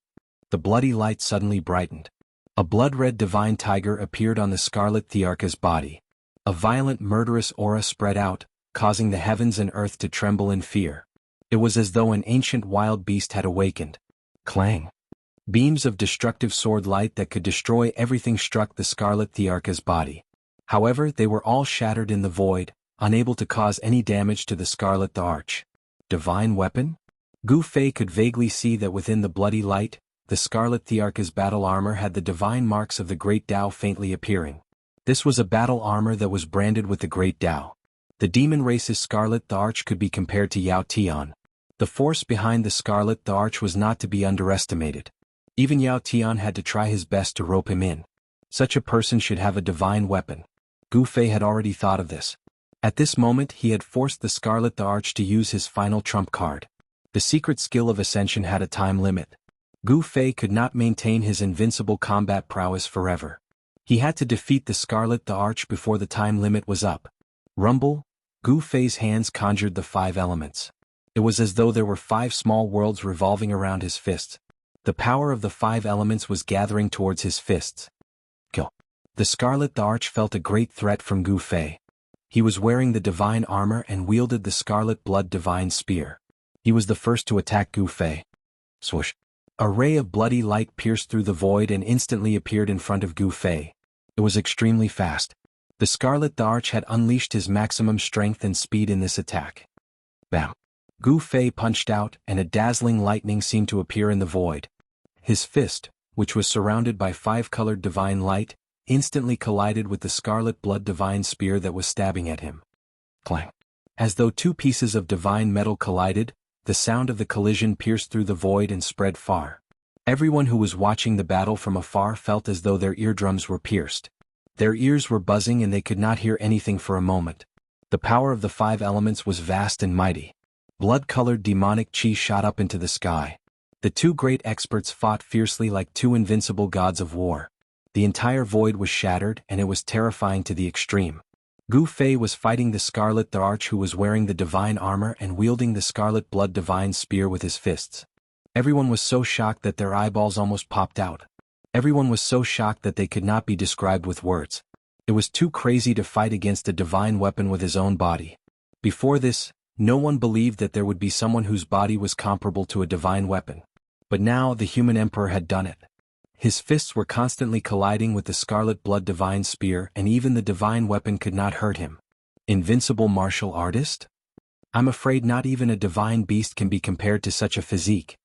The bloody light suddenly brightened. A blood-red divine tiger appeared on the Scarlet Thearch's body. A violent murderous aura spread out, causing the heavens and earth to tremble in fear. It was as though an ancient wild beast had awakened. Clang! Beams of destructive sword light that could destroy everything struck the Scarlet Thearch's body. However, they were all shattered in the void, unable to cause any damage to the Scarlet the Arch. Divine weapon? Gu Fei could vaguely see that within the bloody light, the Scarlet Thearch's battle armor had the divine marks of the Great Tao faintly appearing. This was a battle armor that was branded with the Great Tao. The demon race's Scarlet the Arch could be compared to Yao Tian. The force behind the Scarlet the Arch was not to be underestimated. Even Yao Tian had to try his best to rope him in. Such a person should have a divine weapon. Gu Fei had already thought of this. At this moment he had forced the Scarlet the Arch to use his final trump card. The secret skill of Ascension had a time limit. Gu Fei could not maintain his invincible combat prowess forever. He had to defeat the Scarlet the Arch before the time limit was up. Rumble! Gu Fei's hands conjured the 5 elements. It was as though there were 5 small worlds revolving around his fists. The power of the 5 elements was gathering towards his fists. Kill. The Scarlet the Arch felt a great threat from Gu Fei. He was wearing the divine armor and wielded the Scarlet Blood Divine Spear. He was the first to attack Gu Fei. Swoosh. A ray of bloody light pierced through the void and instantly appeared in front of Gu Fei. It was extremely fast. The Scarlet the Arch had unleashed his maximum strength and speed in this attack. Bam! Gu Fei punched out, and a dazzling lightning seemed to appear in the void. His fist, which was surrounded by 5-colored divine light, instantly collided with the Scarlet Blood Divine Spear that was stabbing at him. Clang! As though 2 pieces of divine metal collided, the sound of the collision pierced through the void and spread far. Everyone who was watching the battle from afar felt as though their eardrums were pierced. Their ears were buzzing and they could not hear anything for a moment. The power of the 5 elements was vast and mighty. Blood-colored demonic chi shot up into the sky. The 2 great experts fought fiercely like 2 invincible gods of war. The entire void was shattered and it was terrifying to the extreme. Gu Fei was fighting the Scarlet the Arch, who was wearing the divine armor and wielding the Scarlet Blood Divine Spear with his fists. Everyone was so shocked that their eyeballs almost popped out. Everyone was so shocked that they could not be described with words. It was too crazy to fight against a divine weapon with his own body. Before this, no one believed that there would be someone whose body was comparable to a divine weapon. But now the human emperor had done it. His fists were constantly colliding with the Scarlet Blood Divine Spear, and even the divine weapon could not hurt him. Invincible martial artist? I'm afraid not even a divine beast can be compared to such a physique.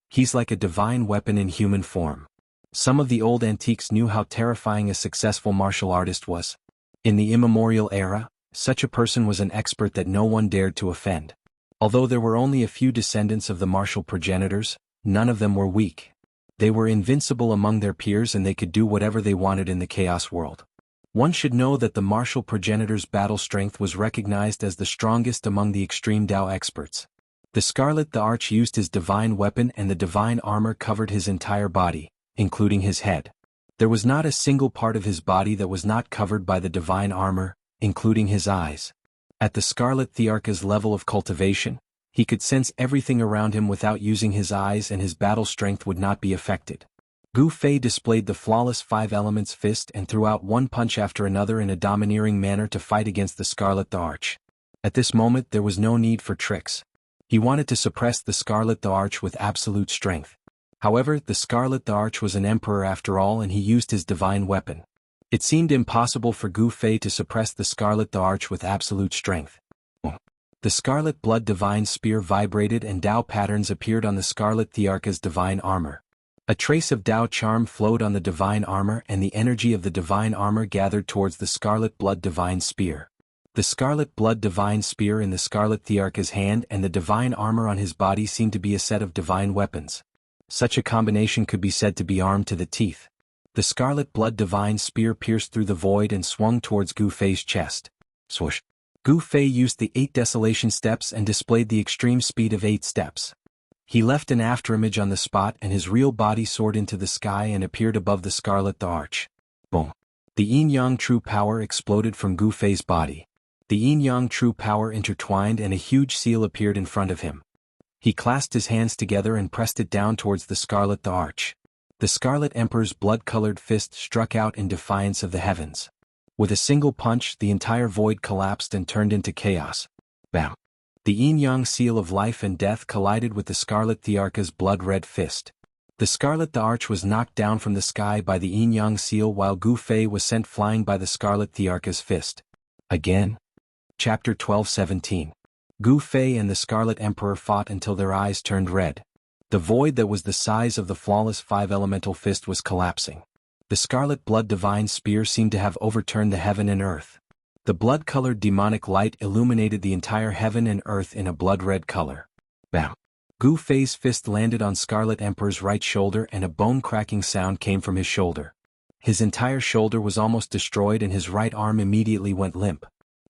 He's like a divine weapon in human form. Some of the old antiques knew how terrifying a successful martial artist was. In the immemorial era, such a person was an expert that no one dared to offend. Although there were only a few descendants of the martial progenitors, none of them were weak. They were invincible among their peers and they could do whatever they wanted in the chaos world. One should know that the martial progenitors' battle strength was recognized as the strongest among the extreme Dao experts. The Scarlet the Arch used his divine weapon and the divine armor covered his entire body, including his head. There was not a single part of his body that was not covered by the divine armor, including his eyes. At the Scarlet Thearch's level of cultivation, he could sense everything around him without using his eyes and his battle strength would not be affected. Gu Fei displayed the flawless five elements fist and threw out one punch after another in a domineering manner to fight against the Scarlet the Arch. At this moment there was no need for tricks. He wanted to suppress the Scarlet the Arch with absolute strength. However, the Scarlet the Arch was an emperor after all and he used his divine weapon. It seemed impossible for Gu Fei to suppress the Scarlet the Arch with absolute strength. The Scarlet Blood Divine Spear vibrated and Dao patterns appeared on the Scarlet Thearch's divine armor. A trace of Dao charm flowed on the divine armor and the energy of the divine armor gathered towards the Scarlet Blood Divine Spear. The Scarlet Blood Divine Spear in the Scarlet Thearch's hand and the divine armor on his body seemed to be a set of divine weapons. Such a combination could be said to be armed to the teeth. The Scarlet Blood Divine Spear pierced through the void and swung towards Gu Fei's chest. Swoosh! Gu Fei used the 8 desolation steps and displayed the extreme speed of 8 steps. He left an afterimage on the spot and his real body soared into the sky and appeared above the Scarlet the Arch. Boom! The yin-yang true power exploded from Gu Fei's body. The yin-yang true power intertwined and a huge seal appeared in front of him. He clasped his hands together and pressed it down towards the Scarlet the Arch. The Scarlet Emperor's blood-colored fist struck out in defiance of the heavens. With a single punch, the entire void collapsed and turned into chaos. Bam! The yin-yang seal of life and death collided with the Scarlet Thearch's blood-red fist. The Scarlet the Arch was knocked down from the sky by the yin-yang seal while Gu Fei was sent flying by the Scarlet Thearch's fist. Again? Chapter 12:17. Gu Fei and the Scarlet Emperor fought until their eyes turned red. The void that was the size of the flawless five-elemental fist was collapsing. The Scarlet Blood Divine Spear seemed to have overturned the heaven and earth. The blood-colored demonic light illuminated the entire heaven and earth in a blood-red color. Bam! Gu Fei's fist landed on Scarlet Emperor's right shoulder and a bone-cracking sound came from his shoulder. His entire shoulder was almost destroyed and his right arm immediately went limp.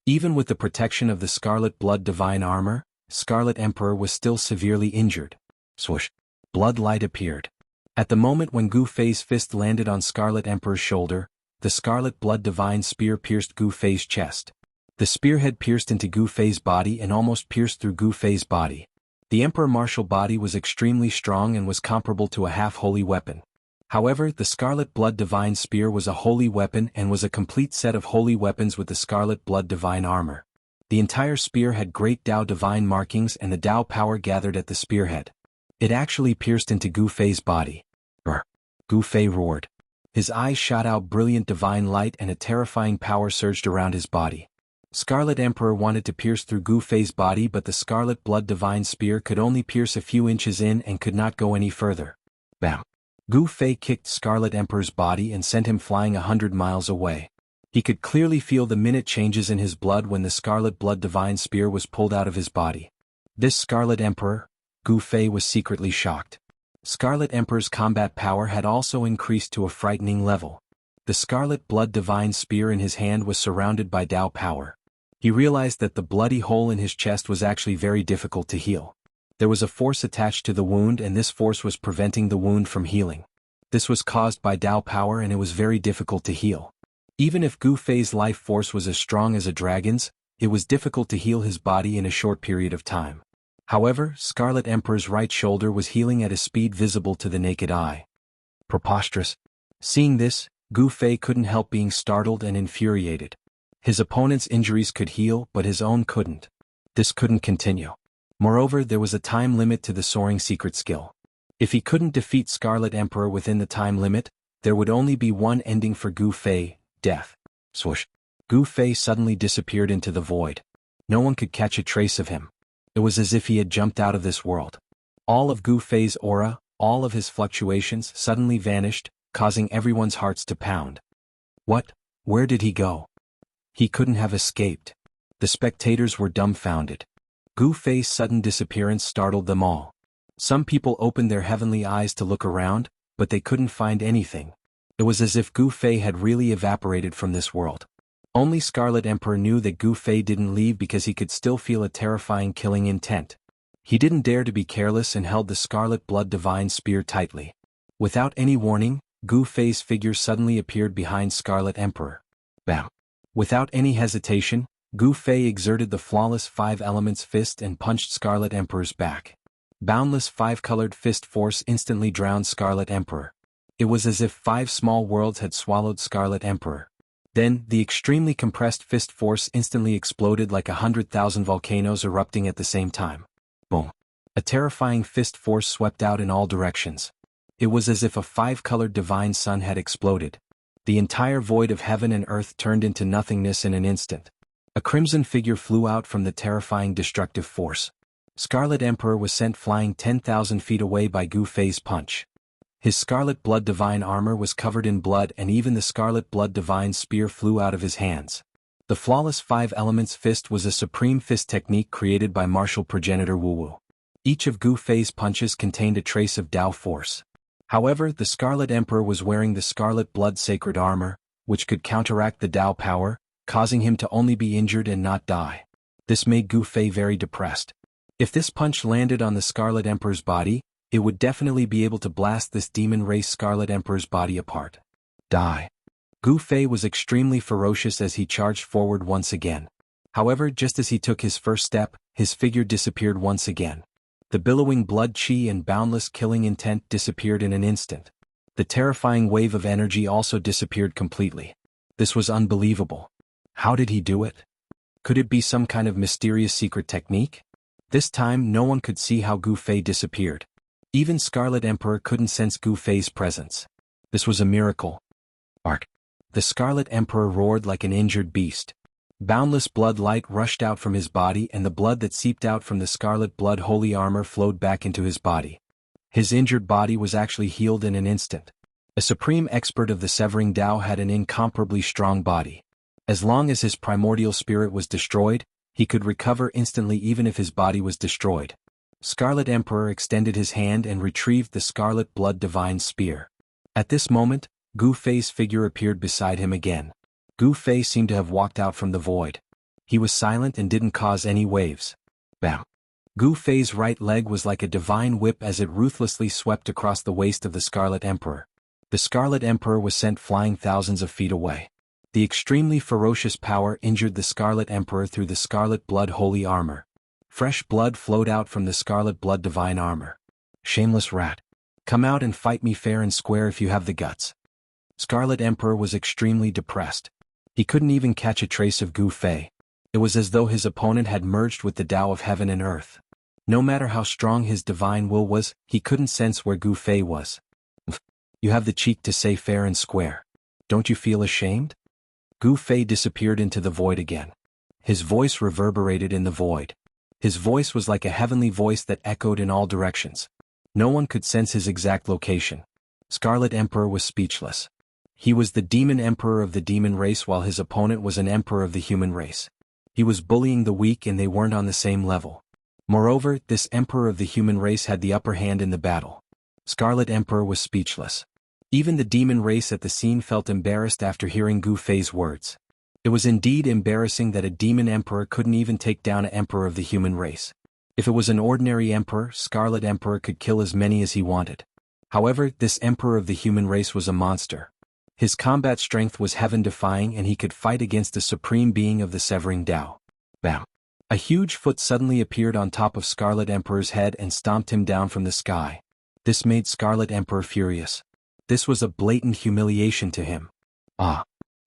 Even with the protection of the Scarlet Blood Divine Armor, Scarlet Emperor was still severely injured. Swoosh! Blood light appeared. At the moment when Gu Fei's fist landed on Scarlet Emperor's shoulder, the Scarlet Blood Divine Spear pierced Gu Fei's chest. The spearhead pierced into Gu Fei's body and almost pierced through Gu Fei's body. The Emperor martial body was extremely strong and was comparable to a half-holy weapon. However, the Scarlet Blood Divine Spear was a holy weapon and was a complete set of holy weapons with the Scarlet Blood Divine Armor. The entire spear had great Dao divine markings and the Dao power gathered at the spearhead. It actually pierced into Gu Fei's body. Gu Fei roared. His eyes shot out brilliant divine light and a terrifying power surged around his body. Scarlet Emperor wanted to pierce through Gu Fei's body but the Scarlet Blood Divine Spear could only pierce a few inches in and could not go any further. Bam! Gu Fei kicked Scarlet Emperor's body and sent him flying 100 miles away. He could clearly feel the minute changes in his blood when the Scarlet Blood Divine Spear was pulled out of his body. This Scarlet Emperor, Gu Fei was secretly shocked. Scarlet Emperor's combat power had also increased to a frightening level. The Scarlet Blood Divine Spear in his hand was surrounded by Dao power. He realized that the bloody hole in his chest was actually very difficult to heal. There was a force attached to the wound and this force was preventing the wound from healing. This was caused by Dao power and it was very difficult to heal. Even if Gu Fei's life force was as strong as a dragon's, it was difficult to heal his body in a short period of time. However, Scarlet Emperor's right shoulder was healing at a speed visible to the naked eye. Preposterous. Seeing this, Gu Fei couldn't help being startled and infuriated. His opponent's injuries could heal but his own couldn't. This couldn't continue. Moreover, there was a time limit to the soaring secret skill. If he couldn't defeat Scarlet Emperor within the time limit, there would only be one ending for Gu Fei, death. Swoosh! Gu Fei suddenly disappeared into the void. No one could catch a trace of him. It was as if he had jumped out of this world. All of Gu Fei's aura, all of his fluctuations suddenly vanished, causing everyone's hearts to pound. What? Where did he go? He couldn't have escaped. The spectators were dumbfounded. Gu Fei's sudden disappearance startled them all. Some people opened their heavenly eyes to look around, but they couldn't find anything. It was as if Gu Fei had really evaporated from this world. Only Scarlet Emperor knew that Gu Fei didn't leave because he could still feel a terrifying killing intent. He didn't dare to be careless and held the Scarlet Blood Divine Spear tightly. Without any warning, Gu Fei's figure suddenly appeared behind Scarlet Emperor. Bam! Without any hesitation, Gu Fei exerted the flawless Five Elements fist and punched Scarlet Emperor's back. Boundless five-colored fist force instantly drowned Scarlet Emperor. It was as if 5 small worlds had swallowed Scarlet Emperor. Then, the extremely compressed fist force instantly exploded like 100,000 volcanoes erupting at the same time. Boom! A terrifying fist force swept out in all directions. It was as if a 5-colored divine sun had exploded. The entire void of heaven and earth turned into nothingness in an instant. A crimson figure flew out from the terrifying destructive force. Scarlet Emperor was sent flying 10,000 feet away by Gu Fei's punch. His Scarlet Blood Divine armor was covered in blood, and even the Scarlet Blood Divine Spear flew out of his hands. The flawless 5 Elements fist was a supreme fist technique created by martial progenitor Wu. Each of Gu Fei's punches contained a trace of Tao force. However, the Scarlet Emperor was wearing the Scarlet Blood Sacred Armor, which could counteract the Tao power, causing him to only be injured and not die. This made Gu Fei very depressed. If this punch landed on the Scarlet Emperor's body, it would definitely be able to blast this demon race Scarlet Emperor's body apart. Die. Gu Fei was extremely ferocious as he charged forward once again. However, just as he took his first step, his figure disappeared once again. The billowing blood chi and boundless killing intent disappeared in an instant. The terrifying wave of energy also disappeared completely. This was unbelievable. How did he do it? Could it be some kind of mysterious secret technique? This time no one could see how Gu Fei disappeared. Even Scarlet Emperor couldn't sense Gu Fei's presence. This was a miracle. Ark! The Scarlet Emperor roared like an injured beast. Boundless blood light rushed out from his body, and the blood that seeped out from the Scarlet Blood Holy Armor flowed back into his body. His injured body was actually healed in an instant. A supreme expert of the Severing Tao had an incomparably strong body. As long as his primordial spirit was destroyed, he could recover instantly even if his body was destroyed. Scarlet Emperor extended his hand and retrieved the Scarlet Blood Divine Spear. At this moment, Gu Fei's figure appeared beside him again. Gu Fei seemed to have walked out from the void. He was silent and didn't cause any waves. Bam! Gu Fei's right leg was like a divine whip as it ruthlessly swept across the waist of the Scarlet Emperor. The Scarlet Emperor was sent flying thousands of feet away. The extremely ferocious power injured the Scarlet Emperor through the Scarlet Blood Holy Armor. Fresh blood flowed out from the Scarlet Blood Divine Armor. Shameless rat. Come out and fight me fair and square if you have the guts. Scarlet Emperor was extremely depressed. He couldn't even catch a trace of Gu Fei. It was as though his opponent had merged with the Tao of heaven and earth. No matter how strong his divine will was, he couldn't sense where Gu Fei was. You have the cheek to say fair and square. Don't you feel ashamed? Gu Fei disappeared into the void again. His voice reverberated in the void. His voice was like a heavenly voice that echoed in all directions. No one could sense his exact location. Scarlet Emperor was speechless. He was the demon emperor of the demon race while his opponent was an emperor of the human race. He was bullying the weak and they weren't on the same level. Moreover, this emperor of the human race had the upper hand in the battle. Scarlet Emperor was speechless. Even the demon race at the scene felt embarrassed after hearing Gu Fei's words. It was indeed embarrassing that a demon emperor couldn't even take down an emperor of the human race. If it was an ordinary emperor, Scarlet Emperor could kill as many as he wanted. However, this emperor of the human race was a monster. His combat strength was heaven-defying and he could fight against the supreme being of the Severing Tao. Bam! A huge foot suddenly appeared on top of Scarlet Emperor's head and stomped him down from the sky. This made Scarlet Emperor furious. This was a blatant humiliation to him.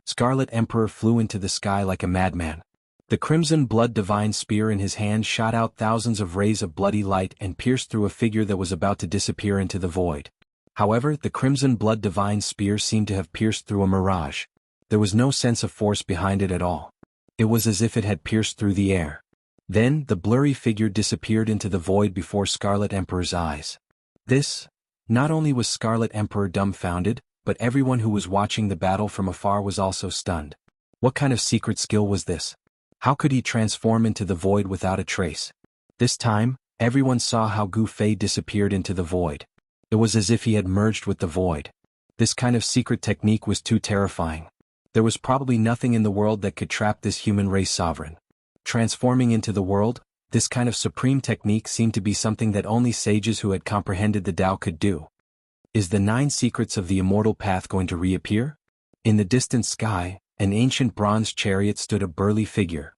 Scarlet Emperor flew into the sky like a madman. The Crimson Blood Divine Spear in his hand shot out thousands of rays of bloody light and pierced through a figure that was about to disappear into the void. However, the Crimson Blood Divine Spear seemed to have pierced through a mirage. There was no sense of force behind it at all. It was as if it had pierced through the air. Then, the blurry figure disappeared into the void before Scarlet Emperor's eyes. Not only was Scarlet Emperor dumbfounded, but everyone who was watching the battle from afar was also stunned. What kind of secret skill was this? How could he transform into the void without a trace? This time, everyone saw how Gu Fei disappeared into the void. It was as if he had merged with the void. This kind of secret technique was too terrifying. There was probably nothing in the world that could trap this human race sovereign. Transforming into the world, this kind of supreme technique seemed to be something that only sages who had comprehended the Tao could do. Is the 9 secrets of the immortal path going to reappear? In the distant sky, an ancient bronze chariot stood a burly figure.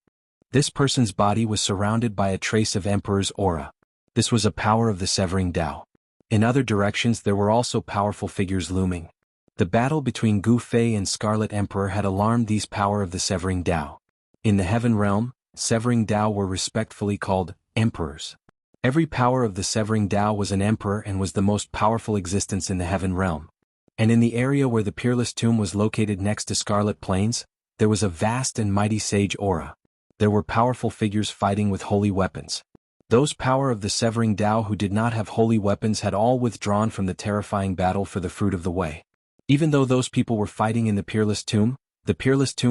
This person's body was surrounded by a trace of Emperor's aura. This was a power of the Severing Tao. In other directions there were also powerful figures looming. The battle between Gu Fei and Scarlet Emperor had alarmed these power of the Severing Tao. In the Heaven Realm, Severing Tao were respectfully called emperors. Every power of the Severing Tao was an emperor and was the most powerful existence in the Heaven Realm. And in the area where the Peerless Tomb was located next to Scarlet Plains, there was a vast and mighty sage aura. There were powerful figures fighting with holy weapons. Those power of the Severing Tao who did not have holy weapons had all withdrawn from the terrifying battle for the Fruit of the Way. Even though those people were fighting in the Peerless Tomb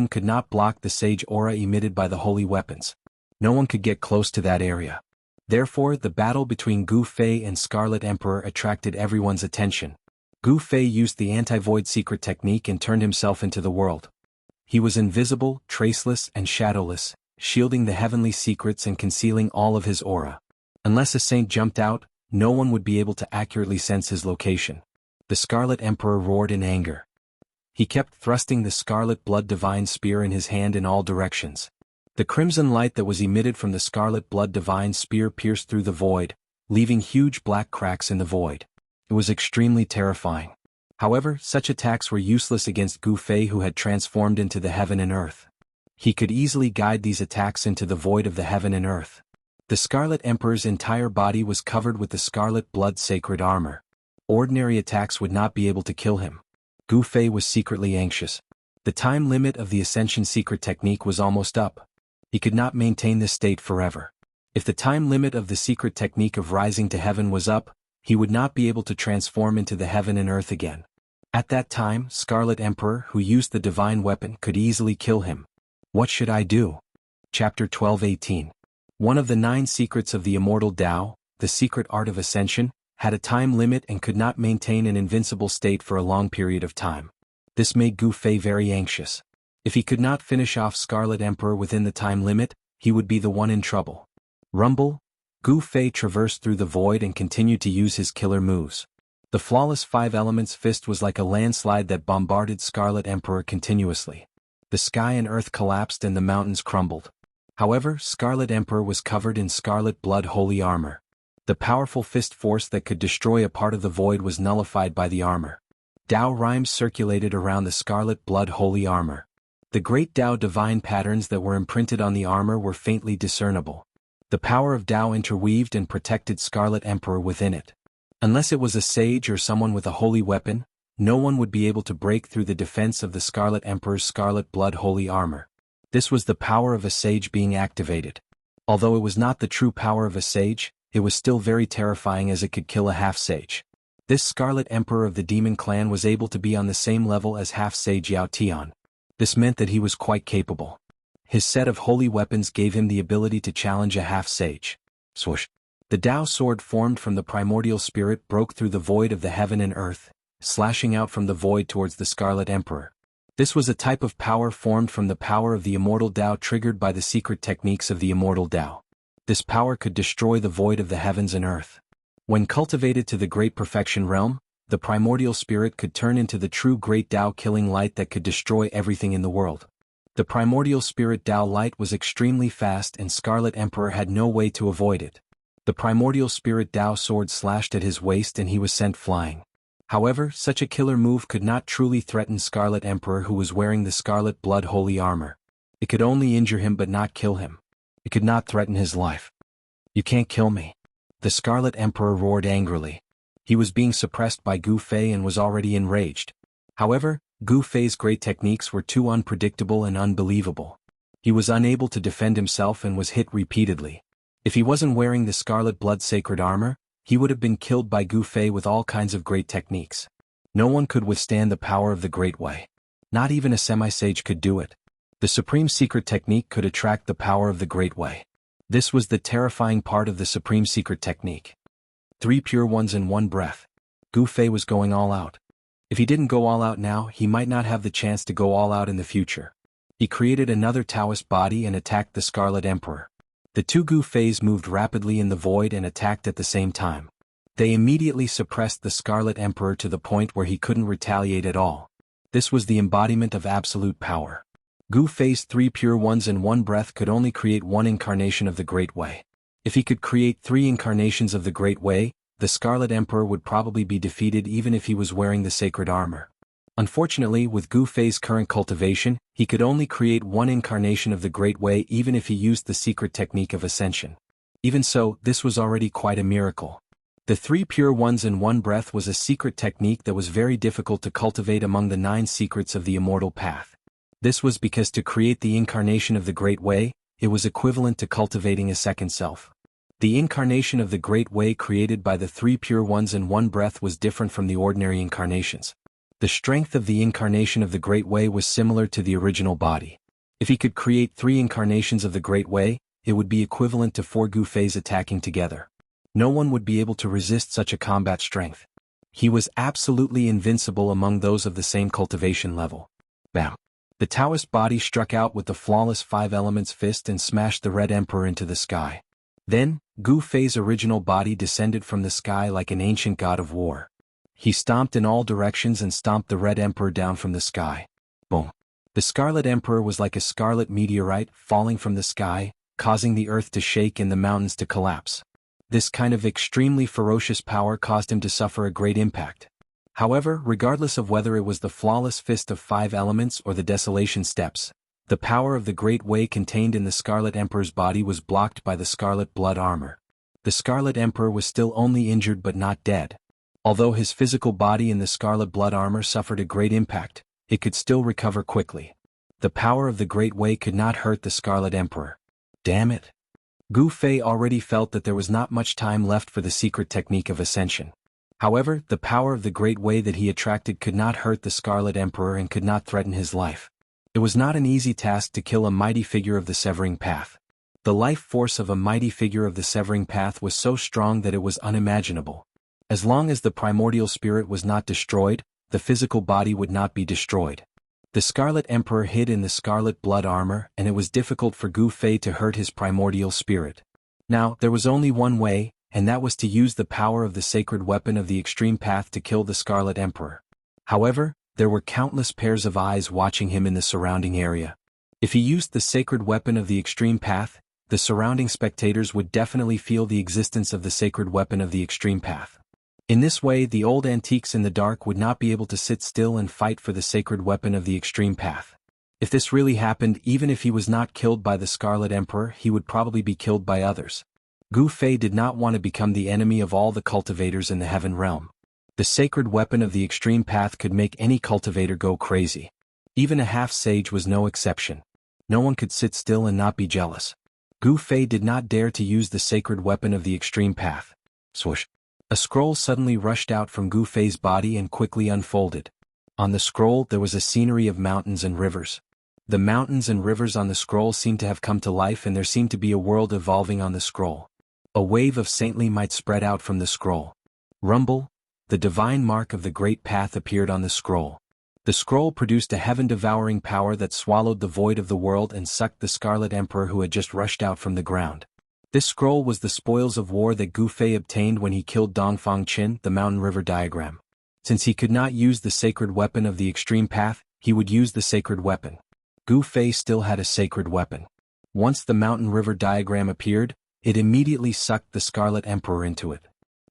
could not block the sage aura emitted by the holy weapons. No one could get close to that area. Therefore, the battle between Gu Fei and Scarlet Emperor attracted everyone's attention. Gu Fei used the anti-void secret technique and turned himself into the world. He was invisible, traceless, and shadowless, shielding the heavenly secrets and concealing all of his aura. Unless a saint jumped out, no one would be able to accurately sense his location. The Scarlet Emperor roared in anger. He kept thrusting the scarlet blood divine spear in his hand in all directions. The crimson light that was emitted from the scarlet blood divine spear pierced through the void, leaving huge black cracks in the void. It was extremely terrifying. However, such attacks were useless against Gu Fei who had transformed into the heaven and earth. He could easily guide these attacks into the void of the heaven and earth. The Scarlet Emperor's entire body was covered with the scarlet blood sacred armor. Ordinary attacks would not be able to kill him. Gu Fei was secretly anxious. The time limit of the Ascension secret technique was almost up. He could not maintain this state forever. If the time limit of the secret technique of rising to heaven was up, he would not be able to transform into the heaven and earth again. At that time, Scarlet Emperor, who used the divine weapon, could easily kill him. What should I do? Chapter 12:18. One of the 9 secrets of the Immortal Tao, the secret art of ascension, had a time limit and could not maintain an invincible state for a long period of time. This made Gu Fei very anxious. If he could not finish off Scarlet Emperor within the time limit, he would be the one in trouble. Rumble. Gu Fei traversed through the void and continued to use his killer moves. The flawless 5 elements fist was like a landslide that bombarded Scarlet Emperor continuously. The sky and earth collapsed and the mountains crumbled. However, Scarlet Emperor was covered in scarlet blood holy armor. The powerful fist force that could destroy a part of the void was nullified by the armor. Tao rhymes circulated around the scarlet blood holy armor. The great Tao divine patterns that were imprinted on the armor were faintly discernible. The power of Tao interweaved and protected Scarlet Emperor within it. Unless it was a sage or someone with a holy weapon, no one would be able to break through the defense of the Scarlet Emperor's scarlet blood holy armor. This was the power of a sage being activated. Although it was not the true power of a sage, it was still very terrifying as it could kill a half-sage. This Scarlet Emperor of the Demon Clan was able to be on the same level as half-sage Yao Tian. This meant that he was quite capable. His set of holy weapons gave him the ability to challenge a half-sage. Swoosh. The Tao sword formed from the primordial spirit broke through the void of the heaven and earth, slashing out from the void towards the Scarlet Emperor. This was a type of power formed from the power of the Immortal Tao triggered by the secret techniques of the Immortal Tao. This power could destroy the void of the heavens and earth. When cultivated to the Great Perfection Realm, the primordial spirit could turn into the true Great Tao killing light that could destroy everything in the world. The primordial spirit Tao light was extremely fast and Scarlet Emperor had no way to avoid it. The primordial spirit Tao sword slashed at his waist and he was sent flying. However, such a killer move could not truly threaten Scarlet Emperor who was wearing the scarlet blood holy armor. It could only injure him but not kill him. It could not threaten his life. You can't kill me. The Scarlet Emperor roared angrily. He was being suppressed by Gu Fei and was already enraged. However, Gu Fei's great techniques were too unpredictable and unbelievable. He was unable to defend himself and was hit repeatedly. If he wasn't wearing the Scarlet Blood Sacred Armor, he would have been killed by Gu Fei with all kinds of great techniques. No one could withstand the power of the Great Way. Not even a semi-sage could do it. The Supreme Secret Technique could attract the power of the Great Way. This was the terrifying part of the Supreme Secret Technique. 3 pure ones in one breath. Gu Fei was going all out. If he didn't go all out now, he might not have the chance to go all out in the future. He created another Taoist body and attacked the Scarlet Emperor. The two Gu Feis moved rapidly in the void and attacked at the same time. They immediately suppressed the Scarlet Emperor to the point where he couldn't retaliate at all. This was the embodiment of absolute power. Gu Fei's 3 pure ones in one breath could only create one incarnation of the Great Way. If he could create 3 incarnations of the Great Way, the Scarlet Emperor would probably be defeated even if he was wearing the sacred armor. Unfortunately, with Gu Fei's current cultivation, he could only create 1 incarnation of the Great Way even if he used the secret technique of ascension. Even so, this was already quite a miracle. The 3 pure ones in one breath was a secret technique that was very difficult to cultivate among the 9 secrets of the Immortal Path. This was because to create the incarnation of the Great Way, it was equivalent to cultivating a second self. The incarnation of the Great Way created by the 3 pure ones in one breath was different from the ordinary incarnations. The strength of the incarnation of the Great Way was similar to the original body. If he could create 3 incarnations of the Great Way, it would be equivalent to 4 Gu Feis attacking together. No one would be able to resist such a combat strength. He was absolutely invincible among those of the same cultivation level. Bam! The Taoist body struck out with the flawless 5 elements fist and smashed the Red Emperor into the sky. Then, Gu Fei's original body descended from the sky like an ancient god of war. He stomped in all directions and stomped the Red Emperor down from the sky. Boom! The Scarlet Emperor was like a scarlet meteorite falling from the sky, causing the earth to shake and the mountains to collapse. This kind of extremely ferocious power caused him to suffer a great impact. However, regardless of whether it was the flawless fist of 5 elements or the desolation steps, the power of the Great Way contained in the Scarlet Emperor's body was blocked by the Scarlet Blood Armor. The Scarlet Emperor was still only injured but not dead. Although his physical body in the Scarlet Blood Armor suffered a great impact, it could still recover quickly. The power of the Great Way could not hurt the Scarlet Emperor. Damn it! Gu Fei already felt that there was not much time left for the secret technique of ascension. However, the power of the Great Way that he attracted could not hurt the Scarlet Emperor and could not threaten his life. It was not an easy task to kill a mighty figure of the Severing Path. The life force of a mighty figure of the Severing Path was so strong that it was unimaginable. As long as the primordial spirit was not destroyed, the physical body would not be destroyed. The Scarlet Emperor hid in the Scarlet Blood Armor, and it was difficult for Gu Fei to hurt his primordial spirit. Now, there was only one way, and that was to use the power of the sacred weapon of the Extreme Path to kill the Scarlet Emperor. However, there were countless pairs of eyes watching him in the surrounding area. If he used the sacred weapon of the Extreme Path, the surrounding spectators would definitely feel the existence of the sacred weapon of the Extreme Path. In this way, the old antiques in the dark would not be able to sit still and fight for the sacred weapon of the Extreme Path. If this really happened, even if he was not killed by the Scarlet Emperor, he would probably be killed by others. Gu Fei did not want to become the enemy of all the cultivators in the Heaven Realm. The sacred weapon of the Extreme Path could make any cultivator go crazy. Even a half-sage was no exception. No one could sit still and not be jealous. Gu Fei did not dare to use the sacred weapon of the Extreme Path. Swoosh! A scroll suddenly rushed out from Gu Fei's body and quickly unfolded. On the scroll there was a scenery of mountains and rivers. The mountains and rivers on the scroll seemed to have come to life, and there seemed to be a world evolving on the scroll. A wave of saintly might spread out from the scroll. Rumble! The divine mark of the great path appeared on the scroll. The scroll produced a heaven-devouring power that swallowed the void of the world and sucked the Scarlet Emperor who had just rushed out from the ground. This scroll was the spoils of war that Gu Fei obtained when he killed Dongfang Qin, the mountain river diagram. Since he could not use the sacred weapon of the Extreme Path, he would use the sacred weapon. Gu Fei still had a sacred weapon. Once the mountain river diagram appeared, it immediately sucked the Scarlet Emperor into it.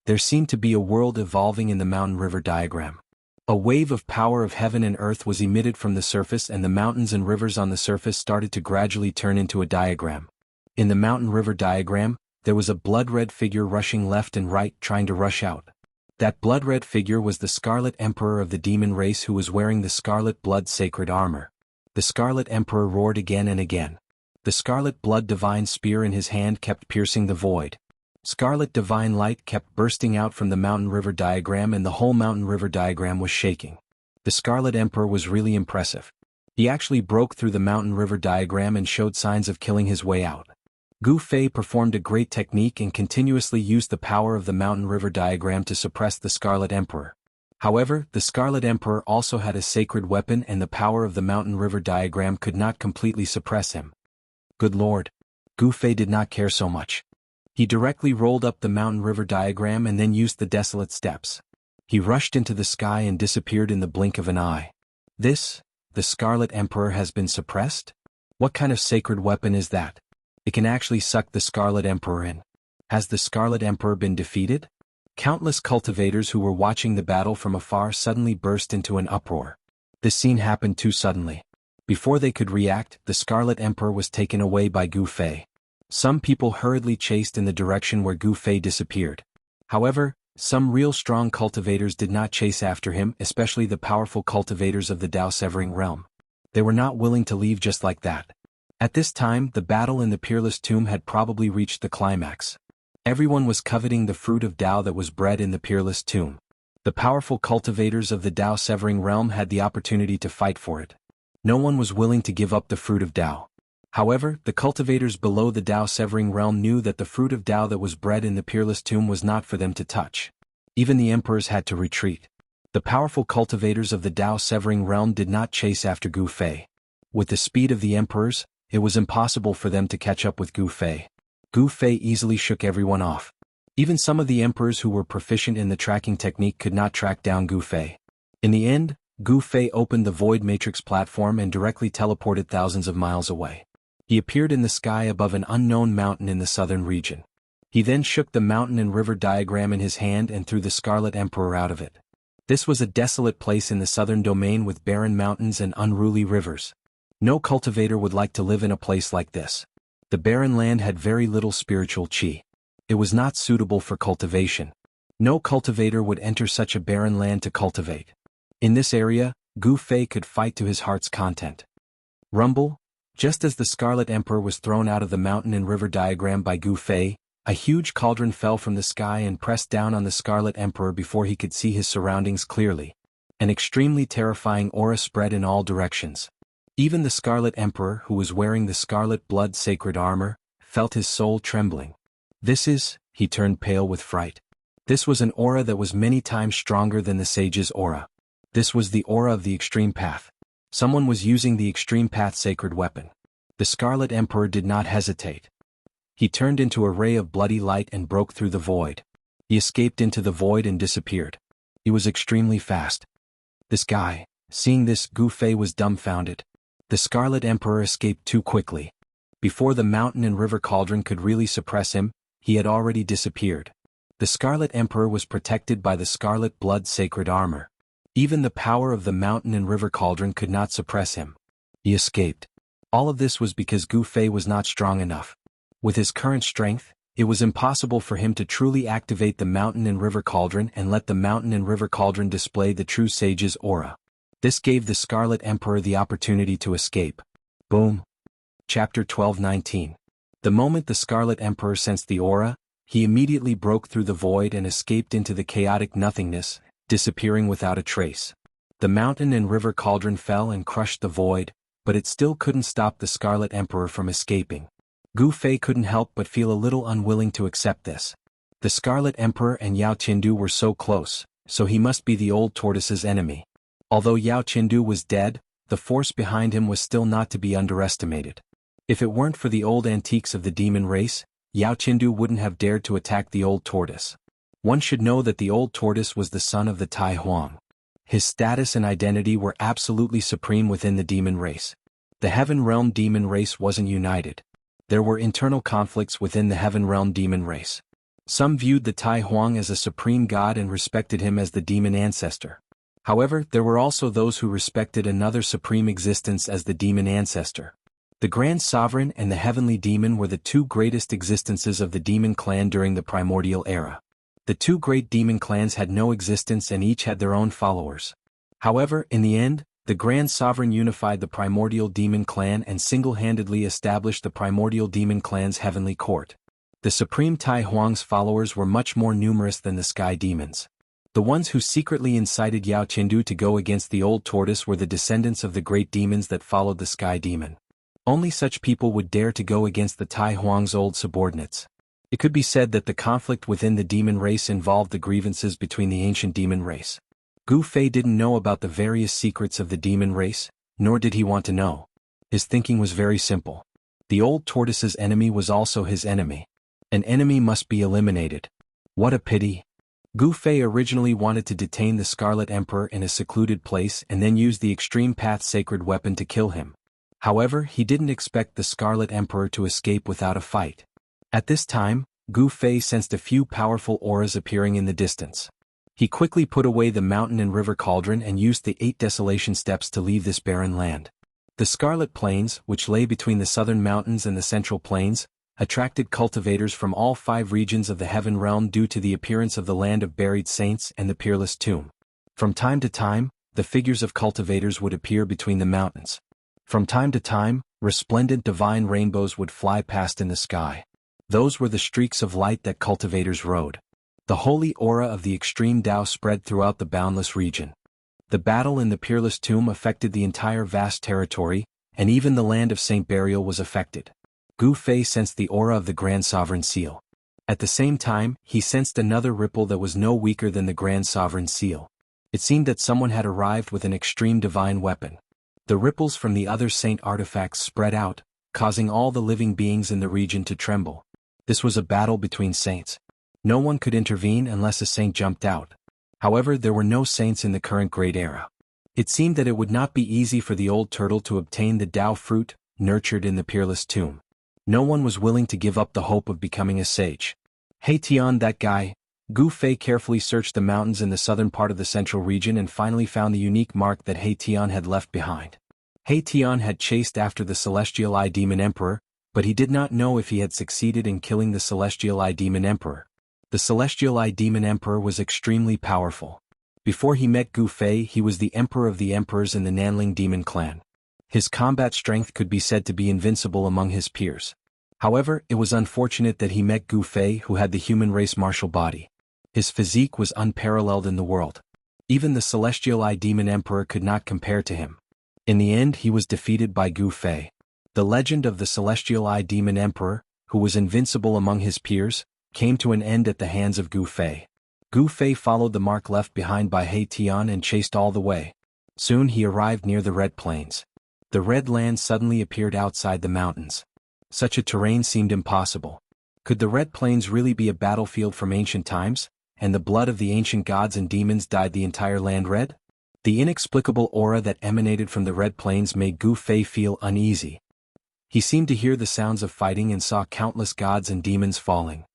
There seemed to be a world evolving in the mountain river diagram. A wave of power of heaven and earth was emitted from the surface, and the mountains and rivers on the surface started to gradually turn into a diagram. In the mountain river diagram, there was a blood-red figure rushing left and right, trying to rush out. That blood-red figure was the Scarlet Emperor of the demon race, who was wearing the Scarlet Blood Sacred Armor. The Scarlet Emperor roared again and again. The scarlet blood divine spear in his hand kept piercing the void. Scarlet divine light kept bursting out from the mountain river diagram, and the whole mountain river diagram was shaking. The Scarlet Emperor was really impressive. He actually broke through the mountain river diagram and showed signs of killing his way out. Gu Fei performed a great technique and continuously used the power of the mountain river diagram to suppress the Scarlet Emperor. However, the Scarlet Emperor also had a sacred weapon, and the power of the mountain river diagram could not completely suppress him. Good lord. Gu Fei did not care so much. He directly rolled up the mountain river diagram and then used the desolate steps. He rushed into the sky and disappeared in the blink of an eye. The Scarlet Emperor has been suppressed? What kind of sacred weapon is that? It can actually suck the Scarlet Emperor in. Has the Scarlet Emperor been defeated? Countless cultivators who were watching the battle from afar suddenly burst into an uproar. This scene happened too suddenly. Before they could react, the Scarlet Emperor was taken away by Gu Fei. Some people hurriedly chased in the direction where Gu Fei disappeared. However, some real strong cultivators did not chase after him, especially the powerful cultivators of the Dao-severing realm. They were not willing to leave just like that. At this time, the battle in the Peerless Tomb had probably reached the climax. Everyone was coveting the fruit of Dao that was bred in the Peerless Tomb. The powerful cultivators of the Dao-severing realm had the opportunity to fight for it. No one was willing to give up the fruit of Dao. However, the cultivators below the Dao-severing realm knew that the fruit of Dao that was bred in the Peerless Tomb was not for them to touch. Even the emperors had to retreat. The powerful cultivators of the Dao-severing realm did not chase after Gu Fei. With the speed of the emperors, it was impossible for them to catch up with Gu Fei. Gu Fei easily shook everyone off. Even some of the emperors who were proficient in the tracking technique could not track down Gu Fei. In the end, Gu Fei opened the Void Matrix platform and directly teleported thousands of miles away. He appeared in the sky above an unknown mountain in the southern region. He then shook the mountain and river diagram in his hand and threw the Scarlet Emperor out of it. This was a desolate place in the southern domain with barren mountains and unruly rivers. No cultivator would like to live in a place like this. The barren land had very little spiritual qi. It was not suitable for cultivation. No cultivator would enter such a barren land to cultivate. In this area, Gu Fei could fight to his heart's content. Rumble. Just as the Scarlet Emperor was thrown out of the mountain and river diagram by Gu Fei, a huge cauldron fell from the sky and pressed down on the Scarlet Emperor before he could see his surroundings clearly. An extremely terrifying aura spread in all directions. Even the Scarlet Emperor, who was wearing the scarlet blood sacred armor, felt his soul trembling. He turned pale with fright. This was an aura that was many times stronger than the sage's aura. This was the aura of the Extreme Path. Someone was using the Extreme Path sacred weapon. The Scarlet Emperor did not hesitate. He turned into a ray of bloody light and broke through the void. He escaped into the void and disappeared. He was extremely fast. This guy. Seeing this, Gu Fei was dumbfounded. The Scarlet Emperor escaped too quickly. Before the mountain and river cauldron could really suppress him, he had already disappeared. The Scarlet Emperor was protected by the scarlet blood sacred armor. Even the power of the mountain and river cauldron could not suppress him. He escaped. All of this was because Gu Fei was not strong enough. With his current strength, it was impossible for him to truly activate the mountain and river cauldron and let the mountain and river cauldron display the true sage's aura. This gave the Scarlet Emperor the opportunity to escape. Boom. Chapter 12:19. The moment the Scarlet Emperor sensed the aura, he immediately broke through the void and escaped into the chaotic nothingness, disappearing without a trace. The mountain and river cauldron fell and crushed the void, but it still couldn't stop the Scarlet Emperor from escaping. Gu Fei couldn't help but feel a little unwilling to accept this. The Scarlet Emperor and Yao Qindu were so close, so he must be the old tortoise's enemy. Although Yao Qindu was dead, the force behind him was still not to be underestimated. If it weren't for the old antiques of the demon race, Yao Qindu wouldn't have dared to attack the old tortoise. One should know that the old tortoise was the son of the Tai Huang. His status and identity were absolutely supreme within the demon race. The Heaven Realm demon race wasn't united. There were internal conflicts within the Heaven Realm demon race. Some viewed the Tai Huang as a supreme god and respected him as the demon ancestor. However, there were also those who respected another supreme existence as the demon ancestor. The Grand Sovereign and the Heavenly Demon were the two greatest existences of the demon clan during the primordial era. The two great demon clans had no existence and each had their own followers. However, in the end, The Grand Sovereign unified the primordial demon clan and single-handedly established the primordial demon clan's heavenly court. The Supreme Tai Huang's followers were much more numerous than the sky demons. The ones who secretly incited Yao Qindu to go against the old tortoise were the descendants of the great demons that followed the sky demon. Only such people would dare to go against the Tai Huang's old subordinates. It could be said that the conflict within the demon race involved the grievances between the ancient demon race. Gu Fei didn't know about the various secrets of the demon race, nor did he want to know. His thinking was very simple. The old tortoise's enemy was also his enemy. An enemy must be eliminated. What a pity. Gu Fei originally wanted to detain the Scarlet Emperor in a secluded place and then use the Extreme Path sacred weapon to kill him. However, he didn't expect the Scarlet Emperor to escape without a fight. At this time, Gu Fei sensed a few powerful auras appearing in the distance. He quickly put away the mountain and river cauldron and used the 8 desolation steps to leave this barren land. The Scarlet Plains, which lay between the southern mountains and the central plains, attracted cultivators from all 5 regions of the Heaven Realm due to the appearance of the land of buried saints and the peerless tomb. From time to time, the figures of cultivators would appear between the mountains. From time to time, resplendent divine rainbows would fly past in the sky. Those were the streaks of light that cultivators rode. The holy aura of the extreme Tao spread throughout the boundless region. The battle in the peerless tomb affected the entire vast territory, and even the land of Saint Burial was affected. Gu Fei sensed the aura of the Grand Sovereign Seal. At the same time, he sensed another ripple that was no weaker than the Grand Sovereign Seal. It seemed that someone had arrived with an extreme divine weapon. The ripples from the other saint artifacts spread out, causing all the living beings in the region to tremble. This was a battle between saints. No one could intervene unless a saint jumped out. However, there were no saints in the current Great Era. It seemed that it would not be easy for the old turtle to obtain the Tao fruit, nurtured in the peerless tomb. No one was willing to give up the hope of becoming a sage. Hey Tian, that guy. Gu Fei carefully searched the mountains in the southern part of the central region and finally found the unique mark that Hey Tian had left behind. Hey Tian had chased after the Celestial Eye Demon Emperor, but he did not know if he had succeeded in killing the Celestial Eye Demon Emperor. The Celestial Eye Demon Emperor was extremely powerful. Before he met Gu Fei, he was the Emperor of the Emperors in the Nanling Demon Clan. His combat strength could be said to be invincible among his peers. However, it was unfortunate that he met Gu Fei, who had the human race martial body. His physique was unparalleled in the world. Even the Celestial Eye Demon Emperor could not compare to him. In the end, he was defeated by Gu Fei. The legend of the Celestial Eye Demon Emperor, who was invincible among his peers, came to an end at the hands of Gu Fei. Gu Fei followed the mark left behind by He Tian and chased all the way. Soon he arrived near the Red Plains. The Red Land suddenly appeared outside the mountains. Such a terrain seemed impossible. Could the Red Plains really be a battlefield from ancient times, and the blood of the ancient gods and demons dyed the entire land red? The inexplicable aura that emanated from the Red Plains made Gu Fei feel uneasy. He seemed to hear the sounds of fighting and saw countless gods and demons falling.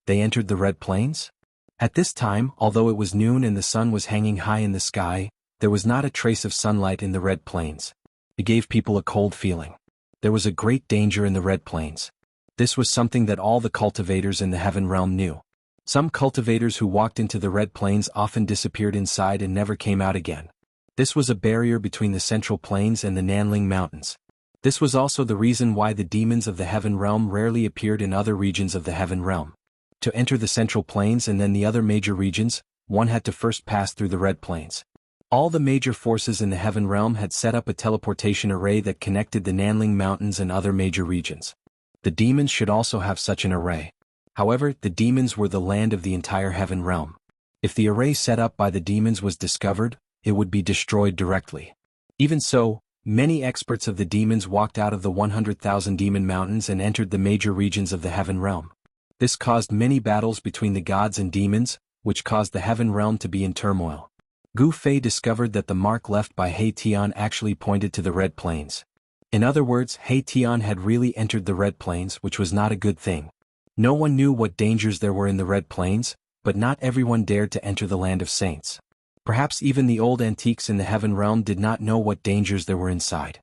They entered the Red Plains? At this time, although it was noon and the sun was hanging high in the sky, there was not a trace of sunlight in the Red Plains. It gave people a cold feeling. There was a great danger in the Red Plains. This was something that all the cultivators in the Heaven Realm knew. Some cultivators who walked into the Red Plains often disappeared inside and never came out again. This was a barrier between the Central Plains and the Nanling Mountains. This was also the reason why the demons of the Heaven Realm rarely appeared in other regions of the Heaven Realm. To enter the Central Plains and then the other major regions, one had to first pass through the Red Plains. All the major forces in the Heaven Realm had set up a teleportation array that connected the Nanling Mountains and other major regions. The demons should also have such an array. However, the demons were the land of the entire Heaven Realm. If the array set up by the demons was discovered, it would be destroyed directly. Even so, many experts of the demons walked out of the 100,000 demon mountains and entered the major regions of the Heaven Realm. This caused many battles between the gods and demons, which caused the Heaven Realm to be in turmoil. Gu Fei discovered that the mark left by He Tian actually pointed to the Red Plains. In other words, He Tian had really entered the Red Plains, which was not a good thing. No one knew what dangers there were in the Red Plains, but not everyone dared to enter the Land of Saints. Perhaps even the old antiques in the Heaven Realm did not know what dangers there were inside.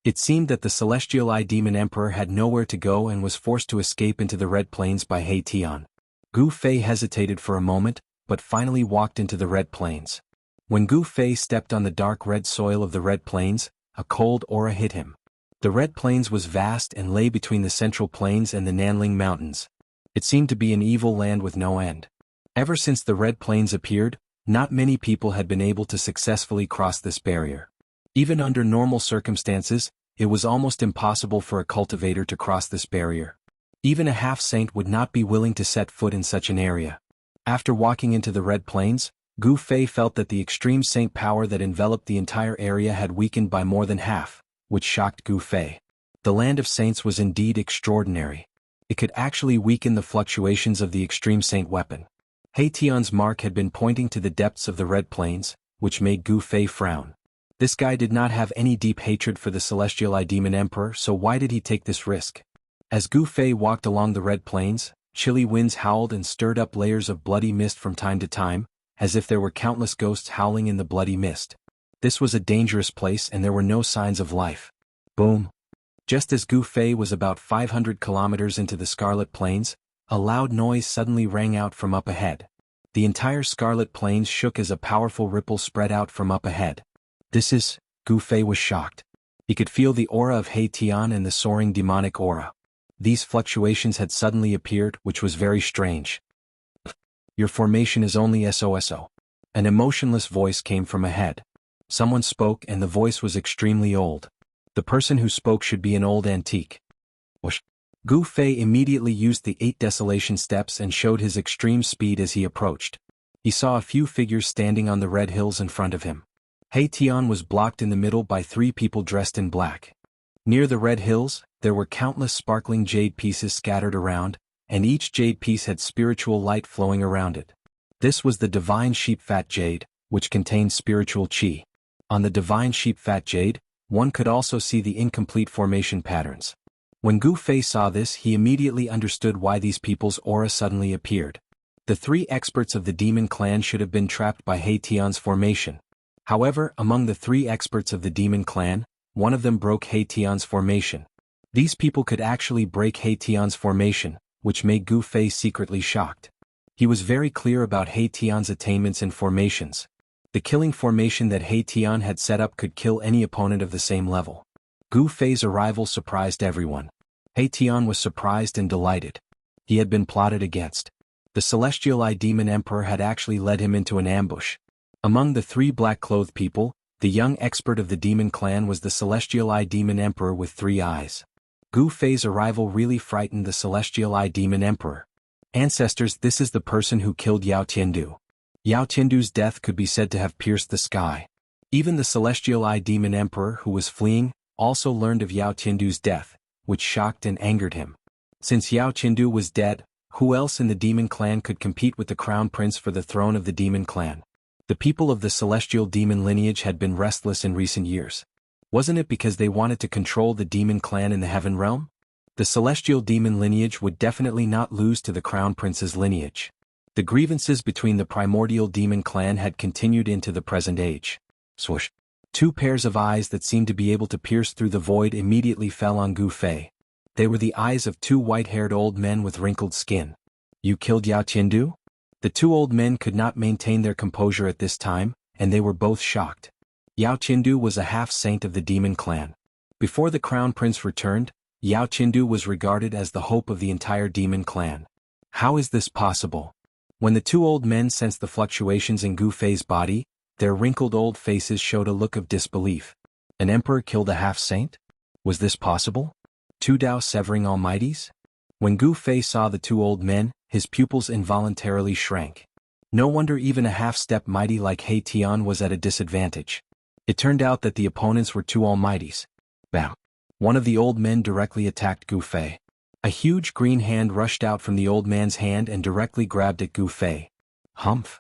It seemed that the Celestial Eye Demon Emperor had nowhere to go and was forced to escape into the Red Plains by He Tian. Gu Fei hesitated for a moment, but finally walked into the Red Plains. When Gu Fei stepped on the dark red soil of the Red Plains, a cold aura hit him. The Red Plains was vast and lay between the Central Plains and the Nanling Mountains. It seemed to be an evil land with no end. Ever since the Red Plains appeared, not many people had been able to successfully cross this barrier. Even under normal circumstances, it was almost impossible for a cultivator to cross this barrier. Even a half-saint would not be willing to set foot in such an area. After walking into the Red Plains, Gu Fei felt that the extreme saint power that enveloped the entire area had weakened by more than half, which shocked Gu Fei. The land of saints was indeed extraordinary. It could actually weaken the fluctuations of the extreme saint weapon. He Tian's mark had been pointing to the depths of the Red Plains, which made Gu Fei frown. This guy did not have any deep hatred for the Celestial Demon Emperor, so why did he take this risk? As Gu Fei walked along the Red Plains, chilly winds howled and stirred up layers of bloody mist from time to time, as if there were countless ghosts howling in the bloody mist. This was a dangerous place and there were no signs of life. Boom! Just as Gu Fei was about 500 kilometers into the Scarlet Plains, a loud noise suddenly rang out from up ahead. The entire Scarlet Plains shook as a powerful ripple spread out from up ahead. Gu Fei was shocked. He could feel the aura of He Tian and the soaring demonic aura. These fluctuations had suddenly appeared, which was very strange. Your formation is only SOSO. An emotionless voice came from ahead. Someone spoke and the voice was extremely old. The person who spoke should be an old antique. Whoosh. Gu Fei immediately used the 8 desolation steps and showed his extreme speed as he approached. He saw a few figures standing on the red hills in front of him. He Tian was blocked in the middle by 3 people dressed in black. Near the red hills, there were countless sparkling jade pieces scattered around, and each jade piece had spiritual light flowing around it. This was the divine sheep fat jade, which contained spiritual qi. On the divine sheep fat jade, one could also see the incomplete formation patterns. When Gu Fei saw this, he immediately understood why these people's aura suddenly appeared. The 3 experts of the demon clan should have been trapped by He Tian's formation. However, among the 3 experts of the demon clan, one of them broke He Tian's formation. These people could actually break He Tian's formation, which made Gu Fei secretly shocked. He was very clear about He Tian's attainments and formations. The killing formation that He Tian had set up could kill any opponent of the same level. Gu Fei's arrival surprised everyone. He Tian was surprised and delighted. He had been plotted against. The Celestial Demon Emperor had actually led him into an ambush. Among the 3 black-clothed people, the young expert of the demon clan was the Celestial Demon Emperor with 3 eyes. Gu Fei's arrival really frightened the Celestial Demon Emperor. Ancestors, this is the person who killed Yao Tiandu. Yao Tiandu's death could be said to have pierced the sky. Even the Celestial Demon Emperor who was fleeing also learned of Yao Tiandu's death, which shocked and angered him. Since Yao Tiandu was dead, who else in the demon clan could compete with the crown prince for the throne of the demon clan? The people of the celestial demon lineage had been restless in recent years. Wasn't it because they wanted to control the demon clan in the heaven realm? The celestial demon lineage would definitely not lose to the crown prince's lineage. The grievances between the primordial demon clan had continued into the present age. Swoosh. 2 pairs of eyes that seemed to be able to pierce through the void immediately fell on Gu Fei. They were the eyes of 2 white-haired old men with wrinkled skin. You killed Yao Tiandu? The 2 old men could not maintain their composure at this time, and they were both shocked. Yao Tiandu was a half-saint of the demon clan. Before the crown prince returned, Yao Tiandu was regarded as the hope of the entire demon clan. How is this possible? When the 2 old men sensed the fluctuations in Gu Fei's body, their wrinkled old faces showed a look of disbelief. An emperor killed a half-saint? Was this possible? 2 Dao severing almighties? When Gu Fei saw the 2 old men, his pupils involuntarily shrank. No wonder even a half-step mighty like He Tian was at a disadvantage. It turned out that the opponents were 2 almighties. Bam! One of the old men directly attacked Gu Fei. A huge green hand rushed out from the old man's hand and directly grabbed at Gu Fei. Humph!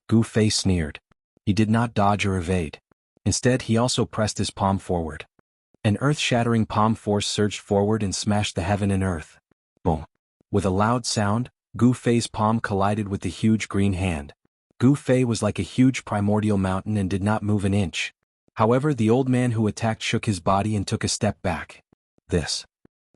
Gu Fei sneered. He did not dodge or evade. Instead, he also pressed his palm forward. An earth-shattering palm force surged forward and smashed the heaven and earth. Boom! With a loud sound, Gu Fei's palm collided with the huge green hand. Gu Fei was like a huge primordial mountain and did not move an inch. However, the old man who attacked shook his body and took a step back. This.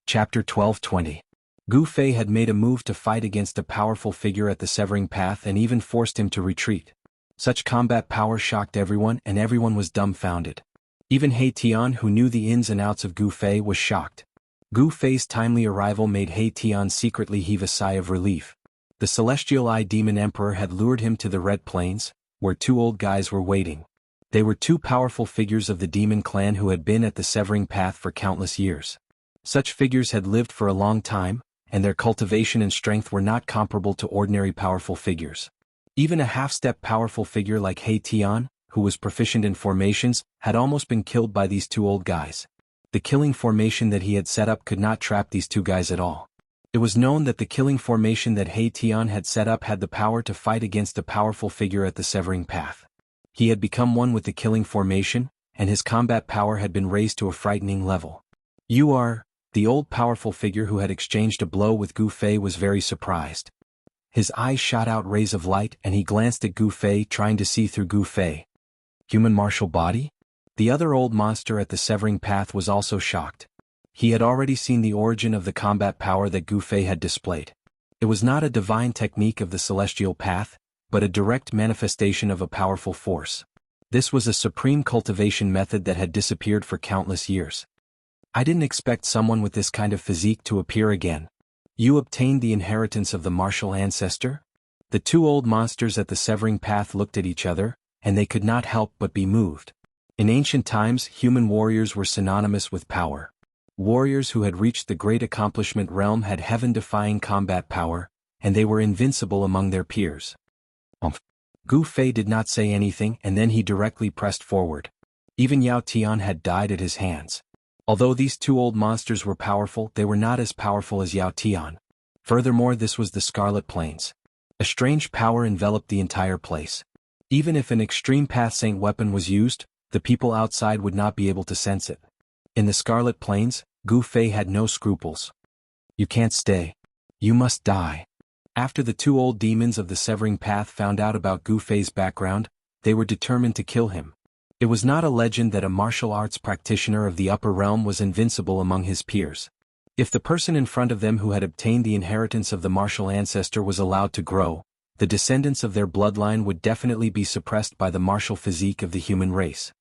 Chapter 12:20. Gu Fei had made a move to fight against a powerful figure at the severing path and even forced him to retreat. Such combat power shocked everyone and everyone was dumbfounded. Even He Tian, who knew the ins and outs of Gu Fei, was shocked. Gu Fei's timely arrival made He Tian secretly heave a sigh of relief. The Celestial Eye Demon Emperor had lured him to the Red Plains, where two old guys were waiting. They were two powerful figures of the demon clan who had been at the Severing Path for countless years. Such figures had lived for a long time, and their cultivation and strength were not comparable to ordinary powerful figures. Even a half-step powerful figure like He Tian, who was proficient in formations, had almost been killed by these two old guys. The killing formation that he had set up could not trap these two guys at all. It was known that the killing formation that He Tian had set up had the power to fight against a powerful figure at the Severing Path. He had become one with the killing formation, and his combat power had been raised to a frightening level. "You are..." The old powerful figure who had exchanged a blow with Gu Fei was very surprised. His eyes shot out rays of light and he glanced at Gu Fei, trying to see through Gu Fei. Human martial body? The other old monster at the Severing Path was also shocked. He had already seen the origin of the combat power that Gu Fei had displayed. It was not a divine technique of the Celestial Path, but a direct manifestation of a powerful force. This was a supreme cultivation method that had disappeared for countless years. "I didn't expect someone with this kind of physique to appear again. You obtained the inheritance of the martial ancestor?" The two old monsters at the Severing Path looked at each other, and they could not help but be moved. In ancient times, human warriors were synonymous with power. Warriors who had reached the great accomplishment realm had heaven-defying combat power, and they were invincible among their peers. Gu Fei did not say anything, and then he directly pressed forward. Even Yao Tian had died at his hands. Although these two old monsters were powerful, they were not as powerful as Yao Tian. Furthermore, this was the Scarlet Plains. A strange power enveloped the entire place. Even if an extreme path saint weapon was used, the people outside would not be able to sense it. In the Scarlet Plains, Gu Fei had no scruples. "You can't stay. You must die." After the two old demons of the Severing Path found out about Gu Fei's background, they were determined to kill him. It was not a legend that a martial arts practitioner of the upper realm was invincible among his peers. If the person in front of them who had obtained the inheritance of the martial ancestor was allowed to grow, the descendants of their bloodline would definitely be suppressed by the martial physique of the human race.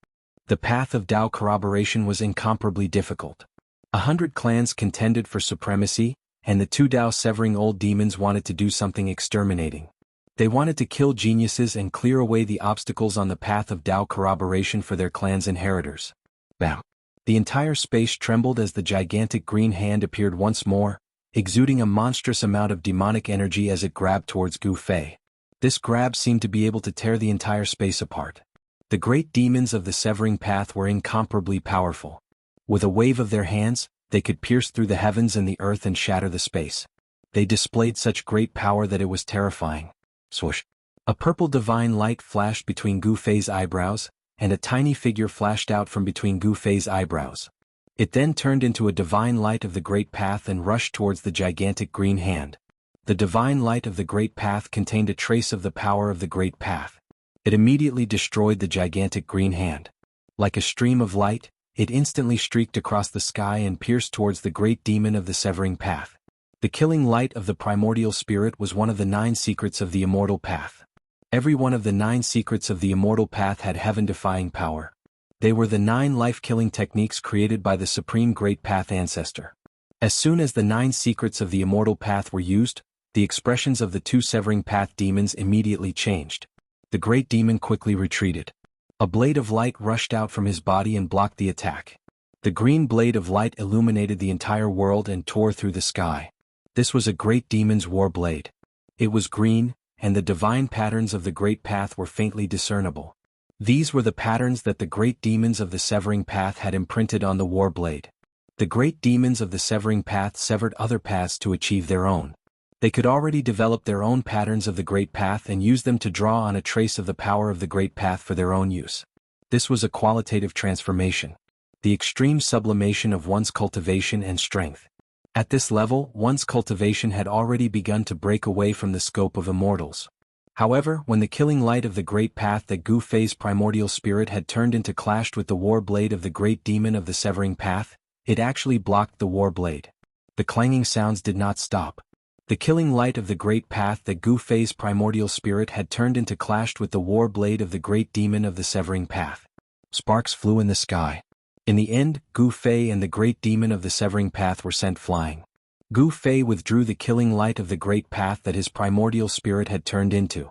The path of Dao corroboration was incomparably difficult. 100 clans contended for supremacy, and the two Dao severing old demons wanted to do something exterminating. They wanted to kill geniuses and clear away the obstacles on the path of Dao corroboration for their clan's inheritors. Bam! The entire space trembled as the gigantic green hand appeared once more, exuding a monstrous amount of demonic energy as it grabbed towards Gu Fei. This grab seemed to be able to tear the entire space apart. The great demons of the Severing Path were incomparably powerful. With a wave of their hands, they could pierce through the heavens and the earth and shatter the space. They displayed such great power that it was terrifying. Swoosh! A purple divine light flashed between Gu Fei's eyebrows, and a tiny figure flashed out from between Gu Fei's eyebrows. It then turned into a divine light of the Great Path and rushed towards the gigantic green hand. The divine light of the Great Path contained a trace of the power of the Great Path. It immediately destroyed the gigantic green hand. Like a stream of light, it instantly streaked across the sky and pierced towards the great demon of the Severing Path. The killing light of the primordial spirit was one of the 9 secrets of the Immortal Path. Every one of the 9 secrets of the Immortal Path had heaven-defying power. They were the 9 life-killing techniques created by the Supreme Great Path Ancestor. As soon as the 9 secrets of the Immortal Path were used, the expressions of the 2 Severing Path demons immediately changed. The great demon quickly retreated. A blade of light rushed out from his body and blocked the attack. The green blade of light illuminated the entire world and tore through the sky. This was a great demon's war blade. It was green, and the divine patterns of the Great Path were faintly discernible. These were the patterns that the great demons of the Severing Path had imprinted on the war blade. The great demons of the Severing Path severed other paths to achieve their own. They could already develop their own patterns of the Great Path and use them to draw on a trace of the power of the Great Path for their own use. This was a qualitative transformation. The extreme sublimation of one's cultivation and strength. At this level, one's cultivation had already begun to break away from the scope of immortals. However, when the killing light of the Great Path that Gu Fei's primordial spirit had turned into clashed with the war blade of the great demon of the Severing Path, it actually blocked the war blade. The clanging sounds did not stop. The killing light of the great path that Gu Fei's primordial spirit had turned into clashed with the war blade of the great demon of the severing path. Sparks flew in the sky. In the end, Gu Fei and the great demon of the severing path were sent flying. Gu Fei withdrew the killing light of the great path that his primordial spirit had turned into.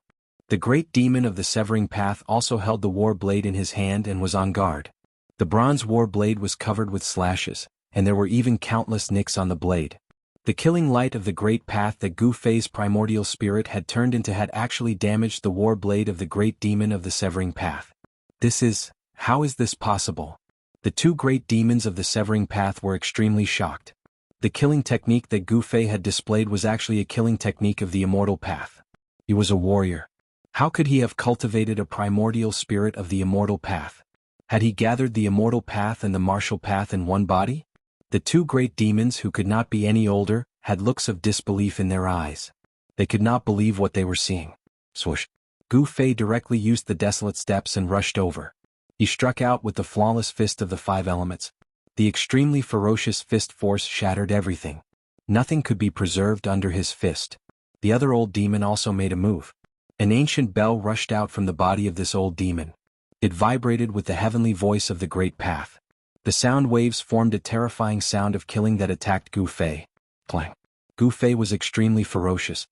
The great demon of the severing path also held the war blade in his hand and was on guard. The bronze war blade was covered with slashes, and there were even countless nicks on the blade. The killing light of the great path that Gu Fei's primordial spirit had turned into had actually damaged the war blade of the great demon of the severing path. How is this possible? The two great demons of the severing path were extremely shocked. The killing technique that Gu Fei had displayed was actually a killing technique of the immortal path. He was a warrior. How could he have cultivated a primordial spirit of the immortal path? Had he gathered the immortal path and the martial path in one body? The two great demons, who could not be any older, had looks of disbelief in their eyes. They could not believe what they were seeing. Swoosh! Gu Fei directly used the desolate steps and rushed over. He struck out with the flawless fist of the five elements. The extremely ferocious fist force shattered everything. Nothing could be preserved under his fist. The other old demon also made a move. An ancient bell rushed out from the body of this old demon. It vibrated with the heavenly voice of the great path. The sound waves formed a terrifying sound of killing that attacked Gu Fei. Clang! Gu Fei was extremely ferocious.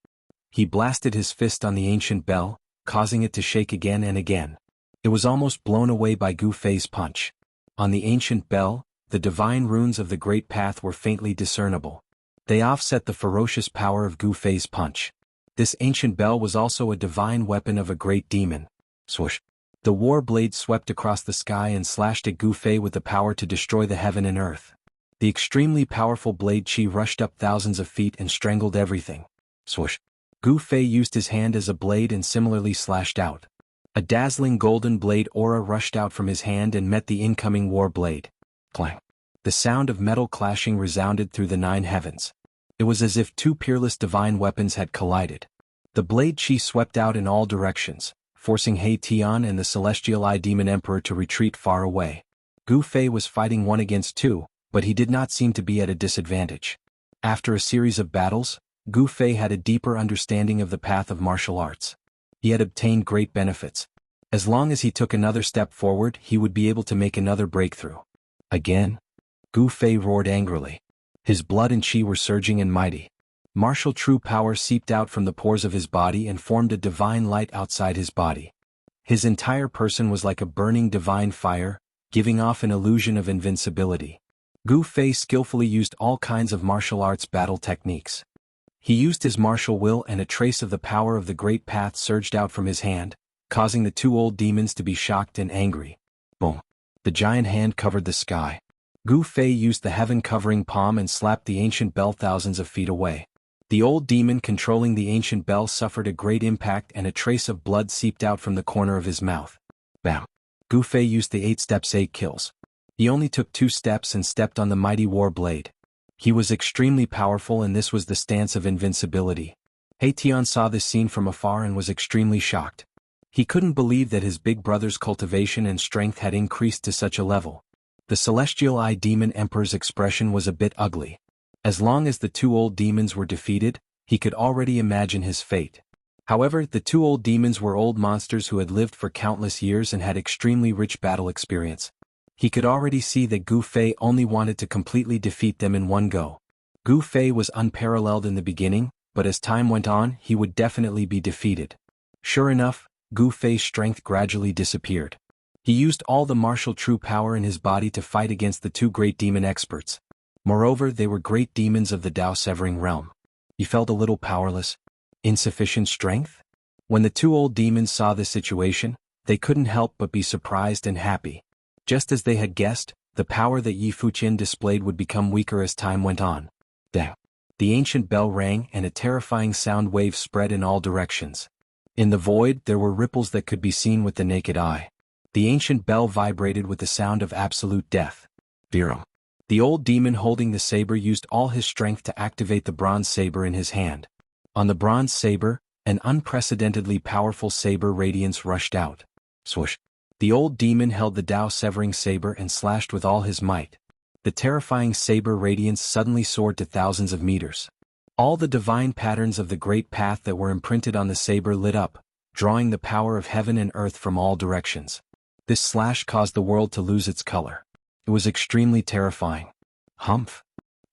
He blasted his fist on the ancient bell, causing it to shake again and again. It was almost blown away by Gu Fei's punch. On the ancient bell, the divine runes of the great path were faintly discernible. They offset the ferocious power of Gu Fei's punch. This ancient bell was also a divine weapon of a great demon. Swoosh! The war blade swept across the sky and slashed at Gu Fei with the power to destroy the heaven and earth. The extremely powerful blade chi rushed up thousands of feet and strangled everything. Swoosh! Gu Fei used his hand as a blade and similarly slashed out. A dazzling golden blade aura rushed out from his hand and met the incoming war blade. Clang! The sound of metal clashing resounded through the 9 heavens. It was as if two peerless divine weapons had collided. The blade chi swept out in all directions, forcing He Tian and the Celestial Eye Demon Emperor to retreat far away. Gu Fei was fighting 1 against 2, but he did not seem to be at a disadvantage. After a series of battles, Gu Fei had a deeper understanding of the path of martial arts. He had obtained great benefits. As long as he took another step forward, he would be able to make another breakthrough. Again? Gu Fei roared angrily. His blood and chi were surging and mighty. Martial true power seeped out from the pores of his body and formed a divine light outside his body. His entire person was like a burning divine fire, giving off an illusion of invincibility. Gu Fei skillfully used all kinds of martial arts battle techniques. He used his martial will, and a trace of the power of the great path surged out from his hand, causing the two old demons to be shocked and angry. Boom! The giant hand covered the sky. Gu Fei used the heaven-covering palm and slapped the ancient bell thousands of feet away. The old demon controlling the ancient bell suffered a great impact and a trace of blood seeped out from the corner of his mouth. Bam! Gu Fei used the 8 steps 8 kills. He only took 2 steps and stepped on the mighty war blade. He was extremely powerful, and this was the stance of invincibility. He Tian saw this scene from afar and was extremely shocked. He couldn't believe that his big brother's cultivation and strength had increased to such a level. The Celestial Eye Demon Emperor's expression was a bit ugly. As long as the 2 old demons were defeated, he could already imagine his fate. However, the 2 old demons were old monsters who had lived for countless years and had extremely rich battle experience. He could already see that Gu Fei only wanted to completely defeat them in one go. Gu Fei was unparalleled in the beginning, but as time went on, he would definitely be defeated. Sure enough, Gu Fei's strength gradually disappeared. He used all the martial true power in his body to fight against the 2 great demon experts. Moreover, they were great demons of the Tao-severing realm. He felt a little powerless. Insufficient strength? When the 2 old demons saw this situation, they couldn't help but be surprised and happy. Just as they had guessed, the power that Yi Fuqian displayed would become weaker as time went on. Dang! The ancient bell rang and a terrifying sound wave spread in all directions. In the void, there were ripples that could be seen with the naked eye. The ancient bell vibrated with the sound of absolute death. Virum! The old demon holding the saber used all his strength to activate the bronze saber in his hand. On the bronze saber, an unprecedentedly powerful saber radiance rushed out. Swoosh! The old demon held the Tao-severing saber and slashed with all his might. The terrifying saber radiance suddenly soared to thousands of meters. All the divine patterns of the great path that were imprinted on the saber lit up, drawing the power of heaven and earth from all directions. This slash caused the world to lose its color. It was extremely terrifying. Humph.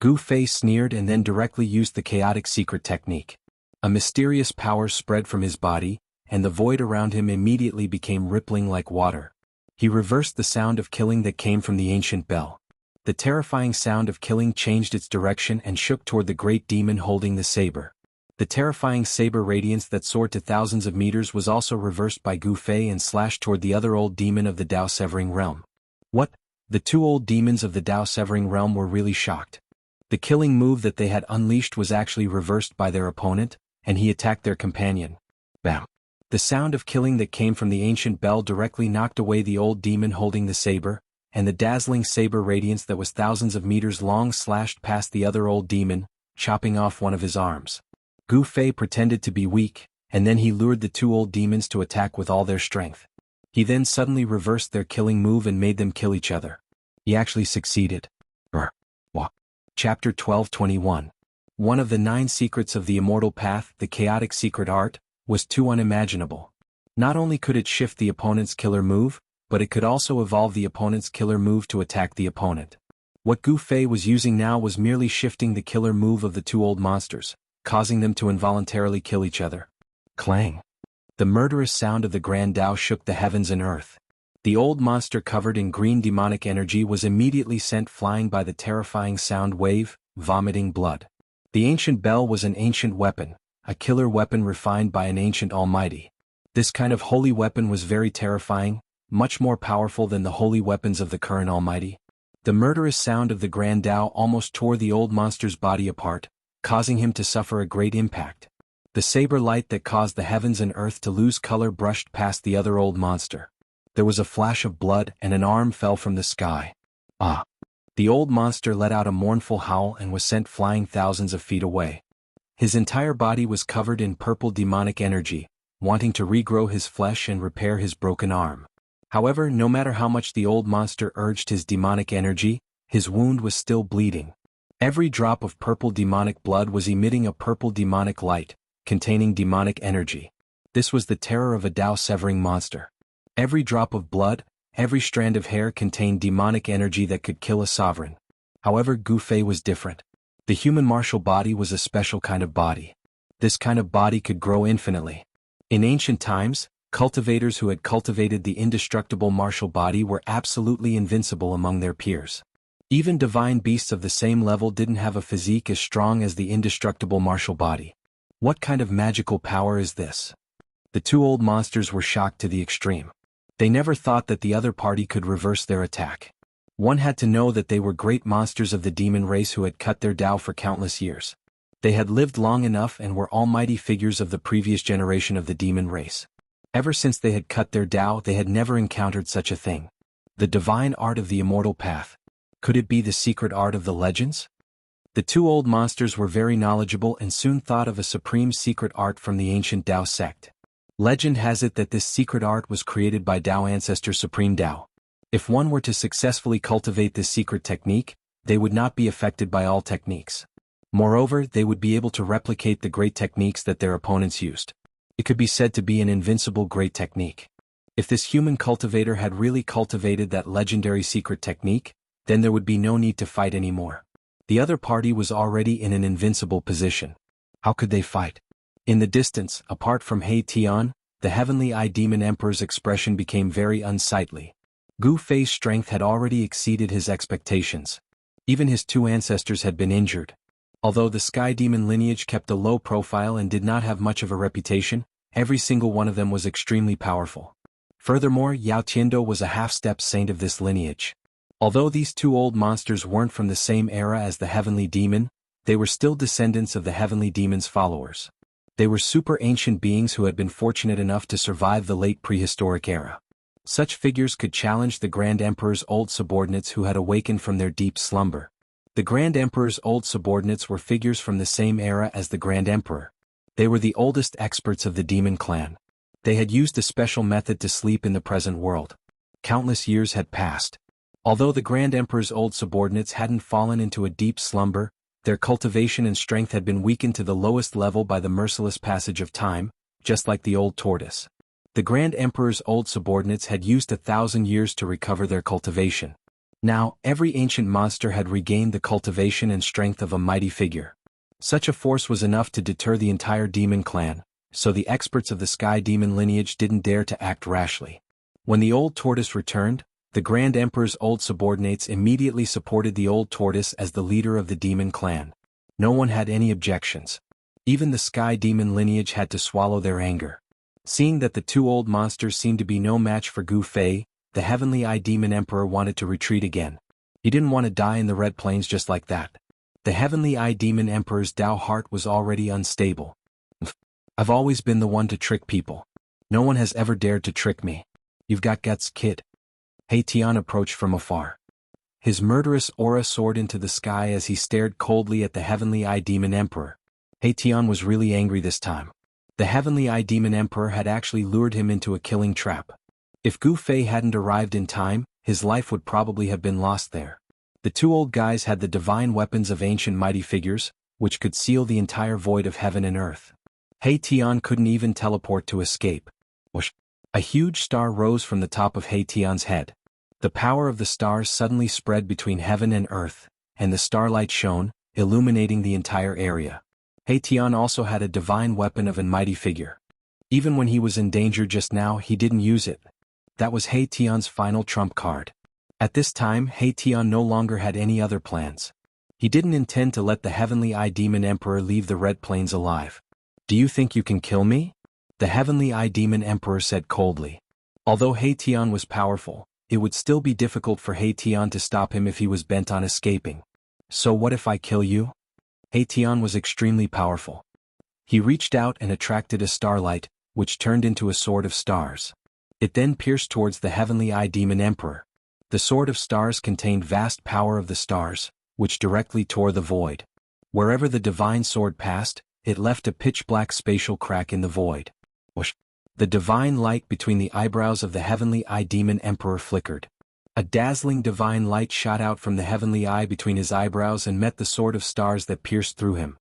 Gu Fei sneered and then directly used the chaotic secret technique. A mysterious power spread from his body, and the void around him immediately became rippling like water. He reversed the sound of killing that came from the ancient bell. The terrifying sound of killing changed its direction and shook toward the great demon holding the saber. The terrifying saber radiance that soared to thousands of meters was also reversed by Gu Fei and slashed toward the other old demon of the Dao-severing realm. What? The two old demons of the Dao-severing realm were really shocked. The killing move that they had unleashed was actually reversed by their opponent, and he attacked their companion. Bam! The sound of killing that came from the ancient bell directly knocked away the old demon holding the saber, and the dazzling saber radiance that was thousands of meters long slashed past the other old demon, chopping off one of his arms. Gu Fei pretended to be weak, and then he lured the two old demons to attack with all their strength. He then suddenly reversed their killing move and made them kill each other. He actually succeeded. Chapter 12:21. One of the 9 secrets of the immortal path, the chaotic secret art, was too unimaginable. Not only could it shift the opponent's killer move, but it could also evolve the opponent's killer move to attack the opponent. What Gu Fei was using now was merely shifting the killer move of the two old monsters, causing them to involuntarily kill each other. Clang! The murderous sound of the Grand Tao shook the heavens and earth. The old monster covered in green demonic energy was immediately sent flying by the terrifying sound wave, vomiting blood. The ancient bell was an ancient weapon, a killer weapon refined by an ancient almighty. This kind of holy weapon was very terrifying, much more powerful than the holy weapons of the current almighty. The murderous sound of the Grand Tao almost tore the old monster's body apart, causing him to suffer a great impact. The saber light that caused the heavens and earth to lose color brushed past the other old monster. There was a flash of blood and an arm fell from the sky. Ah! The old monster let out a mournful howl and was sent flying thousands of feet away. His entire body was covered in purple demonic energy, wanting to regrow his flesh and repair his broken arm. However, no matter how much the old monster urged his demonic energy, his wound was still bleeding. Every drop of purple demonic blood was emitting a purple demonic light, containing demonic energy. This was the terror of a Dao-severing monster. Every drop of blood, every strand of hair contained demonic energy that could kill a sovereign. However, Gu Fei was different. The human martial body was a special kind of body. This kind of body could grow infinitely. In ancient times, cultivators who had cultivated the indestructible martial body were absolutely invincible among their peers. Even divine beasts of the same level didn't have a physique as strong as the indestructible martial body. What kind of magical power is this? The two old monsters were shocked to the extreme. They never thought that the other party could reverse their attack. One had to know that they were great monsters of the demon race who had cut their Tao for countless years. They had lived long enough and were almighty figures of the previous generation of the demon race. Ever since they had cut their Tao, they had never encountered such a thing. The divine art of the immortal path. Could it be the secret art of the legends? The two old monsters were very knowledgeable and soon thought of a supreme secret art from the ancient Tao sect. Legend has it that this secret art was created by Tao ancestor Supreme Tao. If one were to successfully cultivate this secret technique, they would not be affected by all techniques. Moreover, they would be able to replicate the great techniques that their opponents used. It could be said to be an invincible great technique. If this human cultivator had really cultivated that legendary secret technique, then there would be no need to fight anymore. The other party was already in an invincible position. How could they fight? In the distance, apart from He Tian, the heavenly eye demon emperor's expression became very unsightly. Gu Fei's strength had already exceeded his expectations. Even his two ancestors had been injured. Although the sky demon lineage kept a low profile and did not have much of a reputation, every single one of them was extremely powerful. Furthermore, Yao Tiando was a half-step saint of this lineage. Although these two old monsters weren't from the same era as the heavenly demon, they were still descendants of the heavenly demon's followers. They were super ancient beings who had been fortunate enough to survive the late prehistoric era. Such figures could challenge the Grand Emperor's old subordinates who had awakened from their deep slumber. The Grand Emperor's old subordinates were figures from the same era as the Grand Emperor. They were the oldest experts of the demon clan. They had used a special method to sleep in the present world. Countless years had passed. Although the Grand Emperor's old subordinates hadn't fallen into a deep slumber, Their cultivation and strength had been weakened to the lowest level by the merciless passage of time, just like the old tortoise. The Grand Emperor's old subordinates had used 1,000 years to recover their cultivation. Now, every ancient monster had regained the cultivation and strength of a mighty figure. Such a force was enough to deter the entire demon clan, so the experts of the Sky Demon lineage didn't dare to act rashly. When the old tortoise returned, the Grand Emperor's old subordinates immediately supported the old tortoise as the leader of the demon clan. No one had any objections. Even the Sky Demon lineage had to swallow their anger. Seeing that the two old monsters seemed to be no match for Gu Fei, the Heavenly Eye Demon Emperor wanted to retreat again. He didn't want to die in the Red Plains just like that. The Heavenly Eye Demon Emperor's Tao heart was already unstable. I've always been the one to trick people. No one has ever dared to trick me. You've got guts, kid. He Tian approached from afar. His murderous aura soared into the sky as he stared coldly at the Heavenly Eye Demon Emperor. He Tian was really angry this time. The Heavenly Eye Demon Emperor had actually lured him into a killing trap. If Gu Fei hadn't arrived in time, his life would probably have been lost there. The two old guys had the divine weapons of ancient mighty figures, which could seal the entire void of heaven and earth. He Tian couldn't even teleport to escape. Whoosh! A huge star rose from the top of He Tian's head. The power of the stars suddenly spread between heaven and earth, and the starlight shone, illuminating the entire area. He Tian also had a divine weapon of a mighty figure. Even when he was in danger just now, he didn't use it. That was He Tian's final trump card. At this time, He Tian no longer had any other plans. He didn't intend to let the Heavenly Eye Demon Emperor leave the Red Plains alive. Do you think you can kill me? The Heavenly Eye Demon Emperor said coldly. Although He Tian was powerful, it would still be difficult for He Tian to stop him if he was bent on escaping. So what if I kill you? He Tian was extremely powerful. He reached out and attracted a starlight, which turned into a sword of stars. It then pierced towards the Heavenly Eye Demon Emperor. The sword of stars contained vast power of the stars, which directly tore the void. Wherever the divine sword passed, it left a pitch-black spatial crack in the void. Whoosh! The divine light between the eyebrows of the Heavenly Eye Demon Emperor flickered. A dazzling divine light shot out from the Heavenly Eye between his eyebrows and met the sword of stars that pierced through him.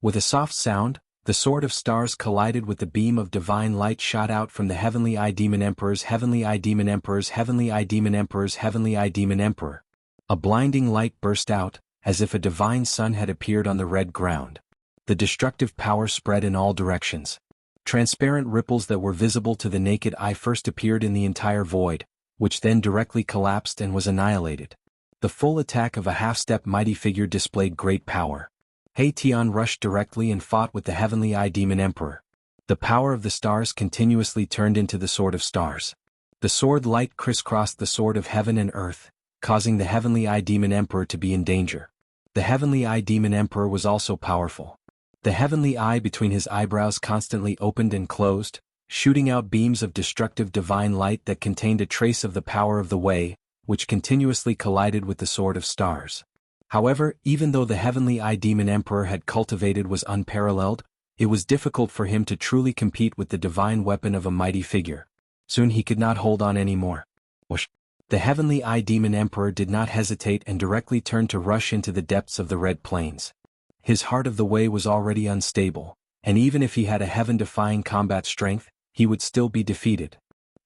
With a soft sound, the sword of stars collided with the beam of divine light shot out from the Heavenly Eye Demon Emperor's Heavenly Eye Demon Emperor's Heavenly Eye Demon Emperor's Heavenly Eye Demon Emperor. A blinding light burst out, as if a divine sun had appeared on the red ground. The destructive power spread in all directions. Transparent ripples that were visible to the naked eye first appeared in the entire void, which then directly collapsed and was annihilated. The full attack of a half-step mighty figure displayed great power. He Tian rushed directly and fought with the Heavenly Eye Demon Emperor. The power of the stars continuously turned into the Sword of Stars. The sword light crisscrossed the sword of heaven and earth, causing the Heavenly Eye Demon Emperor to be in danger. The Heavenly Eye Demon Emperor was also powerful. The Heavenly Eye between his eyebrows constantly opened and closed, shooting out beams of destructive divine light that contained a trace of the power of the Way, which continuously collided with the Sword of Stars. However, even though the Heavenly Eye Demon Emperor had cultivated was unparalleled, it was difficult for him to truly compete with the divine weapon of a mighty figure. Soon he could not hold on anymore. Whoosh! The Heavenly Eye Demon Emperor did not hesitate and directly turned to rush into the depths of the Red Plains. His heart of the Way was already unstable, and even if he had a heaven-defying combat strength, he would still be defeated.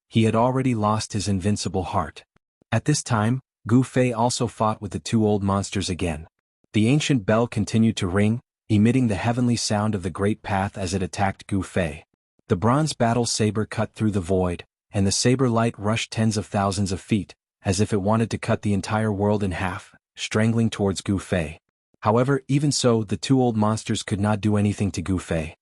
He had already lost his invincible heart. At this time, Gu Fei also fought with the two old monsters again. The ancient bell continued to ring, emitting the heavenly sound of the great path as it attacked Gu Fei. The bronze battle saber cut through the void, and the saber light rushed tens of thousands of feet, as if it wanted to cut the entire world in half, strangling towards Gu Fei. However, even so, the two old monsters could not do anything to Gu Fei.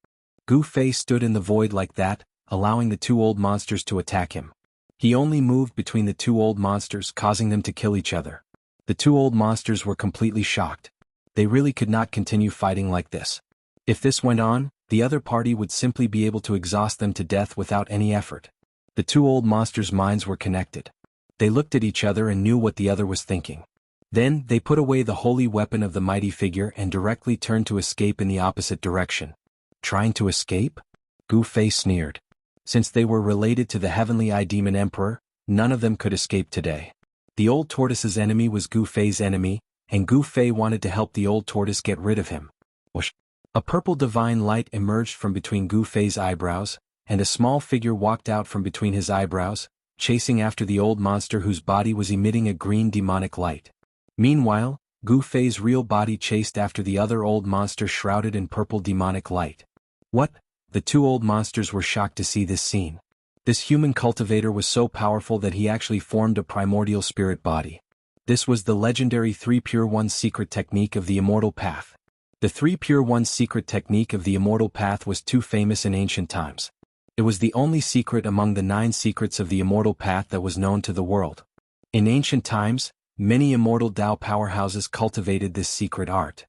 Gu Fei stood in the void like that, allowing the two old monsters to attack him. He only moved between the two old monsters, causing them to kill each other. The two old monsters were completely shocked. They really could not continue fighting like this. If this went on, the other party would simply be able to exhaust them to death without any effort. The two old monsters' minds were connected. They looked at each other and knew what the other was thinking. Then, they put away the holy weapon of the mighty figure and directly turned to escape in the opposite direction. Trying to escape? Gu Fei sneered. Since they were related to the Heavenly Eye Demon Emperor, none of them could escape today. The old tortoise's enemy was Gu Fei's enemy, and Gu Fei wanted to help the old tortoise get rid of him. Whoosh! A purple divine light emerged from between Gu Fei's eyebrows, and a small figure walked out from between his eyebrows, chasing after the old monster whose body was emitting a green demonic light. Meanwhile, Gu Fei's real body chased after the other old monster shrouded in purple demonic light. What? The two old monsters were shocked to see this scene. This human cultivator was so powerful that he actually formed a primordial spirit body. This was the legendary 3 Pure 1 secret technique of the Immortal Path. The 3 Pure 1 secret technique of the Immortal Path was too famous in ancient times. It was the only secret among the 9 secrets of the Immortal Path that was known to the world. In ancient times, many immortal Tao powerhouses cultivated this secret art.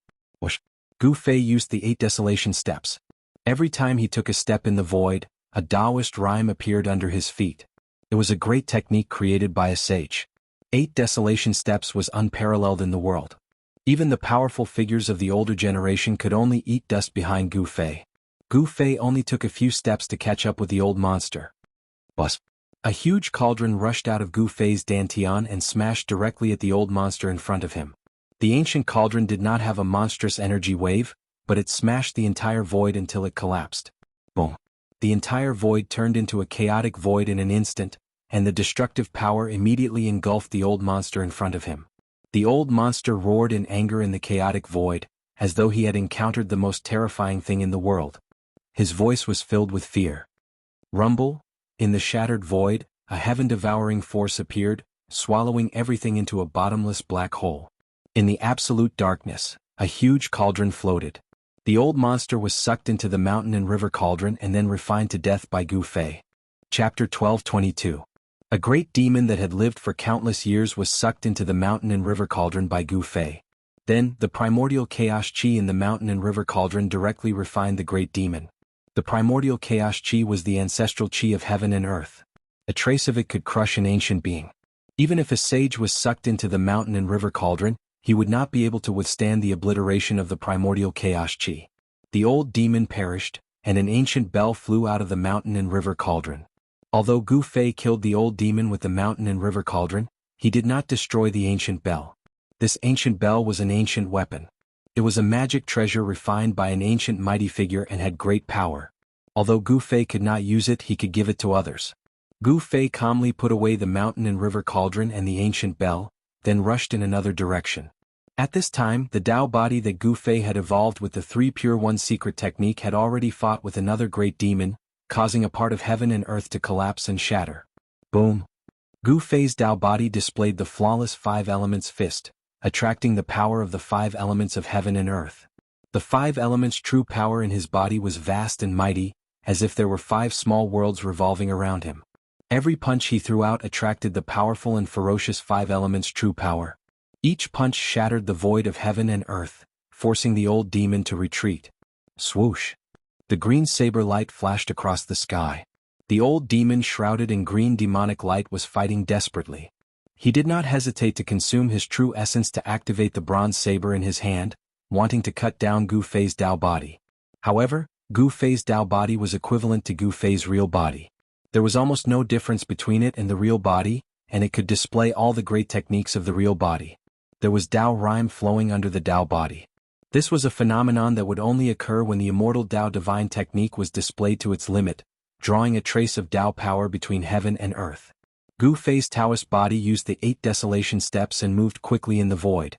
Gu Fei used the 8 desolation steps. Every time he took a step in the void, a Taoist rhyme appeared under his feet. It was a great technique created by a sage. 8 desolation steps was unparalleled in the world. Even the powerful figures of the older generation could only eat dust behind Gu Fei. Gu Fei only took a few steps to catch up with the old monster. Buzz! A huge cauldron rushed out of Gu Fei's dantian and smashed directly at the old monster in front of him. The ancient cauldron did not have a monstrous energy wave, but it smashed the entire void until it collapsed. Boom! The entire void turned into a chaotic void in an instant, and the destructive power immediately engulfed the old monster in front of him. The old monster roared in anger in the chaotic void, as though he had encountered the most terrifying thing in the world. His voice was filled with fear. Rumble! In the shattered void, a heaven-devouring force appeared, swallowing everything into a bottomless black hole. In the absolute darkness, a huge cauldron floated. The old monster was sucked into the mountain and river cauldron and then refined to death by Gu Fei. Chapter 12:22. A great demon that had lived for countless years was sucked into the mountain and river cauldron by Gu Fei. Then, the primordial chaos chi in the mountain and river cauldron directly refined the great demon. The primordial chaos chi was the ancestral chi of heaven and earth. A trace of it could crush an ancient being. Even if a sage was sucked into the mountain and river cauldron, he would not be able to withstand the obliteration of the primordial chaos chi. The old demon perished, and an ancient bell flew out of the mountain and river cauldron. Although Gu Fei killed the old demon with the mountain and river cauldron, he did not destroy the ancient bell. This ancient bell was an ancient weapon. It was a magic treasure refined by an ancient mighty figure and had great power. Although Gu Fei could not use it, he could give it to others. Gu Fei calmly put away the mountain and river cauldron and the ancient bell, then rushed in another direction. At this time, the Tao body that Gu Fei had evolved with the 3 Pure 1 secret technique had already fought with another great demon, causing a part of heaven and earth to collapse and shatter. Boom! Gu Fei's Tao body displayed the flawless 5 elements fist, attracting the power of the 5 elements of heaven and earth. The 5 elements' true power in his body was vast and mighty, as if there were 5 small worlds revolving around him. Every punch he threw out attracted the powerful and ferocious 5 elements' true power. Each punch shattered the void of heaven and earth, forcing the old demon to retreat. Swoosh! The green saber light flashed across the sky. The old demon shrouded in green demonic light was fighting desperately. He did not hesitate to consume his true essence to activate the bronze saber in his hand, wanting to cut down Gu Fei's Tao body. However, Gu Fei's Tao body was equivalent to Gu Fei's real body. There was almost no difference between it and the real body, and it could display all the great techniques of the real body. There was Tao rhyme flowing under the Tao body. This was a phenomenon that would only occur when the immortal Tao divine technique was displayed to its limit, drawing a trace of Tao power between heaven and earth. Gu Fei's Taoist body used the 8 desolation steps and moved quickly in the void.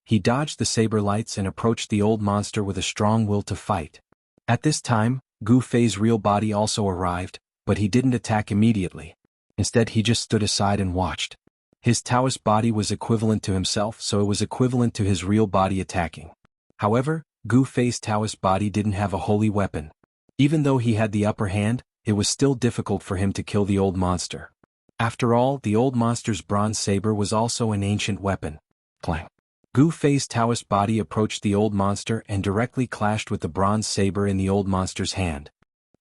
He dodged the saber lights and approached the old monster with a strong will to fight. At this time, Gu Fei's real body also arrived, but he didn't attack immediately. Instead, he just stood aside and watched. His Taoist body was equivalent to himself, so it was equivalent to his real body attacking. However, Gu Fei's Taoist body didn't have a holy weapon. Even though he had the upper hand, it was still difficult for him to kill the old monster. After all, the old monster's bronze saber was also an ancient weapon. Clang! Gu Fei's Taoist body approached the old monster and directly clashed with the bronze saber in the old monster's hand.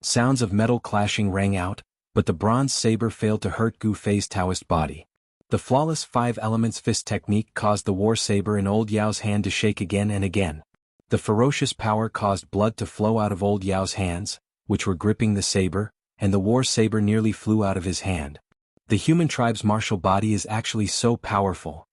Sounds of metal clashing rang out, but the bronze saber failed to hurt Gu Fei's Taoist body. The flawless 5 elements fist technique caused the war saber in old Yao's hand to shake again and again. The ferocious power caused blood to flow out of old Yao's hands, which were gripping the saber, and the war saber nearly flew out of his hand. The human tribe's martial body is actually so powerful.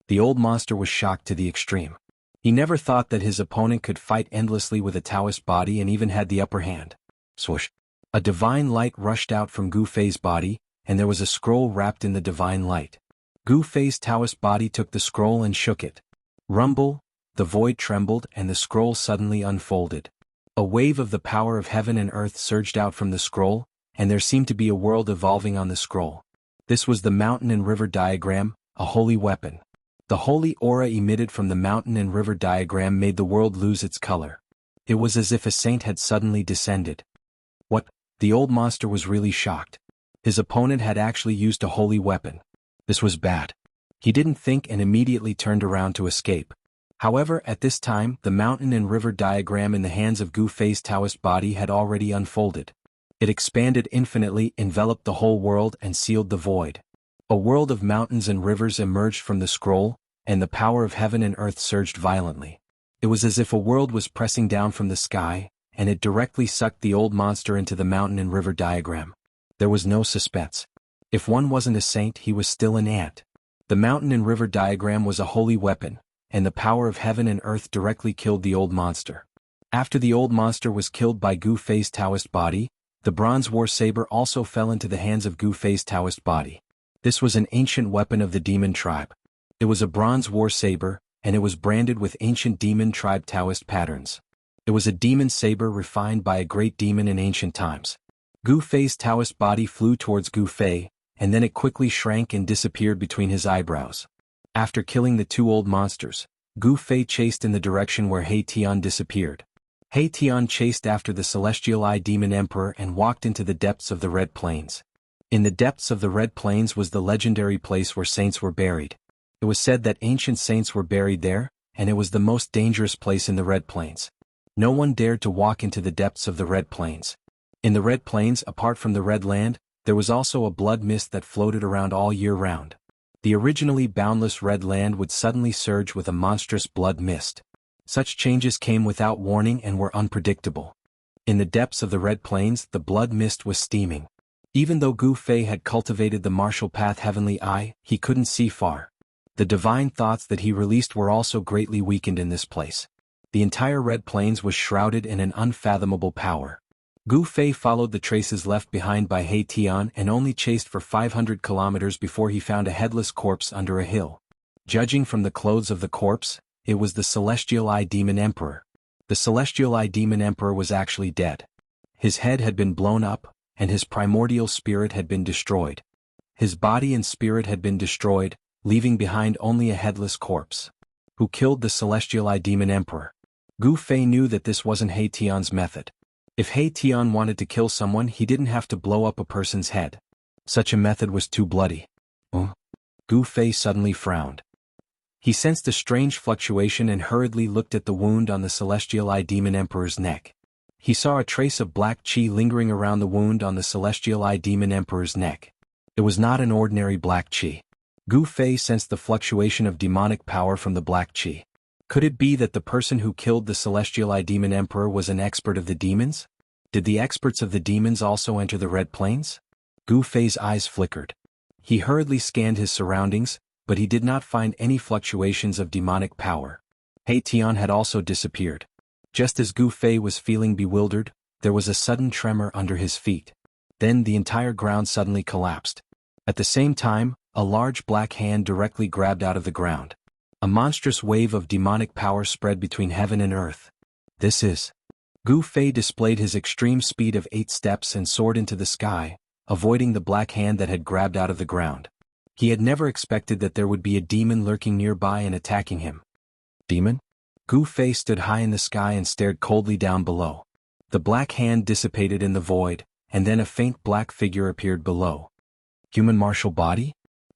The old monster was shocked to the extreme. He never thought that his opponent could fight endlessly with a Taoist body and even had the upper hand. Swoosh! A divine light rushed out from Gu Fei's body, and there was a scroll wrapped in the divine light. Gu Fei's Taoist body took the scroll and shook it. Rumble! The void trembled and the scroll suddenly unfolded. A wave of the power of heaven and earth surged out from the scroll, and there seemed to be a world evolving on the scroll. This was the mountain and river diagram, a holy weapon. The holy aura emitted from the mountain and river diagram made the world lose its color. It was as if a saint had suddenly descended. What? The old monster was really shocked. His opponent had actually used a holy weapon. This was bad. He didn't think and immediately turned around to escape. However, at this time, the mountain and river diagram in the hands of Gu Fei's Taoist body had already unfolded. It expanded infinitely, enveloped the whole world and sealed the void. A world of mountains and rivers emerged from the scroll, and the power of heaven and earth surged violently. It was as if a world was pressing down from the sky, and it directly sucked the old monster into the mountain and river diagram. There was no suspense. If one wasn't a saint, he was still an ant. The mountain and river diagram was a holy weapon, and the power of heaven and earth directly killed the old monster. After the old monster was killed by Gu Fei's Taoist body, the bronze war saber also fell into the hands of Gu Fei's Taoist body. This was an ancient weapon of the demon tribe. It was a bronze war saber, and it was branded with ancient demon tribe Taoist patterns. It was a demon saber refined by a great demon in ancient times. Gu Fei's Taoist body flew towards Gu Fei, and then it quickly shrank and disappeared between his eyebrows. After killing the two old monsters, Gu Fei chased in the direction where He Tian disappeared. He Tian chased after the Celestial Eye Demon Emperor and walked into the depths of the Red Plains. In the depths of the Red Plains was the legendary place where saints were buried. It was said that ancient saints were buried there, and it was the most dangerous place in the Red Plains. No one dared to walk into the depths of the Red Plains. In the Red Plains, apart from the Red Land, there was also a blood mist that floated around all year round. The originally boundless Red Land would suddenly surge with a monstrous blood mist. Such changes came without warning and were unpredictable. In the depths of the Red Plains, the blood mist was steaming. Even though Gu Fei had cultivated the martial path Heavenly Eye, he couldn't see far. The divine thoughts that he released were also greatly weakened in this place. The entire Red Plains was shrouded in an unfathomable power. Gu Fei followed the traces left behind by He Tian and only chased for 500 kilometers before he found a headless corpse under a hill. Judging from the clothes of the corpse, it was the Celestial Eye Demon Emperor. The Celestial Eye Demon Emperor was actually dead. His head had been blown up, and his primordial spirit had been destroyed. His body and spirit had been destroyed, leaving behind only a headless corpse. Who killed the Celestial Eye Demon Emperor? Gu Fei knew that this wasn't He Tian's method. If He Tian wanted to kill someone, he didn't have to blow up a person's head. Such a method was too bloody. Gu Fei suddenly frowned. He sensed a strange fluctuation and hurriedly looked at the wound on the Celestial Eye Demon Emperor's neck. He saw a trace of black qi lingering around the wound on the Celestial Eye Demon Emperor's neck. It was not an ordinary black qi. Gu Fei sensed the fluctuation of demonic power from the black qi. Could it be that the person who killed the Celestial Eye Demon Emperor was an expert of the demons? Did the experts of the demons also enter the Red Plains? Gu Fei's eyes flickered. He hurriedly scanned his surroundings, but he did not find any fluctuations of demonic power. He Tian had also disappeared. Just as Gu Fei was feeling bewildered, there was a sudden tremor under his feet. Then the entire ground suddenly collapsed. At the same time, a large black hand directly grabbed out of the ground. A monstrous wave of demonic power spread between heaven and earth. This is. Gu Fei displayed his extreme speed of 8 steps and soared into the sky, avoiding the black hand that had grabbed out of the ground. He had never expected that there would be a demon lurking nearby and attacking him. Demon? Gu Fei stood high in the sky and stared coldly down below. The black hand dissipated in the void, and then a faint black figure appeared below. Human martial body?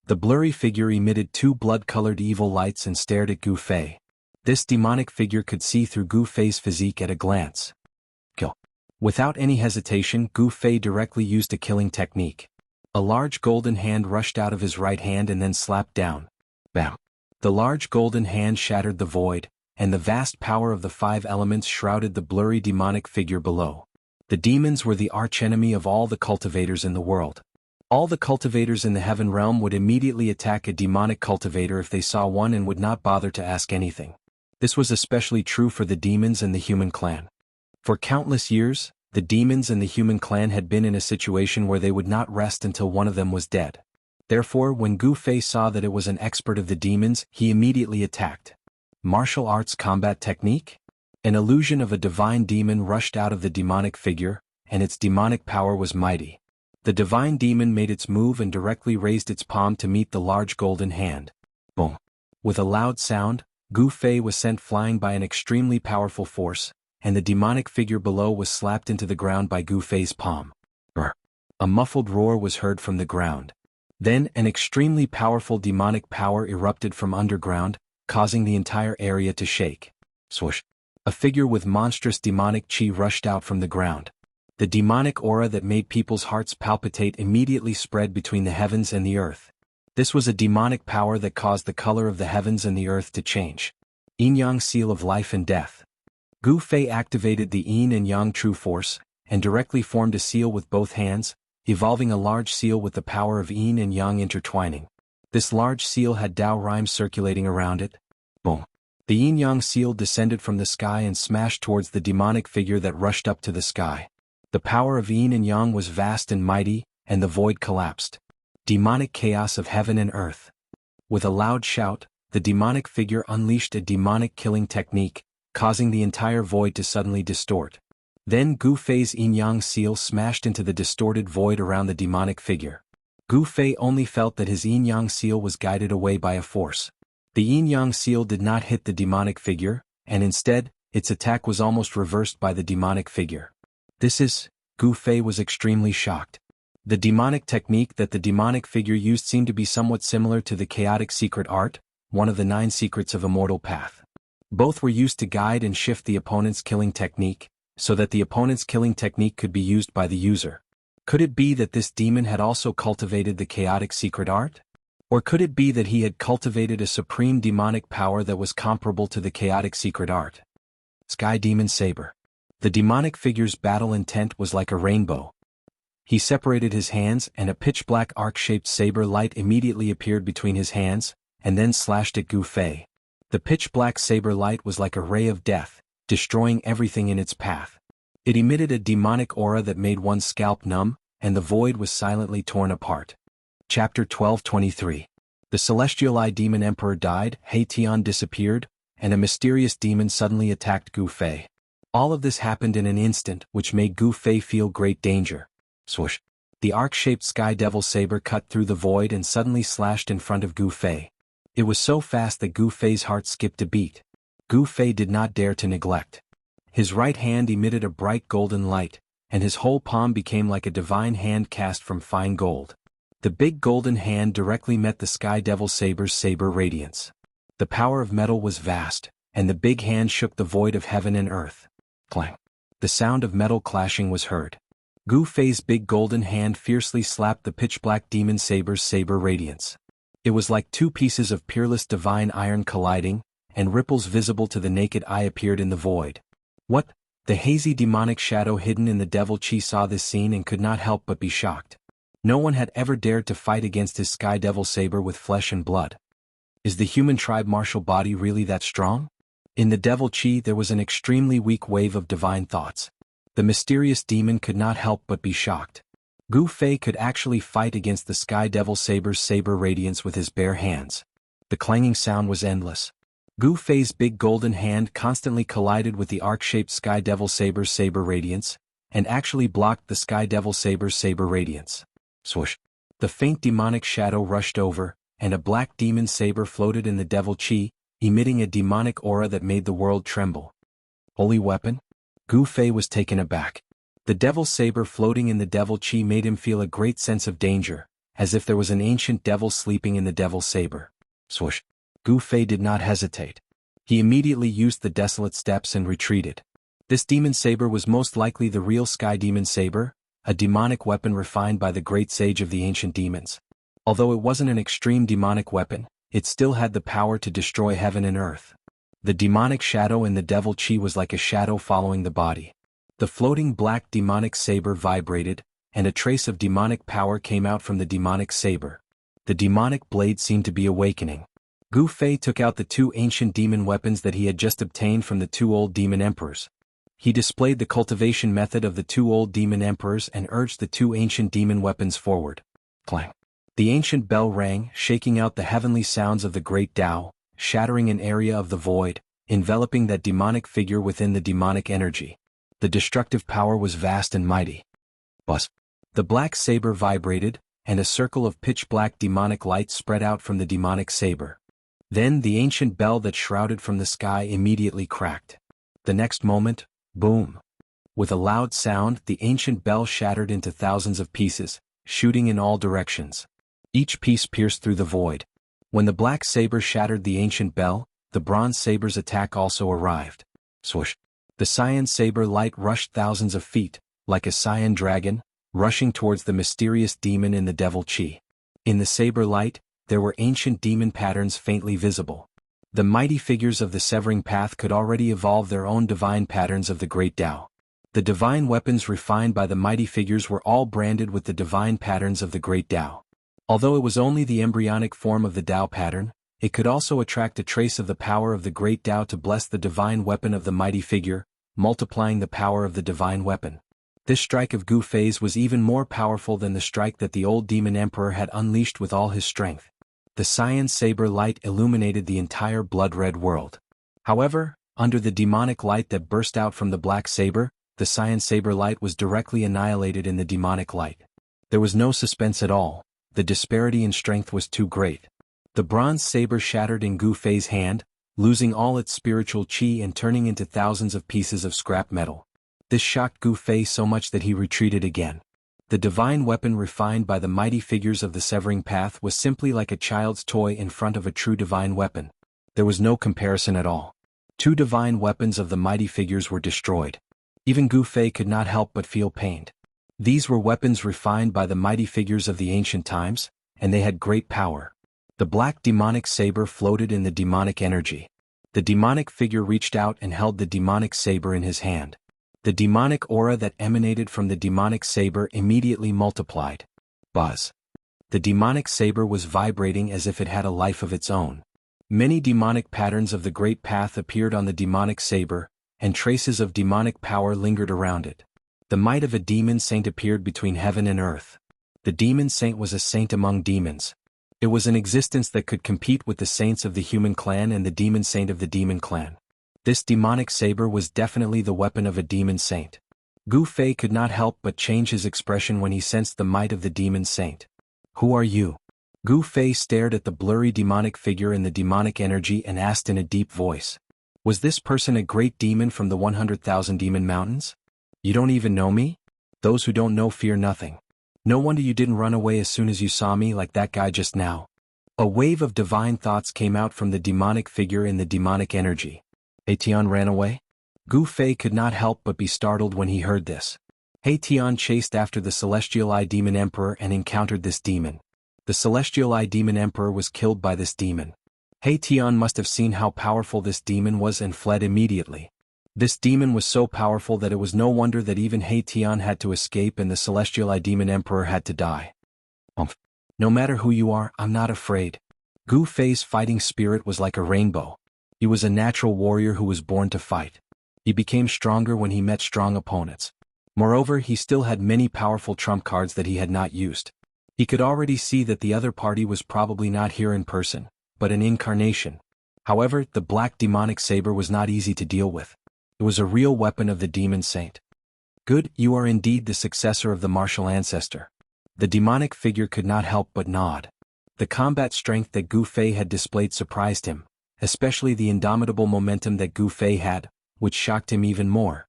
The blurry figure emitted 2 blood-colored evil lights and stared at Gu Fei. This demonic figure could see through Gu Fei's physique at a glance. Kill. Without any hesitation, Gu Fei directly used a killing technique. A large golden hand rushed out of his right hand and then slapped down. Bam! The large golden hand shattered the void, and the vast power of the 5 elements shrouded the blurry demonic figure below. The demons were the archenemy of all the cultivators in the world. All the cultivators in the heaven realm would immediately attack a demonic cultivator if they saw one and would not bother to ask anything. This was especially true for the demons and the human clan. For countless years, the demons and the human clan had been in a situation where they would not rest until one of them was dead. Therefore, when Gu Fei saw that it was an expert of the demons, he immediately attacked. Martial arts combat technique? An illusion of a divine demon rushed out of the demonic figure, and its demonic power was mighty. The divine demon made its move and directly raised its palm to meet the large golden hand. Boom! With a loud sound, Gu Fei was sent flying by an extremely powerful force, and the demonic figure below was slapped into the ground by Gu Fei's palm. Brr! A muffled roar was heard from the ground. Then an extremely powerful demonic power erupted from underground, causing the entire area to shake. Swoosh! A figure with monstrous demonic chi rushed out from the ground. The demonic aura that made people's hearts palpitate immediately spread between the heavens and the earth. This was a demonic power that caused the color of the heavens and the earth to change. Yin-Yang seal of life and death. Gu Fei activated the Yin and Yang true force, and directly formed a seal with both hands, evolving a large seal with the power of Yin and Yang intertwining. This large seal had Dao rhymes circulating around it. Boom! The Yin-Yang seal descended from the sky and smashed towards the demonic figure that rushed up to the sky. The power of Yin and Yang was vast and mighty, and the void collapsed. Demonic chaos of heaven and earth. With a loud shout, the demonic figure unleashed a demonic killing technique, causing the entire void to suddenly distort. Then Gu Fei's Yin-Yang seal smashed into the distorted void around the demonic figure. Gu Fei only felt that his Yin-Yang seal was guided away by a force. The Yin-Yang seal did not hit the demonic figure, and instead, its attack was almost reversed by the demonic figure. Gu Fei was extremely shocked. The demonic technique that the demonic figure used seemed to be somewhat similar to the chaotic secret art, one of the 9 secrets of Immortal path. Both were used to guide and shift the opponent's killing technique, so that the opponent's killing technique could be used by the user. Could it be that this demon had also cultivated the chaotic secret art? Or could it be that he had cultivated a supreme demonic power that was comparable to the chaotic secret art? Sky Demon Saber. The demonic figure's battle intent was like a rainbow. He separated his hands and a pitch-black arc-shaped saber light immediately appeared between his hands, and then slashed at Gu Fei. The pitch-black saber light was like a ray of death, destroying everything in its path. It emitted a demonic aura that made one's scalp numb, and the void was silently torn apart. Chapter 12:23. The Celestial Eye Demon Emperor died, Hei Tian disappeared, and a mysterious demon suddenly attacked Gu Fei. All of this happened in an instant, which made Gu Fei feel great danger. Swoosh! The arc-shaped Sky Devil Saber cut through the void and suddenly slashed in front of Gu Fei. It was so fast that Gu Fei's heart skipped a beat. Gu Fei did not dare to neglect. His right hand emitted a bright golden light, and his whole palm became like a divine hand cast from fine gold. The big golden hand directly met the Sky Devil Saber's saber radiance. The power of metal was vast, and the big hand shook the void of heaven and earth. Clang! The sound of metal clashing was heard. Gu Fei's big golden hand fiercely slapped the pitch-black demon saber's saber radiance. It was like 2 pieces of peerless divine iron colliding, and ripples visible to the naked eye appeared in the void. What? The hazy demonic shadow hidden in the devil chi saw this scene and could not help but be shocked. No one had ever dared to fight against his Sky Devil Saber with flesh and blood. Is the human tribe martial body really that strong? In the devil chi there was an extremely weak wave of divine thoughts. The mysterious demon could not help but be shocked. Gu Fei could actually fight against the Sky Devil Saber's saber radiance with his bare hands. The clanging sound was endless. Gu Fei's big golden hand constantly collided with the arc-shaped Sky Devil Saber's saber radiance, and actually blocked the Sky Devil Saber's saber radiance. Swoosh! The faint demonic shadow rushed over, and a black demon saber floated in the devil chi, emitting a demonic aura that made the world tremble. Holy weapon? Gu Fei was taken aback. The devil saber floating in the devil chi made him feel a great sense of danger, as if there was an ancient devil sleeping in the devil saber. Swoosh! Gu Fei did not hesitate. He immediately used the desolate steps and retreated. This demon saber was most likely the real Sky Demon Saber, a demonic weapon refined by the great sage of the ancient demons. Although it wasn't an extreme demonic weapon, it still had the power to destroy heaven and earth. The demonic shadow in the devil chi was like a shadow following the body. The floating black demonic saber vibrated, and a trace of demonic power came out from the demonic saber. The demonic blade seemed to be awakening. Gu Fei took out the two ancient demon weapons that he had just obtained from the two old demon emperors. He displayed the cultivation method of the two old demon emperors and urged the two ancient demon weapons forward. Clang. The ancient bell rang, shaking out the heavenly sounds of the great Tao, shattering an area of the void, enveloping that demonic figure within the demonic energy. The destructive power was vast and mighty. Buzz. The black saber vibrated, and a circle of pitch-black demonic light spread out from the demonic saber. Then the ancient bell that shrouded from the sky immediately cracked. The next moment, boom! With a loud sound, the ancient bell shattered into thousands of pieces, shooting in all directions. Each piece pierced through the void. When the black saber shattered the ancient bell, the bronze saber's attack also arrived. Swoosh! The cyan saber light rushed thousands of feet, like a cyan dragon, rushing towards the mysterious demon in the devil chi. In the saber light, there were ancient demon patterns faintly visible. The mighty figures of the severing path could already evolve their own divine patterns of the great Tao. The divine weapons refined by the mighty figures were all branded with the divine patterns of the great Tao. Although it was only the embryonic form of the Tao pattern, it could also attract a trace of the power of the great Tao to bless the divine weapon of the mighty figure, multiplying the power of the divine weapon. This strike of Gu Fei's was even more powerful than the strike that the old demon emperor had unleashed with all his strength. The cyan saber light illuminated the entire blood-red world. However, under the demonic light that burst out from the black saber, the cyan saber light was directly annihilated in the demonic light. There was no suspense at all. The disparity in strength was too great. The bronze saber shattered in Gu Fei's hand, losing all its spiritual chi and turning into thousands of pieces of scrap metal. This shocked Gu Fei so much that he retreated again. The divine weapon refined by the mighty figures of the severing path was simply like a child's toy in front of a true divine weapon. There was no comparison at all. Two divine weapons of the mighty figures were destroyed. Even Gu Fei could not help but feel pained. These were weapons refined by the mighty figures of the ancient times, and they had great power. The black demonic saber floated in the demonic energy. The demonic figure reached out and held the demonic saber in his hand. The demonic aura that emanated from the demonic saber immediately multiplied. Buzz. The demonic saber was vibrating as if it had a life of its own. Many demonic patterns of the great path appeared on the demonic saber, and traces of demonic power lingered around it. The might of a demon saint appeared between heaven and earth. The demon saint was a saint among demons. It was an existence that could compete with the saints of the human clan and the demon saint of the demon clan. This demonic saber was definitely the weapon of a demon saint. Gu Fei could not help but change his expression when he sensed the might of the demon saint. "Who are you?" Gu Fei stared at the blurry demonic figure in the demonic energy and asked in a deep voice. Was this person a great demon from the 100,000 demon mountains? You don't even know me? Those who don't know fear nothing. No wonder you didn't run away as soon as you saw me like that guy just now. A wave of divine thoughts came out from the demonic figure in the demonic energy. Tian ran away? Gu Fei could not help but be startled when he heard this. Tian chased after the Celestial Eye Demon Emperor and encountered this demon. The Celestial Eye Demon Emperor was killed by this demon. Tian must have seen how powerful this demon was and fled immediately. This demon was so powerful that it was no wonder that even Tian had to escape and the Celestial Eye Demon Emperor had to die. No matter who you are, I'm not afraid. Gu Fei's fighting spirit was like a rainbow. He was a natural warrior who was born to fight. He became stronger when he met strong opponents. Moreover, he still had many powerful trump cards that he had not used. He could already see that the other party was probably not here in person, but an incarnation. However, the black demonic saber was not easy to deal with. It was a real weapon of the demon saint. Good, you are indeed the successor of the martial ancestor. The demonic figure could not help but nod. The combat strength that Gu Fei had displayed surprised him, especially the indomitable momentum that Gu Fei had, which shocked him even more.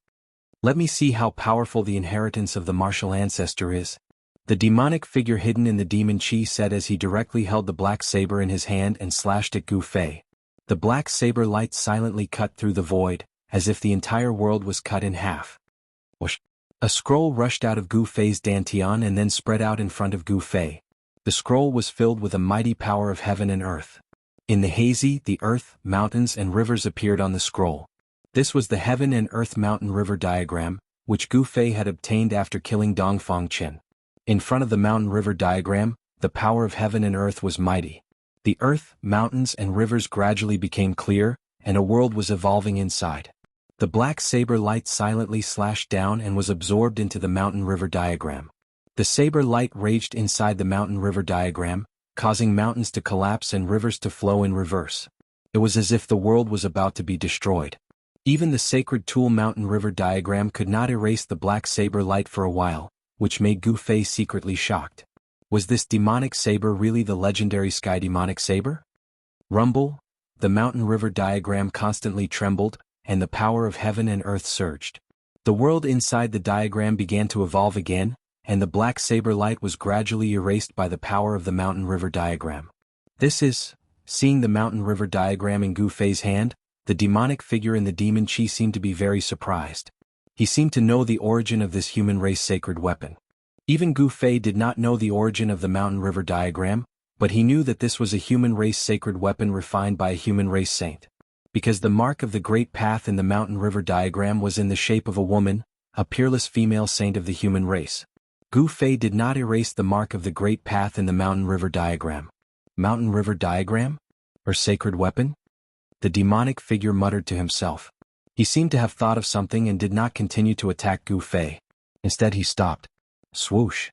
Let me see how powerful the inheritance of the martial ancestor is. The demonic figure hidden in the demon chi said as he directly held the black saber in his hand and slashed at Gu Fei. The black saber light silently cut through the void, as if the entire world was cut in half. Whoosh! A scroll rushed out of Gu Fei's dantian and then spread out in front of Gu Fei. The scroll was filled with a mighty power of heaven and earth. In the hazy, the earth, mountains and rivers appeared on the scroll. This was the heaven and earth mountain river diagram, which Gu Fei had obtained after killing Dongfang Chen. In front of the mountain river diagram, the power of heaven and earth was mighty. The earth, mountains and rivers gradually became clear, and a world was evolving inside. The black saber light silently slashed down and was absorbed into the mountain river diagram. The saber light raged inside the mountain river diagram, causing mountains to collapse and rivers to flow in reverse. It was as if the world was about to be destroyed. Even the sacred tool mountain river diagram could not erase the black saber light for a while, which made Gu Fei secretly shocked. Was this demonic saber really the legendary sky demonic saber? Rumble, the mountain river diagram constantly trembled, and the power of heaven and earth surged. The world inside the diagram began to evolve again, and the black saber light was gradually erased by the power of the mountain river diagram. This is, seeing the mountain river diagram in Gu Fei's hand, the demonic figure in the demon chi seemed to be very surprised. He seemed to know the origin of this human race sacred weapon. Even Gu Fei did not know the origin of the mountain river diagram, but he knew that this was a human race sacred weapon refined by a human race saint. Because the mark of the great path in the mountain river diagram was in the shape of a woman, a peerless female saint of the human race. Gu Fei did not erase the mark of the great path in the mountain river diagram. Mountain river diagram? Or sacred weapon? The demonic figure muttered to himself. He seemed to have thought of something and did not continue to attack Gu Fei. Instead he stopped. Swoosh.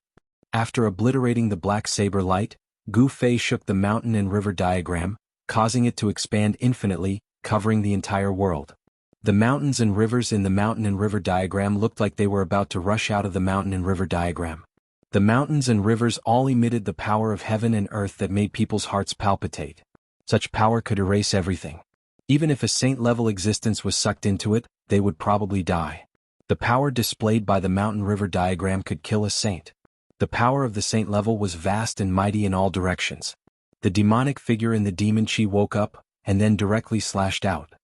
After obliterating the black saber light, Gu Fei shook the mountain and river diagram, causing it to expand infinitely, covering the entire world. The mountains and rivers in the mountain and river diagram looked like they were about to rush out of the mountain and river diagram. The mountains and rivers all emitted the power of heaven and earth that made people's hearts palpitate. Such power could erase everything. Even if a saint-level existence was sucked into it, they would probably die. The power displayed by the mountain river diagram could kill a saint. The power of the saint level was vast and mighty in all directions. The demonic figure in the demon chi woke up, and then directly slashed out.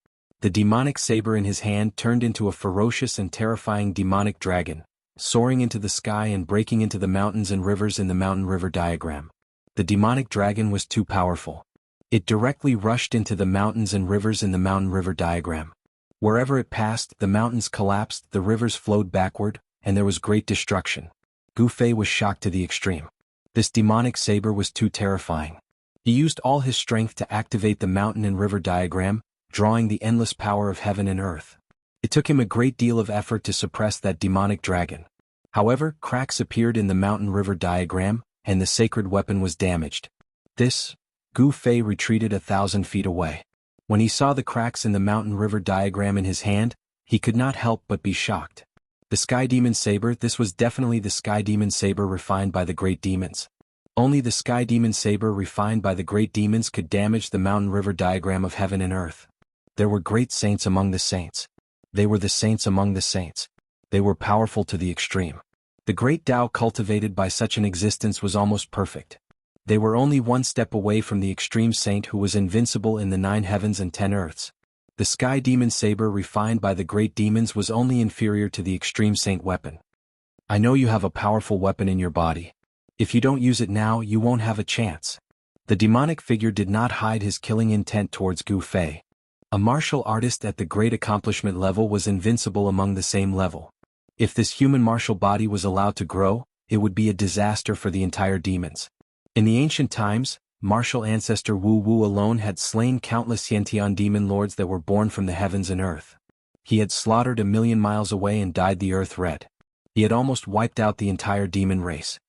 The demonic saber in his hand turned into a ferocious and terrifying demonic dragon, soaring into the sky and breaking into the mountains and rivers in the mountain river diagram. The demonic dragon was too powerful. It directly rushed into the mountains and rivers in the mountain river diagram. Wherever it passed, the mountains collapsed, the rivers flowed backward, and there was great destruction. Gu Fei was shocked to the extreme. This demonic saber was too terrifying. He used all his strength to activate the mountain and river diagram, drawing the endless power of heaven and earth. It took him a great deal of effort to suppress that demonic dragon. However, cracks appeared in the mountain river diagram, and the sacred weapon was damaged. Gu Fei retreated 1,000 feet away. When he saw the cracks in the mountain river diagram in his hand, he could not help but be shocked. The Sky Demon Saber, this was definitely the Sky Demon Saber refined by the great demons. Only the Sky Demon Saber refined by the great demons could damage the mountain river diagram of heaven and earth. There were great saints among the saints. They were the saints among the saints. They were powerful to the extreme. The great Tao cultivated by such an existence was almost perfect. They were only one step away from the extreme saint who was invincible in the 9 heavens and 10 earths. The Sky Demon Saber refined by the great demons was only inferior to the extreme saint weapon. I know you have a powerful weapon in your body. If you don't use it now, you won't have a chance. The demonic figure did not hide his killing intent towards Gu Fei. A martial artist at the great accomplishment level was invincible among the same level. If this human martial body was allowed to grow, it would be a disaster for the entire demons. In the ancient times, martial ancestor Wu Wu alone had slain countless Xiantian demon lords that were born from the heavens and earth. He had slaughtered 1,000,000 miles away and dyed the earth red. He had almost wiped out the entire demon race.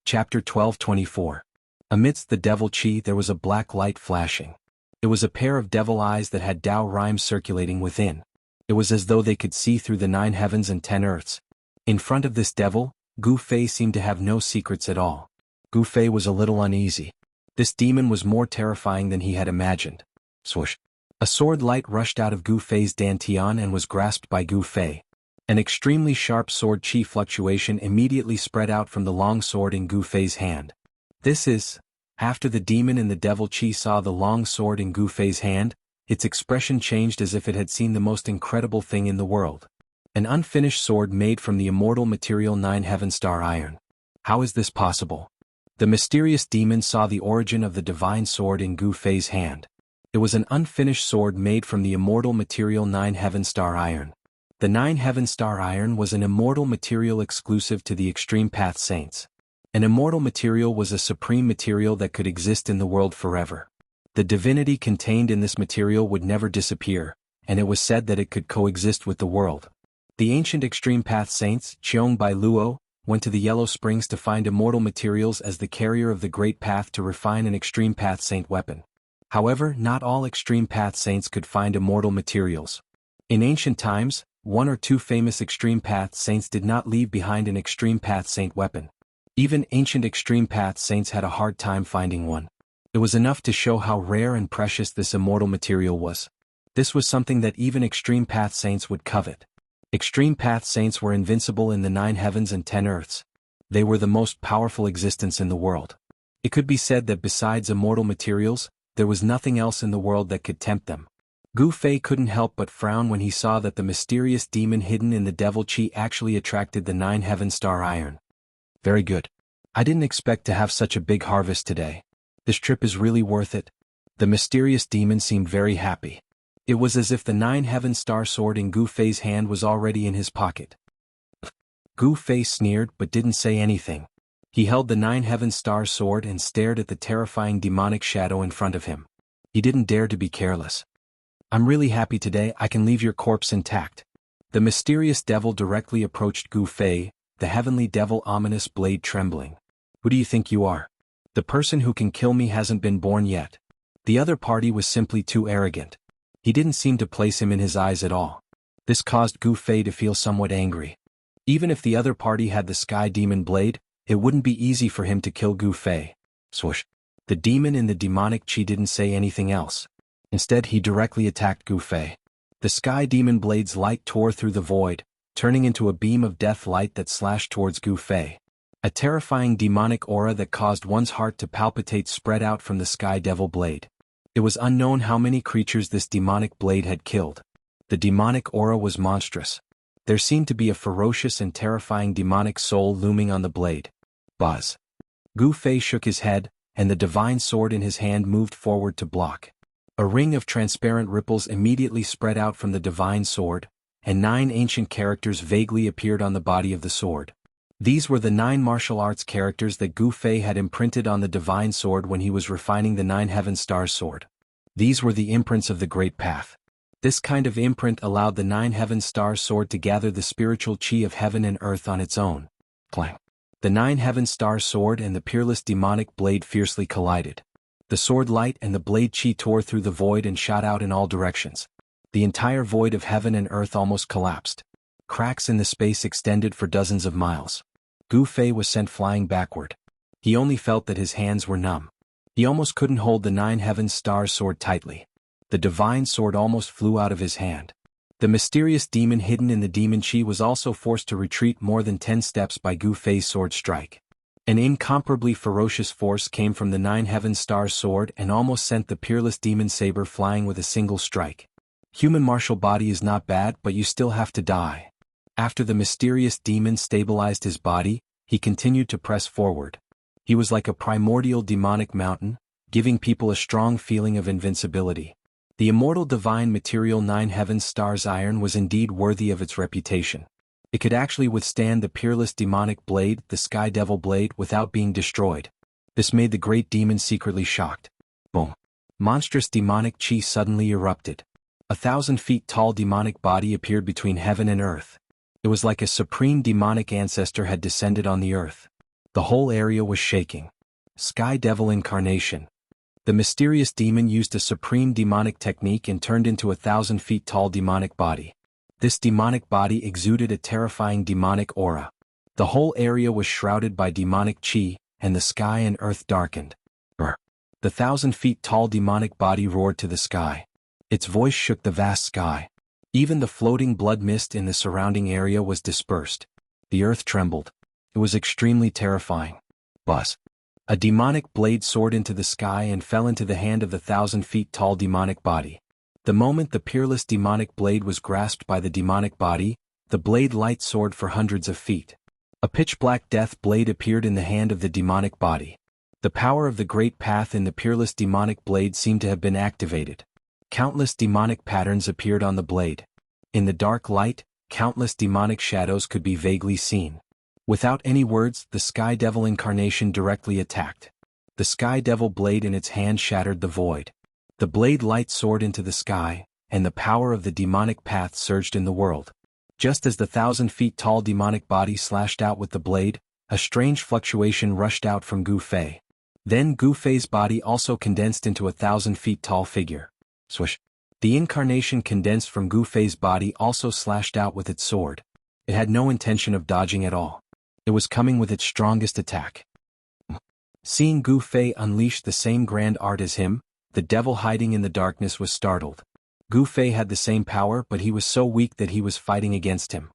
Chapter 12:24. Amidst the devil chi there was a black light flashing. It was a pair of devil eyes that had Tao rhymes circulating within. It was as though they could see through the 9 heavens and 10 earths. In front of this devil, Gu Fei seemed to have no secrets at all. Gu Fei was a little uneasy. This demon was more terrifying than he had imagined. Swoosh. A sword light rushed out of Gu Fei's dantian and was grasped by Gu Fei. An extremely sharp sword chi fluctuation immediately spread out from the long sword in Gu Fei's hand. After the demon and the devil chi saw the long sword in Gu Fei's hand, its expression changed as if it had seen the most incredible thing in the world. An unfinished sword made from the immortal material 9 heaven star iron. How is this possible? The mysterious demon saw the origin of the divine sword in Gu Fei's hand. It was an unfinished sword made from the immortal material 9 heaven star iron. The 9 heaven star iron was an immortal material exclusive to the extreme path saints. An immortal material was a supreme material that could exist in the world forever. The divinity contained in this material would never disappear, and it was said that it could coexist with the world. The ancient extreme path saints, Cheong Bai Luo, went to the Yellow Springs to find immortal materials as the carrier of the Great Path to refine an extreme path saint weapon. However, not all extreme path saints could find immortal materials. In ancient times, one or two famous extreme path saints did not leave behind an extreme path saint weapon. Even ancient extreme path saints had a hard time finding one. It was enough to show how rare and precious this immortal material was. This was something that even extreme path saints would covet. Extreme path saints were invincible in the 9 heavens and 10 earths. They were the most powerful existence in the world. It could be said that besides immortal materials, there was nothing else in the world that could tempt them. Gu Fei couldn't help but frown when he saw that the mysterious demon hidden in the devil chi actually attracted the 9 heaven star iron. Very good. I didn't expect to have such a big harvest today. This trip is really worth it. The mysterious demon seemed very happy. It was as if the 9 heaven star sword in Gu Fei's hand was already in his pocket. Gu Fei sneered but didn't say anything. He held the 9 heaven star sword and stared at the terrifying demonic shadow in front of him. He didn't dare to be careless. I'm really happy today I can leave your corpse intact. The mysterious devil directly approached Gu Fei, the heavenly devil ominous blade trembling. Who do you think you are? The person who can kill me hasn't been born yet. The other party was simply too arrogant. He didn't seem to place him in his eyes at all. This caused Gu Fei to feel somewhat angry. Even if the other party had the sky demon blade, it wouldn't be easy for him to kill Gu Fei. Swoosh. The demon in the demonic chi didn't say anything else. Instead he directly attacked Gu Fei. The sky demon blade's light tore through the void, turning into a beam of death light that slashed towards Gu Fei. A terrifying demonic aura that caused one's heart to palpitate spread out from the sky devil blade. It was unknown how many creatures this demonic blade had killed. The demonic aura was monstrous. There seemed to be a ferocious and terrifying demonic soul looming on the blade. Buzz. Gu Fei shook his head, and the divine sword in his hand moved forward to block. A ring of transparent ripples immediately spread out from the divine sword, and 9 ancient characters vaguely appeared on the body of the sword. These were the 9 martial arts characters that Gu Fei had imprinted on the divine sword when he was refining the 9 heaven stars sword. These were the imprints of the Great Path. This kind of imprint allowed the 9 heaven stars sword to gather the spiritual chi of heaven and earth on its own. Clang. The 9 heaven stars sword and the peerless demonic blade fiercely collided. The sword light and the blade chi tore through the void and shot out in all directions. The entire void of heaven and earth almost collapsed. Cracks in the space extended for dozens of miles. Gu Fei was sent flying backward. He only felt that his hands were numb. He almost couldn't hold the 9 heaven stars sword tightly. The divine sword almost flew out of his hand. The mysterious demon hidden in the demon chi was also forced to retreat more than 10 steps by Gu Fei's sword strike. An incomparably ferocious force came from the 9 heaven stars sword and almost sent the peerless demon saber flying with a single strike. Human martial body is not bad, but you still have to die. After the mysterious demon stabilized his body, he continued to press forward. He was like a primordial demonic mountain, giving people a strong feeling of invincibility. The immortal divine material 9 heaven stars iron was indeed worthy of its reputation. It could actually withstand the peerless demonic blade, the sky devil blade, without being destroyed. This made the great demon secretly shocked. Boom. Monstrous demonic chi suddenly erupted. 1,000 feet tall demonic body appeared between heaven and earth. It was like a supreme demonic ancestor had descended on the earth. The whole area was shaking. Sky devil incarnation. The mysterious demon used a supreme demonic technique and turned into 1,000 feet tall demonic body. This demonic body exuded a terrifying demonic aura. The whole area was shrouded by demonic chi, and the sky and earth darkened. Brr. The 1,000 feet tall demonic body roared to the sky. Its voice shook the vast sky. Even the floating blood mist in the surrounding area was dispersed. The earth trembled. It was extremely terrifying. Buzz. A demonic blade soared into the sky and fell into the hand of the 1,000 feet tall demonic body. The moment the peerless demonic blade was grasped by the demonic body, the blade light soared for hundreds of feet. A pitch-black death blade appeared in the hand of the demonic body. The power of the Great Path in the peerless demonic blade seemed to have been activated. Countless demonic patterns appeared on the blade. In the dark light, countless demonic shadows could be vaguely seen. Without any words, the Sky Devil incarnation directly attacked. The Sky Devil blade in its hand shattered the void. The blade light soared into the sky, and the power of the demonic path surged in the world. Just as the 1,000 feet tall demonic body slashed out with the blade, a strange fluctuation rushed out from Gu Fei. Then Gu Fei's body also condensed into a 1,000 feet tall figure. Swish. The incarnation condensed from Gu Fei's body also slashed out with its sword. It had no intention of dodging at all. It was coming with its strongest attack. Seeing Gu Fei unleash the same grand art as him, the devil hiding in the darkness was startled. Gu Fei had the same power, but he was so weak that he was fighting against him.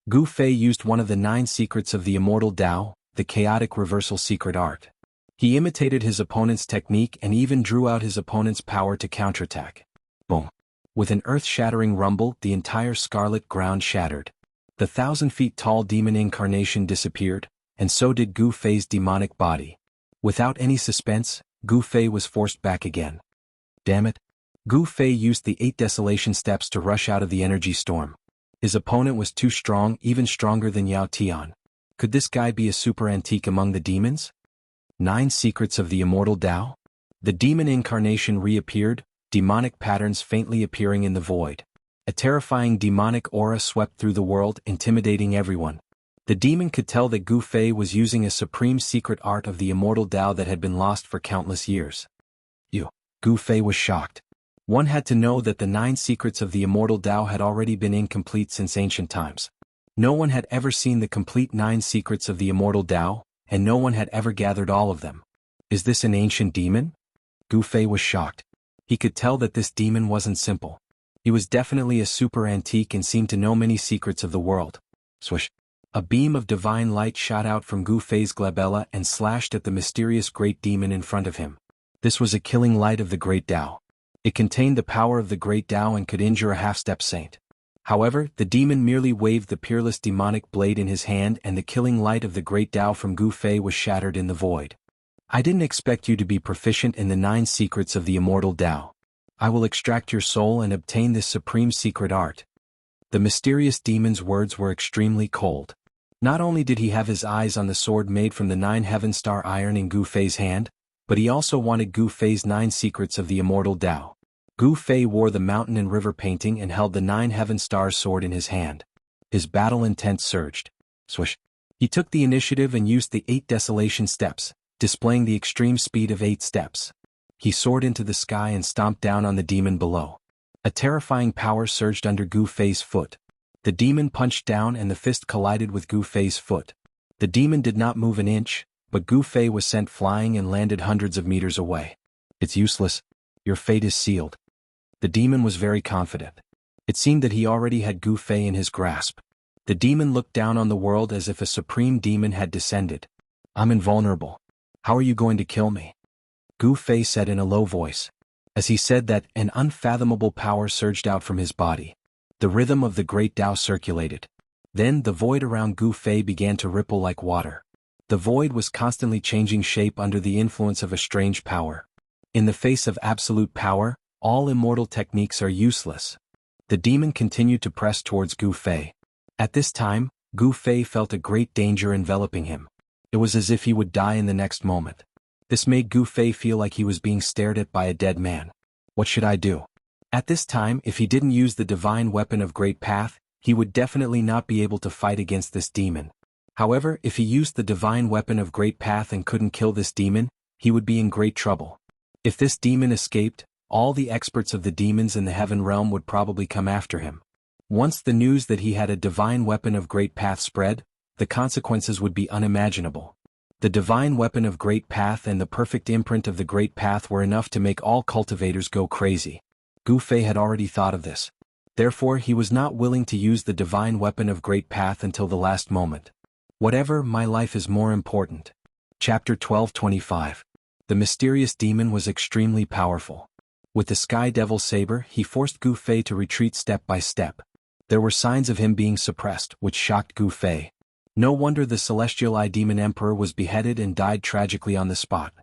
Gu Fei used one of the 9 secrets of the Immortal Tao, the chaotic reversal secret art. He imitated his opponent's technique and even drew out his opponent's power to counterattack. Boom. With an earth-shattering rumble, the entire scarlet ground shattered. The 1,000 feet tall demon incarnation disappeared, and so did Gu Fei's demonic body. Without any suspense, Gu Fei was forced back again. Damn it. Gu Fei used the 8 desolation steps to rush out of the energy storm. His opponent was too strong, even stronger than Yao Tian. Could this guy be a super antique among the demons? 9 secrets of the Immortal Tao? The demon incarnation reappeared, demonic patterns faintly appearing in the void. A terrifying demonic aura swept through the world, intimidating everyone. The demon could tell that Gu Fei was using a supreme secret art of the Immortal Tao that had been lost for countless years. Gu Fei was shocked. One had to know that the 9 secrets of the Immortal Tao had already been incomplete since ancient times. No one had ever seen the complete 9 secrets of the Immortal Tao, and no one had ever gathered all of them. Is this an ancient demon? Gu Fei was shocked. He could tell that this demon wasn't simple. He was definitely a super antique and seemed to know many secrets of the world. Swish. A beam of divine light shot out from Gu Fei's glabella and slashed at the mysterious great demon in front of him. This was a killing light of the great Tao. It contained the power of the great Tao and could injure a half-step saint. However, the demon merely waved the peerless demonic blade in his hand and the killing light of the great Tao from Gu Fei was shattered in the void. I didn't expect you to be proficient in the 9 secrets of the Immortal Tao. I will extract your soul and obtain this supreme secret art. The mysterious demon's words were extremely cold. Not only did he have his eyes on the sword made from the 9 heaven star iron in Gu Fei's hand, but he also wanted Gu Fei's 9 secrets of the Immortal Tao. Gu Fei wore the mountain and river painting and held the 9 heaven star sword in his hand. His battle intent surged. Swish. He took the initiative and used the 8 desolation steps, displaying the extreme speed of 8 steps. He soared into the sky and stomped down on the demon below. A terrifying power surged under Gu Fei's foot. The demon punched down and the fist collided with Gu Fei's foot. The demon did not move an inch, but Gu Fei was sent flying and landed hundreds of meters away. It's useless. Your fate is sealed. The demon was very confident. It seemed that he already had Gu Fei in his grasp. The demon looked down on the world as if a supreme demon had descended. I'm invulnerable. How are you going to kill me? Gu Fei said in a low voice. As he said that, an unfathomable power surged out from his body. The rhythm of the great Tao circulated. Then the void around Gu Fei began to ripple like water. The void was constantly changing shape under the influence of a strange power. In the face of absolute power, all immortal techniques are useless. The demon continued to press towards Gu Fei. At this time, Gu Fei felt a great danger enveloping him. It was as if he would die in the next moment. This made Gu Fei feel like he was being stared at by a dead man. What should I do? At this time, if he didn't use the divine weapon of Great Path, he would definitely not be able to fight against this demon. However, if he used the divine weapon of Great Path and couldn't kill this demon, he would be in great trouble. If this demon escaped, all the experts of the demons in the heaven realm would probably come after him. Once the news that he had a divine weapon of Great Path spread, the consequences would be unimaginable. The divine weapon of Great Path and the perfect imprint of the Great Path were enough to make all cultivators go crazy. Gu Fei had already thought of this. Therefore, he was not willing to use the divine weapon of Great Path until the last moment. Whatever, my life is more important. Chapter 12:25. The mysterious demon was extremely powerful. With the Sky Devil saber, he forced Gu Fei to retreat step by step. There were signs of him being suppressed, which shocked Gu Fei. No wonder the Celestial Eye Demon Emperor was beheaded and died tragically on the spot.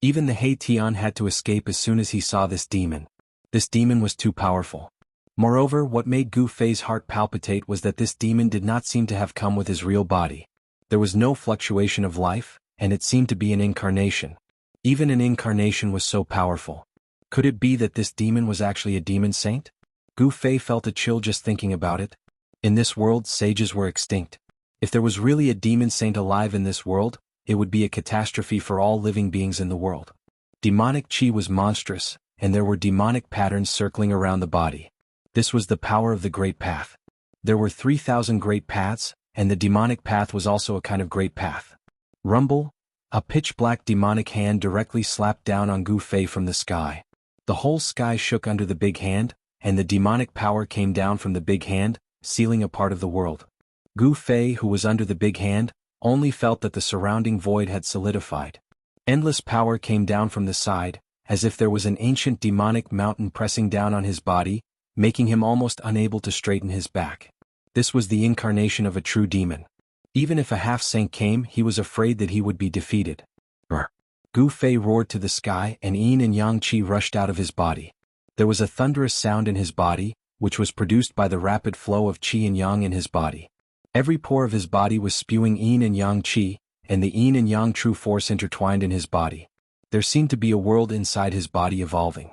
Even the Hei Tian had to escape as soon as he saw this demon. This demon was too powerful. Moreover, what made Gu Fei's heart palpitate was that this demon did not seem to have come with his real body. There was no fluctuation of life, and it seemed to be an incarnation. Even an incarnation was so powerful. Could it be that this demon was actually a demon saint? Gu Fei felt a chill just thinking about it. In this world, sages were extinct. If there was really a demon saint alive in this world, it would be a catastrophe for all living beings in the world. Demonic chi was monstrous, and there were demonic patterns circling around the body. This was the power of the Great Path. There were 3,000 great paths, and the demonic path was also a kind of great path. Rumble, a pitch-black demonic hand directly slapped down on Gu Fei from the sky. The whole sky shook under the big hand, and the demonic power came down from the big hand, sealing a part of the world. Gu Fei, who was under the big hand, only felt that the surrounding void had solidified. Endless power came down from the side, as if there was an ancient demonic mountain pressing down on his body, making him almost unable to straighten his back. This was the incarnation of a true demon. Even if a half-saint came, he was afraid that he would be defeated. Brr. Gu Fei roared to the sky, and yin and yang qi rushed out of his body. There was a thunderous sound in his body, which was produced by the rapid flow of qi and yang in his body. Every pore of his body was spewing yin and yang qi, and the yin and yang true force intertwined in his body. There seemed to be a world inside his body evolving.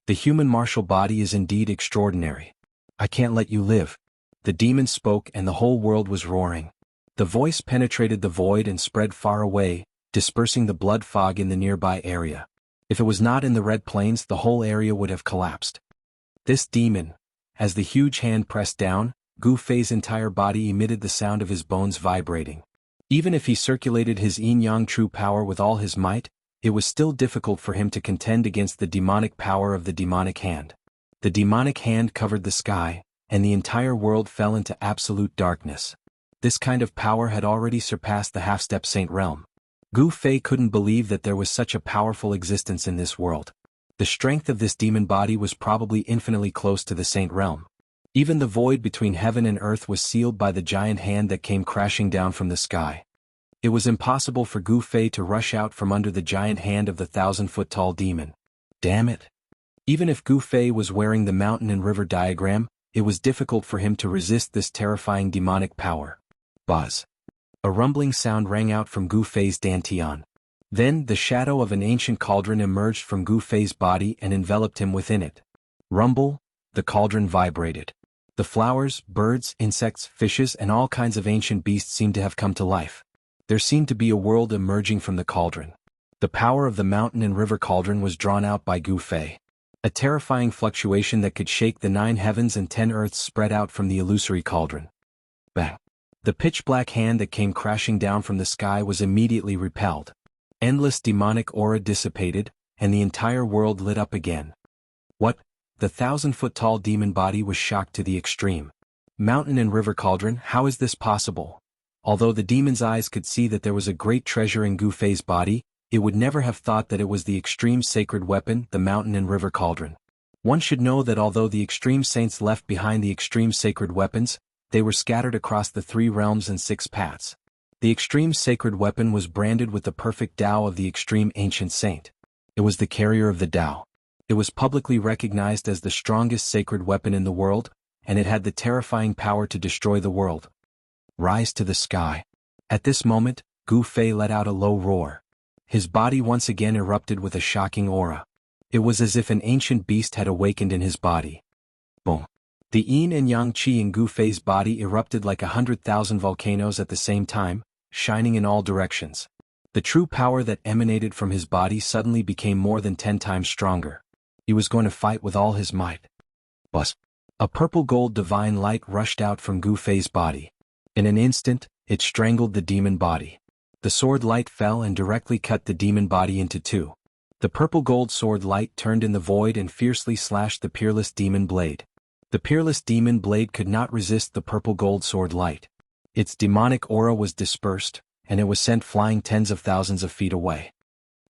The human martial body is indeed extraordinary. I can't let you live. The demon spoke, and the whole world was roaring. The voice penetrated the void and spread far away, dispersing the blood fog in the nearby area. If it was not in the Red Plains, the whole area would have collapsed. This demon, as the huge hand pressed down, Gu Fei's entire body emitted the sound of his bones vibrating. Even if he circulated his yin-yang true power with all his might, it was still difficult for him to contend against the demonic power of the demonic hand. The demonic hand covered the sky, and the entire world fell into absolute darkness. This kind of power had already surpassed the half-step saint realm. Gu Fei couldn't believe that there was such a powerful existence in this world. The strength of this demon body was probably infinitely close to the saint realm. Even the void between heaven and earth was sealed by the giant hand that came crashing down from the sky. It was impossible for Gu Fei to rush out from under the giant hand of the 1,000-foot-tall demon. Damn it! Even if Gu Fei was wearing the mountain and river diagram, it was difficult for him to resist this terrifying demonic power. Buzz. A rumbling sound rang out from Gu Fei's dantian. Then the shadow of an ancient cauldron emerged from Gu Fei's body and enveloped him within it. Rumble, the cauldron vibrated. The flowers, birds, insects, fishes, and all kinds of ancient beasts seemed to have come to life. There seemed to be a world emerging from the cauldron. The power of the mountain and river cauldron was drawn out by Gu Fei. A terrifying fluctuation that could shake the 9 heavens and 10 earths spread out from the illusory cauldron. Bang! The pitch-black hand that came crashing down from the sky was immediately repelled. Endless demonic aura dissipated, and the entire world lit up again. What? The 1,000-foot-tall demon body was shocked to the extreme. Mountain and river cauldron, how is this possible? Although the demon's eyes could see that there was a great treasure in Gu Fei's body, it would never have thought that it was the extreme sacred weapon, the mountain and river cauldron. One should know that although the extreme saints left behind the extreme sacred weapons, they were scattered across the 3 realms and 6 paths. The extreme sacred weapon was branded with the perfect Tao of the extreme ancient saint. It was the carrier of the Tao. It was publicly recognized as the strongest sacred weapon in the world, and it had the terrifying power to destroy the world. Rise to the sky. At this moment, Gu Fei let out a low roar. His body once again erupted with a shocking aura. It was as if an ancient beast had awakened in his body. Boom. The yin and yang qi in Gu Fei's body erupted like 100,000 volcanoes at the same time, shining in all directions. The true power that emanated from his body suddenly became more than 10 times stronger. He was going to fight with all his might. Buzz. A purple-gold divine light rushed out from Gu Fei's body. In an instant, it strangled the demon body. The sword light fell and directly cut the demon body into 2. The purple-gold sword light turned in the void and fiercely slashed the peerless demon blade. The peerless demon blade could not resist the purple-gold sword light. Its demonic aura was dispersed, and it was sent flying tens of thousands of feet away.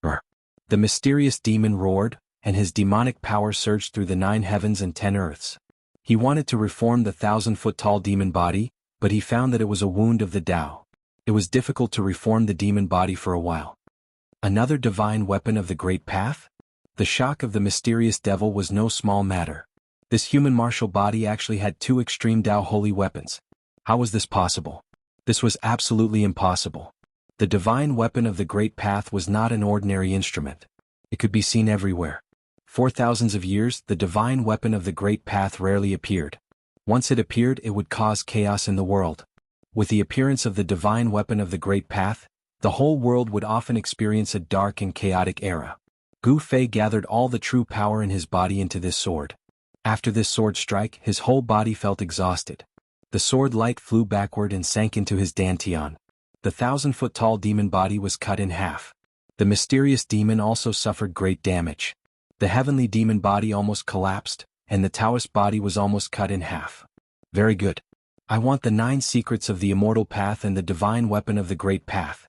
Brr. The mysterious demon roared, and his demonic power surged through the 9 heavens and 10 earths. He wanted to reform the 1,000-foot-tall demon body, but he found that it was a wound of the Tao. It was difficult to reform the demon body for a while. Another divine weapon of the Great Path? The shock of the mysterious devil was no small matter. This human martial body actually had 2 extreme Tao holy weapons. How was this possible? This was absolutely impossible. The divine weapon of the Great Path was not an ordinary instrument. It could be seen everywhere. For thousands of years, the divine weapon of the Great Path rarely appeared. Once it appeared, it would cause chaos in the world. With the appearance of the divine weapon of the Great Path, the whole world would often experience a dark and chaotic era. Gu Fei gathered all the true power in his body into this sword. After this sword strike, his whole body felt exhausted. The sword light flew backward and sank into his dantian. The 1,000-foot-tall demon body was cut in half. The mysterious demon also suffered great damage. The heavenly demon body almost collapsed, and the Taoist body was almost cut in half. Very good. I want the 9 secrets of the immortal path and the divine weapon of the Great Path.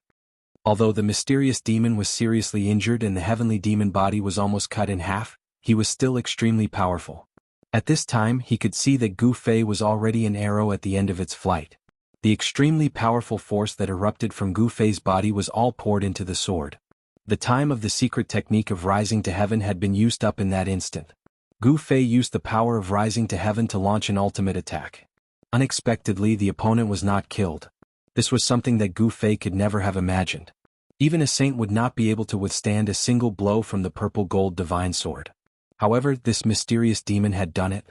Although the mysterious demon was seriously injured and the heavenly demon body was almost cut in half, he was still extremely powerful. At this time he could see that Gu Fei was already an arrow at the end of its flight. The extremely powerful force that erupted from Gu Fei's body was all poured into the sword. The time of the secret technique of rising to heaven had been used up in that instant. Gu Fei used the power of rising to heaven to launch an ultimate attack. Unexpectedly, the opponent was not killed. This was something that Gu Fei could never have imagined. Even a saint would not be able to withstand a single blow from the purple gold divine sword. However, this mysterious demon had done it.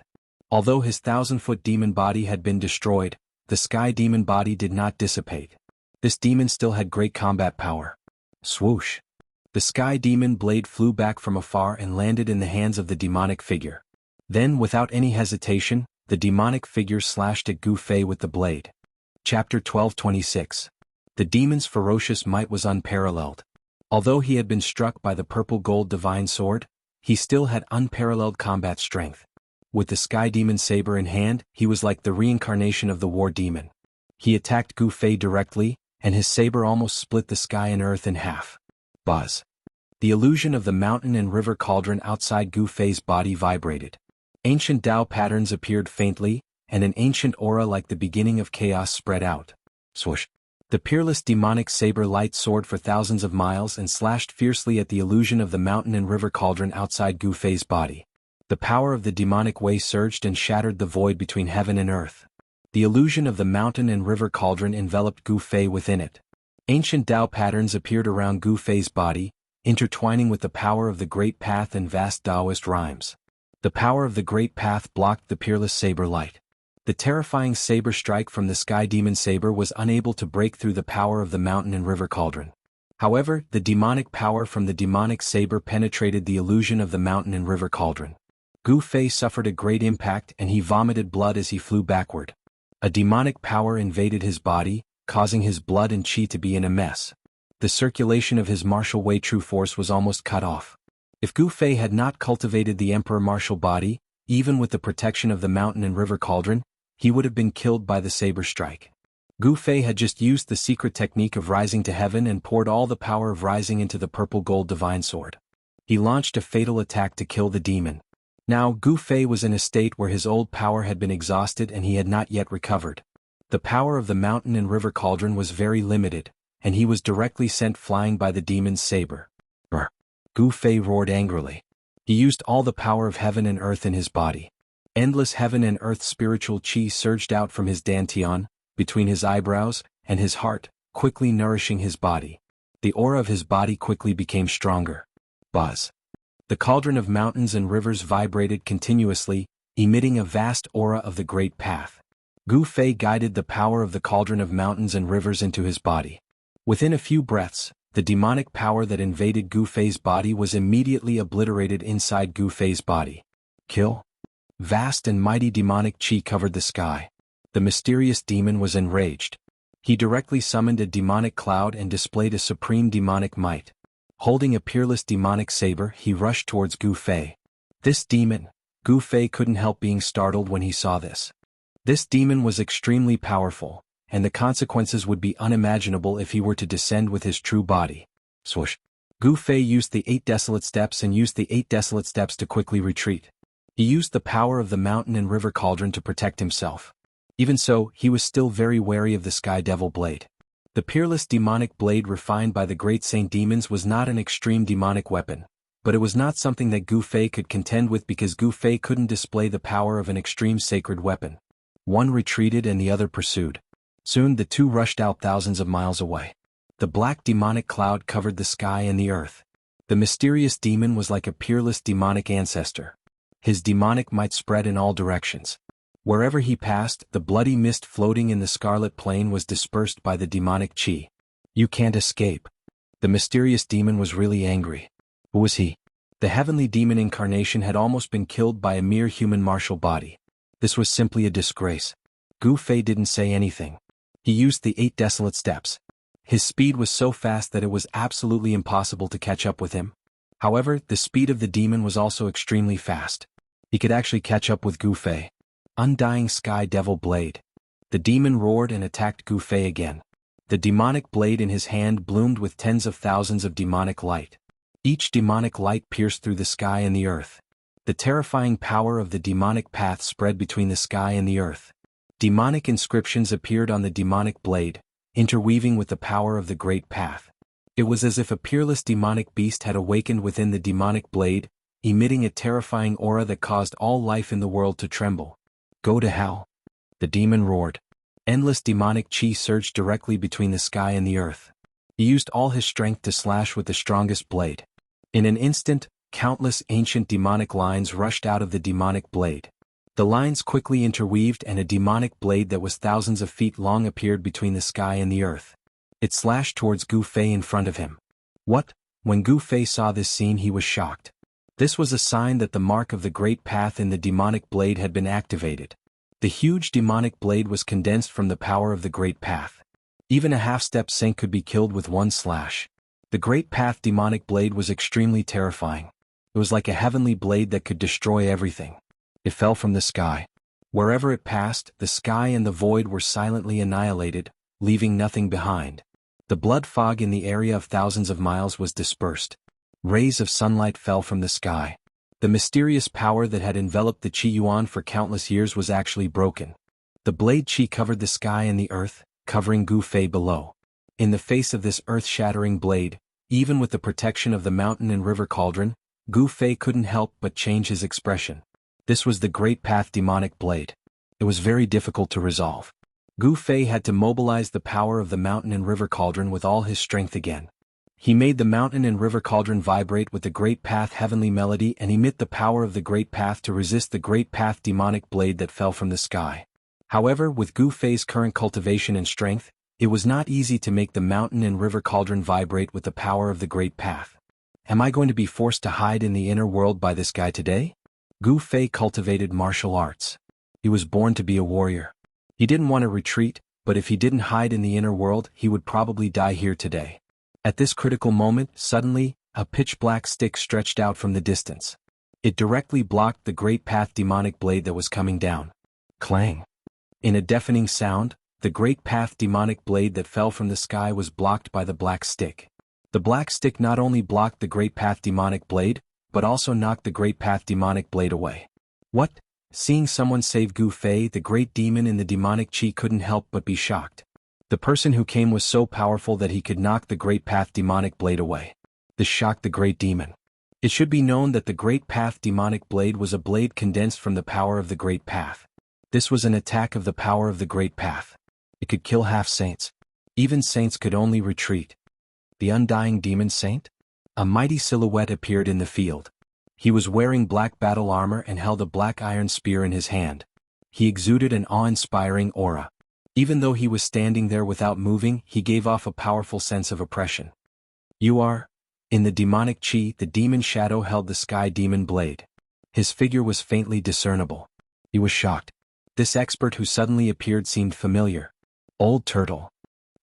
Although his 1,000-foot demon body had been destroyed, the sky demon body did not dissipate. This demon still had great combat power. Swoosh! The sky demon blade flew back from afar and landed in the hands of the demonic figure. Then, without any hesitation, the demonic figure slashed at Gu Fei with the blade. Chapter 1226. The demon's ferocious might was unparalleled. Although he had been struck by the purple gold divine sword, he still had unparalleled combat strength. With the sky demon saber in hand, he was like the reincarnation of the war demon. He attacked Gu Fei directly, and his saber almost split the sky and earth in half. Buzz. The illusion of the mountain and river cauldron outside Gu Fei's body vibrated. Ancient Tao patterns appeared faintly, and an ancient aura like the beginning of chaos spread out. Swoosh. The peerless demonic saber light soared for thousands of miles and slashed fiercely at the illusion of the mountain and river cauldron outside Gu Fei's body. The power of the demonic way surged and shattered the void between heaven and earth. The illusion of the mountain and river cauldron enveloped Gu Fei within it. Ancient Tao patterns appeared around Gu Fei's body, intertwining with the power of the Great Path and vast Taoist rhymes. The power of the Great Path blocked the peerless saber light. The terrifying saber strike from the sky demon saber was unable to break through the power of the mountain and river cauldron. However, the demonic power from the demonic saber penetrated the illusion of the mountain and river cauldron. Gu Fei suffered a great impact and he vomited blood as he flew backward. A demonic power invaded his body, causing his blood and chi to be in a mess. The circulation of his martial way true force was almost cut off. If Gu Fei had not cultivated the emperor martial body, even with the protection of the mountain and river cauldron, he would have been killed by the saber strike. Gu Fei had just used the secret technique of rising to heaven and poured all the power of rising into the purple gold divine sword. He launched a fatal attack to kill the demon. Now Gu Fei was in a state where his old power had been exhausted and he had not yet recovered. The power of the mountain and river cauldron was very limited, and he was directly sent flying by the demon's saber. Brr! Gu Fei roared angrily. He used all the power of heaven and earth in his body. Endless heaven and earth spiritual chi surged out from his dantian, between his eyebrows, and his heart, quickly nourishing his body. The aura of his body quickly became stronger. Buzz! The cauldron of mountains and rivers vibrated continuously, emitting a vast aura of the Great Path. Gu Fei guided the power of the cauldron of mountains and rivers into his body. Within a few breaths, the demonic power that invaded Gu Fei's body was immediately obliterated inside Gu Fei's body. Kill? Vast and mighty demonic chi covered the sky. The mysterious demon was enraged. He directly summoned a demonic cloud and displayed a supreme demonic might. Holding a peerless demonic saber, he rushed towards Gu Fei. This demon! Gu Fei couldn't help being startled when he saw this. This demon was extremely powerful, and the consequences would be unimaginable if he were to descend with his true body. Swoosh! Gu Fei used the 8 desolate steps and used the 8 desolate steps to quickly retreat. He used the power of the mountain and river cauldron to protect himself. Even so, he was still very wary of the Sky Devil blade. The peerless demonic blade refined by the great saint demons was not an extreme demonic weapon, but it was not something that Gu Fei could contend with because Gu Fei couldn't display the power of an extreme sacred weapon. One retreated and the other pursued. Soon the two rushed out thousands of miles away. The black demonic cloud covered the sky and the earth. The mysterious demon was like a peerless demonic ancestor. His demonic might spread in all directions. Wherever he passed, the bloody mist floating in the scarlet plain was dispersed by the demonic chi. You can't escape. The mysterious demon was really angry. Who was he? The heavenly demon incarnation had almost been killed by a mere human martial body. This was simply a disgrace. Gu Fei didn't say anything. He used the 8 desolate steps. His speed was so fast that it was absolutely impossible to catch up with him. However, the speed of the demon was also extremely fast. He could actually catch up with Gu Fei. Undying Sky Devil Blade. The demon roared and attacked Gu Fei again. The demonic blade in his hand bloomed with tens of thousands of demonic light. Each demonic light pierced through the sky and the earth. The terrifying power of the demonic path spread between the sky and the earth. Demonic inscriptions appeared on the demonic blade, interweaving with the power of the great path. It was as if a peerless demonic beast had awakened within the demonic blade, emitting a terrifying aura that caused all life in the world to tremble. Go to hell. The demon roared. Endless demonic chi surged directly between the sky and the earth. He used all his strength to slash with the strongest blade. In an instant, countless ancient demonic lines rushed out of the demonic blade. The lines quickly interweaved and a demonic blade that was thousands of feet long appeared between the sky and the earth. It slashed towards Gu Fei in front of him. What? When Gu Fei saw this scene, he was shocked. This was a sign that the mark of the great path in the demonic blade had been activated. The huge demonic blade was condensed from the power of the great path. Even a half-step Saint could be killed with one slash. The great path demonic blade was extremely terrifying. It was like a heavenly blade that could destroy everything. It fell from the sky. Wherever it passed, the sky and the void were silently annihilated, leaving nothing behind. The blood fog in the area of thousands of miles was dispersed. Rays of sunlight fell from the sky. The mysterious power that had enveloped the Qi Yuan for countless years was actually broken. The blade Qi covered the sky and the earth, covering Gu Fei below. In the face of this earth-shattering blade, even with the protection of the mountain and river cauldron, Gu Fei couldn't help but change his expression. This was the great path demonic blade. It was very difficult to resolve. Gu Fei had to mobilize the power of the mountain and river cauldron with all his strength again. He made the mountain and river cauldron vibrate with the great path heavenly melody and emit the power of the great path to resist the great path demonic blade that fell from the sky. However, with Gu Fei's current cultivation and strength, it was not easy to make the mountain and river cauldron vibrate with the power of the great path. Am I going to be forced to hide in the inner world by this guy today? Gu Fei cultivated martial arts. He was born to be a warrior. He didn't want to retreat, but if he didn't hide in the inner world, he would probably die here today. At this critical moment, suddenly, a pitch-black stick stretched out from the distance. It directly blocked the great path demonic blade that was coming down. Clang! In a deafening sound, the great path demonic blade that fell from the sky was blocked by the black stick. The black stick not only blocked the great path demonic blade, but also knocked the great path demonic blade away. What? Seeing someone save Gu Fei, the great demon in the demonic chi couldn't help but be shocked. The person who came was so powerful that he could knock the great path demonic blade away. This shocked the great demon. It should be known that the great path demonic blade was a blade condensed from the power of the great path. This was an attack of the power of the great path. It could kill half saints. Even saints could only retreat. The undying demon saint? A mighty silhouette appeared in the field. He was wearing black battle armor and held a black iron spear in his hand. He exuded an awe-inspiring aura. Even though he was standing there without moving, he gave off a powerful sense of oppression. You are? In the demonic chi, the demon shadow held the sky demon blade. His figure was faintly discernible. He was shocked. This expert who suddenly appeared seemed familiar. Old Turtle.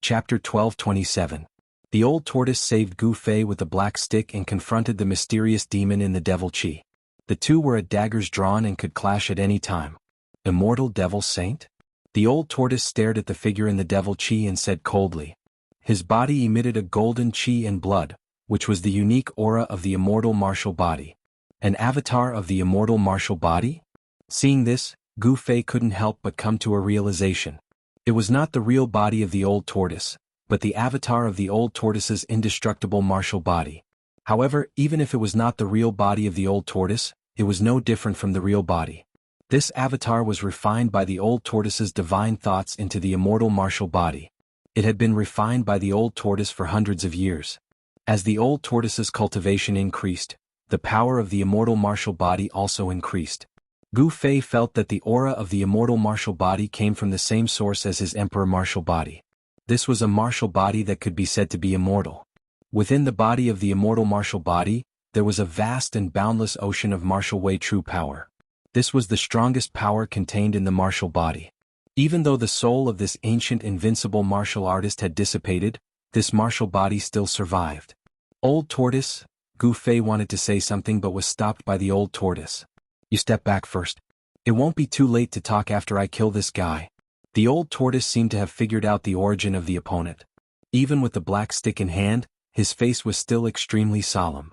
Chapter 12:27. The old tortoise saved Gu Fei with the black stick and confronted the mysterious demon in the devil chi. The two were at daggers drawn and could clash at any time. Immortal devil saint? The old tortoise stared at the figure in the devil chi and said coldly. His body emitted a golden chi and blood, which was the unique aura of the immortal martial body. An avatar of the immortal martial body? Seeing this, Gu Fei couldn't help but come to a realization. It was not the real body of the old tortoise, but the avatar of the old tortoise's indestructible martial body. However, even if it was not the real body of the old tortoise, it was no different from the real body. This avatar was refined by the old tortoise's divine thoughts into the immortal martial body. It had been refined by the old tortoise for hundreds of years. As the old tortoise's cultivation increased, the power of the immortal martial body also increased. Gu Fei felt that the aura of the immortal martial body came from the same source as his emperor martial body. This was a martial body that could be said to be immortal. Within the body of the immortal martial body, there was a vast and boundless ocean of martial way true power. This was the strongest power contained in the martial body. Even though the soul of this ancient invincible martial artist had dissipated, this martial body still survived. Old tortoise, Gu Fei wanted to say something but was stopped by the old tortoise. You step back first. It won't be too late to talk after I kill this guy. The old tortoise seemed to have figured out the origin of the opponent. Even with the black stick in hand, his face was still extremely solemn.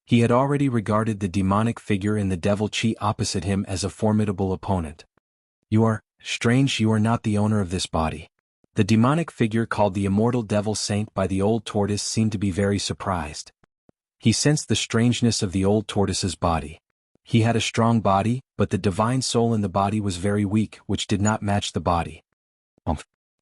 He had already regarded the demonic figure in the devil chi opposite him as a formidable opponent. You are strange, you are not the owner of this body. The demonic figure called the immortal devil saint by the old tortoise seemed to be very surprised. He sensed the strangeness of the old tortoise's body. He had a strong body, but the divine soul in the body was very weak, which did not match the body.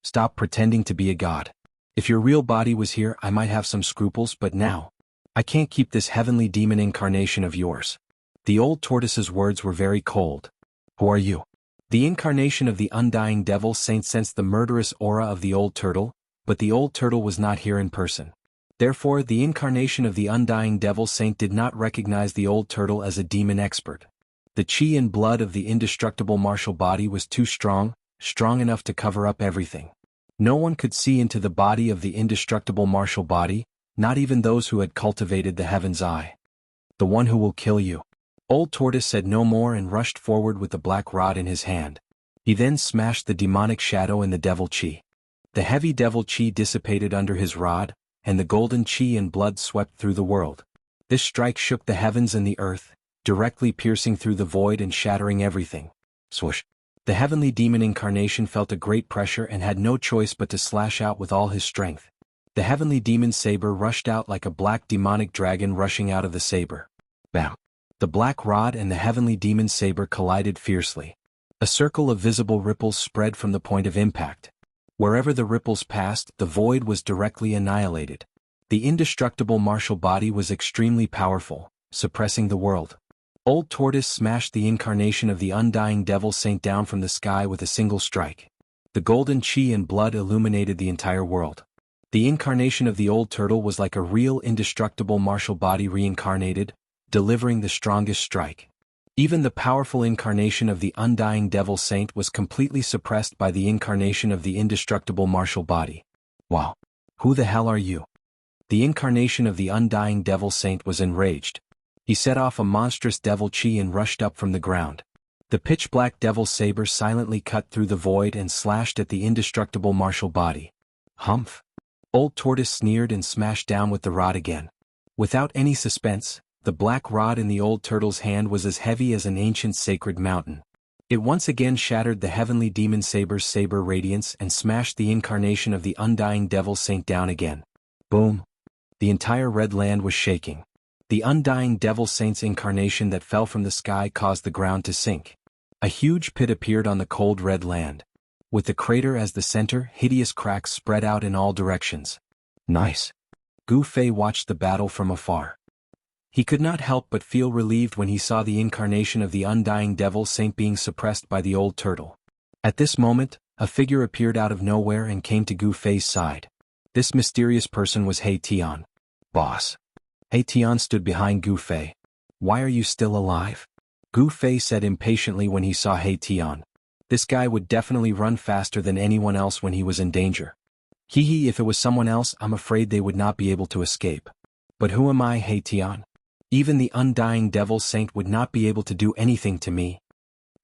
Stop pretending to be a god. If your real body was here, I might have some scruples, but now, I can't keep this heavenly demon incarnation of yours. The old tortoise's words were very cold. Who are you? The incarnation of the undying devil saint sensed the murderous aura of the old turtle, but the old turtle was not here in person. Therefore, the incarnation of the undying devil saint did not recognize the old turtle as a demon expert. The chi and blood of the indestructible martial body was too strong enough to cover up everything. No one could see into the body of the indestructible martial body, not even those who had cultivated the heaven's eye. The one who will kill you. Old tortoise said no more and rushed forward with the black rod in his hand. He then smashed the demonic shadow in the devil chi. The heavy devil chi dissipated under his rod, and the golden chi and blood swept through the world. This strike shook the heavens and the earth, directly piercing through the void and shattering everything. Swoosh! The heavenly demon incarnation felt a great pressure and had no choice but to slash out with all his strength. The heavenly demon saber rushed out like a black demonic dragon rushing out of the saber. Bam! The black rod and the heavenly demon saber collided fiercely. A circle of visible ripples spread from the point of impact. Wherever the ripples passed, the void was directly annihilated. The indestructible martial body was extremely powerful, suppressing the world. Old tortoise smashed the incarnation of the undying devil saint down from the sky with a single strike. The golden chi and blood illuminated the entire world. The incarnation of the old turtle was like a real indestructible martial body reincarnated, delivering the strongest strike. Even the powerful incarnation of the undying devil saint was completely suppressed by the incarnation of the indestructible martial body. Wow! Who the hell are you? The incarnation of the undying devil saint was enraged. He set off a monstrous devil chi and rushed up from the ground. The pitch-black devil saber silently cut through the void and slashed at the indestructible martial body. Humph! Old tortoise sneered and smashed down with the rod again. Without any suspense, the black rod in the old turtle's hand was as heavy as an ancient sacred mountain. It once again shattered the heavenly demon saber's saber radiance and smashed the incarnation of the undying devil saint down again. Boom! The entire red land was shaking. The undying devil saint's incarnation that fell from the sky caused the ground to sink. A huge pit appeared on the cold red land. With the crater as the center, hideous cracks spread out in all directions. Nice. Gu Fei watched the battle from afar. He could not help but feel relieved when he saw the incarnation of the undying devil saint being suppressed by the old turtle. At this moment, a figure appeared out of nowhere and came to Gu Fei's side. This mysterious person was He Tian. Boss. He Tian stood behind Gu Fei. Why are you still alive? Gu Fei said impatiently when he saw He Tian. This guy would definitely run faster than anyone else when he was in danger. Hee, if it was someone else, I'm afraid they would not be able to escape. But who am I, He Tian? Even the undying devil saint would not be able to do anything to me.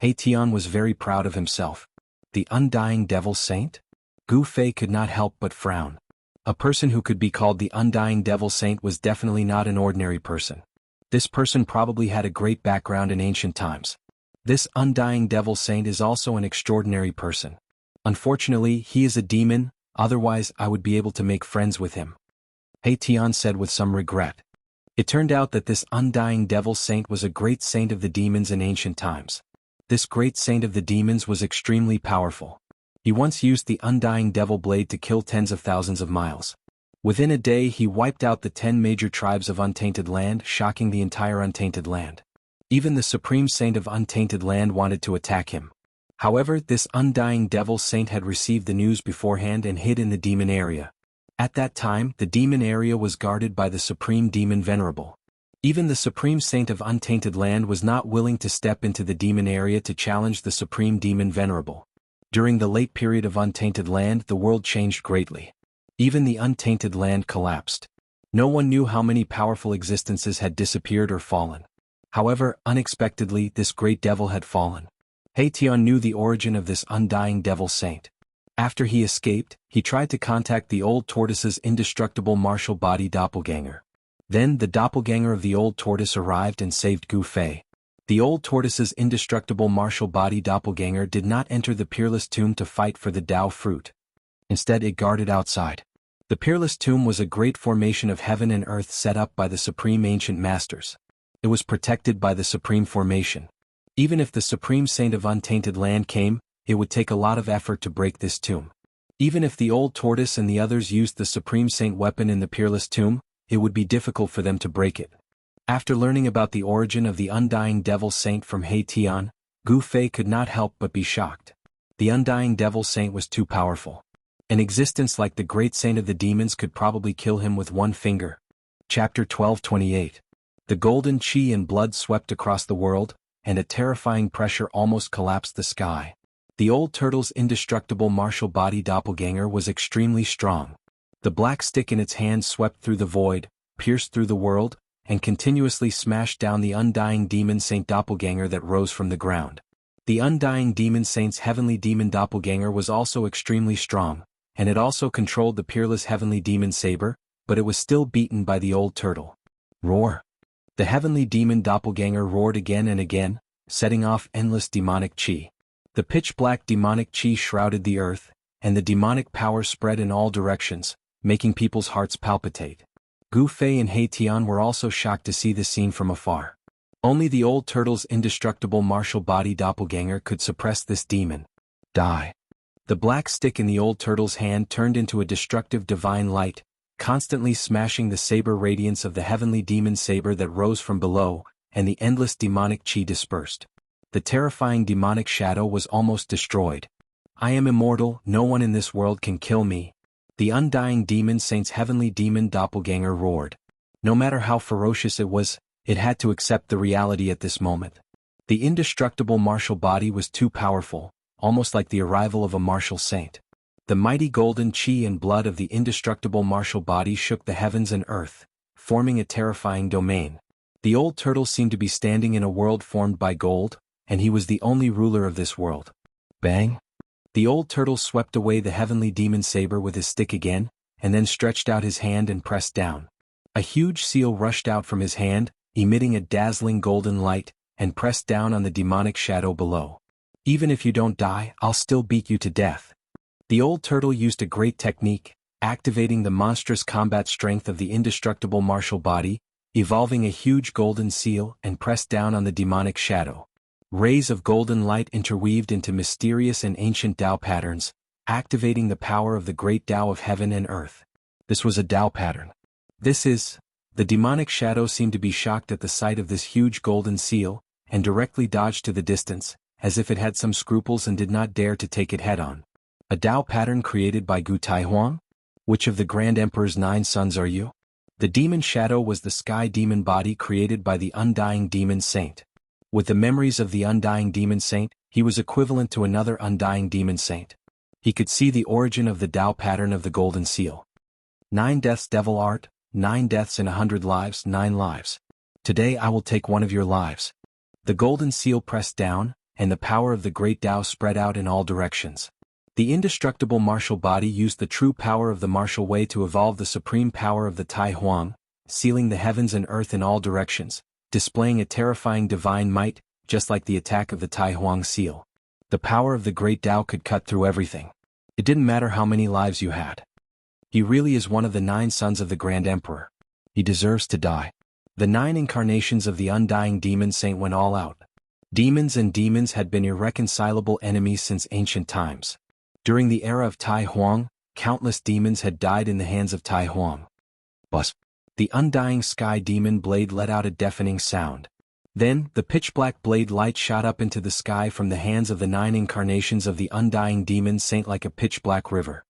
He Tian was very proud of himself. The undying devil saint? Gu Fei could not help but frown. A person who could be called the undying devil saint was definitely not an ordinary person. This person probably had a great background in ancient times. This undying devil saint is also an extraordinary person. Unfortunately, he is a demon, otherwise I would be able to make friends with him. He Tian said with some regret. It turned out that this undying devil saint was a great saint of the demons in ancient times. This great saint of the demons was extremely powerful. He once used the undying devil blade to kill tens of thousands of miles. Within a day he wiped out the 10 major tribes of Untainted Land, shocking the entire Untainted Land. Even the Supreme Saint of Untainted Land wanted to attack him. However, this undying devil saint had received the news beforehand and hid in the demon area. At that time, the demon area was guarded by the Supreme Demon Venerable. Even the Supreme Saint of Untainted Land was not willing to step into the demon area to challenge the Supreme Demon Venerable. During the late period of Untainted Land, the world changed greatly. Even the Untainted Land collapsed. No one knew how many powerful existences had disappeared or fallen. However, unexpectedly, this great devil had fallen. Haitian knew the origin of this undying devil saint. After he escaped, he tried to contact the old tortoise's indestructible martial body doppelganger. Then the doppelganger of the old tortoise arrived and saved Gu Fei. The old tortoise's indestructible martial body doppelganger did not enter the Peerless Tomb to fight for the Tao fruit. Instead, it guarded outside. The Peerless Tomb was a great formation of heaven and earth set up by the Supreme Ancient Masters. It was protected by the Supreme Formation. Even if the Supreme Saint of Untainted Land came, it would take a lot of effort to break this tomb. Even if the old tortoise and the others used the Supreme Saint weapon in the Peerless Tomb, it would be difficult for them to break it. After learning about the origin of the undying devil saint from Haitian, Gu Fei could not help but be shocked. The undying devil saint was too powerful. An existence like the great saint of the demons could probably kill him with one finger. Chapter 12:28. The golden chi and blood swept across the world, and a terrifying pressure almost collapsed the sky. The old turtle's indestructible martial body doppelganger was extremely strong. The black stick in its hand swept through the void, pierced through the world, and continuously smashed down the undying demon saint doppelganger that rose from the ground. The undying demon saint's heavenly demon doppelganger was also extremely strong, and it also controlled the peerless heavenly demon saber, but it was still beaten by the old turtle. Roar! The heavenly demon doppelganger roared again and again, setting off endless demonic chi. The pitch-black demonic chi shrouded the earth, and the demonic power spread in all directions, making people's hearts palpitate. Gu Fei and Haitian were also shocked to see this scene from afar. Only the old turtle's indestructible martial body doppelganger could suppress this demon. Die! The black stick in the old turtle's hand turned into a destructive divine light, constantly smashing the saber radiance of the heavenly demon saber that rose from below, and the endless demonic chi dispersed. The terrifying demonic shadow was almost destroyed. I am immortal, no one in this world can kill me. The undying demon saint's heavenly demon doppelganger roared. No matter how ferocious it was, it had to accept the reality at this moment. The indestructible martial body was too powerful, almost like the arrival of a martial saint. The mighty golden chi and blood of the indestructible martial body shook the heavens and earth, forming a terrifying domain. The old turtle seemed to be standing in a world formed by gold, and he was the only ruler of this world. Bang! The old turtle swept away the heavenly demon saber with his stick again, and then stretched out his hand and pressed down. A huge seal rushed out from his hand, emitting a dazzling golden light, and pressed down on the demonic shadow below. Even if you don't die, I'll still beat you to death. The old turtle used a great technique, activating the monstrous combat strength of the indestructible martial body, evolving a huge golden seal and pressed down on the demonic shadow. Rays of golden light interweaved into mysterious and ancient Tao patterns, activating the power of the great Tao of heaven and earth. This was a Tao pattern. The demonic shadow seemed to be shocked at the sight of this huge golden seal, and directly dodged to the distance, as if it had some scruples and did not dare to take it head-on. A Tao pattern created by Gu Taihuang? Which of the Grand Emperor's 9 sons are you? The demon shadow was the sky demon body created by the undying demon saint. With the memories of the undying demon saint, he was equivalent to another undying demon saint. He could see the origin of the Tao pattern of the golden seal. 9 deaths devil art, 9 deaths in 100 lives, 9 lives. Today I will take one of your lives. The golden seal pressed down, and the power of the great Tao spread out in all directions. The indestructible martial body used the true power of the martial way to evolve the supreme power of the Tai Huang, sealing the heavens and earth in all directions, displaying a terrifying divine might, just like the attack of the Tai Huang seal. The power of the great Tao could cut through everything. It didn't matter how many lives you had. He really is one of the 9 sons of the Grand Emperor. He deserves to die. The 9 incarnations of the undying demon saint went all out. Demons had been irreconcilable enemies since ancient times. During the era of Tai Huang, countless demons had died in the hands of Tai Huang. Buzz. The undying sky demon blade let out a deafening sound. Then, the pitch-black blade light shot up into the sky from the hands of the 9 incarnations of the undying demon saint like a pitch-black river.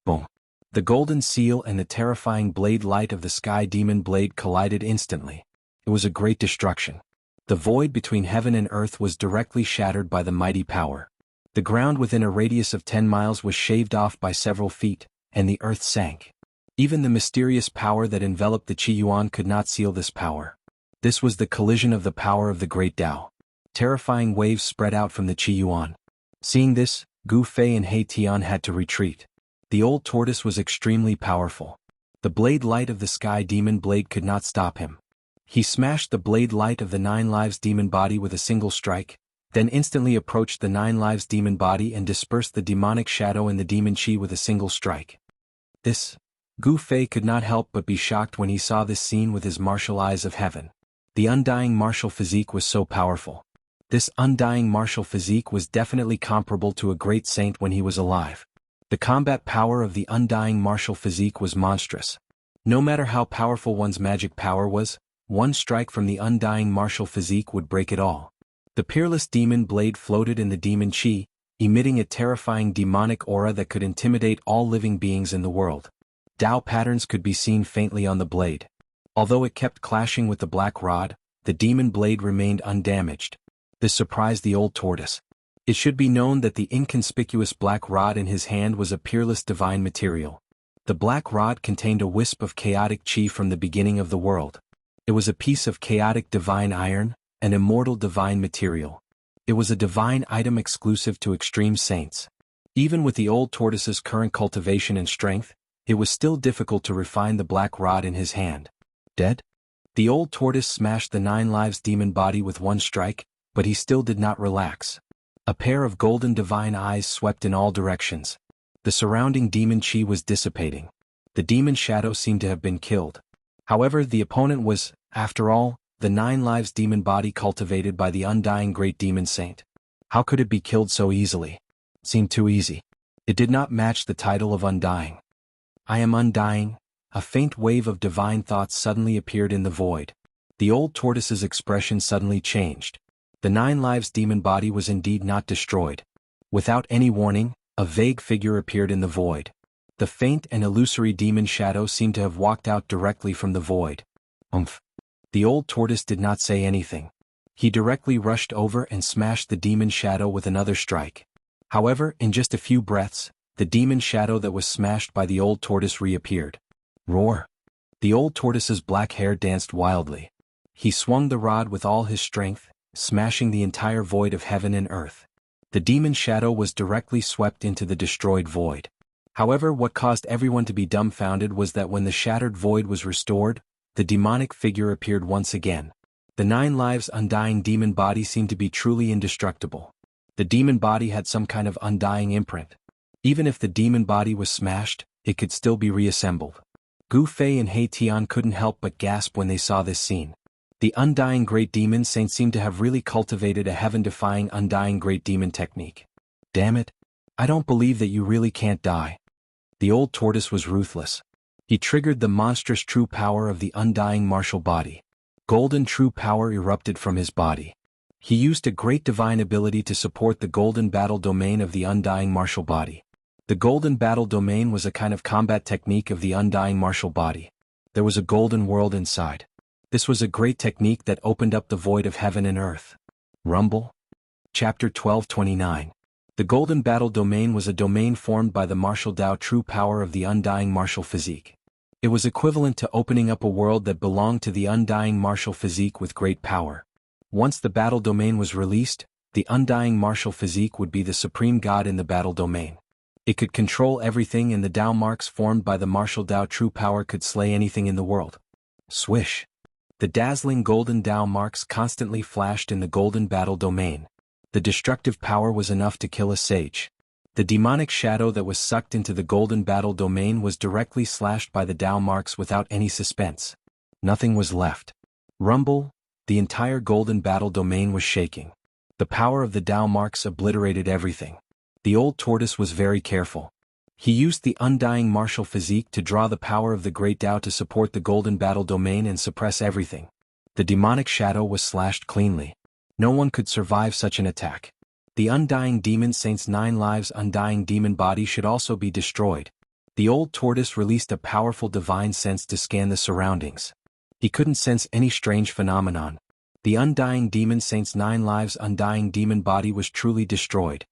Boom. The golden seal and the terrifying blade light of the sky demon blade collided instantly. It was a great destruction. The void between heaven and earth was directly shattered by the mighty power. The ground within a radius of 10 miles was shaved off by several feet, and the earth sank. Even the mysterious power that enveloped the Qi Yuan could not seal this power. This was the collision of the power of the great Tao. Terrifying waves spread out from the Qi Yuan. Seeing this, Gu Fei and He Tian had to retreat. The old tortoise was extremely powerful. The blade light of the sky demon blade could not stop him. He smashed the blade light of the 9 lives demon body with a single strike, then instantly approached the 9 lives demon body and dispersed the demonic shadow in the demon Qi with a single strike. Gu Fei could not help but be shocked when he saw this scene with his martial eyes of heaven. The undying martial physique was so powerful. This undying martial physique was definitely comparable to a great saint when he was alive. The combat power of the undying martial physique was monstrous. No matter how powerful one's magic power was, one strike from the undying martial physique would break it all. The peerless demon blade floated in the demon Qi, emitting a terrifying demonic aura that could intimidate all living beings in the world. Tao patterns could be seen faintly on the blade. Although it kept clashing with the black rod, the demon blade remained undamaged. This surprised the old tortoise. It should be known that the inconspicuous black rod in his hand was a peerless divine material. The black rod contained a wisp of chaotic Qi from the beginning of the world. It was a piece of chaotic divine iron, an immortal divine material. It was a divine item exclusive to extreme saints. Even with the old tortoise's current cultivation and strength, it was still difficult to refine the black rod in his hand. Dead? The old tortoise smashed the 9 lives demon body with one strike, but he still did not relax. A pair of golden divine eyes swept in all directions. The surrounding demon Qi was dissipating. The demon shadow seemed to have been killed. However, the opponent was, after all, the 9 lives demon body cultivated by the undying great demon saint. How could it be killed so easily? It seemed too easy. It did not match the title of undying. I am undying. A faint wave of divine thoughts suddenly appeared in the void. The old tortoise's expression suddenly changed. The 9 lives demon body was indeed not destroyed. Without any warning, a vague figure appeared in the void. The faint and illusory demon shadow seemed to have walked out directly from the void. The old tortoise did not say anything. He directly rushed over and smashed the demon shadow with another strike. However, in just a few breaths, the demon shadow that was smashed by the old tortoise reappeared. Roar! The old tortoise's black hair danced wildly. He swung the rod with all his strength, smashing the entire void of heaven and earth. The demon shadow was directly swept into the destroyed void. However, what caused everyone to be dumbfounded was that when the shattered void was restored, the demonic figure appeared once again. The 9 lives undying demon body seemed to be truly indestructible. The demon body had some kind of undying imprint. Even if the demon body was smashed, it could still be reassembled. Gu Fei and He Tian couldn't help but gasp when they saw this scene. The undying great demon saint seemed to have really cultivated a heaven-defying undying great demon technique. Damn it! I don't believe that you really can't die. The old tortoise was ruthless. He triggered the monstrous true power of the undying martial body. Golden true power erupted from his body. He used a great divine ability to support the golden battle domain of the undying martial body. The golden battle domain was a kind of combat technique of the undying martial body. There was a golden world inside. This was a great technique that opened up the void of heaven and earth. Rumble? Chapter 12:29. The golden battle domain was a domain formed by the martial Tao true power of the undying martial physique. It was equivalent to opening up a world that belonged to the undying martial physique with great power. Once the battle domain was released, the undying martial physique would be the supreme god in the battle domain. It could control everything, and the Tao marks formed by the martial Tao true power could slay anything in the world. Swish! The dazzling golden Tao marks constantly flashed in the golden battle domain. The destructive power was enough to kill a sage. The demonic shadow that was sucked into the golden battle domain was directly slashed by the Tao marks without any suspense. Nothing was left. Rumble! The entire golden battle domain was shaking. The power of the Tao marks obliterated everything. The old tortoise was very careful. He used the undying martial physique to draw the power of the great Tao to support the golden battle domain and suppress everything. The demonic shadow was slashed cleanly. No one could survive such an attack. The undying demon saint's 9 lives undying demon body should also be destroyed. The old tortoise released a powerful divine sense to scan the surroundings. He couldn't sense any strange phenomenon. The undying demon saint's 9 lives undying demon body was truly destroyed.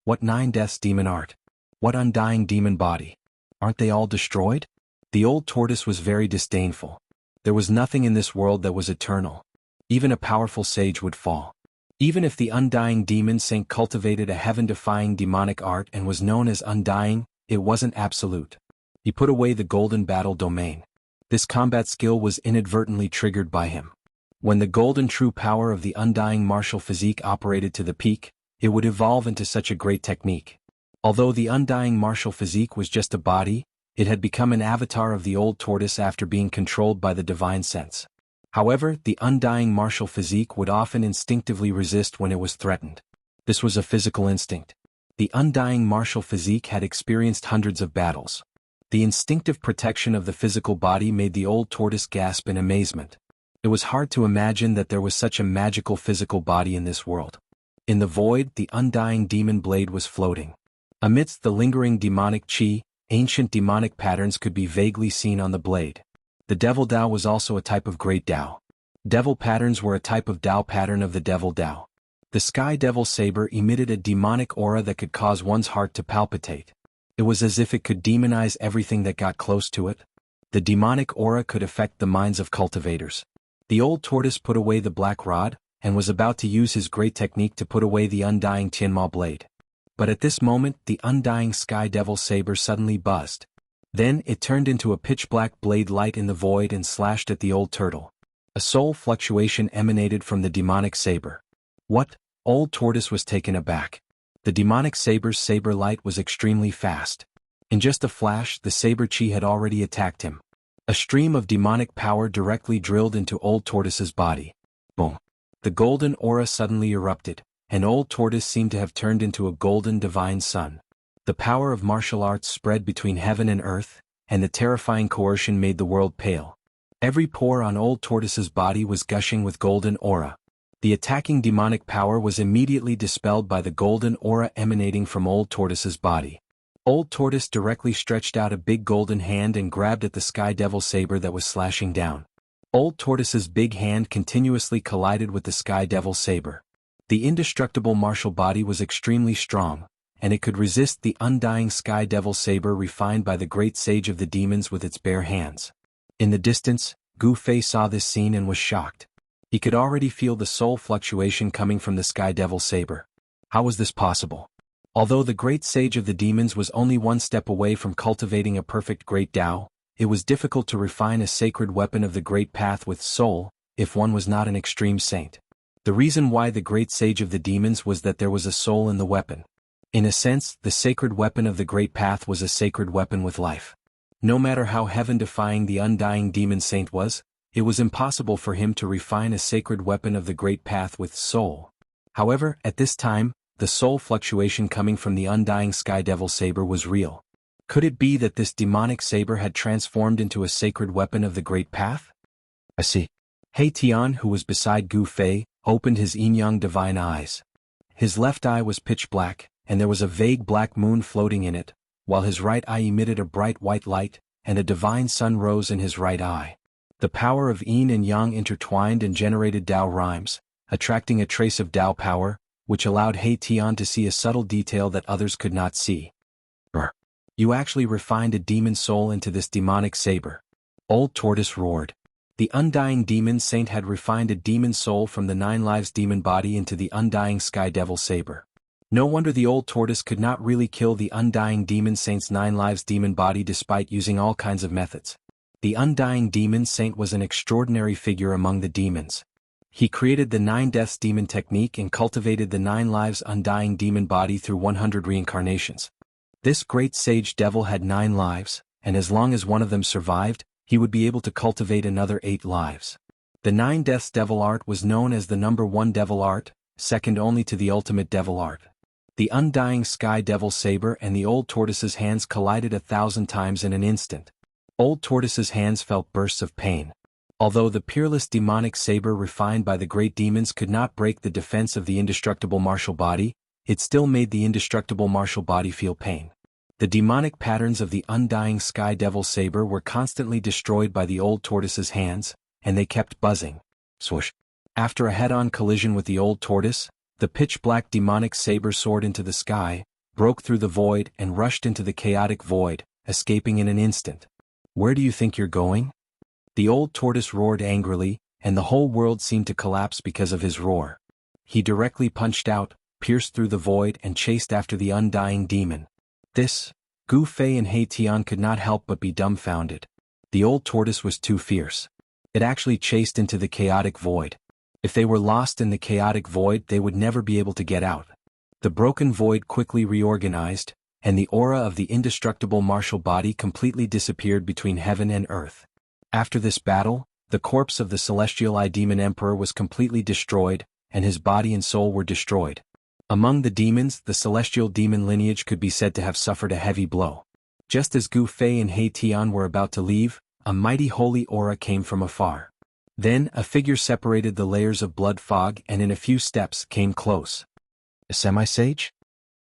What 9 deaths demon art? What undying demon body? Aren't they all destroyed? The old tortoise was very disdainful. There was nothing in this world that was eternal. Even a powerful sage would fall. Even if the undying demon saint cultivated a heaven-defying demonic art and was known as undying, it wasn't absolute. He put away the golden battle domain. This combat skill was inadvertently triggered by him. When the golden true power of the undying martial physique operated to the peak, it would evolve into such a great technique. Although the undying martial physique was just a body, it had become an avatar of the old tortoise after being controlled by the divine sense. However, the undying martial physique would often instinctively resist when it was threatened. This was a physical instinct. The undying martial physique had experienced hundreds of battles. The instinctive protection of the physical body made the old tortoise gasp in amazement. It was hard to imagine that there was such a magical physical body in this world. In the void, the undying demon blade was floating. Amidst the lingering demonic chi, ancient demonic patterns could be vaguely seen on the blade. The Devil Tao was also a type of Great Tao. Devil patterns were a type of Tao pattern of the Devil Tao. The Sky Devil Saber emitted a demonic aura that could cause one's heart to palpitate. It was as if it could demonize everything that got close to it. The demonic aura could affect the minds of cultivators. The old tortoise put away the black rod, and was about to use his great technique to put away the undying Tianma blade. But at this moment, the undying Sky Devil Saber suddenly buzzed. Then it turned into a pitch-black blade light in the void and slashed at the old turtle. A soul fluctuation emanated from the demonic saber. What? Old tortoise was taken aback. The demonic saber's saber light was extremely fast. In just a flash, the saber chi had already attacked him. A stream of demonic power directly drilled into old tortoise's body. Boom. The golden aura suddenly erupted, and old tortoise seemed to have turned into a golden divine sun. The power of martial arts spread between heaven and earth, and the terrifying coercion made the world pale. Every pore on old tortoise's body was gushing with golden aura. The attacking demonic power was immediately dispelled by the golden aura emanating from old tortoise's body. Old tortoise directly stretched out a big golden hand and grabbed at the Sky Devil Saber that was slashing down. Old tortoise's big hand continuously collided with the Sky Devil Saber. The indestructible martial body was extremely strong, and it could resist the undying Sky Devil Saber refined by the great sage of the demons with its bare hands. In the distance, Gu Fei saw this scene and was shocked. He could already feel the soul fluctuation coming from the Sky Devil Saber. How was this possible? Although the great sage of the demons was only one step away from cultivating a perfect great Tao, it was difficult to refine a sacred weapon of the great path with soul, if one was not an extreme saint. The reason why the great sage of the demons was that there was a soul in the weapon. In a sense, the sacred weapon of the great path was a sacred weapon with life. No matter how heaven-defying the undying demon saint was, it was impossible for him to refine a sacred weapon of the great path with soul. However, at this time, the soul fluctuation coming from the undying Sky Devil Saber was real. Could it be that this demonic saber had transformed into a sacred weapon of the great path? I see. He Tian, who was beside Gu Fei, opened his yin-yang divine eyes. His left eye was pitch black, and there was a vague black moon floating in it, while his right eye emitted a bright white light, and a divine sun rose in his right eye. The power of yin and yang intertwined and generated Tao rhymes, attracting a trace of Tao power, which allowed He Tian to see a subtle detail that others could not see. You actually refined a demon soul into this demonic saber. Old tortoise roared. The undying demon saint had refined a demon soul from the 9 lives demon body into the undying Sky Devil Saber. No wonder the old tortoise could not really kill the undying demon saint's 9 lives demon body despite using all kinds of methods. The undying demon saint was an extraordinary figure among the demons. He created the 9 deaths demon technique and cultivated the 9 lives undying demon body through 100 reincarnations. This great sage devil had 9 lives, and as long as one of them survived, he would be able to cultivate another 8 lives. The 9 deaths devil art was known as the number 1 devil art, second only to the ultimate devil art. The undying sky devil saber and the old tortoise's hands collided 1,000 times in an instant. Old tortoise's hands felt bursts of pain. Although the peerless demonic saber refined by the great demons could not break the defense of the indestructible martial body, it still made the indestructible martial body feel pain. The demonic patterns of the undying sky devil saber were constantly destroyed by the old tortoise's hands, and they kept buzzing. Swoosh. After a head-on collision with the old tortoise, the pitch-black demonic saber soared into the sky, broke through the void and rushed into the chaotic void, escaping in an instant. Where do you think you're going? The old tortoise roared angrily, and the whole world seemed to collapse because of his roar. He directly punched out, pierced through the void and chased after the undying demon. This, Gu Fei and He Tian could not help but be dumbfounded. The old tortoise was too fierce. It actually chased into the chaotic void. If they were lost in the chaotic void, they would never be able to get out. The broken void quickly reorganized, and the aura of the indestructible martial body completely disappeared between heaven and earth. After this battle, the corpse of the celestial demon emperor was completely destroyed, and his body and soul were destroyed. Among the demons, the celestial demon lineage could be said to have suffered a heavy blow. Just as Gu Fei and He Tian were about to leave, a mighty holy aura came from afar. Then, a figure separated the layers of blood fog and in a few steps came close. A semi-sage?